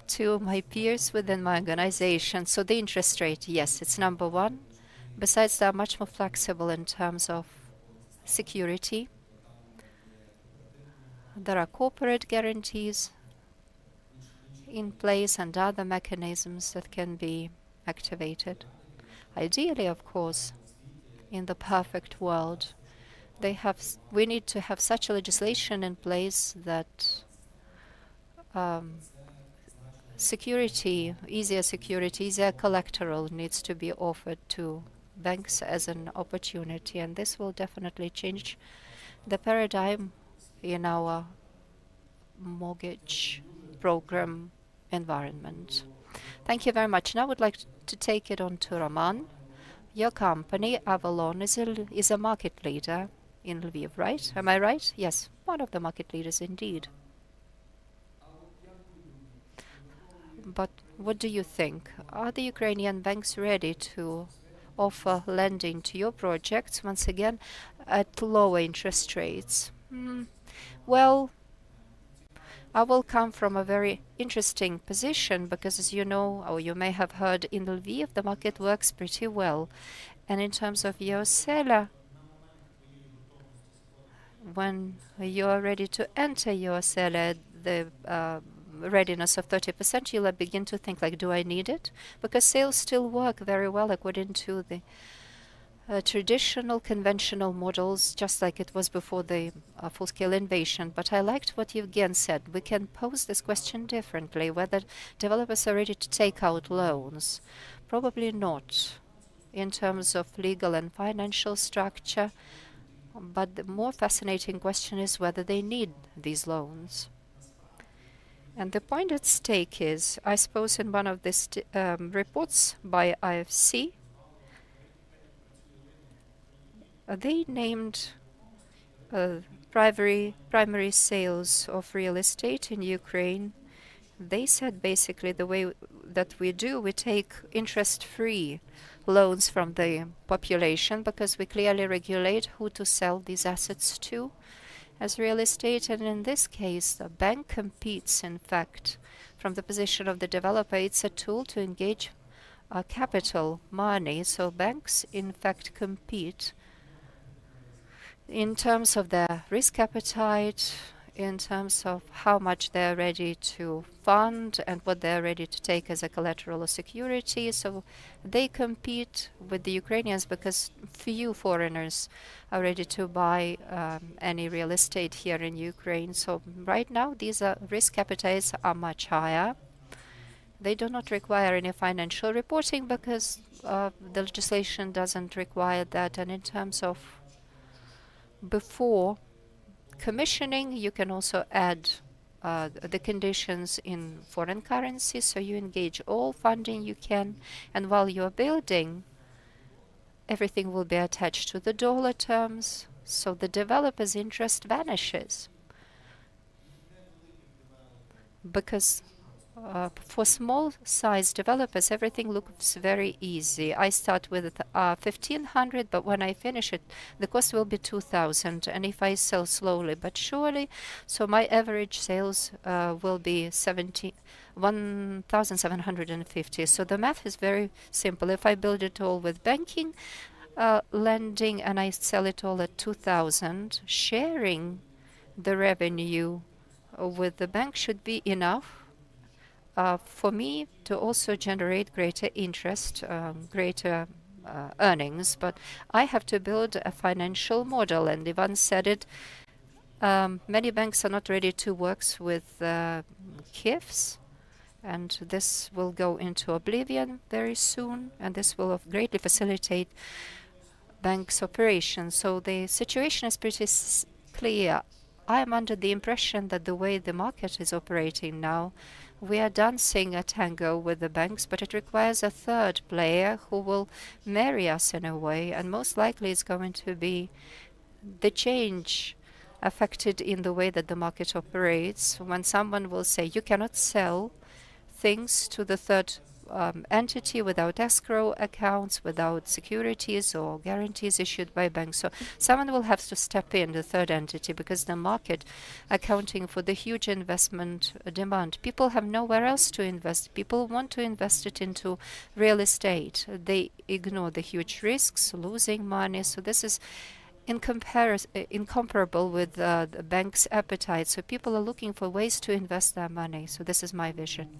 to my peers within my organization. So the interest rate, yes, it's number one. Besides, they're much more flexible in terms of security. There are corporate guarantees in place and other mechanisms that can be activated. Ideally, of course, in the perfect world, we need to have such a legislation in place that easier collateral needs to be offered to banks as an opportunity, and this will definitely change the paradigm in our mortgage program environment. Thank you very much. Now I would like to take it on to Roman. Your company, Avalon, is a market leader in Lviv, right? Am I right? Yes, one of the market leaders indeed. But what do you think? Are the Ukrainian banks ready to offer lending to your projects, once again, at lower interest rates? Well, I will come from a very interesting position because, as you know, or you may have heard, in Lviv, the market works pretty well. And in terms of YeoSeller, when you are ready to enter YeoSeller, the readiness of 30%, you'll begin to think, like, do I need it? Because sales still work very well according to the traditional, conventional models, just like it was before the full-scale invasion. But I liked what Yevgen said. We can pose this question differently, whether developers are ready to take out loans. Probably not in terms of legal and financial structure. But the more fascinating question is whether they need these loans. And the point at stake is, I suppose in one of these reports by IFC, they named primary sales of real estate in Ukraine. They said basically the way that we do, we take interest-free loans from the population because we clearly regulate who to sell these assets to as real estate. And in this case, the bank competes, in fact, from the position of the developer. It's a tool to engage capital money. So banks, in fact, compete in terms of their risk appetite, in terms of how much they're ready to fund and what they're ready to take as a collateral or security. So they compete with the Ukrainians because few foreigners are ready to buy any real estate here in Ukraine. So right now, these risk appetites are much higher. They do not require any financial reporting because the legislation doesn't require that. And in terms of before commissioning, you can also add the conditions in foreign currency, so you engage all funding you can, and while you're building, everything will be attached to the dollar terms, so the developer's interest vanishes. Because for small-sized developers, everything looks very easy. I start with 1,500, but when I finish it, the cost will be 2,000. And if I sell slowly but surely, so my average sales will be 1,750. So the math is very simple. If I build it all with banking, lending, and I sell it all at 2,000, sharing the revenue with the bank should be enough for me to also generate greater interest, greater earnings. But I have to build a financial model, and Ivan said it, many banks are not ready to work with KIFs, and this will go into oblivion very soon, and this will greatly facilitate banks' operations. So the situation is pretty clear. I am under the impression that the way the market is operating now, we are dancing a tango with the banks, but it requires a third player who will marry us in a way, and most likely it's going to be the change affected in the way that the market operates, when someone will say you cannot sell things to the third entity without escrow accounts, without securities or guarantees issued by banks. So someone will have to step in, the third entity, because the market accounting for the huge investment demand. People have nowhere else to invest. People want to invest it into real estate. They ignore the huge risks, losing money. So this is incomparable with the bank's appetite. So people are looking for ways to invest their money. So this is my vision.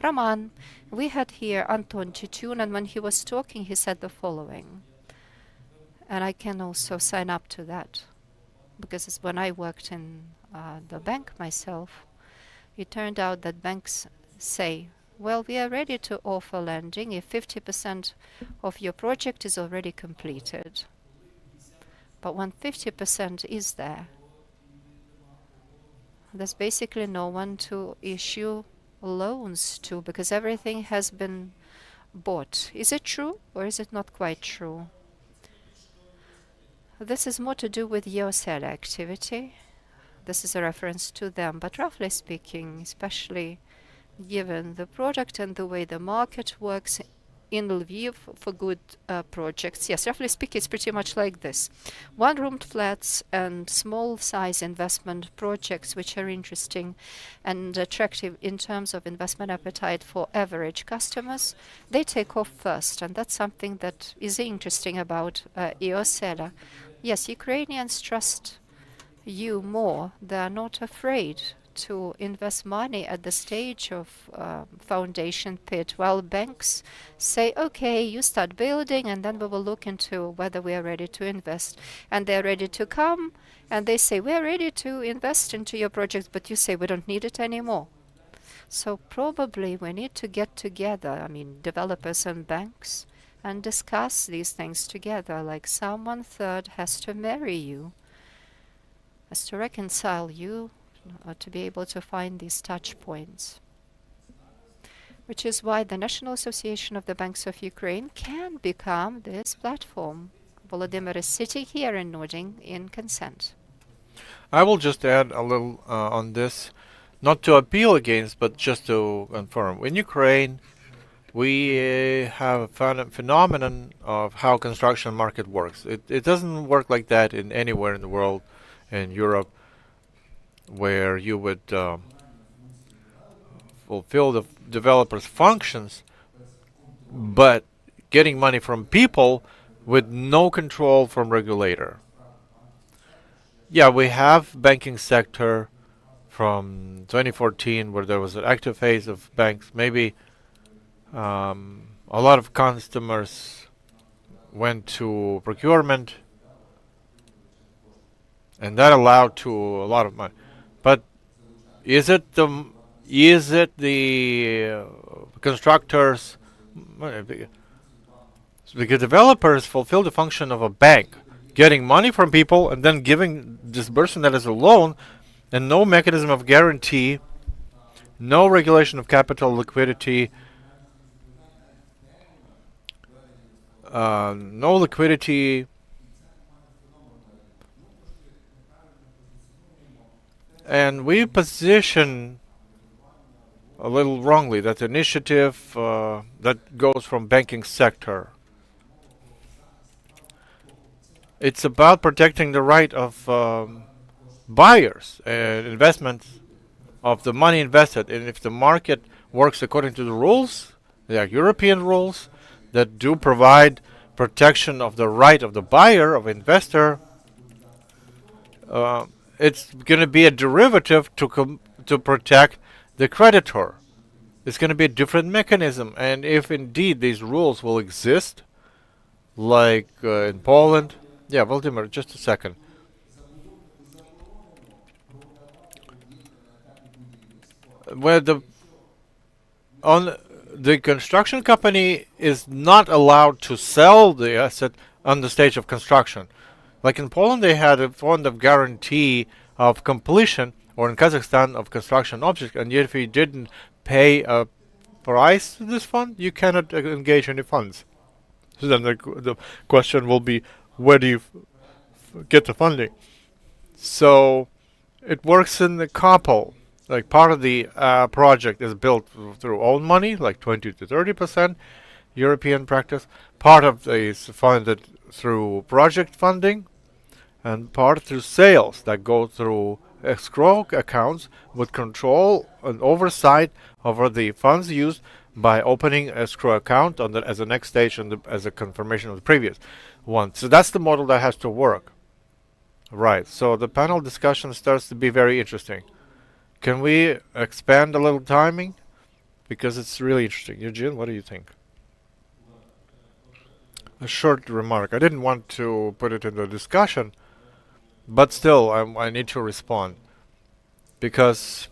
Roman, we had here Anton Chitun, and when he was talking, he said the following. And I can also sign up to that, because when I worked in the bank myself, it turned out that banks say, well, we are ready to offer lending if 50% of your project is already completed. But when 50% is there, there's basically no one to issue loans to, because everything has been bought. Is it true or is it not quite true? This is more to do with EOSELA activity. This is a reference to them, but roughly speaking, especially given the product and the way the market works in Lviv for good projects. Yes, roughly speaking, it's pretty much like this. One-room flats and small-size investment projects, which are interesting and attractive in terms of investment appetite for average customers, they take off first. And that's something that is interesting about EOSELA. Yes, Ukrainians trust you more. They're not afraid to invest money at the stage of foundation pit, while banks say, okay, you start building and then we will look into whether we are ready to invest. And they're ready to come and they say, we are ready to invest into your project, but you say we don't need it anymore. So probably we need to get together, I mean, developers and banks, and discuss these things together, like someone third has to marry you, has to reconcile you, to be able to find these touch points. Which is why the National Association of the Banks of Ukraine can become this platform. Volodymyr is sitting here and nodding in consent. I will just add a little on this, not to appeal against, but just to confirm. In Ukraine, we have a phenomenon of how construction market works. It doesn't work like that in anywhere in the world, in Europe, where you would fulfill the developer's functions, but getting money from people with no control from regulator. Yeah, we have banking sector from 2014 where there was an active phase of banks. Maybe a lot of customers went to procurement, and that allowed to a lot of money. But is it the constructors? Because developers fulfill the function of a bank, getting money from people and then giving disbursement that is a loan, and no mechanism of guarantee, no regulation of capital liquidity, no liquidity, and we position a little wrongly that initiative that goes from banking sector. It's about protecting the right of buyers and investments of the money invested. And if the market works according to the rules, they are European rules that do provide protection of the right of the buyer, of investor, it's going to be a derivative to protect the creditor. It's going to be a different mechanism. And if indeed these rules will exist, like in Poland, yeah, Vladimir, just a second. Where the construction company is not allowed to sell the asset on the stage of construction. Like in Poland, they had a fund of guarantee of completion, or in Kazakhstan of construction objects, and yet if you didn't pay a price to this fund, you cannot engage any funds. So then the question will be, where do you get the funding? So it works in the couple. Like part of the project is built through own money, like 20 to 30% European practice. Part of it is funded through project funding, and part through sales that go through escrow accounts with control and oversight over the funds used by opening escrow account on as a next stage and as a confirmation of the previous one. So that's the model that has to work. Right. So the panel discussion starts to be very interesting. Can we expand a little timing? Because it's really interesting. Eugene, what do you think? A short remark. I didn't want to put it in the discussion, but still, I need to respond. Because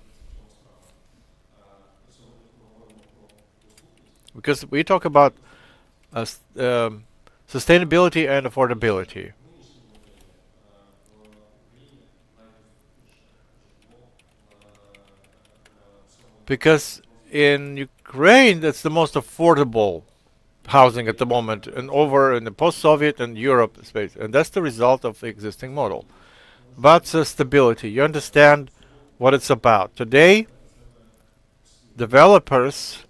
we talk about sustainability and affordability. Because in Ukraine, that's the most affordable housing at the moment, and over in the post-Soviet and Europe space, and that's the result of the existing model. But stability, you understand what it's about. Today, developers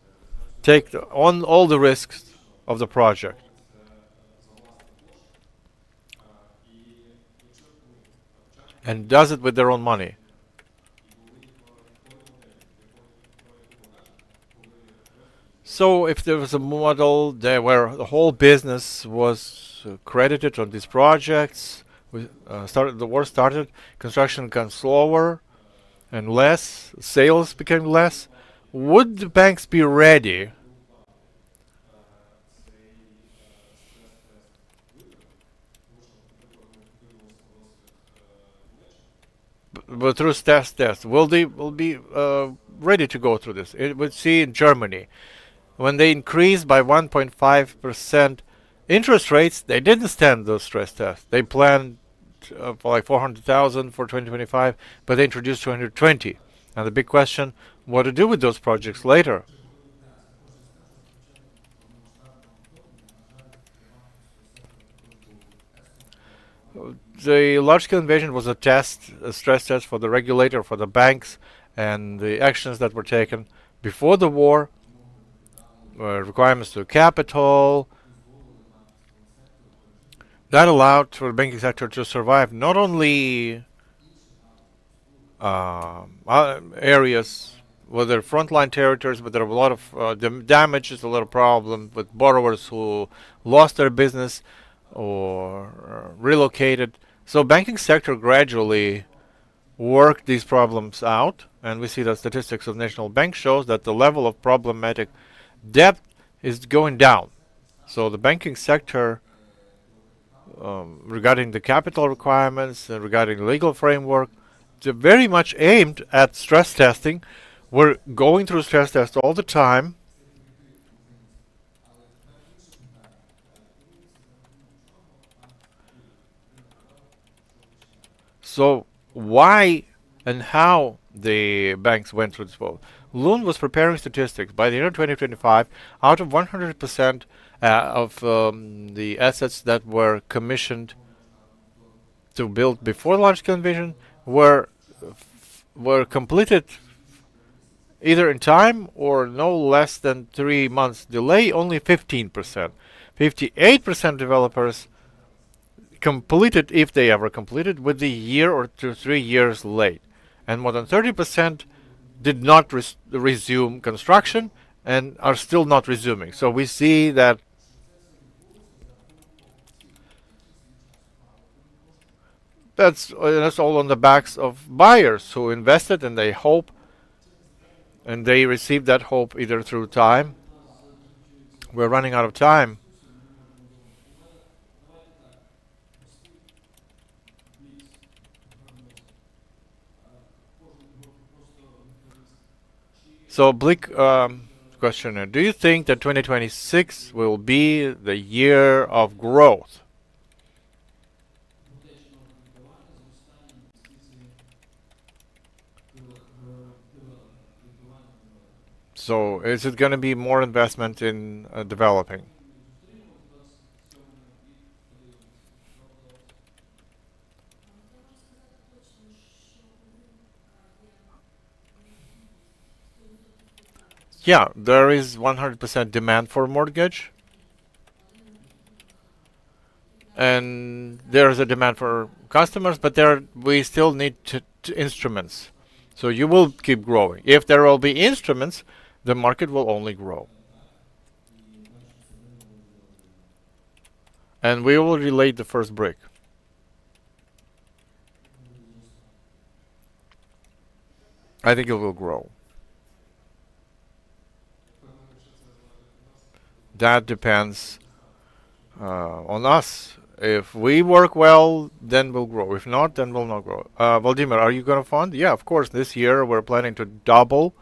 take on all the risks of the project. And does it with their own money. So if there was a model there where the whole business was credited on these projects, the war started, construction got slower and less, sales became less, would the banks be ready but through test, will they be ready to go through this? It would see in Germany, when they increased by 1.5% interest rates, they didn't stand those stress tests. They planned for like 400,000 for 2025, but they introduced 220. And the big question, what to do with those projects later? The large-scale invasion was a stress test for the regulator, for the banks, and the actions that were taken before the war. requirements to capital. That allowed for the banking sector to survive not only areas where there are frontline territories, but there are a lot of damages, a lot of problems with borrowers who lost their business or relocated. So banking sector gradually worked these problems out, and we see that statistics of National Bank shows that the level of problematic debt is going down. So the banking sector, regarding the capital requirements and regarding the legal framework, they're very much aimed at stress testing. We're going through stress tests all the time. So why and how the banks went through this problem? Loon was preparing statistics. By the year 2025, out of 100% of the assets that were commissioned to build before large-scale invasion were completed either in time or no less than 3 months delay, only 15%. 58% developers completed, if they ever completed, with a year or 3 years late. And more than 30% did not resume construction and are still not resuming. So we see that that's all on the backs of buyers who invested and they hope, and they receive that hope either through time. We're running out of time. So, Blick questioner, do you think that 2026 will be the year of growth? So, is it going to be more investment in developing? Yeah, there is 100% demand for mortgage. And there is a demand for customers, but we still need instruments. So you will keep growing. If there will be instruments, the market will only grow. And we will relate the first brick. I think it will grow. That depends on us. If we work well, then we'll grow. If not, then we'll not grow. Vladimir, are you going to fund? Yeah, of course. This year we're planning to double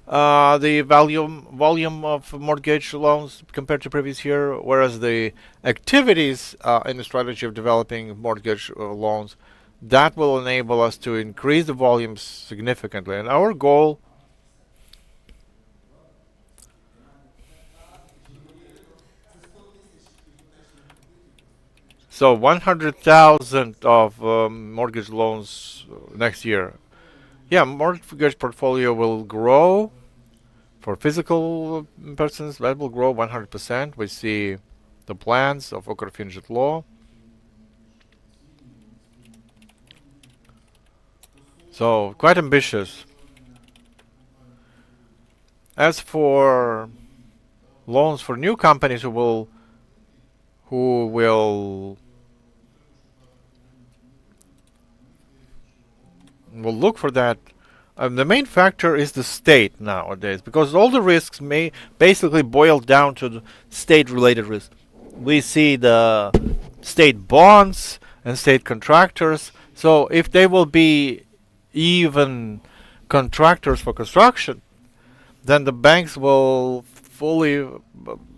the volume of mortgage loans compared to previous year, whereas the activities in the strategy of developing mortgage loans, that will enable us to increase the volumes significantly. And our goal so 100,000 of mortgage loans next year. Yeah, mortgage portfolio will grow for physical persons. That will grow 100%. We see the plans of Ukrfinžitlo. So quite ambitious. As for loans for new companies who will look for that. The main factor is the state nowadays, because all the risks may basically boil down to the state-related risks. We see the state bonds and state contractors. So if they will be even contractors for construction, then the banks will fully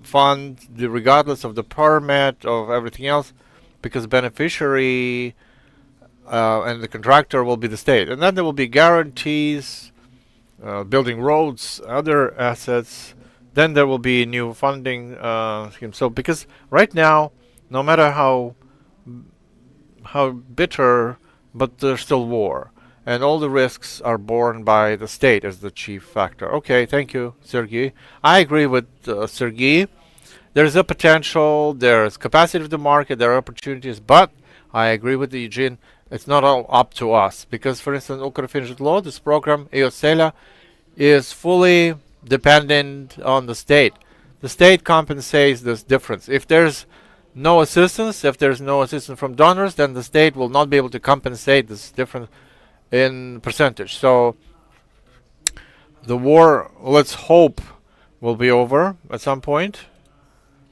fund regardless of the permit of everything else, because beneficiary and the contractor will be the state. And then there will be guarantees, building roads, other assets. Then there will be new funding scheme. So because right now, no matter how bitter, but there's still war. and all the risks are borne by the state as the chief factor. Okay, thank you, Sergey. I agree with Sergey. There's a potential, there's capacity of the market, there are opportunities, but I agree with Eugene, it's not all up to us. Because, for instance, Ukrofinanzhit, this program, EOSELA, is fully dependent on the state. The state compensates this difference. If there's no assistance, from donors, then the state will not be able to compensate this difference in percentage. So the war, let's hope, will be over at some point.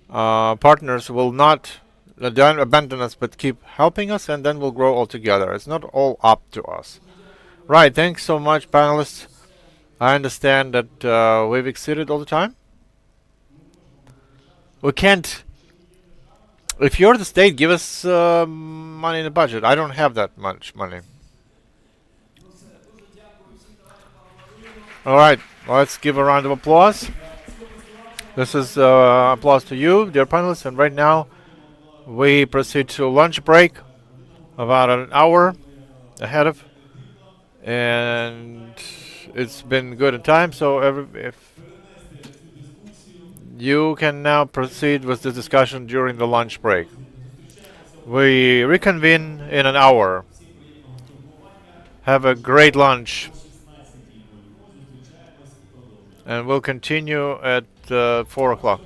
Partners will not abandon us but keep helping us, and then we'll grow all together. It's not all up to us. Right, thanks so much, panelists. I understand that we've exceeded all the time. We can't. If you're the state, give us money in the budget. I don't have that much money. All right, let's give a round of applause. This is applause to you, dear panelists. And right now, we proceed to lunch break, about an hour ahead of, and it's been good in time. So if you can now proceed with the discussion during the lunch break. We reconvene in an hour. Have a great lunch. And we'll continue at 4 o'clock.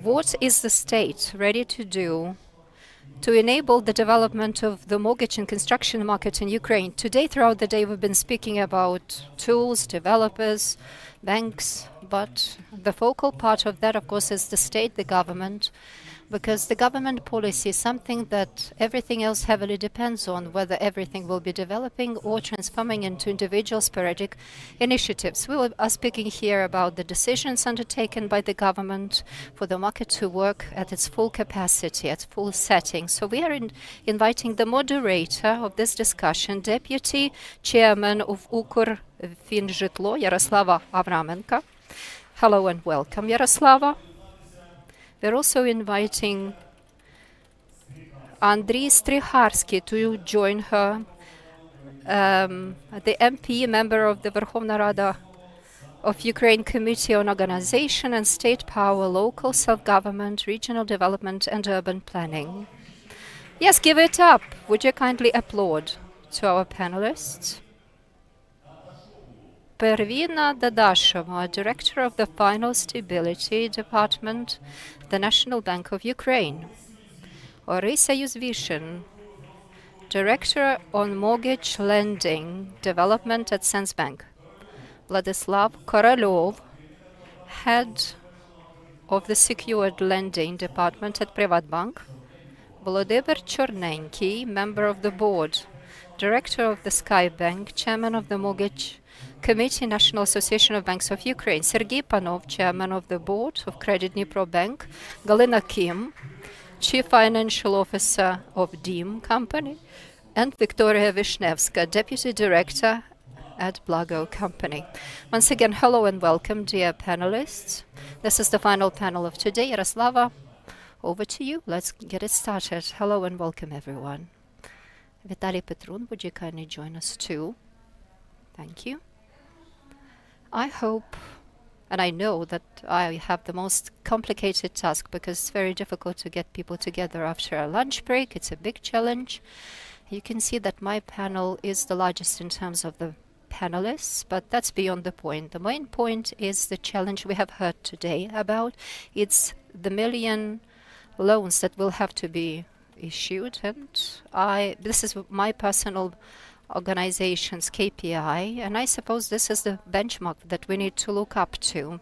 What is the state ready to do to enable the development of the mortgage and construction market in Ukraine? Today, throughout the day, we've been speaking about tools, developers, banks, but the focal part of that, of course, is the state, the government, because the government policy is something that everything else heavily depends on, whether everything will be developing or transforming into individual sporadic initiatives. We are speaking here about the decisions undertaken by the government for the market to work at its full capacity, at full setting. So we are inviting the moderator of this discussion, Deputy Chairman of Укрфінжитло, Ярослава Авраменко. Hello and welcome, Yaroslava. We're also inviting Andriy Strycharski to join her, the MP, member of the Verkhovna Rada of Ukraine Committee on Organization and State Power, Local Self-Government, Regional Development and Urban Planning. Yes, give it up. Would you kindly applaud to our panelists? Pervina Dadasheva, Director of the Final Stability Department, the National Bank of Ukraine. Orisa Yuzvishin, Director on Mortgage Lending Development at Sensbank. Vladislav Korolyov, Head of the Secured Lending Department at Privatbank. Volodymyr Chornenky, Member of the Board, Director of the Skybank, Chairman of the Mortgage Committee, National Association of Banks of Ukraine. Sergei Panov, Chairman of the Board of Credit Dnipro Bank. Galina Kim, Chief Financial Officer of DIM Company. And Victoria Vishnevska, Deputy Director at Blago Company. Once again, hello and welcome, dear panelists. This is the final panel of today. Yaroslava, over to you. Let's get it started. Hello and welcome, everyone. Vitaly Petrun, would you kindly join us too? Thank you. I hope, and I know that I have the most complicated task because it's very difficult to get people together after a lunch break. It's a big challenge. You can see that my panel is the largest in terms of the panelists, but that's beyond the point. The main point is the challenge we have heard today about. It's the million loans that will have to be issued, and this is my personal organization's KPI, and I suppose this is the benchmark that we need to look up to,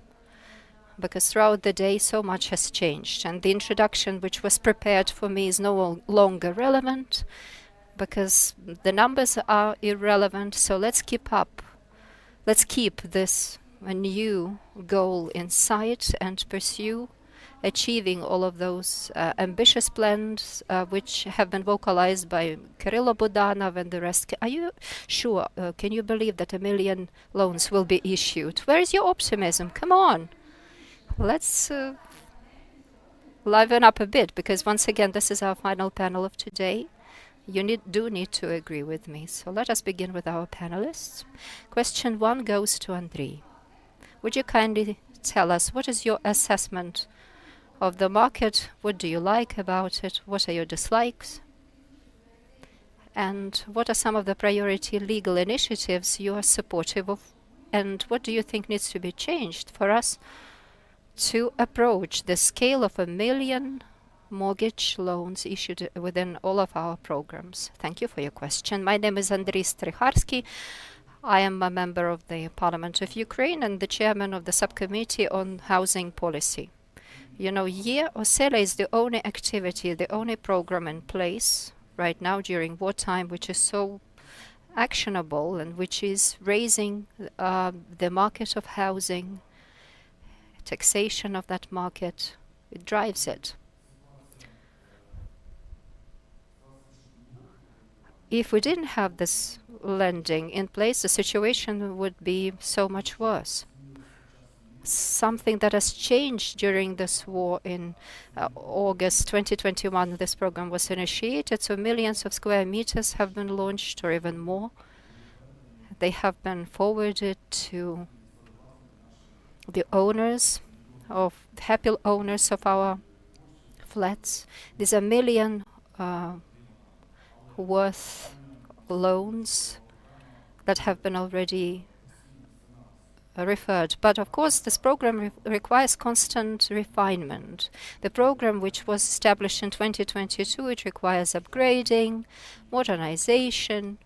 because throughout the day so much has changed, and the introduction which was prepared for me is no longer relevant because the numbers are irrelevant. So let's keep this a new goal in sight and pursue achieving all of those ambitious plans which have been vocalized by Kyrylo Budanov and the rest. Are you sure? Can you believe that 1 million loans will be issued? Where is your optimism? Come on. Let's liven up a bit, because once again, this is our final panel of today. You do need to agree with me. So let us begin with our panelists. Question 1 goes to Andriy. Would you kindly tell us what is your assessment of the market? What do you like about it? What are your dislikes? And what are some of the priority legal initiatives you are supportive of? And what do you think needs to be changed for us to approach the scale of 1 million mortgage loans issued within all of our programs? Thank you for your question. My name is Andriy Strycharski. I am a member of the Parliament of Ukraine and the chairman of the Subcommittee on Housing Policy. You know, Osela is the only activity, the only program in place right now during wartime which is so actionable and which is raising the market of housing, taxation of that market. It drives it. If we didn't have this lending in place, the situation would be so much worse. Something that has changed during this war in August 2021, this program was initiated, so millions of square meters have been launched, or even more. They have been forwarded to the owners, happy owners of our flats. These are million worth loans that have been already referred. But of course, this program requires constant refinement. The program, which was established in 2022, it requires upgrading, modernization,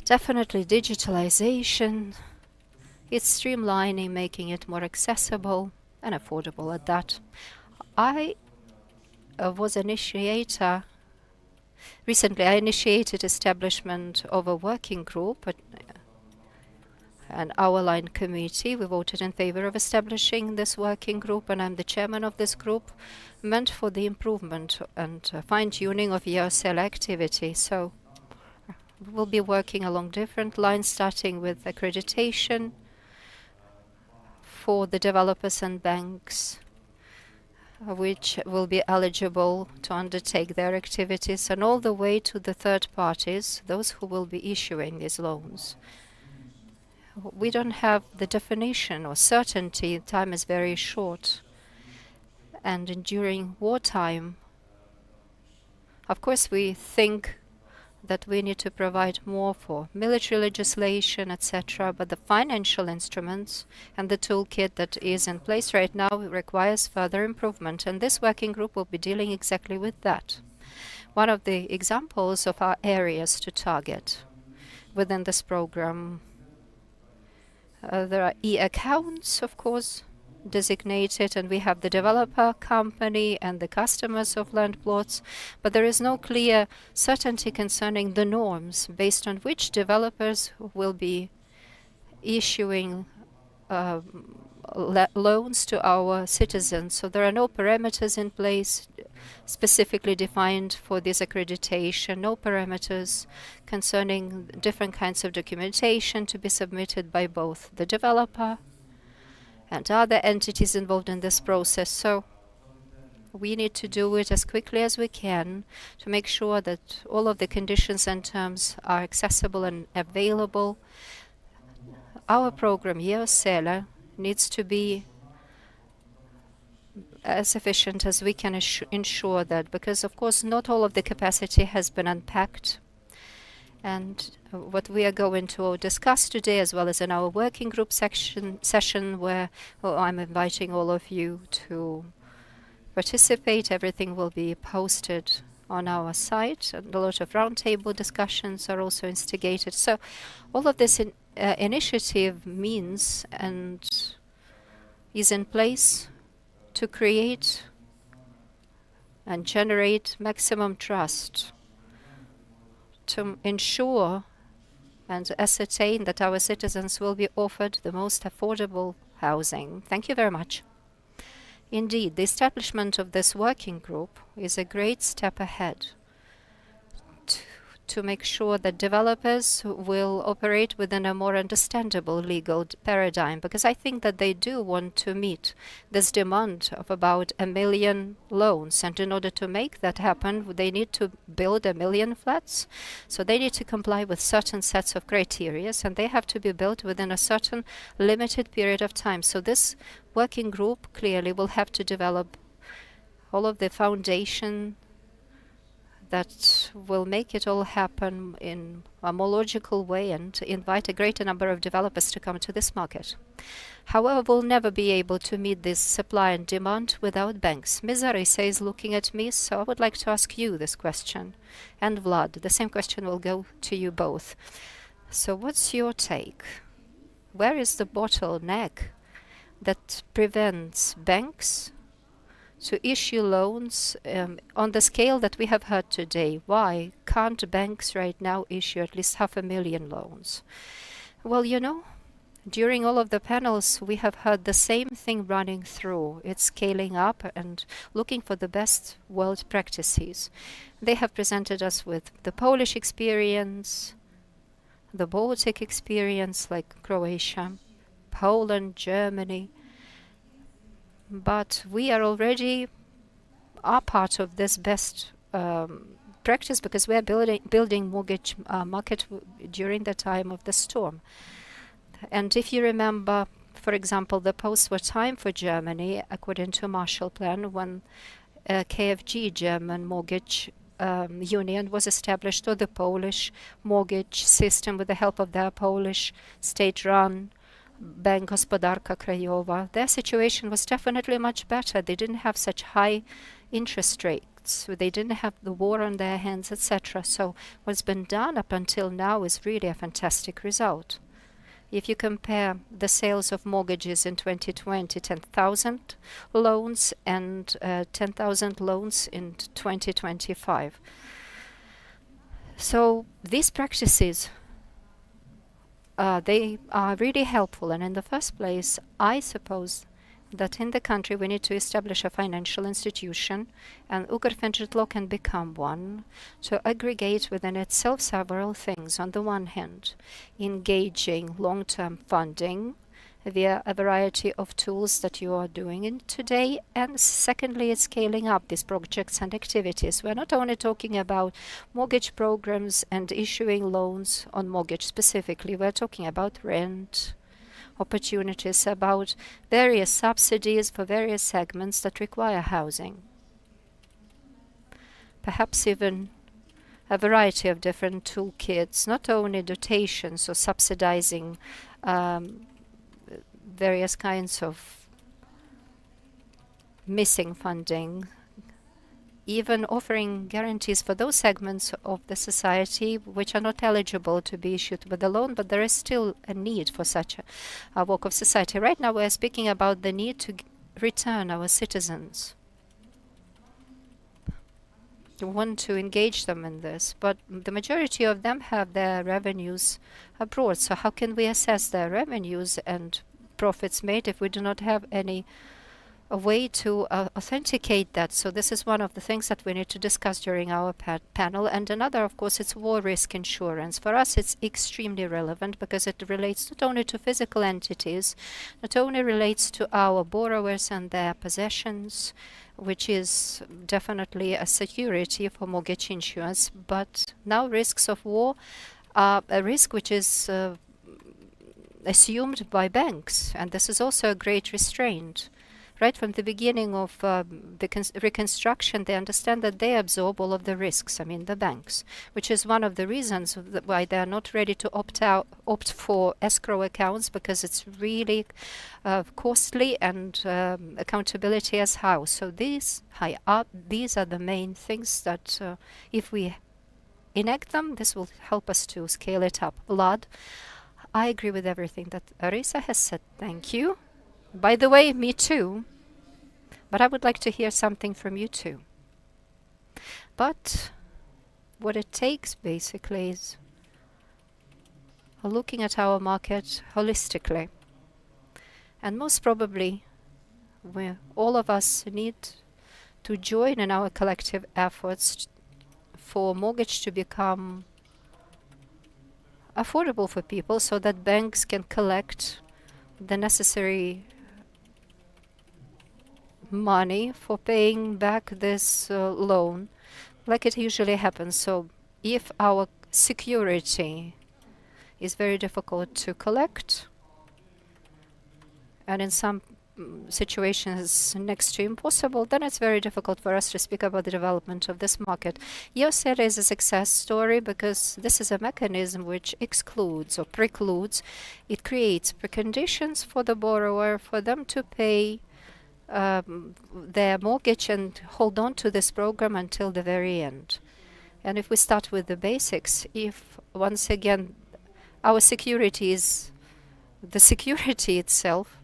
definitely digitalization. It's streamlining, making it more accessible and affordable at that. I was initiator. Recently, I initiated establishment of a working group, an hour-line committee. We voted in favor of establishing this working group, and I'm the chairman of this group, meant for the improvement and fine-tuning of EOSEL activity. So we'll be working along different lines, starting with accreditation for the developers and banks, which will be eligible to undertake their activities, and all the way to the third parties, those who will be issuing these loans. We don't have the definition or certainty. Time is very short. And during wartime, of course, we think that we need to provide more for military legislation, etc. But the financial instruments and the toolkit that is in place right now requires further improvement. And this working group will be dealing exactly with that. One of the examples of our areas to target within this program, there are e-accounts, of course, designated, and we have the developer company and the customers of land plots, but there is no clear certainty concerning the norms based on which developers will be issuing loans to our citizens. So there are no parameters in place specifically defined for this accreditation, no parameters concerning different kinds of documentation to be submitted by both the developer and other entities involved in this process. So we need to do it as quickly as we can to make sure that all of the conditions and terms are accessible and available. Our program, EOSEL, needs to be as efficient as we can ensure that, because of course not all of the capacity has been unpacked. And what we are going to discuss today, as well as in our working group session where I'm inviting all of you to participate, everything will be posted on our site, and a lot of roundtable discussions are also instigated. So all of this initiative means and is in place to create and generate maximum trust, to ensure and ascertain that our citizens will be offered the most affordable housing. Thank you very much. Indeed, the establishment of this working group is a great step ahead to make sure that developers will operate within a more understandable legal paradigm, because I think that they do want to meet this demand of about 1 million loans, and in order to make that happen, they need to build 1 million flats. So they need to comply with certain sets of criteria, and they have to be built within a certain limited period of time. So this working group clearly will have to develop all of the foundation that will make it all happen in a more logical way and invite a greater number of developers to come to this market. However, we'll never be able to meet this supply and demand without banks. Ms. Arisa is looking at me, so I would like to ask you this question. And Vlad, the same question will go to you both. So what's your take? Where is the bottleneck that prevents banks to issue loans on the scale that we have heard today? Why can't banks right now issue at least 500,000 loans? Well, you know, during all of the panels, we have heard the same thing running through. It's scaling up and looking for the best world practices. They have presented us with the Polish experience, the Baltic experience like Croatia, Poland, Germany. But we are already part of this best practice, because we are building mortgage market during the time of the storm. And if you remember, for example, the post-war time for Germany, according to Marshall Plan, when KFG, German mortgage union, was established, or the Polish mortgage system with the help of their Polish state-run Bank Gospodarka Krajova, their situation was definitely much better. They didn't have such high interest rates. They didn't have the war on their hands, etc. So what's been done up until now is really a fantastic result. If you compare the sales of mortgages in 2020, 10,000 loans and 10,000 loans in 2025. So these practices, they are really helpful. And in the first place, I suppose that in the country we need to establish a financial institution, and Ukr-Finžitlo can become one, to aggregate within itself several things. On the one hand, engaging long-term funding via a variety of tools that you are doing in today, and secondly, it's scaling up these projects and activities. We're not only talking about mortgage programs and issuing loans on mortgage specifically, we're talking about rent opportunities, about various subsidies for various segments that require housing. Perhaps even a variety of different toolkits, not only dotations or subsidizing various kinds of missing funding, even offering guarantees for those segments of the society which are not eligible to be issued with a loan, but there is still a need for such a walk of society. Right now we are speaking about the need to return our citizens. We want to engage them in this, but the majority of them have their revenues abroad. So how can we assess their revenues and profits made if we do not have a way to authenticate that? So this is one of the things that we need to discuss during our panel. And another, of course, it's war risk insurance. For us, it's extremely relevant because it relates not only to physical entities, not only relates to our borrowers and their possessions, which is definitely a security for mortgage insurance, but now risks of war are a risk which is assumed by banks, and this is also a great restraint. Right from the beginning of the reconstruction, they understand that they absorb all of the risks, I mean the banks, which is one of the reasons why they are not ready to opt for escrow accounts, because it's really costly and accountability is high. So these are the main things that if we enact them, this will help us to scale it up. Vlad, I agree with everything that Arisa has said. Thank you. By the way, me too. But I would like to hear something from you too. But what it takes basically is looking at our market holistically. And most probably, all of us need to join in our collective efforts for mortgage to become affordable for people, so that banks can collect the necessary money for paying back this loan, like it usually happens. So if our security is very difficult to collect, and in some situations next to impossible, then it's very difficult for us to speak about the development of this market. EOSELA is a success story because this is a mechanism which excludes or precludes. It creates preconditions for the borrower for them to pay their mortgage and hold on to this program until the very end. And if we start with the basics, if once again our security is the security itself,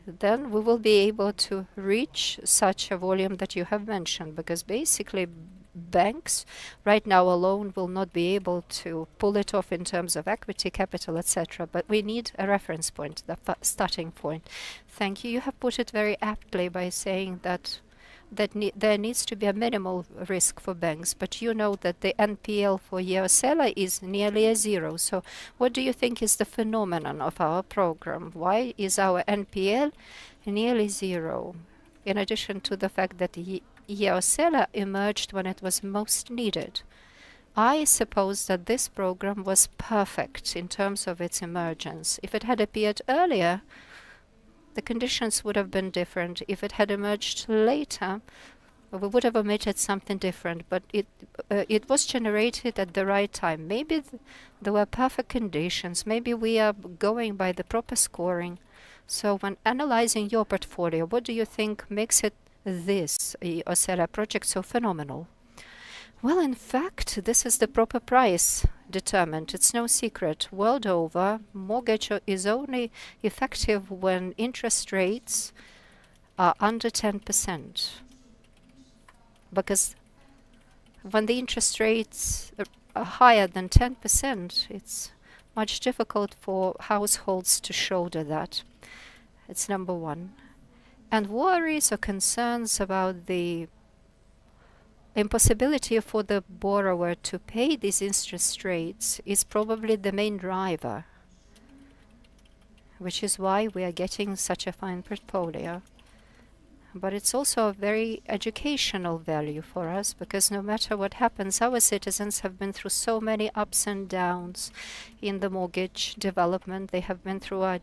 then we will be able to reach such a volume that you have mentioned, because basically banks right now alone will not be able to pull it off in terms of equity, capital, etc. But we need a reference point, the starting point. Thank you. You have put it very aptly by saying that there needs to be a minimal risk for banks, but you know that the NPL for EOSELA is nearly a zero. So what do you think is the phenomenon of our program? Why is our NPL nearly zero? In addition to the fact that EOSELA emerged when it was most needed. I suppose that this program was perfect in terms of its emergence. If it had appeared earlier, the conditions would have been different. If it had emerged later, we would have omitted something different, but it was generated at the right time. Maybe there were perfect conditions. Maybe we are going by the proper scoring. So when analyzing your portfolio, what do you think makes it this Osela project so phenomenal? Well, in fact, this is the proper price determined. It's no secret. World over, mortgage is only effective when interest rates are under 10%. Because when the interest rates are higher than 10%, it's much difficult for households to shoulder that. It's number one. And worries or concerns about the impossibility for the borrower to pay these interest rates is probably the main driver, which is why we are getting such a fine portfolio. But it's also a very educational value for us, because no matter what happens, our citizens have been through so many ups and downs in the mortgage development. They have been through a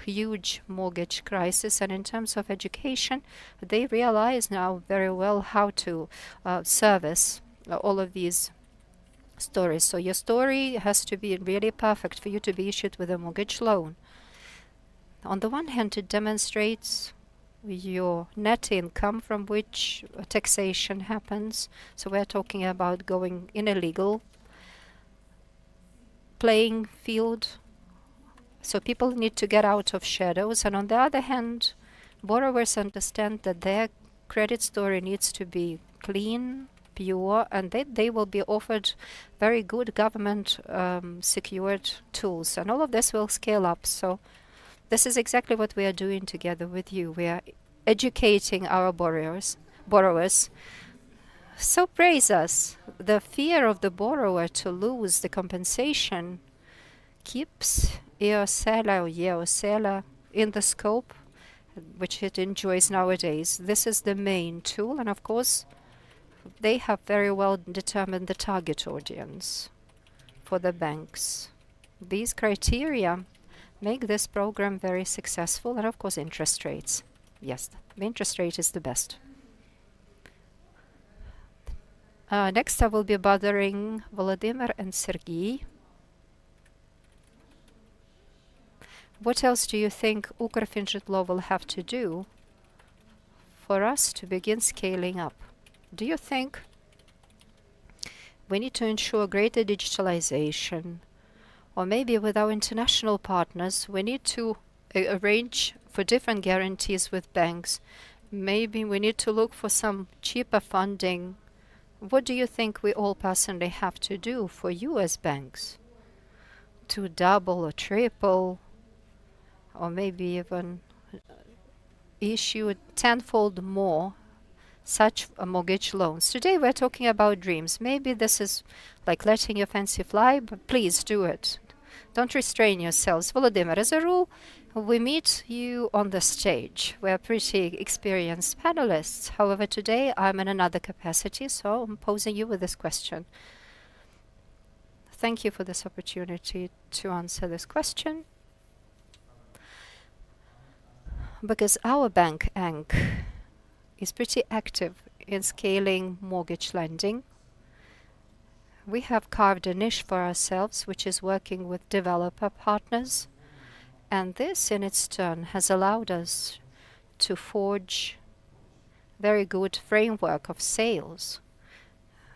huge mortgage crisis, and in terms of education, they realize now very well how to service all of these stories. So your story has to be really perfect for you to be issued with a mortgage loan. On the one hand, it demonstrates your net income from which taxation happens. So we're talking about going in a legal playing field. So people need to get out of shadows. And on the other hand, borrowers understand that their credit story needs to be clean, pure, and that they will be offered very good government secured tools. And all of this will scale up. So this is exactly what we are doing together with you. We are educating our borrowers. So praise us. The fear of the borrower to lose the compensation keeps Osela in the scope which it enjoys nowadays. This is the main tool, and of course they have very well determined the target audience for the banks. These criteria make this program very successful, and of course interest rates. Yes, the interest rate is the best. Next I will be bothering Volodymyr and Sergey. What else do you think Ukrfinžitlo will have to do for us to begin scaling up? Do you think we need to ensure greater digitalization? Or maybe with our international partners, we need to arrange for different guarantees with banks. Maybe we need to look for some cheaper funding. What do you think we all personally have to do for you as banks to double or triple, or maybe even issue tenfold more such mortgage loans? Today we're talking about dreams. Maybe this is like letting your fancy fly, but please do it. Don't restrain yourselves. Volodymyr, as a rule, we meet you on the stage. We're pretty experienced panelists. However, today I'm in another capacity, so I'm posing you with this question. Thank you for this opportunity to answer this question. Because our bank, ENK, is pretty active in scaling mortgage lending. We have carved a niche for ourselves, which is working with developer partners. And this, in its turn, has allowed us to forge very good framework of sales,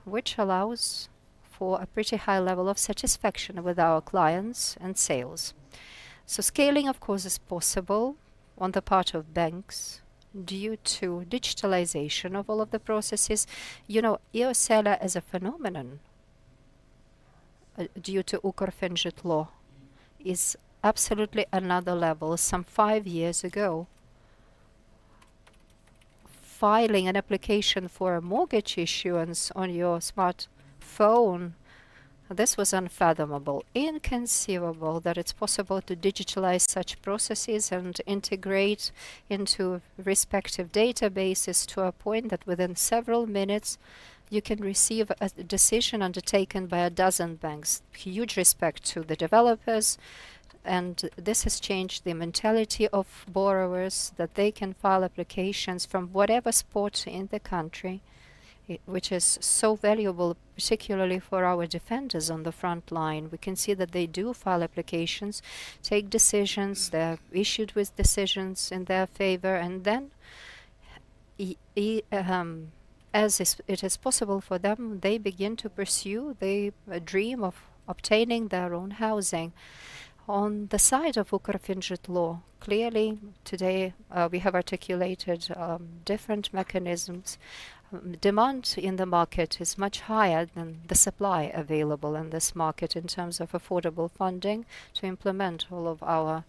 which allows for a pretty high level of satisfaction with our clients and sales. So scaling, of course, is possible on the part of banks due to digitalization of all of the processes. You know, Osela as a phenomenon due to Ukrfinžitlo is absolutely another level. Some 5 years ago, filing an application for a mortgage issuance on your smartphone, this was unfathomable, inconceivable that it's possible to digitalize such processes and integrate into respective databases to a point that within several minutes you can receive a decision undertaken by a dozen banks. Huge respect to the developers, and this has changed the mentality of borrowers that they can file applications from whatever spot in the country which is so valuable, particularly for our defenders on the front line. We can see that they do file applications, take decisions, they're issued with decisions in their favor, and then it is possible for them, they begin to pursue the dream of obtaining their own housing. On the side of Ukrfinžitlo, clearly today we have articulated different mechanisms. Demand in the market is much higher than the supply available in this market in terms of affordable funding to implement all of our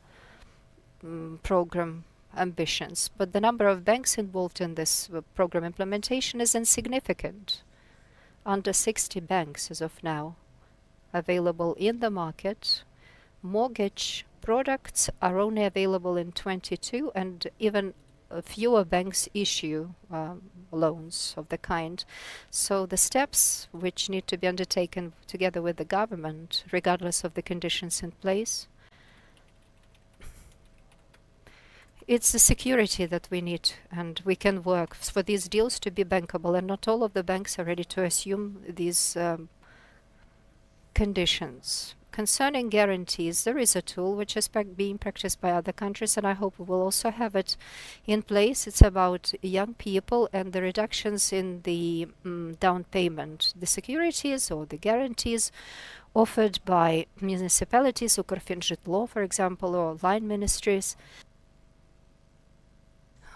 program ambitions. But the number of banks involved in this program implementation is insignificant. Under 60 banks as of now available in the market. Mortgage products are only available in 22, and even fewer banks issue loans of the kind. So the steps which need to be undertaken together with the government, regardless of the conditions in place, it's the security that we need, and we can work for these deals to be bankable, and not all of the banks are ready to assume these conditions. Concerning guarantees, there is a tool which is being practiced by other countries, and I hope we will also have it in place. It's about young people and the reductions in the down payment. The securities or the guarantees offered by municipalities, Ukrfinžitlo, for example, or line ministries,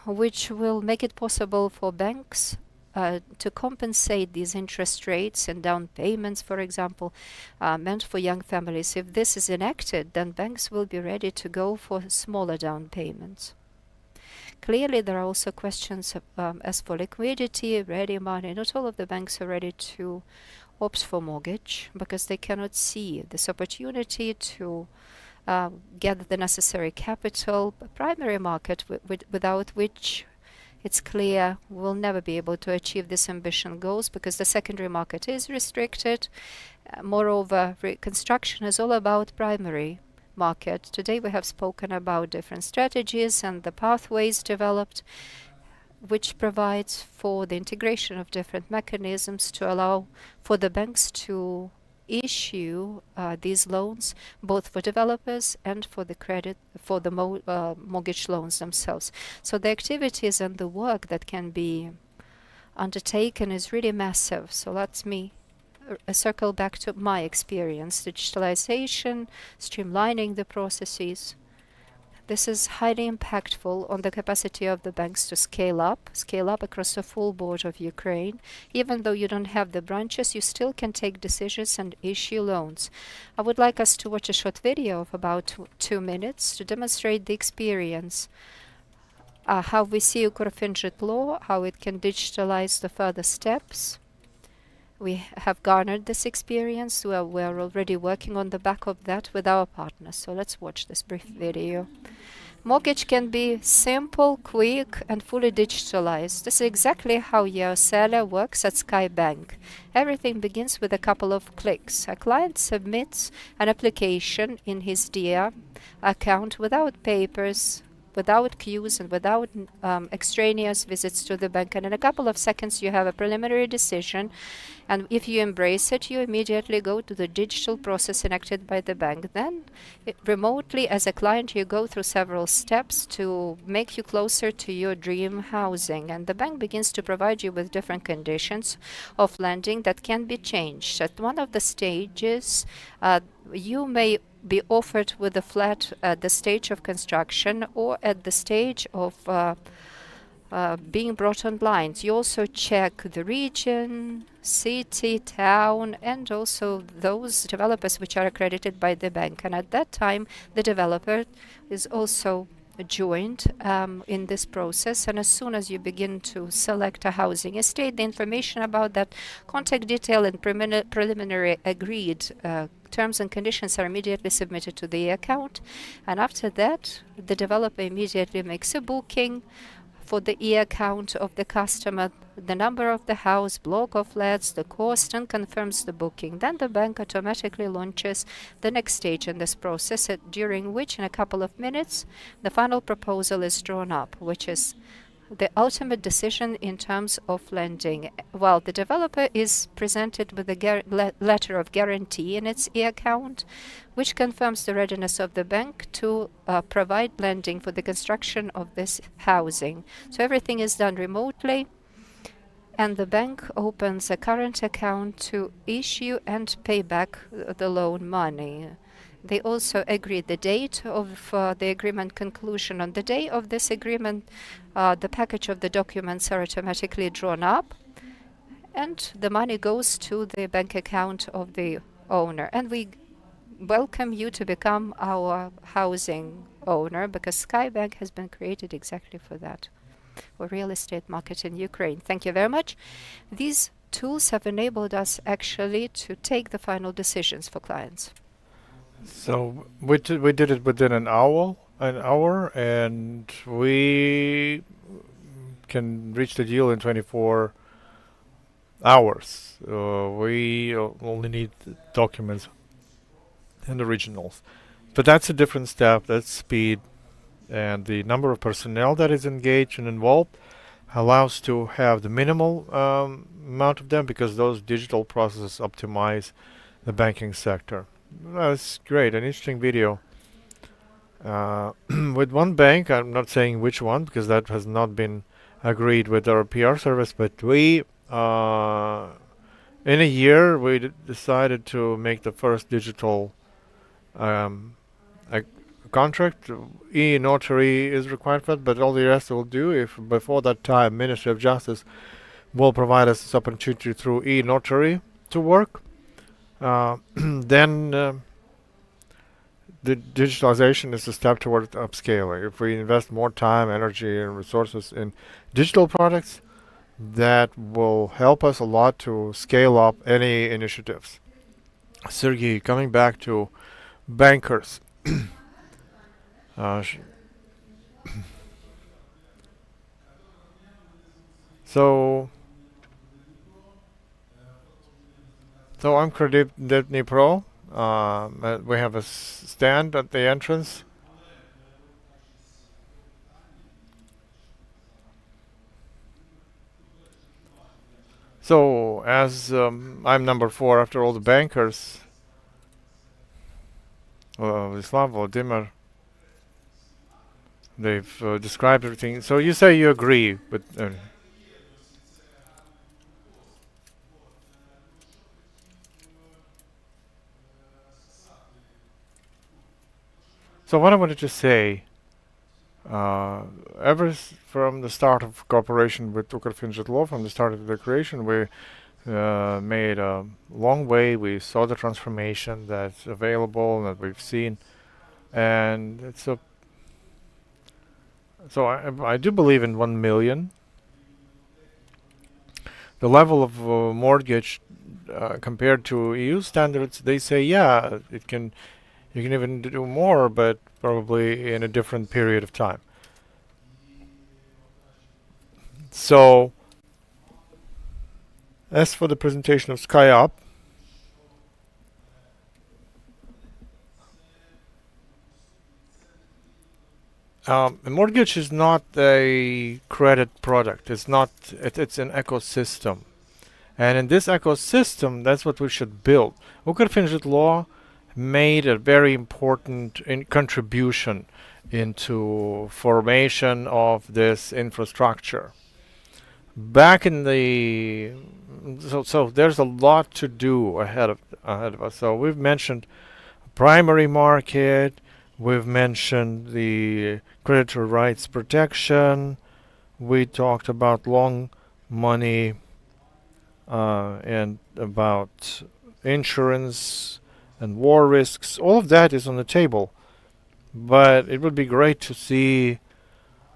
which will make it possible for banks to compensate these interest rates and down payments, for example, meant for young families. If this is enacted, then banks will be ready to go for smaller down payments. Clearly, there are also questions as for liquidity, ready money. Not all of the banks are ready to opt for mortgage because they cannot see this opportunity to get the necessary capital, primary market without which it's clear we'll never be able to achieve this ambition goals because the secondary market is restricted. Moreover, reconstruction is all about primary market. Today we have spoken about different strategies and the pathways developed, which provides for the integration of different mechanisms to allow for the banks to issue these loans both for developers and for the credit for the mortgage loans themselves. So the activities and the work that can be undertaken is really massive. So let me circle back to my experience: digitalization, streamlining the processes. This is highly impactful on the capacity of the banks to scale up across the full board of Ukraine. Even though you don't have the branches, you still can take decisions and issue loans. I would like us to watch a short video of about 2 minutes to demonstrate the experience, how we see Ukrfinžitlo, how it can digitalize the further steps. We have garnered this experience. We're already working on the back of that with our partners. So let's watch this brief video. Mortgage can be simple, quick, and fully digitalized. This is exactly how Ioselia works at Skybank. Everything begins with a couple of clicks. A client submits an application in his DIA account without papers, without queues, and without extraneous visits to the bank. And in a couple of seconds, you have a preliminary decision. And if you embrace it, you immediately go to the digital process enacted by the bank. Then, remotely, as a client, you go through several steps to make you closer to your dream housing. And the bank begins to provide you with different conditions of lending that can be changed. At one of the stages, you may be offered with a flat at the stage of construction or at the stage of being brought online. You also check the region, city, town, and also those developers which are accredited by the bank. And at that time, the developer is also joined in this process. And as soon as you begin to select a housing estate, the information about that contact detail and preliminary agreed terms and conditions are immediately submitted to the account. And after that, the developer immediately makes a booking for the e-account of the customer, the number of the house, block of flats, the cost, and confirms the booking. Then the bank automatically launches the next stage in this process, during which in a couple of minutes the final proposal is drawn up, which is the ultimate decision in terms of lending. Well, the developer is presented with a letter of guarantee in its e-account, which confirms the readiness of the bank to provide lending for the construction of this housing. So everything is done remotely, and the bank opens a current account to issue and pay back the loan money. They also agreed the date of the agreement conclusion. On the day of this agreement, the package of the documents are automatically drawn up, and the money goes to the bank account of the owner. And we welcome you to become our housing owner, because Skybank has been created exactly for that, for real estate market in Ukraine. Thank you very much. These tools have enabled us actually to take the final decisions for clients. So we did it within an hour, and we can reach the deal in 24 hours. We only need documents and originals. But that's a different step. That's speed. And the number of personnel that is engaged and involved allows to have the minimal amount of them, because those digital processes optimize the banking sector. That's great, an interesting video. With one bank, I'm not saying which one because that has not been agreed with our PR service, but we, in a year, we decided to make the first digital contract. E-notary is required for it, but all the rest will do if before that time Ministry of Justice will provide us this opportunity through e-notary to work. Then the digitalization is a step toward upscaling. If we invest more time, energy, and resources in digital products, that will help us a lot to scale up any initiatives. Sergey, coming back to bankers. So I'm Kredit Dnipro. We have a stand at the entrance. So as I'm number 4 after all the bankers, Vladislav, Vladimir, they've described everything. So you say you agree with... So what I wanted to say, from the start of cooperation with Ukrfinžitlo, from the start of the creation, we made a long way. We saw the transformation that's available, that we've seen, and it's a. So I do believe in 1 million. The level of mortgage compared to EU standards, they say, yeah, it can. You can even do more, but probably in a different period of time. So, as for the presentation of SkyUp, a mortgage is not a credit product. It's not. It's an ecosystem, and in this ecosystem, that's what we should build. Ukrfinžitlo made a very important contribution into formation of this infrastructure. Back in the so there's a lot to do ahead of us. So we've mentioned primary market, we've mentioned the creditor rights protection, we talked about long money and about insurance and war risks. All of that is on the table, but it would be great to see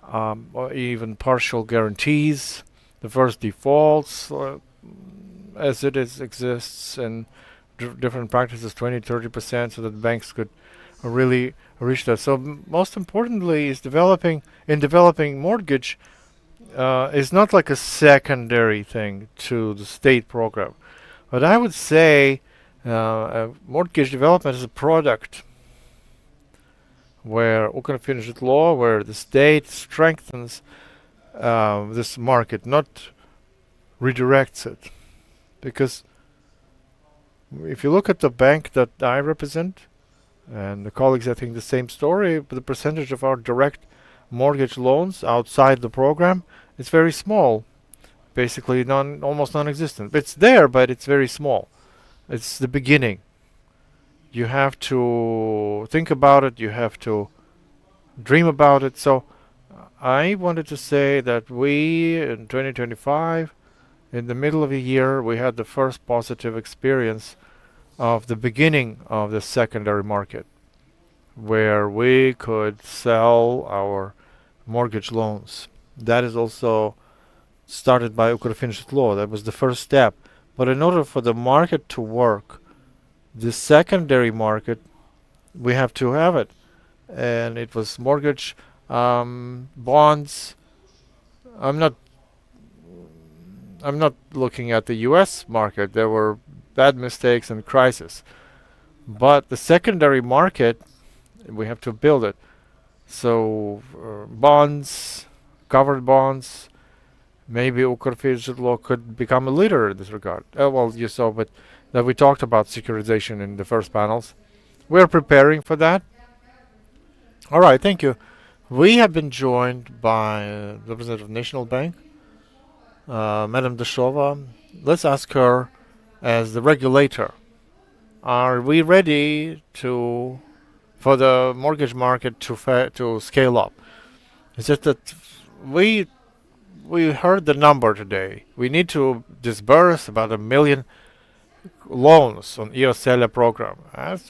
or even partial guarantees, the first defaults, as it exists, and different practices, 20-30%, so that banks could really reach that. So most importantly is developing mortgage is not like a secondary thing to the state program, but I would say mortgage development is a product where Ukrfinžitlo, where the state strengthens this market, not redirects it. Because if you look at the bank that I represent, and the colleagues, I think the same story, but the percentage of our direct mortgage loans outside the program is very small, basically almost non-existent. It's there, but it's very small. It's the beginning. You have to think about it, you have to dream about it. So I wanted to say that we, in 2025, in the middle of the year, we had the first positive experience of the beginning of the secondary market, where we could sell our mortgage loans. That is also started by Ukrfinžitlo. That was the first step. But in order for the market to work, the secondary market, we have to have it. And it was mortgage, bonds. I'm not looking at the US market. There were bad mistakes and crisis. But the secondary market, we have to build it. So bonds, covered bonds, maybe Ukrfinžitlo could become a leader in this regard. Well, you saw, but that we talked about securitization in the first panels. We're preparing for that. All right, thank you. We have been joined by the representative of National Bank, Madam Dashova. Let's ask her, as the regulator, are we ready for the mortgage market to scale up? It's just that we heard the number today. We need to disburse about 1 million loans on EOSELA program.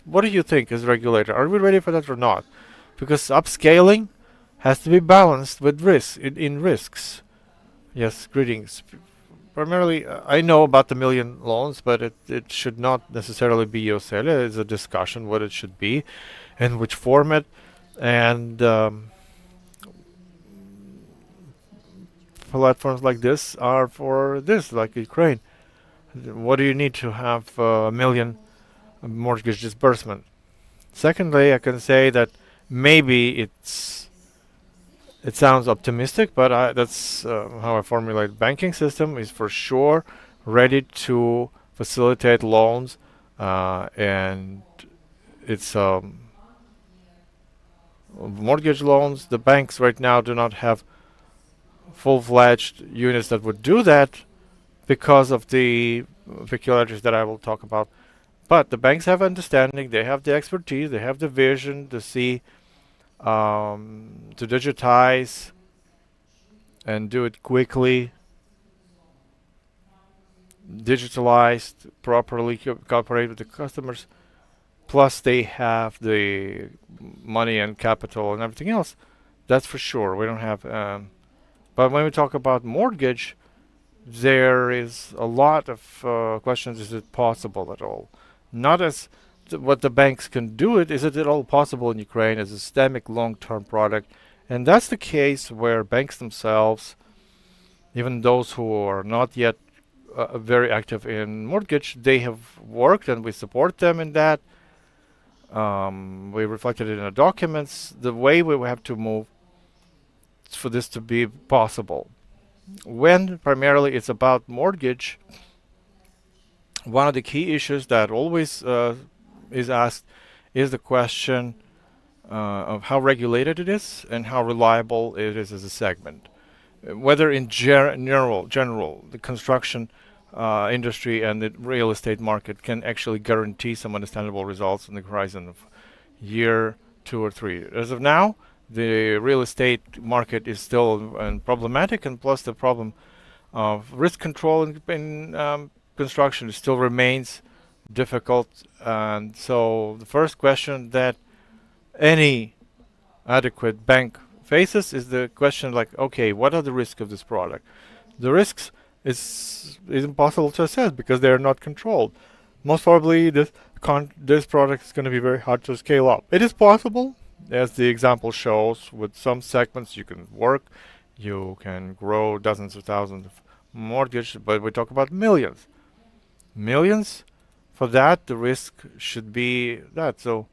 What do you think as regulator? Are we ready for that or not? Because upscaling has to be balanced with risks. Yes, greetings. Primarily, I know about the 1 million loans, but it should not necessarily be EOSELA. It's a discussion what it should be and which format. And platforms like this are for this, like Ukraine. What do you need to have 1 million mortgage disbursement? Secondly, I can say that maybe it sounds optimistic, but that's how I formulate banking system is for sure ready to facilitate loans, and it's mortgage loans. The banks right now do not have full-fledged units that would do that because of the peculiarities that I will talk about. But the banks have understanding, they have the expertise, they have the vision to see, to digitize and do it quickly, digitalized, properly cooperate with the customers. Plus they have the money and capital and everything else. That's for sure. We don't have, but when we talk about mortgage, there is a lot of questions. Is it possible at all? Not as what the banks can do it. Is it at all possible in Ukraine as a systemic long-term product? And that's the case where banks themselves, even those who are not yet very active in mortgage, they have worked and we support them in that. We reflected it in the documents, the way we have to move for this to be possible. When primarily it's about mortgage, one of the key issues that always is asked is the question of how regulated it is and how reliable it is as a segment. Whether in general, the construction industry and the real estate market can actually guarantee some understandable results in the horizon of year, 2 or 3. As of now, the real estate market is still problematic, and plus the problem of risk control in construction still remains difficult. And so the first question that any adequate bank faces is the question like, okay, what are the risks of this product? The risks is impossible to assess because they are not controlled. Most probably this product is going to be very hard to scale up. It is possible, as the example shows, with some segments you can work, you can grow dozens of thousands of mortgage, but we talk about millions. Millions, for that the risk should be that. So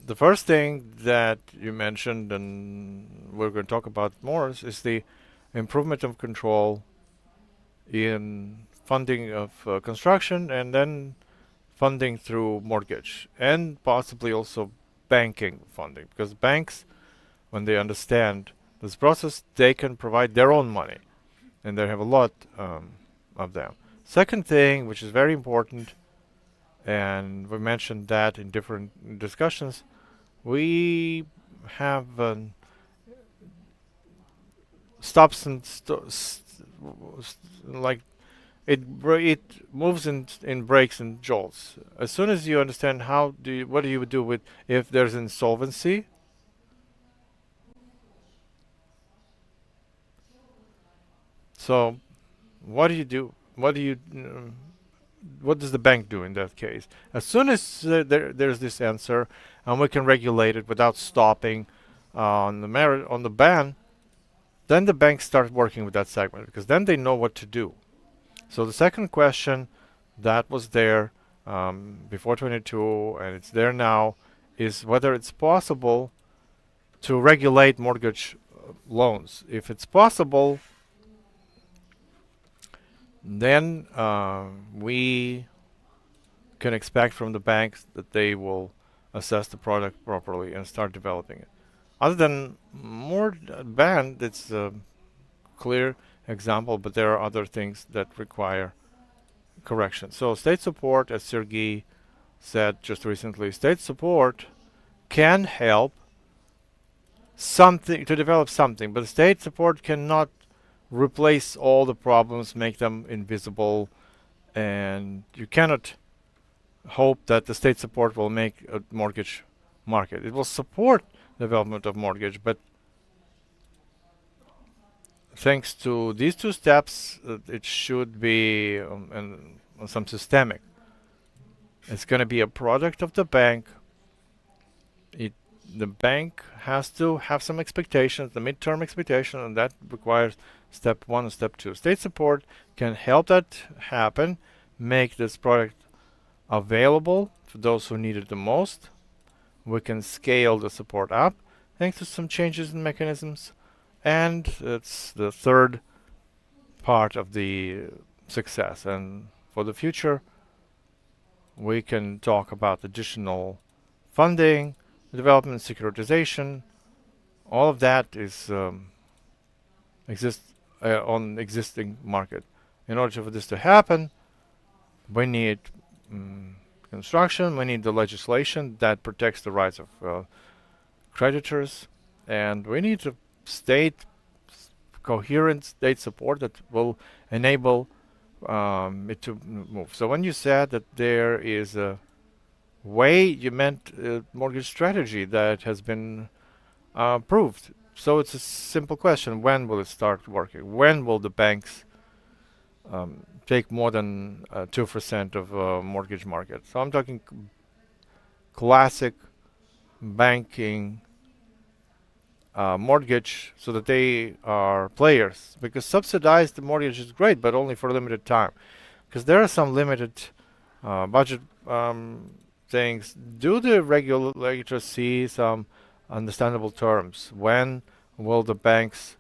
the first thing that you mentioned, and we're going to talk about more, is the improvement of control in funding of construction, and then funding through mortgage, and possibly also banking funding, because banks, when they understand this process, they can provide their own money, and they have a lot of them. Second thing, which is very important, and we mentioned that in different discussions, we have stops and like it moves in breaks and jolts. As soon as you understand what do you do with if there's insolvency, so what do you do? What does the bank do in that case? As soon as there's this answer, and we can regulate it without stopping on the ban, then the banks start working with that segment, because then they know what to do. So the second question that was there before 22, and it's there now, is whether it's possible to regulate mortgage loans. If it's possible, then we can expect from the banks that they will assess the product properly and start developing it. Other than more ban, it's a clear example, but there are other things that require correction. So state support, as Sergey said just recently, state support can help something to develop something, but state support cannot replace all the problems, make them invisible, and you cannot hope that the state support will make a mortgage market. It will support development of mortgage, but thanks to these two steps, it should be some systemic. It's going to be a product of the bank. The bank has to have some expectations, the midterm expectation, and that requires step 1 and step 2. State support can help that happen, make this product available for those who need it the most. We can scale the support up thanks to some changes in mechanisms, and it's the third part of the success. And for the future, we can talk about additional funding, development, securitization. All of that is exists on existing market. In order for this to happen, we need construction, we need the legislation that protects the rights of creditors, and we need a coherent state support that will enable it to move. So when you said that there is a way, you meant mortgage strategy that has been approved. So it's a simple question: when will it start working? When will the banks take more than 2% of mortgage market? So I'm talking classic banking mortgage, so that they are players, because subsidized mortgage is great, but only for a limited time, because there are some limited budget things. Do the regulators see some understandable terms? When will the banks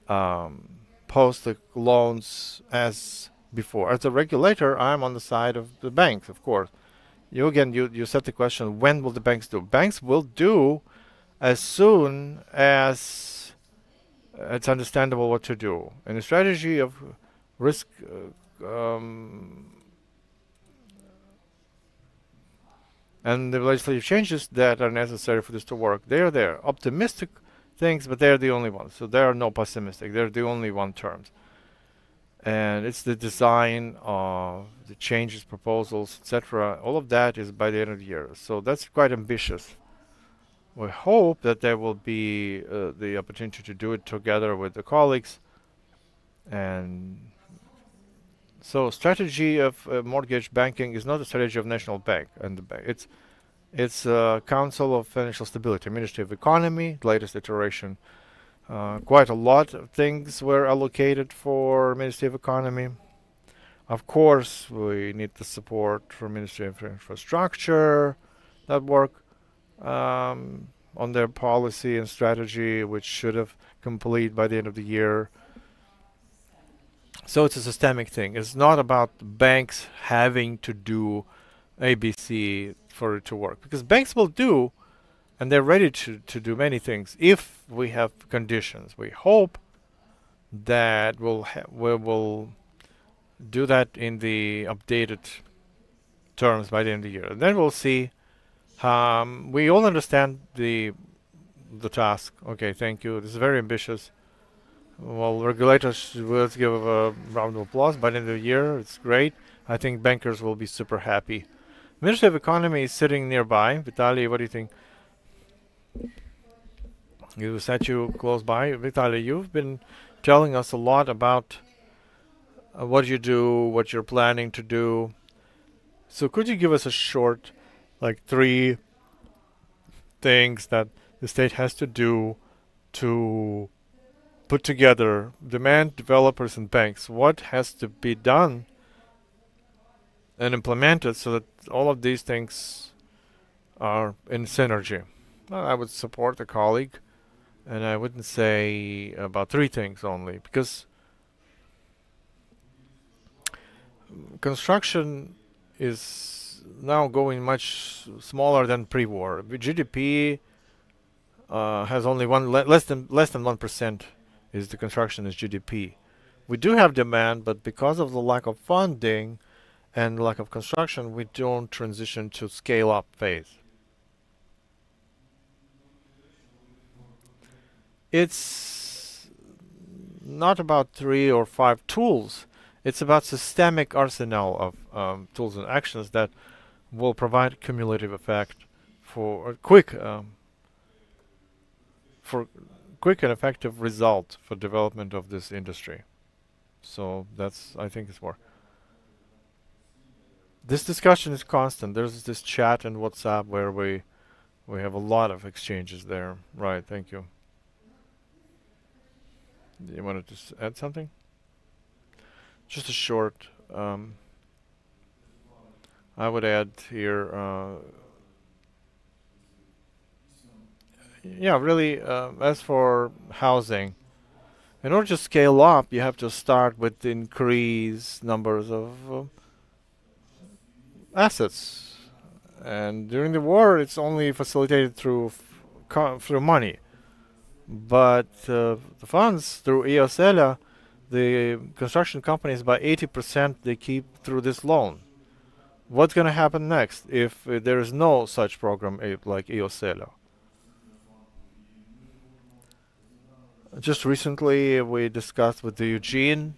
post the loans as before? As a regulator, I'm on the side of the banks, of course. You set the question, when will the banks do? Banks will do as soon as it's understandable what to do. And the strategy of risk and the legislative changes that are necessary for this to work, they are there. Optimistic things, but they're the only ones. So there are no pessimistic. They're the only one terms. And it's the design of the changes, proposals, etc. All of that is by the end of the year. So that's quite ambitious. We hope that there will be the opportunity to do it together with the colleagues. And so strategy of mortgage banking is not a strategy of National Bank and the bank. It's Council of Financial Stability, Ministry of Economy, latest iteration. Quite a lot of things were allocated for Ministry of Economy. Of course, we need the support from Ministry of Infrastructure that work. on their policy and strategy, which should have complete by the end of the year. So it's a systemic thing. It's not about banks having to do ABC for it to work, because banks will do, and they're ready to do many things if we have conditions. We hope that we will do that in the updated terms by the end of the year. And then we'll see. We all understand the task. Okay, thank you. This is very ambitious. Well, regulators, let's give a round of applause. By the end of the year, it's great. I think bankers will be super happy. Ministry of Economy is sitting nearby. Vitaly, what do you think? You sat you close by. Vitaly, you've been telling us a lot about what you do, what you're planning to do. So could you give us a short, like 3 things that the state has to do to put together demand, developers, and banks? What has to be done and implemented so that all of these things are in synergy? Well, I would support a colleague, and I wouldn't say about 3 things only, because construction is now going much smaller than pre-war. GDP has only less than 1% is the construction is GDP. We do have demand, but because of the lack of funding and lack of construction, we don't transition to scale up phase. It's not about 3 or 5 tools. It's about systemic arsenal of tools and actions that will provide cumulative effect for a quick and effective result for development of this industry. So that's, I think, it's more. This discussion is constant. There's this chat in WhatsApp where we have a lot of exchanges there. Right, thank you. You wanted to add something? Just a short. I would add here. Yeah, really. As for housing, in order to scale up, you have to start with increased numbers of assets. And during the war, it's only facilitated through money. But the funds through EOSELA, the construction companies, by 80% they keep through this loan. What's going to happen next if there is no such program like EOSELA? Just recently we discussed with the Eugene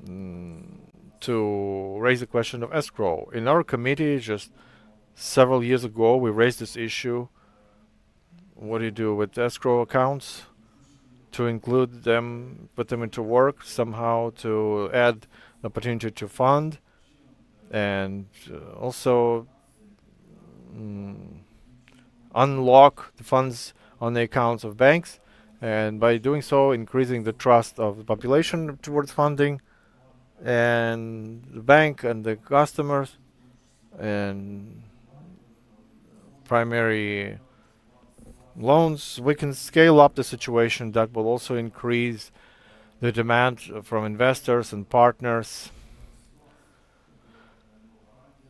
to raise the question of escrow. In our committee, just several years ago, we raised this issue. What do you do with escrow accounts? To include them, put them into work somehow, to add the opportunity to fund, and also unlock the funds on the accounts of banks, and by doing so increasing the trust of the population towards funding, and the bank and the customers, and primary loans. We can scale up the situation that will also increase the demand from investors and partners.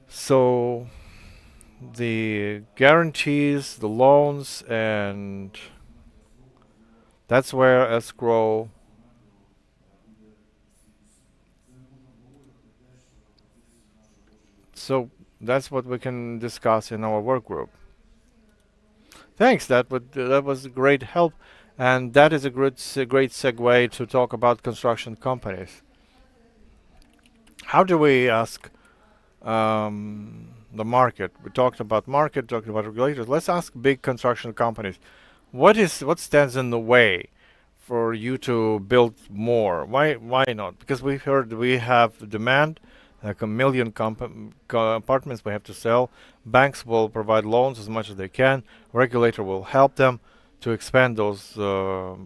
So the guarantees, the loans, and that's where escrow so that's what we can discuss in our work group. Thanks, that was a great help, and that is a great segue to talk about construction companies. How do we ask the market? We talked about market, talked about regulators. Let's ask big construction companies. What stands in the way for you to build more? Why not? Because we've heard we have demand, like 1 million apartments we have to sell. Banks will provide loans as much as they can. Regulator will help them to expand those for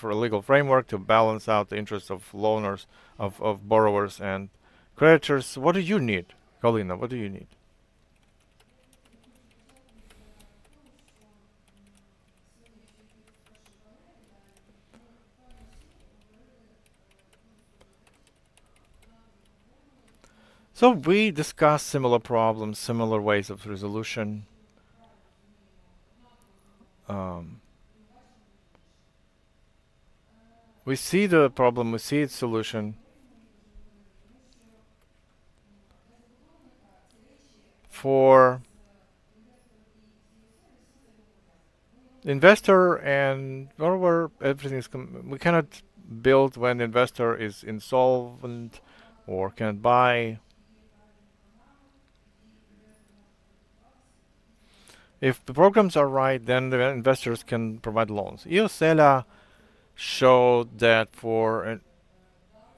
a legal framework to balance out the interests of loaners, of borrowers and creditors. What do you need, Galina? What do you need? So we discussed similar problems, similar ways of resolution. We see the problem, we see its solution. For investor and where everything is, we cannot build when the investor is insolvent or can't buy. If the programs are right, then the investors can provide loans. Iosela showed that for a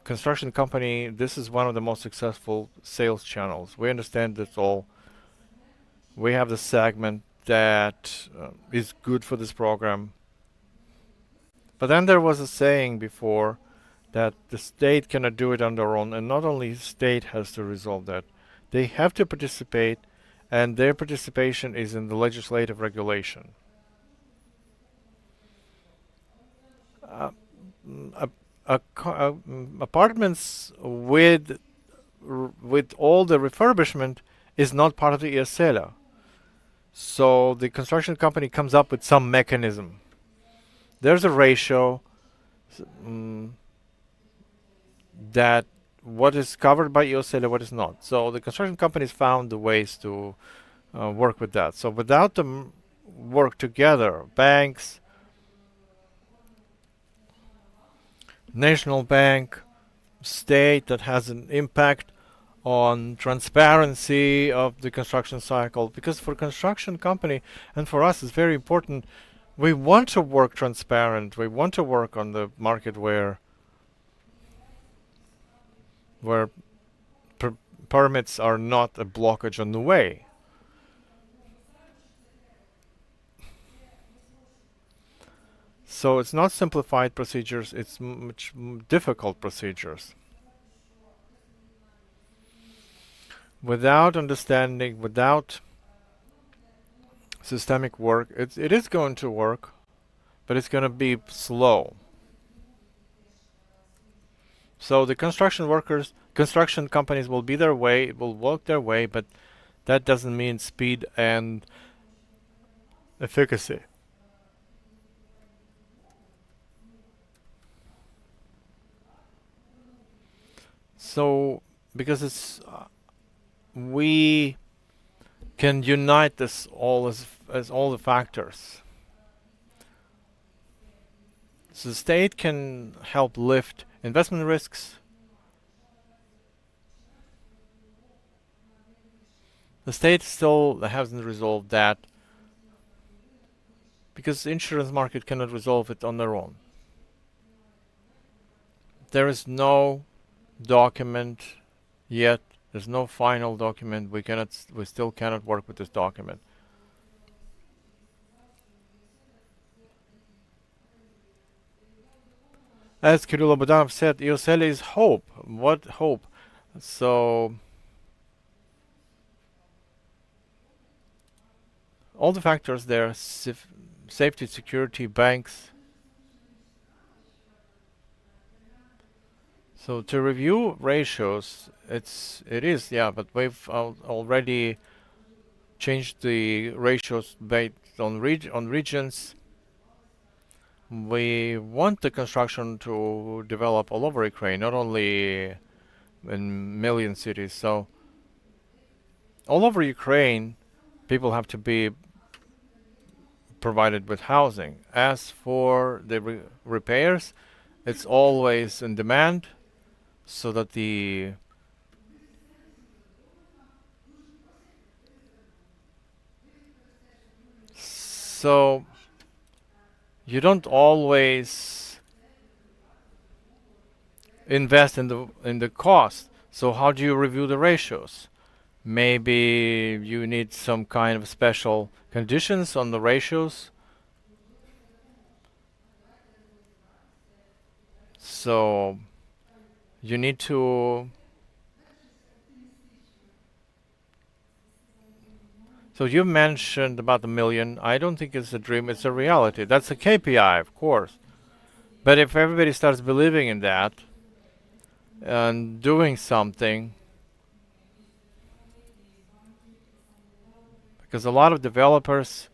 construction company, this is one of the most successful sales channels. We understand this all. We have the segment that is good for this program. But then there was a saying before that the state cannot do it on their own, and not only the state has to resolve that. They have to participate, and their participation is in the legislative regulation. Apartments with all the refurbishment is not part of the Iosela. So the construction company comes up with some mechanism. There's a ratio that what is covered by Iosela, what is not. So the construction companies found the ways to work with that. So without them work together, banks, national bank, state that has an impact on transparency of the construction cycle, because for construction company and for us it's very important. We want to work transparent. We want to work on the market where permits are not a blockage on the way. So it's not simplified procedures, it's much difficult procedures. Without understanding, without systemic work, it is going to work, but it's going to be slow. So the construction companies will be their way, will work their way, but that doesn't mean speed and efficacy. So, because it's we can unite this all as all the factors. So the state can help lift investment risks. The state still hasn't resolved that because the insurance market cannot resolve it on their own. There is no document yet. There's no final document. We still cannot work with this document. As Kirill Lobodanov said, Iosela is hope. What hope? So all the factors there, safety, security, banks. So to review ratios, it is, but we've already changed the ratios based on regions. We want the construction to develop all over Ukraine, not only in million cities. So all over Ukraine, people have to be provided with housing. As for the repairs, it's always in demand, so that so you don't always invest in the cost. So how do you review the ratios? Maybe you need some kind of special conditions on the ratios. So you need to. So you mentioned about the million. I don't think it's a dream, it's a reality. That's a KPI, of course. But if everybody starts believing in that and doing something, because a lot of developers,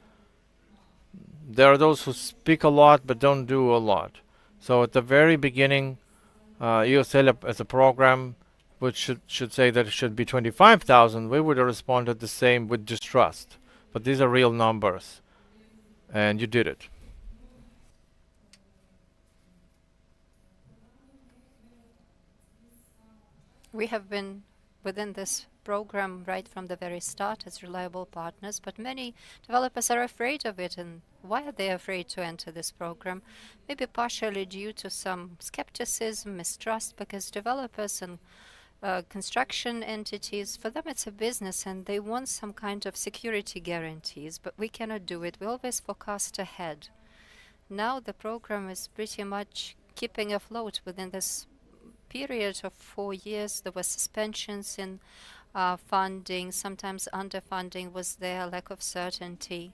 there are those who speak a lot but don't do a lot. So at the very beginning, EOSELA as a program, which should say that it should be 25,000, we would have responded the same with distrust. But these are real numbers, and you did it. We have been within this program right from the very start as reliable partners, but many developers are afraid of it. And why are they afraid to enter this program? Maybe partially due to some skepticism, mistrust, because developers and construction entities, for them it's a business and they want some kind of security guarantees, but we cannot do it. We always forecast ahead. Now the program is pretty much keeping afloat within this period of 4 years. There were suspensions in funding, sometimes underfunding was there, lack of certainty.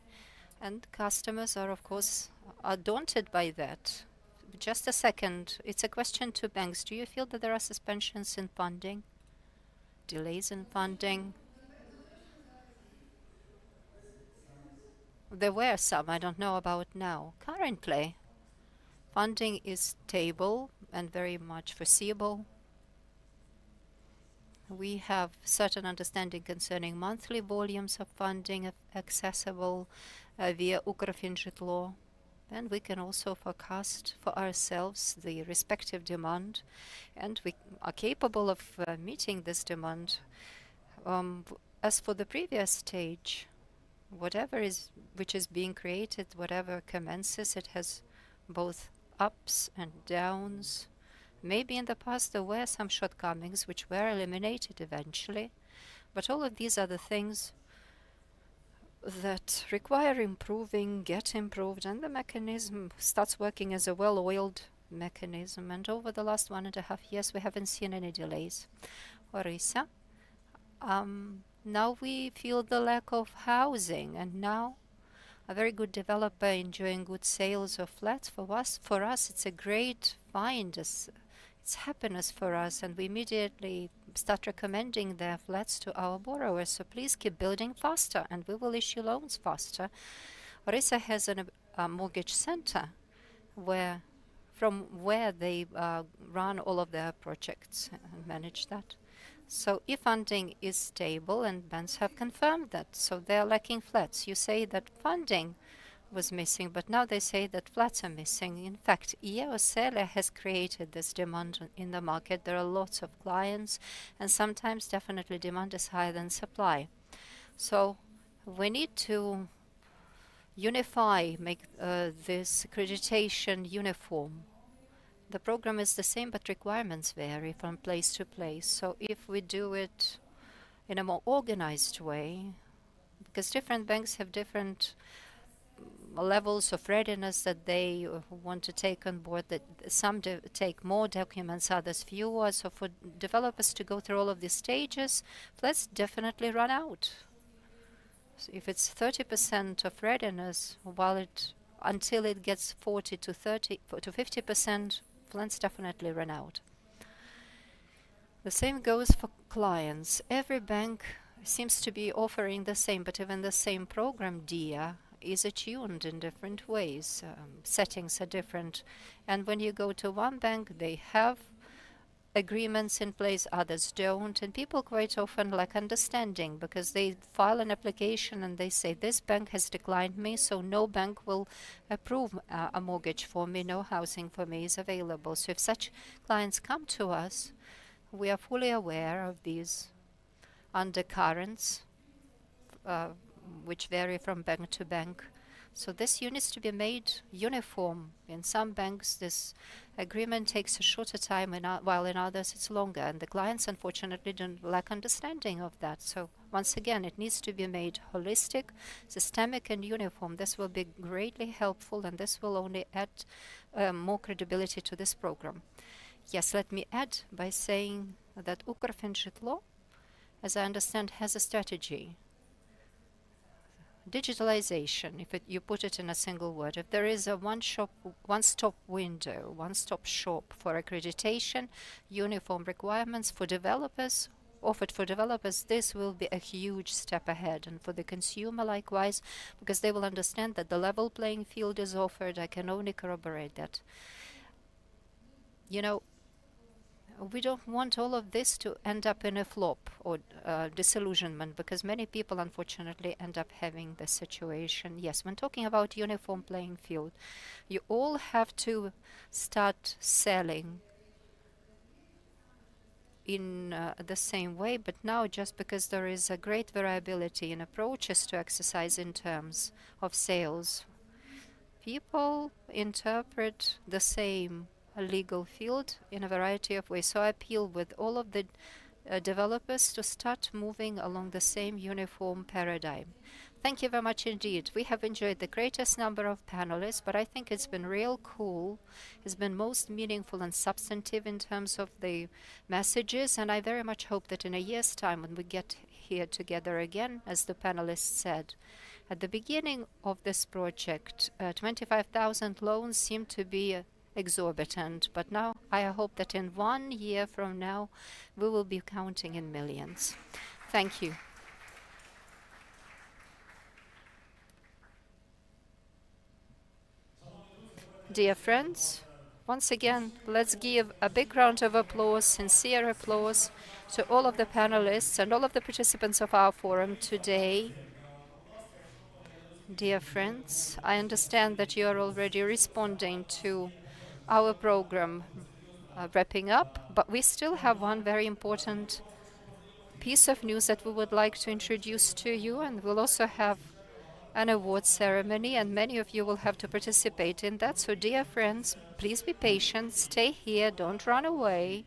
And customers are, of course, are daunted by that. Just a second, it's a question to banks. Do you feel that there are suspensions in funding? Delays in funding? There were some, I don't know about now. Currently, funding is stable and very much foreseeable. We have certain understanding concerning monthly volumes of funding accessible via Ukrfinžitlo. And we can also forecast for ourselves the respective demand, and we are capable of meeting this demand. As for the previous stage, whatever which is being created, whatever commences, it has both ups and downs. Maybe in the past there were some shortcomings which were eliminated eventually, but all of these are the things that require improving, get improved, and the mechanism starts working as a well-oiled mechanism. And over the last 1.5 years, we haven't seen any delays. Orisa, now we feel the lack of housing, and now a very good developer enjoying good sales of flats. For us, it's a great find. It's happiness for us, and we immediately start recommending their flats to our borrowers. So please keep building faster, and we will issue loans faster. Orisa has a mortgage center from where they run all of their projects and manage that. So e-funding is stable, and banks have confirmed that. So they're lacking flats. You say that funding was missing, but now they say that flats are missing. In fact, EOSELA has created this demand in the market. There are lots of clients, and sometimes definitely demand is higher than supply. So we need to unify, make this accreditation uniform. The program is the same, but requirements vary from place to place. So if we do it in a more organized way, because different banks have different levels of readiness that they want to take on board, that some take more documents, others fewer. So for developers to go through all of these stages, let's definitely run out. So if it's 30% of readiness, until it gets 40 to 30 to 50%, let's definitely run out. The same goes for clients. Every bank seems to be offering the same, but even the same program, DIA, is attuned in different ways. Settings are different. And when you go to one bank, they have agreements in place, others don't. And people quite often lack understanding, because they file an application and they say, this bank has declined me, so no bank will approve a mortgage for me, no housing for me is available. So if such clients come to us, we are fully aware of these undercurrents, which vary from bank to bank. So this needs to be made uniform. In some banks, this agreement takes a shorter time, while in others it's longer. And the clients, unfortunately, don't lack understanding of that. So once again, it needs to be made holistic, systemic, and uniform. This will be greatly helpful, and this will only add more credibility to this program. Yes, let me add by saying that Ukrfinžitlo, as I understand, has a strategy. Digitalization, if you put it in a single word, if there is a one-stop window, one-stop shop for accreditation, uniform requirements for developers offered for developers, this will be a huge step ahead. And for the consumer, likewise, because they will understand that the level playing field is offered. I can only corroborate that. You know, we don't want all of this to end up in a flop or disillusionment, because many people unfortunately end up having this situation. Yes, when talking about uniform playing field, you all have to start selling in the same way, but now just because there is a great variability in approaches to exercise in terms of sales, people interpret the same legal field in a variety of ways. So I appeal with all of the developers to start moving along the same uniform paradigm. Thank you very much indeed. We have enjoyed the greatest number of panelists, but I think it's been real cool. It's been most meaningful and substantive in terms of the messages, and I very much hope that in a year's time, when we get here together again, as the panelists said, at the beginning of this project, 25,000 loans seemed to be exorbitant, but now I hope that in 1 year from now we will be counting in millions. Thank you. Dear friends, once again, let's give a big round of applause, sincere applause, to all of the panelists and all of the participants of our forum today. Dear friends, I understand that you are already responding to our program wrapping up, but we still have one very important piece of news that we would like to introduce to you, and we'll also have an award ceremony, and many of you will have to participate in that. So dear friends, please be patient, stay here, don't run away.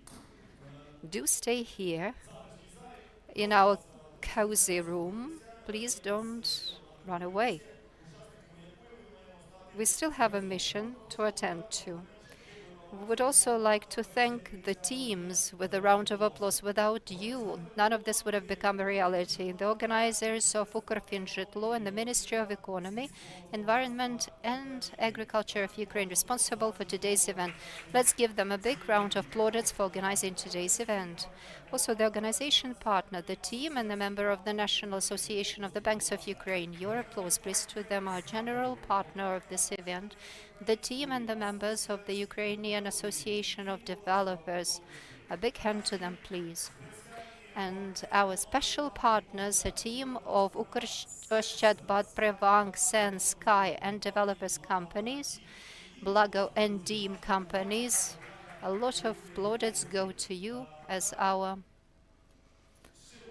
Do stay here in our cozy room. Please don't run away. We still have a mission to attend to. We would also like to thank the teams with a round of applause. Without you, none of this would have become a reality. The organizers of Ukrfinžitlo and the Ministry of Economy, Environment and Agriculture of Ukraine, responsible for today's event. Let's give them a big round of plaudits for organizing today's event. Also, the organization partner, the team, and the member of the National Association of the Banks of Ukraine. Your applause, please, to them, our general partner of this event, the team and the members of the Ukrainian Association of Developers. A big hand to them, please. And our special partners, a team of Ukrощadbad, Prevank, Sen, Sky, and developers companies, Blago and Deem companies. A lot of plaudits go to you as our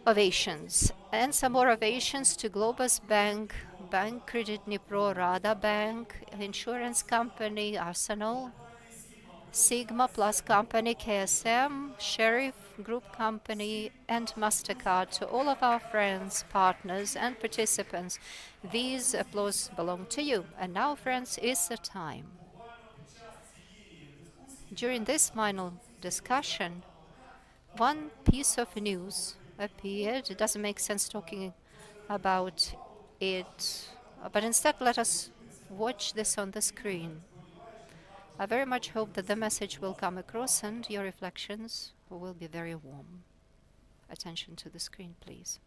ovations. And some more ovations to Globus Bank, Bank Credit Dnipro, Rada Bank, insurance company, Arsenal, Sigma Plus Company, KSM, Sheriff Group Company, and MasterCard. To all of our friends, partners, and participants, these applause belong to you. And now, friends, is the time. During this final discussion, one piece of news appeared. It doesn't make sense talking about it, but instead let us watch this on the screen. I very much hope that the message will come across and your reflections will be very warm. Attention to the screen, please.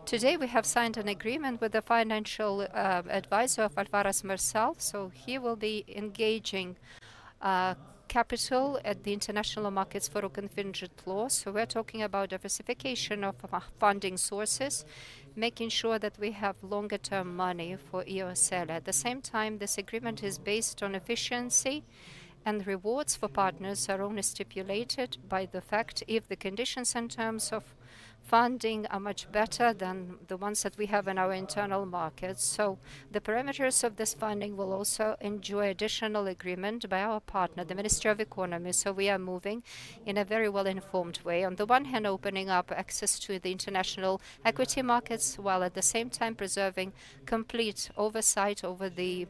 Today we have signed an agreement with the financial advisor of Alvaras Marsal, so he will be engaging capital at the international markets for Ukrfinžitlo. So we're talking about diversification of funding sources, making sure that we have longer term money for EOSL. At the same time, this agreement is based on efficiency, and rewards for partners are only stipulated by the fact if the conditions and terms of funding are much better than the ones that we have in our internal markets. So the parameters of this funding will also enjoy additional agreement by our partner, the Ministry of Economy. So we are moving in a very well-informed way. On the one hand, opening up access to the international equity markets, while at the same time preserving complete oversight over the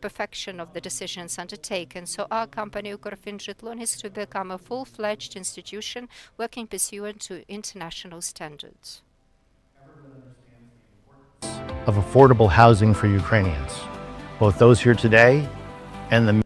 perfection of the decisions undertaken. So our company, Ukrfinžitlo, is to become a full-fledged institution working pursuant to international standards. Everyone understands the importance of affordable housing for Ukrainians, both those here today and the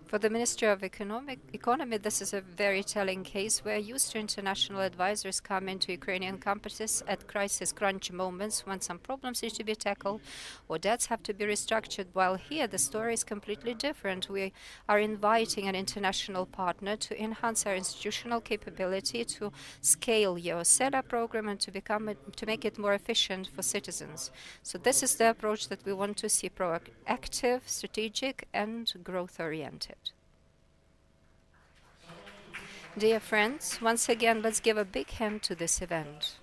For the Ministry of Economy, this is a very telling case. We are used to international advisors come into Ukrainian companies at crisis crunch moments when some problems need to be tackled or debts have to be restructured, while here the story is completely different. We are inviting an international partner to enhance our institutional capability, to scale your SELA program and to make it more efficient for citizens. So this is the approach that we want to see: proactive, strategic, and growth-oriented. Dear friends, once again, let's give a big hand to this event.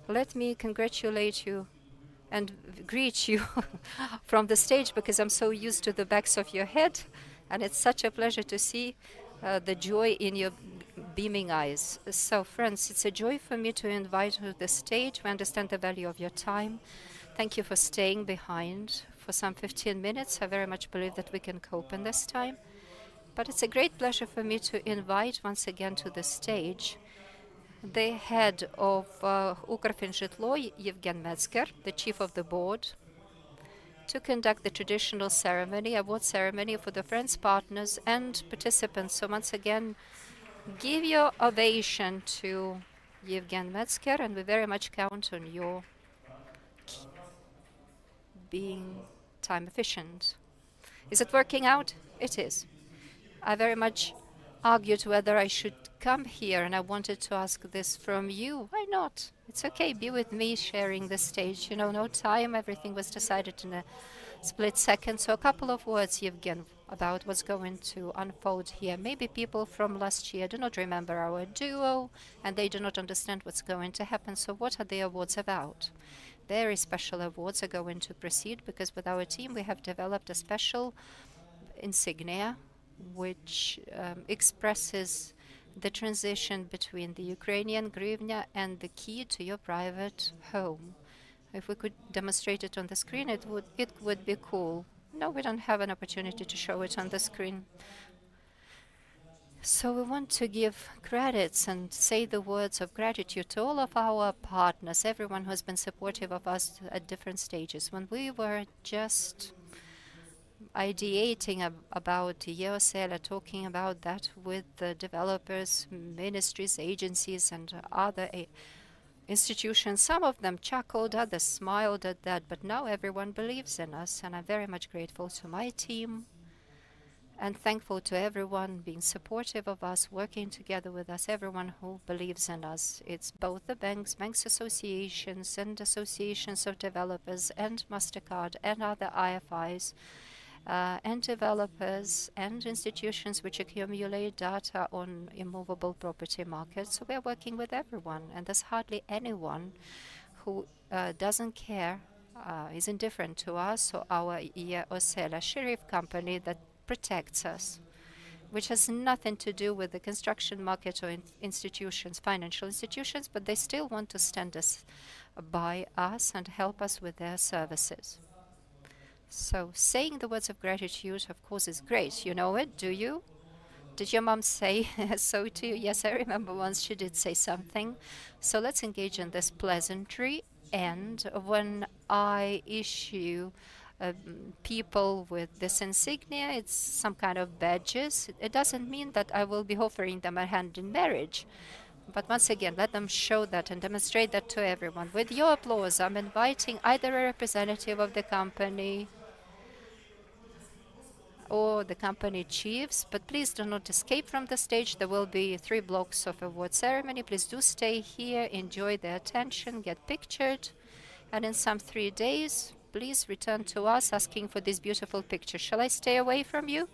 Let me congratulate you and greet you from the stage, because I'm so used to the backs of your head, and it's such a pleasure to see the joy in your beaming eyes. So, friends, it's a joy for me to invite you to the stage. We understand the value of your time. Thank you for staying behind for some 15 minutes. I very much believe that we can cope in this time. But it's a great pleasure for me to invite once again to the stage the head of Ukrfinzhitlo, Yevgen Metzger, the chief of the board, to conduct the traditional ceremony, award ceremony for the friends, partners, and participants. So once again, give your ovation to Yevgen Metzger, and we very much count on your being time efficient. Is it working out? It is. I very much argued whether I should come here, and I wanted to ask this from you. Why not? It's okay, be with me sharing the stage. You know, no time, everything was decided in a split second. So a couple of words, Yevgen, about what's going to unfold here. Maybe people from last year do not remember our duo, and they do not understand what's going to happen. So what are the awards about? Very special awards are going to proceed, because with our team we have developed a special insignia which expresses the transition between the Ukrainian hryvnia and the key to your private home. If we could demonstrate it on the screen, it would be cool. No, we don't have an opportunity to show it on the screen. So we want to give credits and say the words of gratitude to all of our partners, everyone who has been supportive of us at different stages. When we were just ideating about EOSELA, talking about that with the developers, ministries, agencies, and other institutions, some of them chuckled, others smiled at that, but now everyone believes in us, and I'm very much grateful to my team and thankful to everyone being supportive of us, working together with us, everyone who believes in us. It's both the banks associations, and associations of developers, and MasterCard, and other IFIs, and developers and institutions which accumulate data on immovable property markets. So we are working with everyone, and there's hardly anyone who doesn't care, is indifferent to us or our EOSELA Sheriff company that protects us, which has nothing to do with the construction market or institutions, financial institutions, but they still want to stand by us and help us with their services. So saying the words of gratitude, of course, is great. You know it, do you? Did your mom say so to you? Yes, I remember once she did say something. So let's engage in this pleasantry. And when I issue people with this insignia, it's some kind of badges. It doesn't mean that I will be offering them a hand in marriage. But once again, let them show that and demonstrate that to everyone. With your applause, I'm inviting either a representative of the company or the company chiefs, but please do not escape from the stage. There will be 3 blocks of award ceremony. Please do stay here, enjoy the attention, get pictured, and in some 3 days, please return to us asking for this beautiful picture. Shall I stay away from you?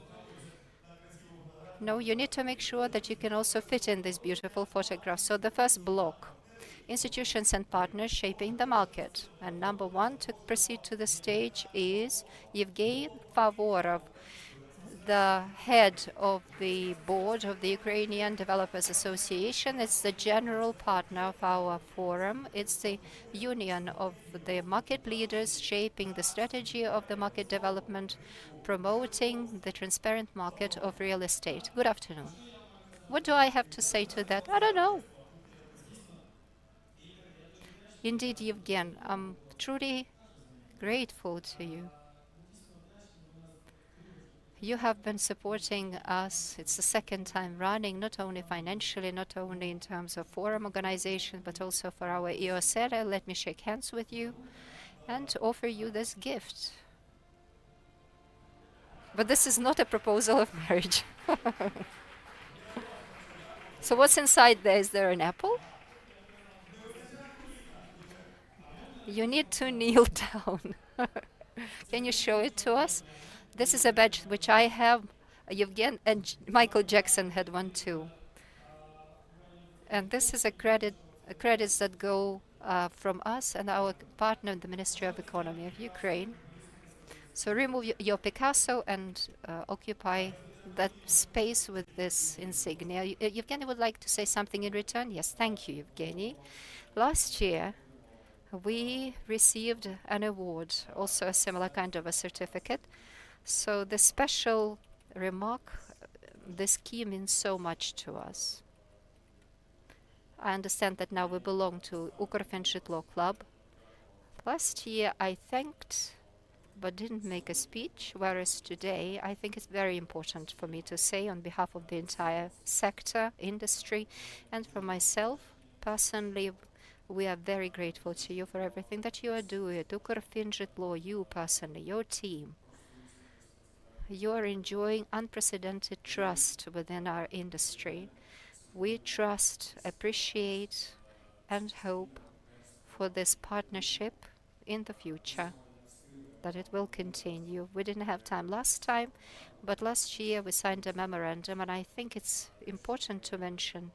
No, you need to make sure that you can also fit in this beautiful photograph. So the first block institutions and partners shaping the market. And number one to proceed to the stage is Yevgeny Favorov, the head of the board of the Ukrainian Developers Association. It's the general partner of our forum. It's the union of the market leaders shaping the strategy of the market development, promoting the transparent market of real estate. Good afternoon. What do I have to say to that? I don't know. Indeed, Yevgen, I'm truly grateful to you. You have been supporting us. It's the second time running, not only financially, not only in terms of forum organization, but also for our EOSELA. Let me shake hands with you and offer you this gift. But this is not a proposal of marriage. So what's inside there? Is there an apple? You need to kneel down. Can you show it to us? This is a badge which I have. Yevgen and Michael Jackson had one too. And this is credits that go from us and our partner, the Ministry of Economy of Ukraine. So remove your Picasso and occupy that space with this insignia. Yevgeny would like to say something in return? Yes, thank you, Yevgeny. Last year, we received an award, also a similar kind of a certificate. So the special remark, this key means so much to us. I understand that now we belong to Ukrfinjitlo Club. Last year I thanked but didn't make a speech, whereas today I think it's very important for me to say on behalf of the entire sector, industry, and for myself personally, we are very grateful to you for everything that you are doing at Ukrfinjitlo, you personally, your team. You are enjoying unprecedented trust within our industry. We trust, appreciate, and hope for this partnership in the future, that it will continue. We didn't have time last time, but last year we signed a memorandum, and I think it's important to mention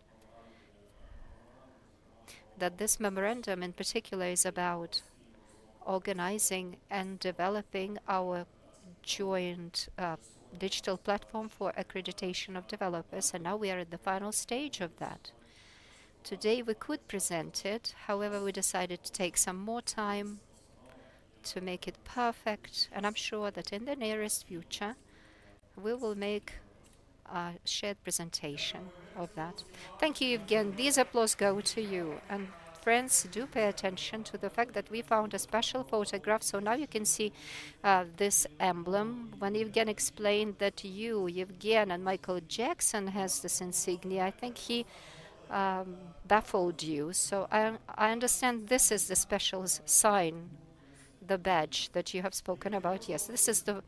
that this memorandum in particular is about organizing and developing our joint digital platform for accreditation of developers, and now we are at the final stage of that. Today we could present it, however we decided to take some more time to make it perfect, and I'm sure that in the nearest future we will make a shared presentation of that. Thank you, Evgen. These applause go to you. And friends, do pay attention to the fact that we found a special photograph. So now you can see this emblem. When Evgen explained that you, Evgen, and Michael Jackson has this insignia, I think he baffled you. So I understand this is the special sign, the badge that you have spoken about. Yes, this is the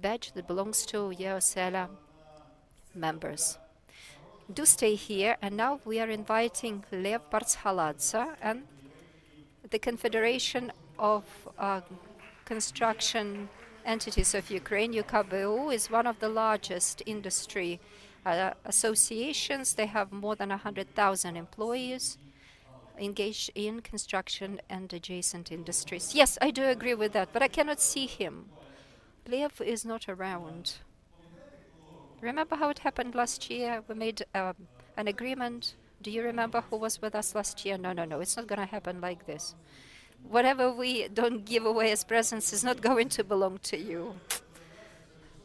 badge that belongs to EOSELA members. Do stay here, and now we are inviting Lev Partshaladze and the Confederation of Construction Entities of Ukraine, UKBU, is one of the largest industry associations. They have more than 100,000 employees engaged in construction and adjacent industries. Yes, I do agree with that, but I cannot see him. Lev is not around. Remember how it happened last year? We made an agreement. Do you remember who was with us last year? No, it's not going to happen like this. Whatever we don't give away as presents is not going to belong to you.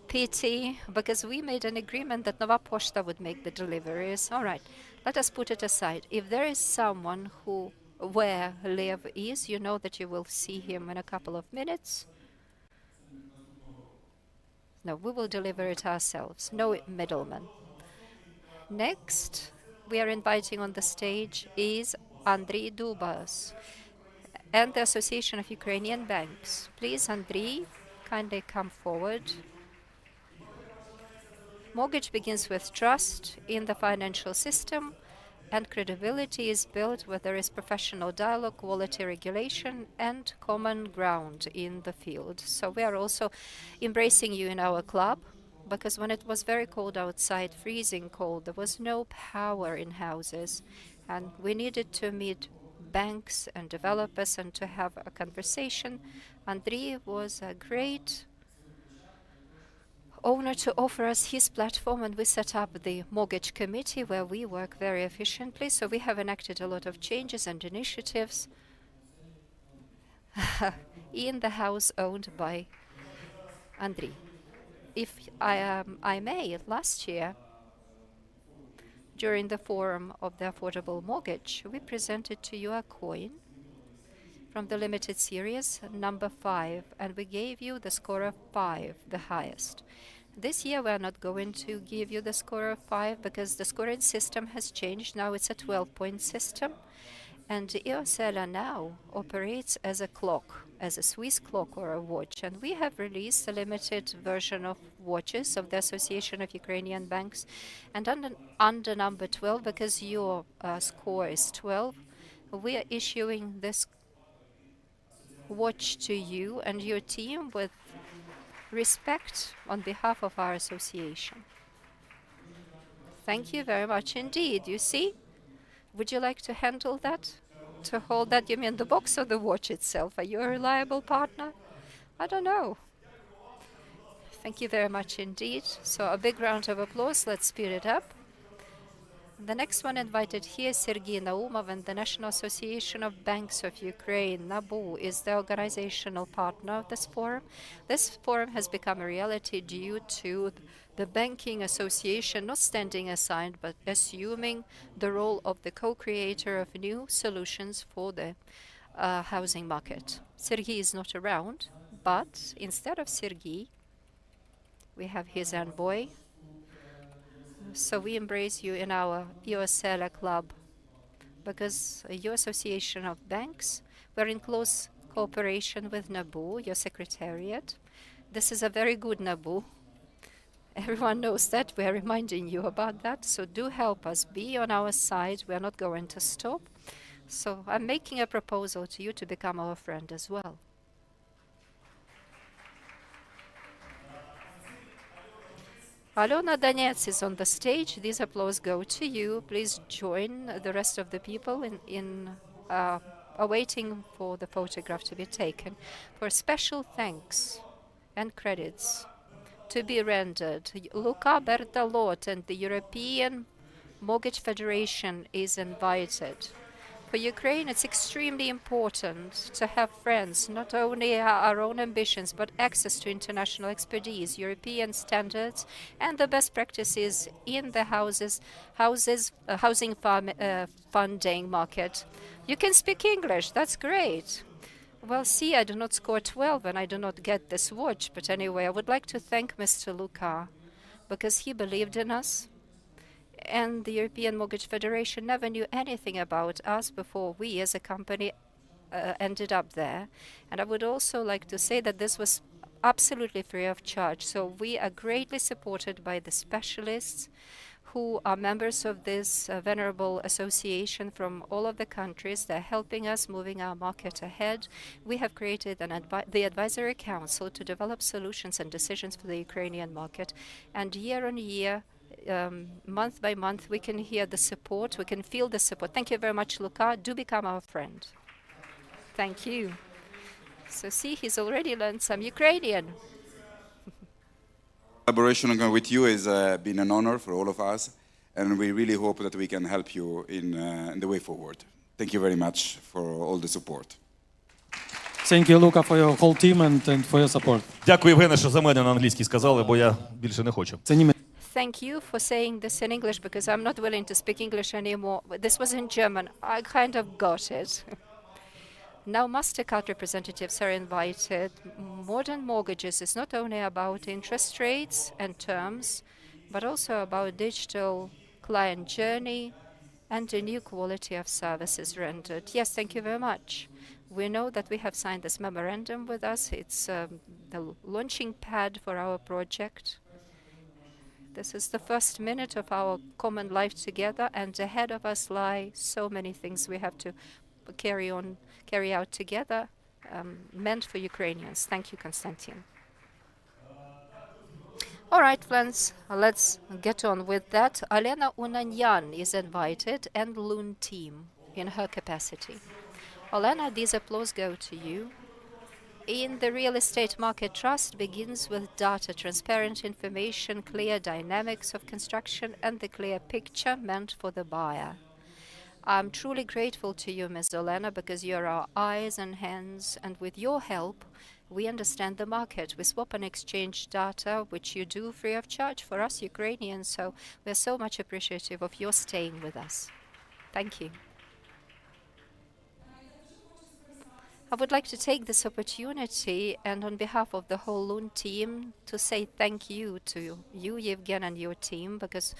Pity, because we made an agreement that Nova Poshta would make the deliveries. All right, let us put it aside. If there is someone where Lev is, you know that you will see him in a couple of minutes. No, we will deliver it ourselves. No middleman. Next, we are inviting on the stage is Andriy Dubas and the Association of Ukrainian Banks. Please, Andriy, kindly come forward. Mortgage begins with trust in the financial system, and credibility is built where there is professional dialogue, quality regulation, and common ground in the field. So we are also embracing you in our club, because when it was very cold outside, freezing cold, there was no power in houses. And we needed to meet banks and developers and to have a conversation. Andriy was a great owner to offer us his platform, and we set up the mortgage committee where we work very efficiently. So we have enacted a lot of changes and initiatives in the house owned by Andriy. If I may, last year, during the forum of the affordable mortgage, we presented to you a coin from the limited series, number 5, and we gave you the score of 5, the highest. This year we are not going to give you the score of 5 because the scoring system has changed. Now it's a 12-point system, and Iosela now operates as a clock, as a Swiss clock or a watch. And we have released a limited version of watches of the Association of Ukrainian Banks. And under number 12, because your score is 12, we are issuing this watch to you and your team with respect on behalf of our association. Thank you very much indeed. You see? Would you like to handle that? To hold that? You mean the box or the watch itself? Are you a reliable partner? I don't know. Thank you very much indeed. So a big round of applause. Let's speed it up. The next one invited here is Sergei Naumov, and the National Association of Banks of Ukraine, NABU, is the organizational partner of this forum. This forum has become a reality due to the Banking Association not standing aside but assuming the role of the co-creator of new solutions for the housing market. Sergei is not around, but instead of Sergei, we have his envoy. So we embrace you in our Iosela club because your association of banks, we're in close cooperation with NABU, your secretariat. This is a very good NABU. Everyone knows that. We're reminding you about that. So do help us. Be on our side. We're not going to stop. So I'm making a proposal to you to become our friend as well. Alona Donets is on the stage. These applause go to you. Please join the rest of the people in awaiting for the photograph to be taken. For special thanks and credits to be rendered, Luca Bertalot and the European Mortgage Federation is invited. For Ukraine, it's extremely important to have friends, not only our own ambitions, but access to international expertise, European standards, and the best practices in the housing funding market. You can speak English, that's great. Well, see, I do not score 12 and I do not get this watch, but anyway, I would like to thank Mr. Luca because he believed in us. And the European Mortgage Federation never knew anything about us before we as a company ended up there. And I would also like to say that this was absolutely free of charge. So we are greatly supported by the specialists who are members of this venerable association from all of the countries. They're helping us, moving our market ahead. We have created the advisory council to develop solutions and decisions for the Ukrainian market. And year on year, month by month, we can hear the support, we can feel the support. Thank you very much, Luca. Do become our friend. Thank you. So see, he's already learned some Ukrainian. Collaboration with you has been an honor for all of us, and we really hope that we can help you in the way forward. Thank you very much for all the support. Thank you, Luca, for your whole team and for your support. Дякую, Євгене, що за мене на англійській сказали, бо я більше не хочу. Thank you for saying this in English because I'm not willing to speak English anymore. This was in German. I kind of got it. Now MasterCard representatives are invited. Modern mortgages is not only about interest rates and terms, but also about digital client journey and a new quality of services rendered. Yes, thank you very much. We know that we have signed this memorandum with us. It's the launching pad for our project. This is the first minute of our common life together, and ahead of us lie so many things we have to carry out together, meant for Ukrainians. Thank you, Konstantin. All right, friends, let's get on with that. Alena Unanyan is invited and Loon team in her capacity. Alena, these applause go to you. In the real estate market, trust begins with data, transparent information, clear dynamics of construction, and the clear picture meant for the buyer. I'm truly grateful to you, Ms. Olena, because you're our eyes and hands, and with your help, we understand the market. We swap and exchange data, which you do free of charge for us Ukrainians, so we're so much appreciative of your staying with us. Thank you. I would like to take this opportunity and on behalf of the whole Loon team to say thank you to you, Yevgen, and your team, because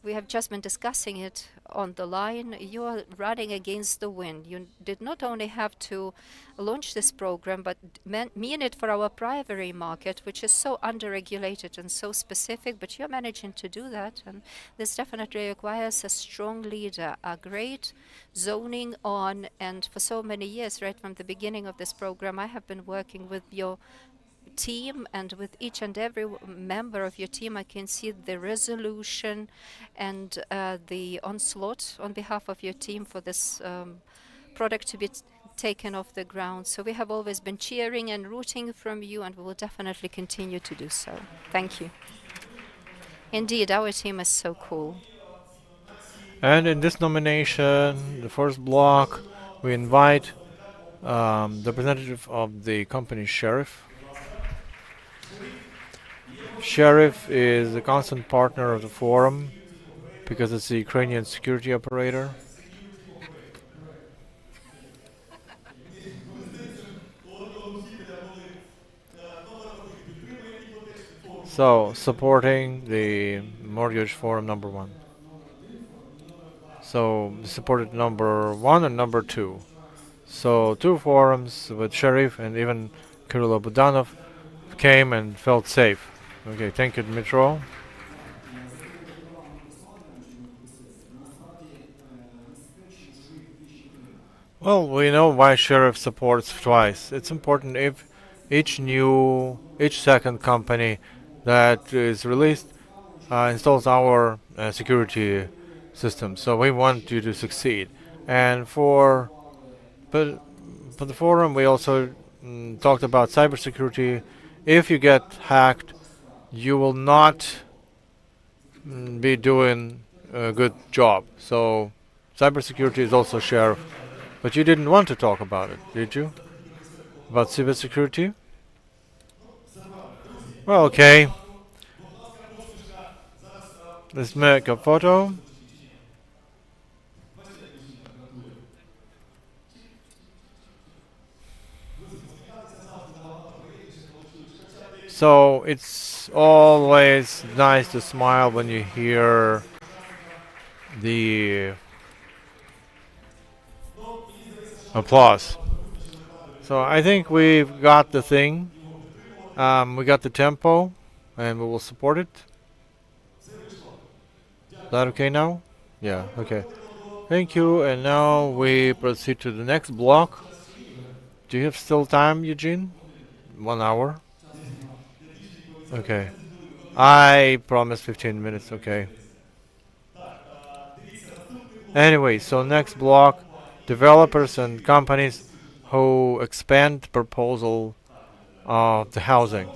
we have just been discussing it on the line. You are running against the wind. You did not only have to launch this program, but mean it for our primary market, which is so underregulated and so specific, but you're managing to do that. And this definitely requires a strong leader, a great zoning on. And for so many years, right from the beginning of this program, I have been working with your team, and with each and every member of your team I can see the resolution and the onslaught on behalf of your team for this product to be taken off the ground. So we have always been cheering and rooting from you, and we will definitely continue to do so. Thank you. Indeed, our team is so cool. And in this nomination, the first block, we invite the representative of the company Sheriff. Sheriff is a constant partner of the forum because it's a Ukrainian security operator. So, supporting the mortgage forum number 1. So, supported number 1 and number 2. So, 2 forums with Sheriff and even Kirill Budanov came and felt safe. Okay, thank you, Dmitro. Well, we know why Sheriff supports twice. It's important if each second company that is released installs our security system. So we want you to succeed. And for the forum, we also talked about cybersecurity. If you get hacked, you will not be doing a good job. So cybersecurity is also Sheriff. But you didn't want to talk about it, did you? About cybersecurity? Well, okay. Let's make a photo. So it's always nice to smile when you hear the applause. So I think we've got the thing. We got the tempo, and we will support it. Is that okay now? Yeah, okay. Thank you, and now we proceed to the next block. Do you have still time, Eugene? 1 hour? Okay. I promised 15 minutes, okay. Anyway, so next block, developers and companies who expand proposal of the housing.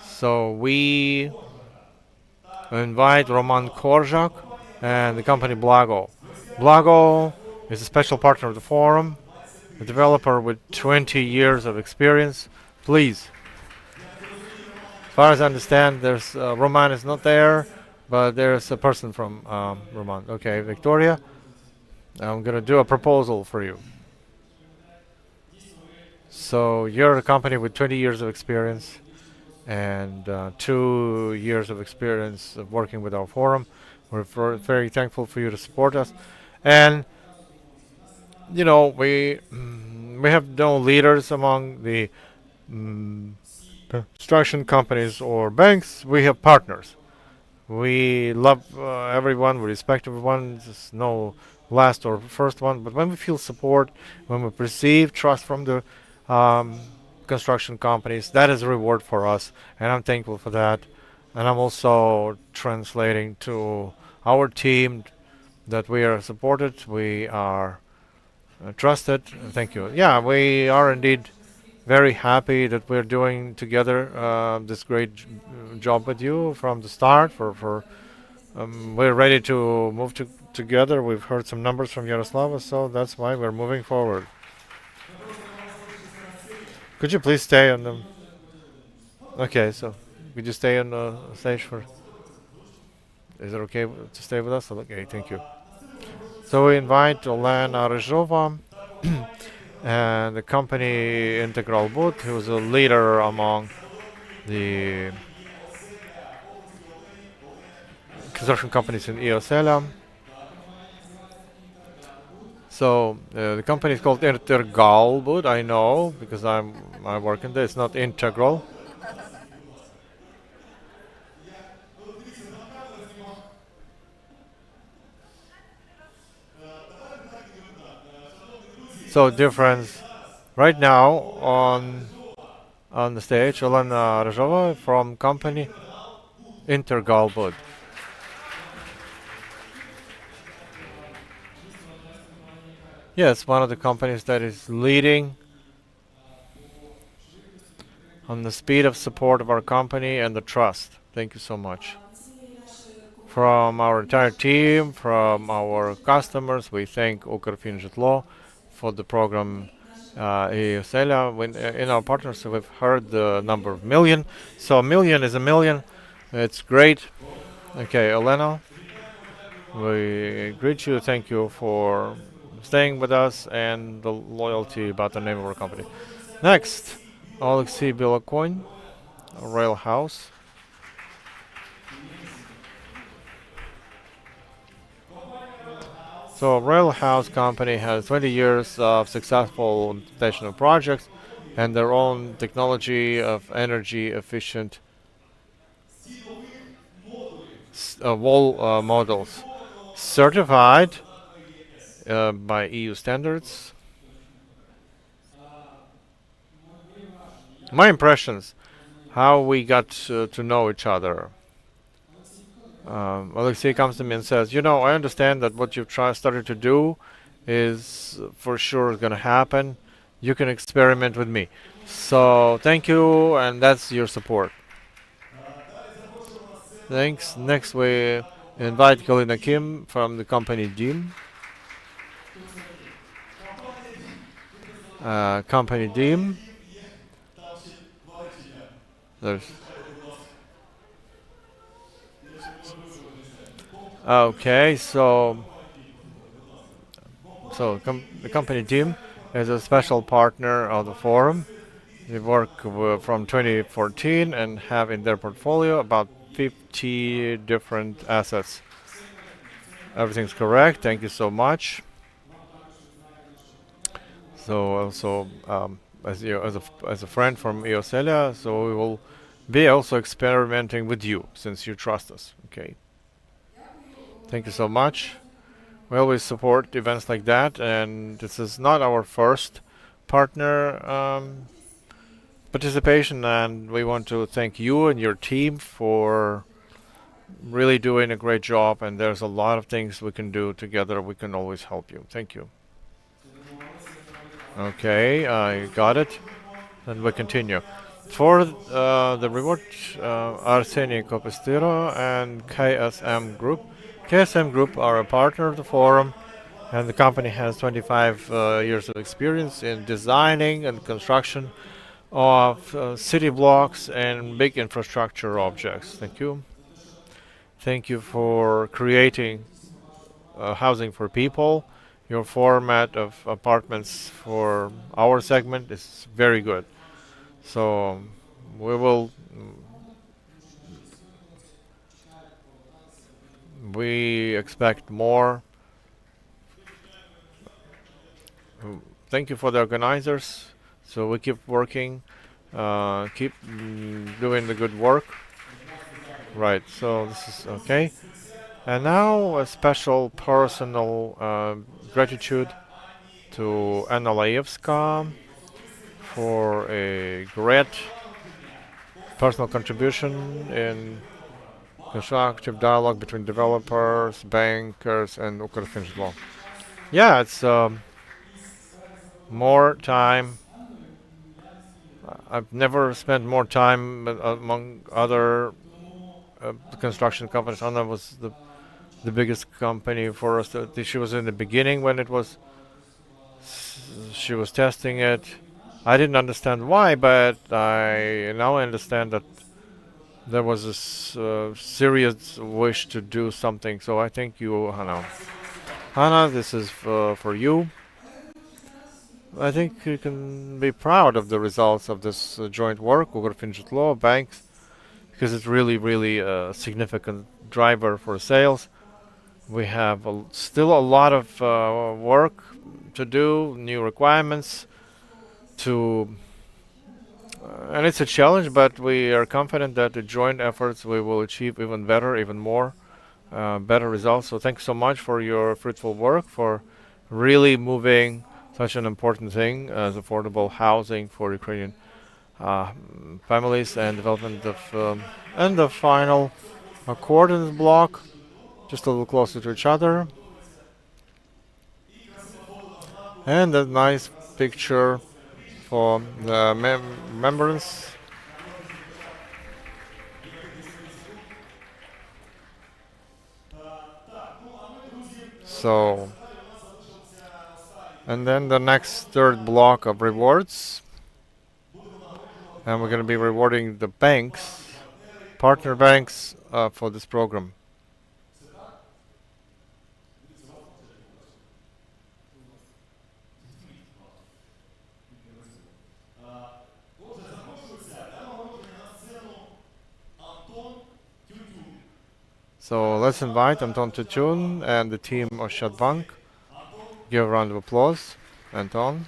So we invite Roman Korzak and the company Blago. Blago is a special partner of the forum, a developer with 20 years of experience. Please. As far as I understand, there's Roman is not there, but there's a person from Roman. Okay, Victoria, I'm gonna do a proposal for you. So you're a company with 20 years of experience and 2 years of experience of working with our forum. We're very thankful for you to support us. And you know, we have no leaders among the construction companies or banks. We have partners. We love everyone, we respect everyone. There's no last or first one, but when we feel support, when we perceive trust from the construction companies. That is a reward for us, and I'm thankful for that. And I'm also translating to our team that we are supported, we are trusted. Thank you. Yeah, we are indeed very happy that we're doing together this great job with you from the start. We're ready to move together. We've heard some numbers from Yaroslava, so that's why we're moving forward. Could you please stay on the... Okay, so could you stay on the stage for... Is it okay to stay with us? Okay, thank you. So we invite Olena Ryzhova and the company Integral Boot, who's a leader among the construction companies in EOSELA. So the company is called Integral Boot. I know because I work in there. It's not Integral. So difference right now on the stage, Olena Ryzhova from company Integral Boot. Yes, one of the companies that is leading on the speed of support of our company and the trust. Thank you so much. From our entire team, from our customers, we thank Ukrfinžitlo for the program EOSELA. In our partnership, we've heard the number of million. So a million is a million. It's great. Okay, Olena, we greet you. Thank you for staying with us and the loyalty about the name of our company. Next, Alexei Bilokoin, Rail House. So Rail House company has 20 years of successful implementation of projects and their own technology of energy efficient wall models, certified by EU standards. My impressions, how we got to know each other. Alexei comes to me and says, I understand that what you've started to do is for sure going to happen. You can experiment with me. So thank you, and that's your support. Thanks. Next, we invite Kalina Kim from the company DIM. Company DIM. Okay, so the company DIM is a special partner of the forum. They work from 2014 and have in their portfolio about 50 different assets. Everything's correct. Thank you so much. So also as a friend from EOSELA, so we will be also experimenting with you since you trust us. Okay. Thank you so much. We always support events like that, and this is not our first partner participation, and we want to thank you and your team for really doing a great job, and there's a lot of things we can do together. We can always help you. Thank you. Okay, I got it. And we continue. For the reward, Arseny Kopystiro and KSM Group. KSM Group are a partner of the forum, and the company has 25 years of experience in designing and construction of city blocks and big infrastructure objects. Thank you. Thank you for creating housing for people. Your format of apartments for our segment is very good. So we expect more. Thank you for the organizers. So we keep working, keep doing the good work. Right, so this is okay. And now a special personal gratitude to Anna Laevska for a great personal contribution in constructive dialogue between developers, bankers, and Ukr-Finjlo. Yeah, it's more time. I've never spent more time among other construction companies. Anna was the biggest company for us. She was in the beginning when it was. She was testing it. I didn't understand why, but now I understand that there was this serious wish to do something. So I thank you, Hannah. Hannah, this is for you. I think you can be proud of the results of this joint work, Ukr-Finjlo, banks, because it's really a significant driver for sales. We have still a lot of work to do, new requirements and it's a challenge, but we are confident that the joint efforts we will achieve even better, even more, better results. So thanks so much for your fruitful work, for really moving such an important thing as affordable housing for Ukrainian families and development of and the final coordinates block, just a little closer to each other. And a nice picture for the remembrance. So, and then the next third block of rewards. And we're going to be rewarding the banks, partner banks, for this program. So let's invite Anton Tutun and the team of Ощадбанk. Give a round of applause, Anton.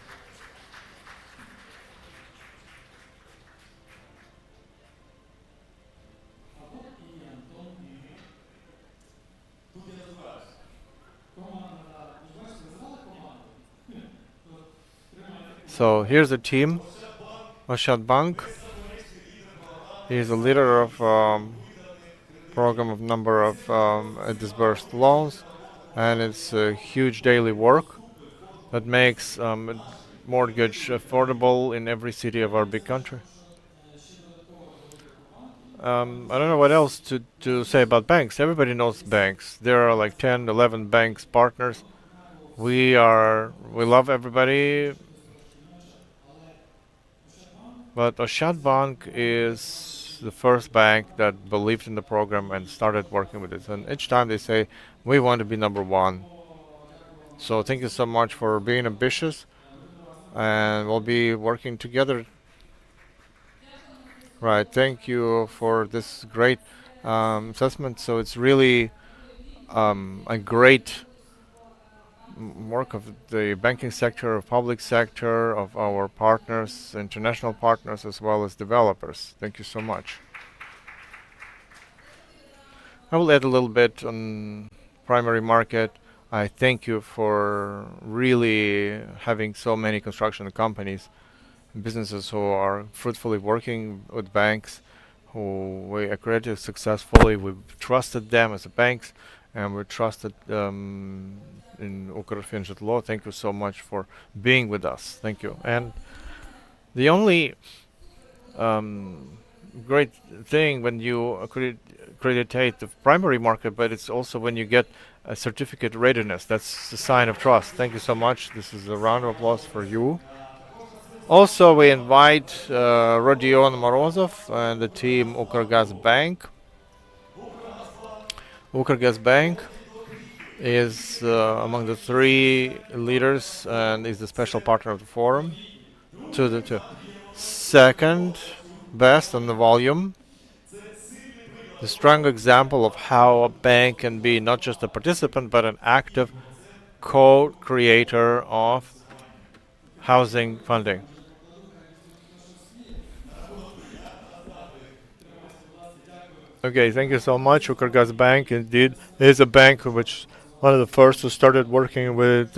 So here's the team, Ощадбанk. He's the leader of program of number of disbursed loans, and it's a huge daily work that makes mortgage affordable in every city of our big country. I don't know what else to say about banks. Everybody knows banks. There are like 10, 11 banks partners. We love everybody. But Ощадбанk is the first bank that believed in the program and started working with it. And each time they say, we want to be number one. So thank you so much for being ambitious. And we'll be working together. Right, thank you for this great assessment. So it's really a great work of the banking sector, of public sector, of our partners, international partners, as well as developers. Thank you so much. I will add a little bit on primary market. I thank you for really having so many construction companies and businesses who are fruitfully working with banks, who we accredited successfully. We've trusted them as banks, and we're trusted in Ukr-Finjlo. Thank you so much for being with us. Thank you. And the only great thing when you accreditate the primary market, but it's also when you get a certificate readiness. That's a sign of trust. Thank you so much. This is a round of applause for you. Also, we invite Rodion Morozov and the team Ukrgazbank. Ukrgazbank is among the three leaders and is the special partner of the forum. To the second best on the volume. The strong example of how a bank can be not just a participant but an active co-creator of housing funding. Okay, thank you so much. Ukrgazbank indeed is a bank which one of the first who started working with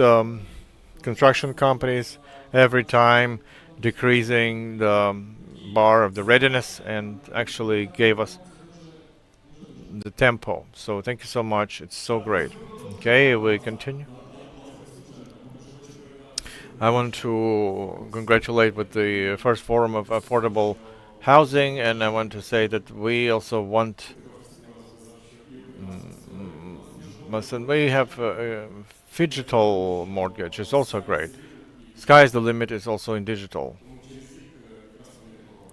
construction companies. Every time decreasing the bar of the readiness and actually gave us the tempo. So thank you so much. It's so great. Okay, we continue. I want to congratulate with the first forum of affordable housing, and I want to say that we also want we have digital mortgage. It's also great. Sky's the limit is also in digital.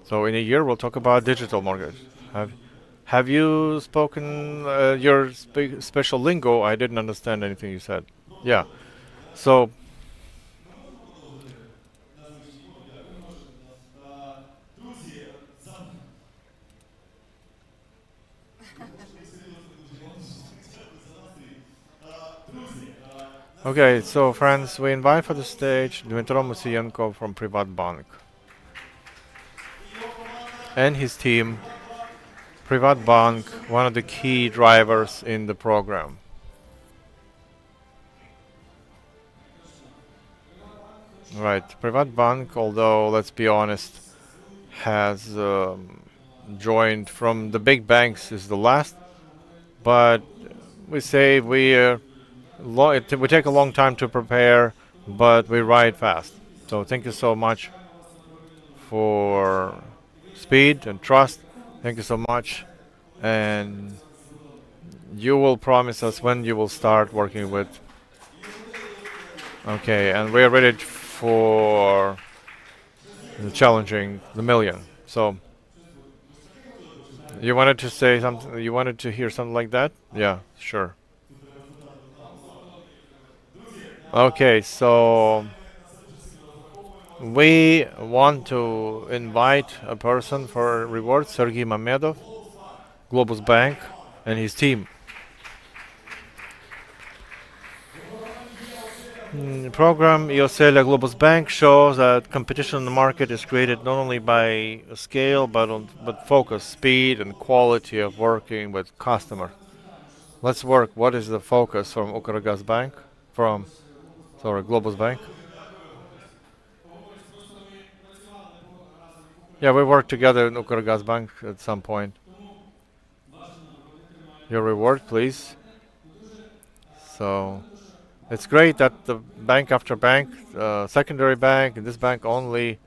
So in a year we'll talk about digital mortgage. Have you spoken your special lingo? I didn't understand anything you said. Yeah. So okay, so friends, we invite for the stage Dmitro Musienko from Privatbank and his team. Privatbank, one of the key drivers in the program. Right, Privatbank, although let's be honest, has joined from the big banks is the last, but we say we take a long time to prepare, but we ride fast. So thank you so much for speed and trust. Thank you so much, and you will promise us when you will start working with. Okay, and we are ready for challenging the million. So you wanted to say something? You wanted to hear something like that? Yeah, sure. Okay, so we want to invite a person for a reward, Sergei Mamedov, Globus Bank, and his team. The program Ioselia Globus Bank shows that competition in the market is created not only by scale but focus, speed, and quality of working with customer. Let's work. What is the focus from Ukrgaz Bank? Globus Bank. Yeah, we worked together in Ukrgaz Bank at some point. Your reward, please. So it's great that the bank after bank, secondary bank, and this bank only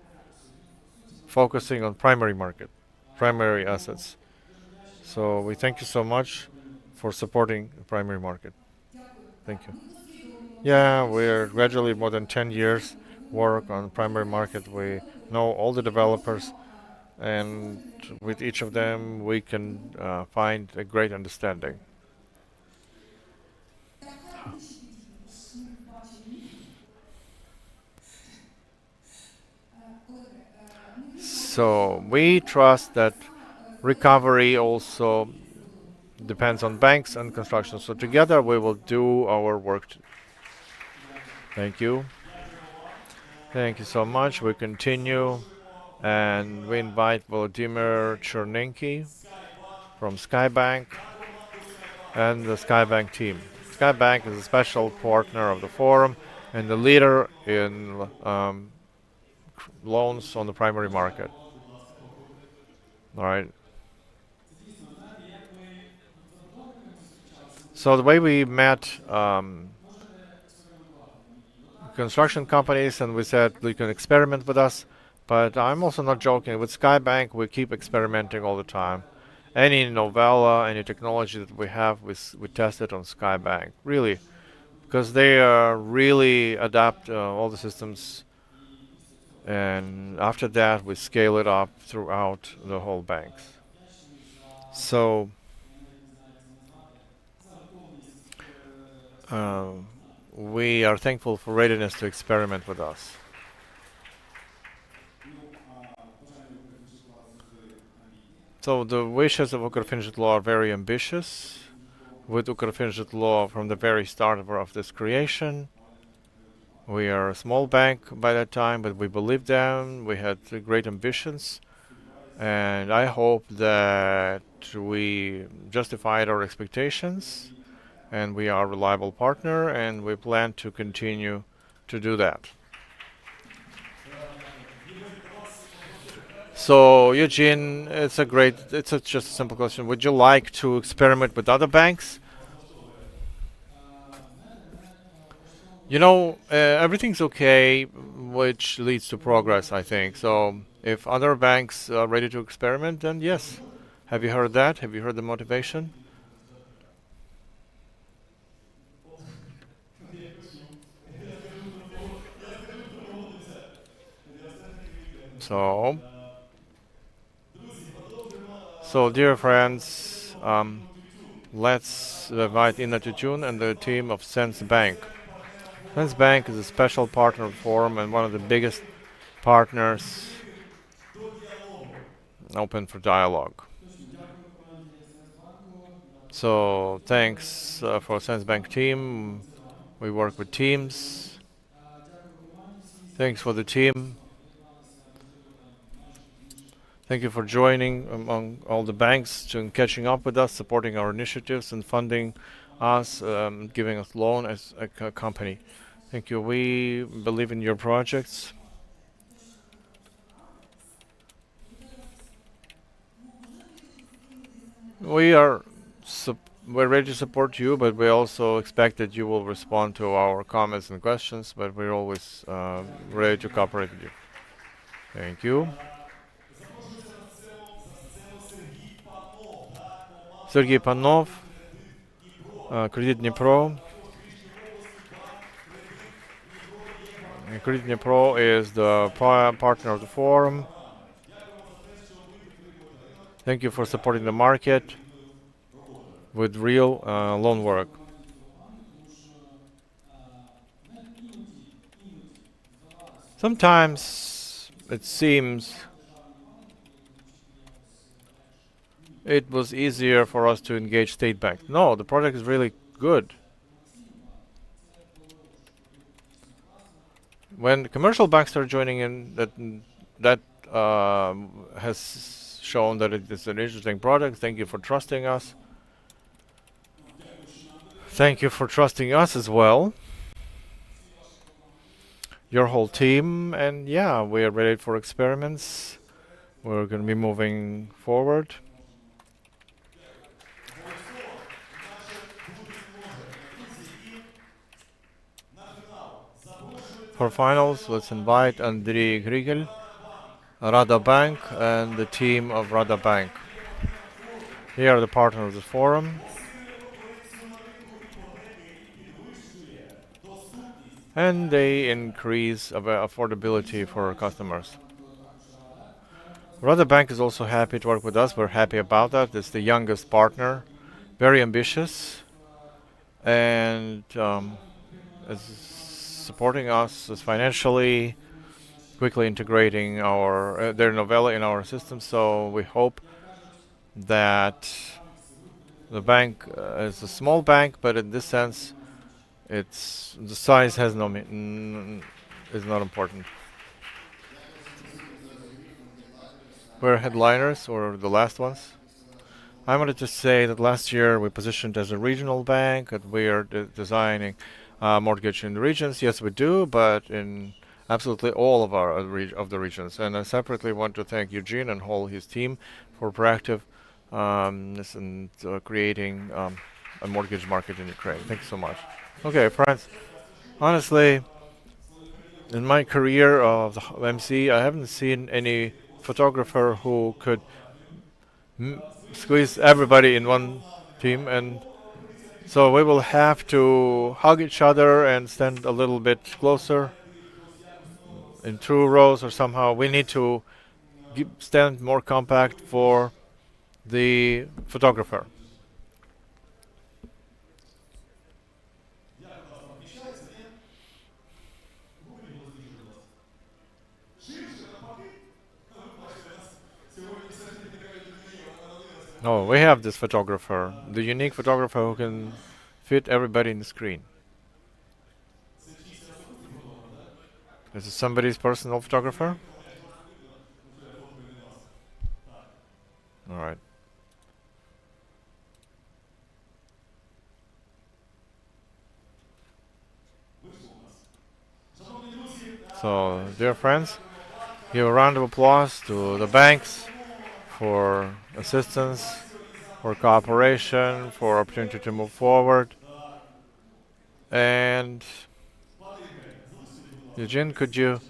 focusing on primary market, primary assets. So we thank you so much for supporting the primary market. Thank you. Yeah, we're gradually more than 10 years work on primary market. We know all the developers, and with each of them we can find a great understanding. So we trust that recovery also depends on banks and construction. So together we will do our work. Thank you. Thank you so much. We continue, and we invite Volodymyr Chernenky from Skybank and the Skybank team. Skybank is a special partner of the forum and the leader in loans on the primary market. All right. So the way we met construction companies, and we said you can experiment with us, but I'm also not joking. With Skybank, we keep experimenting all the time. Any novella, any technology that we have, we test it on Skybank, really, because they really adapt all the systems, and after that we scale it up throughout the whole banks. So we are thankful for readiness to experiment with us. So the wishes of Ukrfinanzhitlo are very ambitious. With Ukrfinanzhitlo from the very start of this creation, we are a small bank by that time, but we believed them. We had great ambitions, and I hope that we justified our expectations, and we are a reliable partner, and we plan to continue to do that. So Eugene, it's just a simple question. Would you like to experiment with other banks? You know, everything's okay, which leads to progress, I think. So if other banks are ready to experiment, then yes. Have you heard that? Have you heard the motivation? So dear friends, let's invite Inna to June and the team of Sense Bank. Sense Bank is a special partner of the forum and one of the biggest partners open for dialogue. So thanks for Sense Bank team. We work with teams. Thanks for the team. Thank you for joining among all the banks and catching up with us, supporting our initiatives and funding us, giving us loan as a company. Thank you. We believe in your projects. We're ready to support you, but we also expect that you will respond to our comments and questions, but we're always ready to cooperate with you. Thank you. Sergey Panov, Credit Dnipro. Credit Dnipro is the partner of the forum. Thank you for supporting the market with real loan work. Sometimes it seems it was easier for us to engage State Bank. No, the project is really good. When commercial banks start joining in, that has shown that it is an interesting product. Thank you for trusting us. Thank you for trusting us as well. Your whole team, and yeah, we are ready for experiments. We're going to be moving forward. For finals, let's invite Andriy Grigel, Rada Bank, and the team of Rada Bank. They are the partner of the forum. And they increase affordability for our customers. Rada Bank is also happy to work with us. We're happy about that. It's the youngest partner, very ambitious, and is supporting us as financially, quickly integrating their novella in our system. So we hope that the bank is a small bank, but in this sense, the size has is not important. We're headliners, or the last ones. I wanted to say that last year we positioned as a regional bank, and we are designing mortgage in the regions. Yes, we do, but in absolutely all of the regions. And I separately want to thank Eugene and his team for proactive and creating a mortgage market in Ukraine. Thank you so much. Okay, friends. Honestly, in my career of the MC, I haven't seen any photographer who could squeeze everybody in one team, and so we will have to hug each other and stand a little bit closer in 2 rows, or somehow we need to stand more compact for the photographer. Oh, we have this photographer, the unique photographer who can fit everybody in the screen. Is this somebody's personal photographer? All right. So, dear friends, Give a round of applause to the banks for assistance, for cooperation, for opportunity to move forward. And Eugene, could you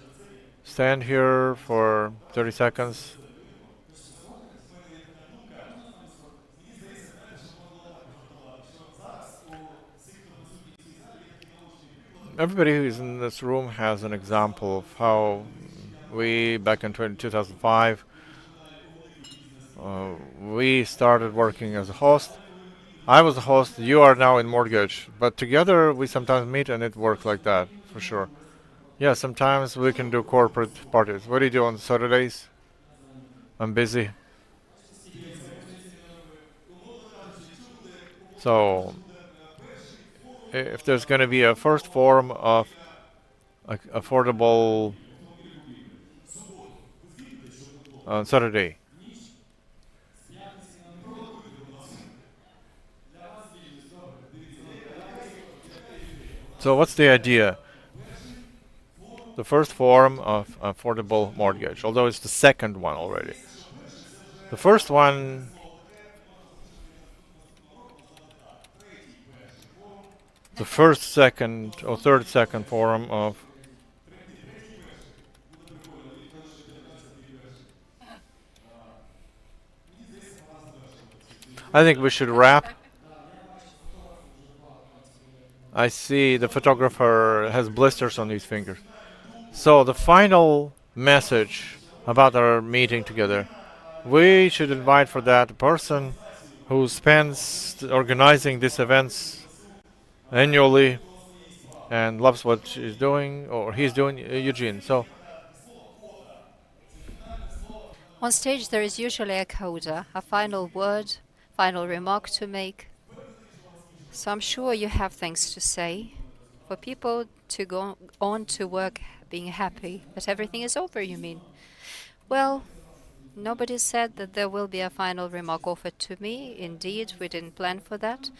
stand here for 30 seconds? Everybody who is in this room has an example of how we, back in 2005, we started working as a host. I was a host, you are now in mortgage, but together we sometimes meet and it works like that, for sure. Yeah, sometimes we can do corporate parties. What do you do on Saturdays? I'm busy. So, if there's going to be a first forum of affordable on Saturday, so what's the idea? The first forum of affordable mortgage, although it's the second one already. The first one the first, second, or third, second forum of I think we should wrap. I see the photographer has blisters on his fingers. So the final message about our meeting together. We should invite for that a person who spends organizing these events annually and loves what she's doing or he's doing, Eugene. So on stage there is usually a coda, a final word, final remark to make. So I'm sure you have things to say for people to go on to work being happy that everything is over, you mean? Well, nobody said that there will be a final remark offered to me. Indeed, we didn't plan for that.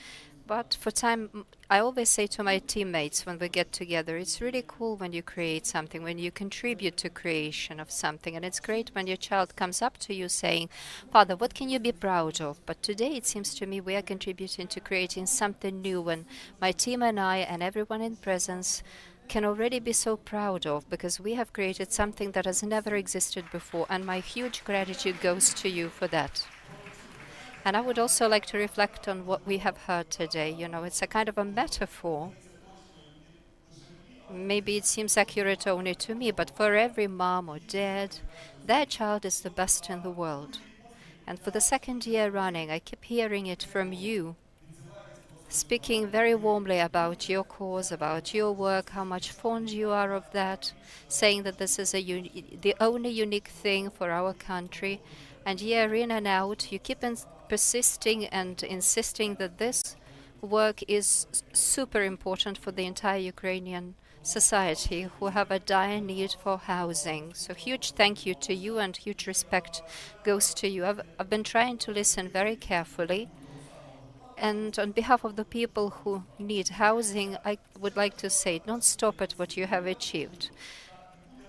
But for time, I always say to my teammates when we get together, it's really cool when you create something, when you contribute to creation of something. And it's great when your child comes up to you saying, Father, what can you be proud of? But today it seems to me we are contributing to creating something new, and my team and I and everyone in presence can already be so proud of, because we have created something that has never existed before, and my huge gratitude goes to you for that. And I would also like to reflect on what we have heard today. You know, it's a kind of a metaphor. Maybe it seems accurate only to me, but for every mom or dad, their child is the best in the world. And for the second year running, I keep hearing it from you, speaking very warmly about your cause, about your work, how much fond you are of that, saying that this is the only unique thing for our country. And year in and out, you keep persisting and insisting that this work is super important for the entire Ukrainian society who have a dire need for housing. So huge thank you to you and huge respect goes to you. I've been trying to listen very carefully. And on behalf of the people who need housing, I would like to say, don't stop at what you have achieved.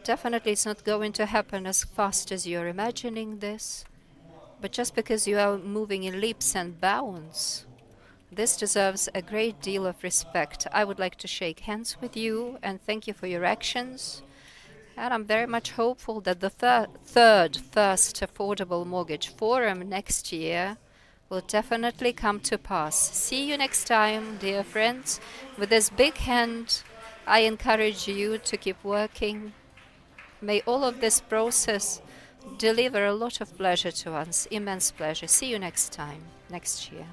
Definitely it's not going to happen as fast as you're imagining this. But just because you are moving in leaps and bounds, this deserves a great deal of respect. I would like to shake hands with you and thank you for your actions. And I'm very much hopeful that the first Affordable Mortgage Forum next year will definitely come to pass. See you next time, dear friends. With this big hand, I encourage you to keep working. May all of this process deliver a lot of pleasure to us, immense pleasure. See you next time, next year.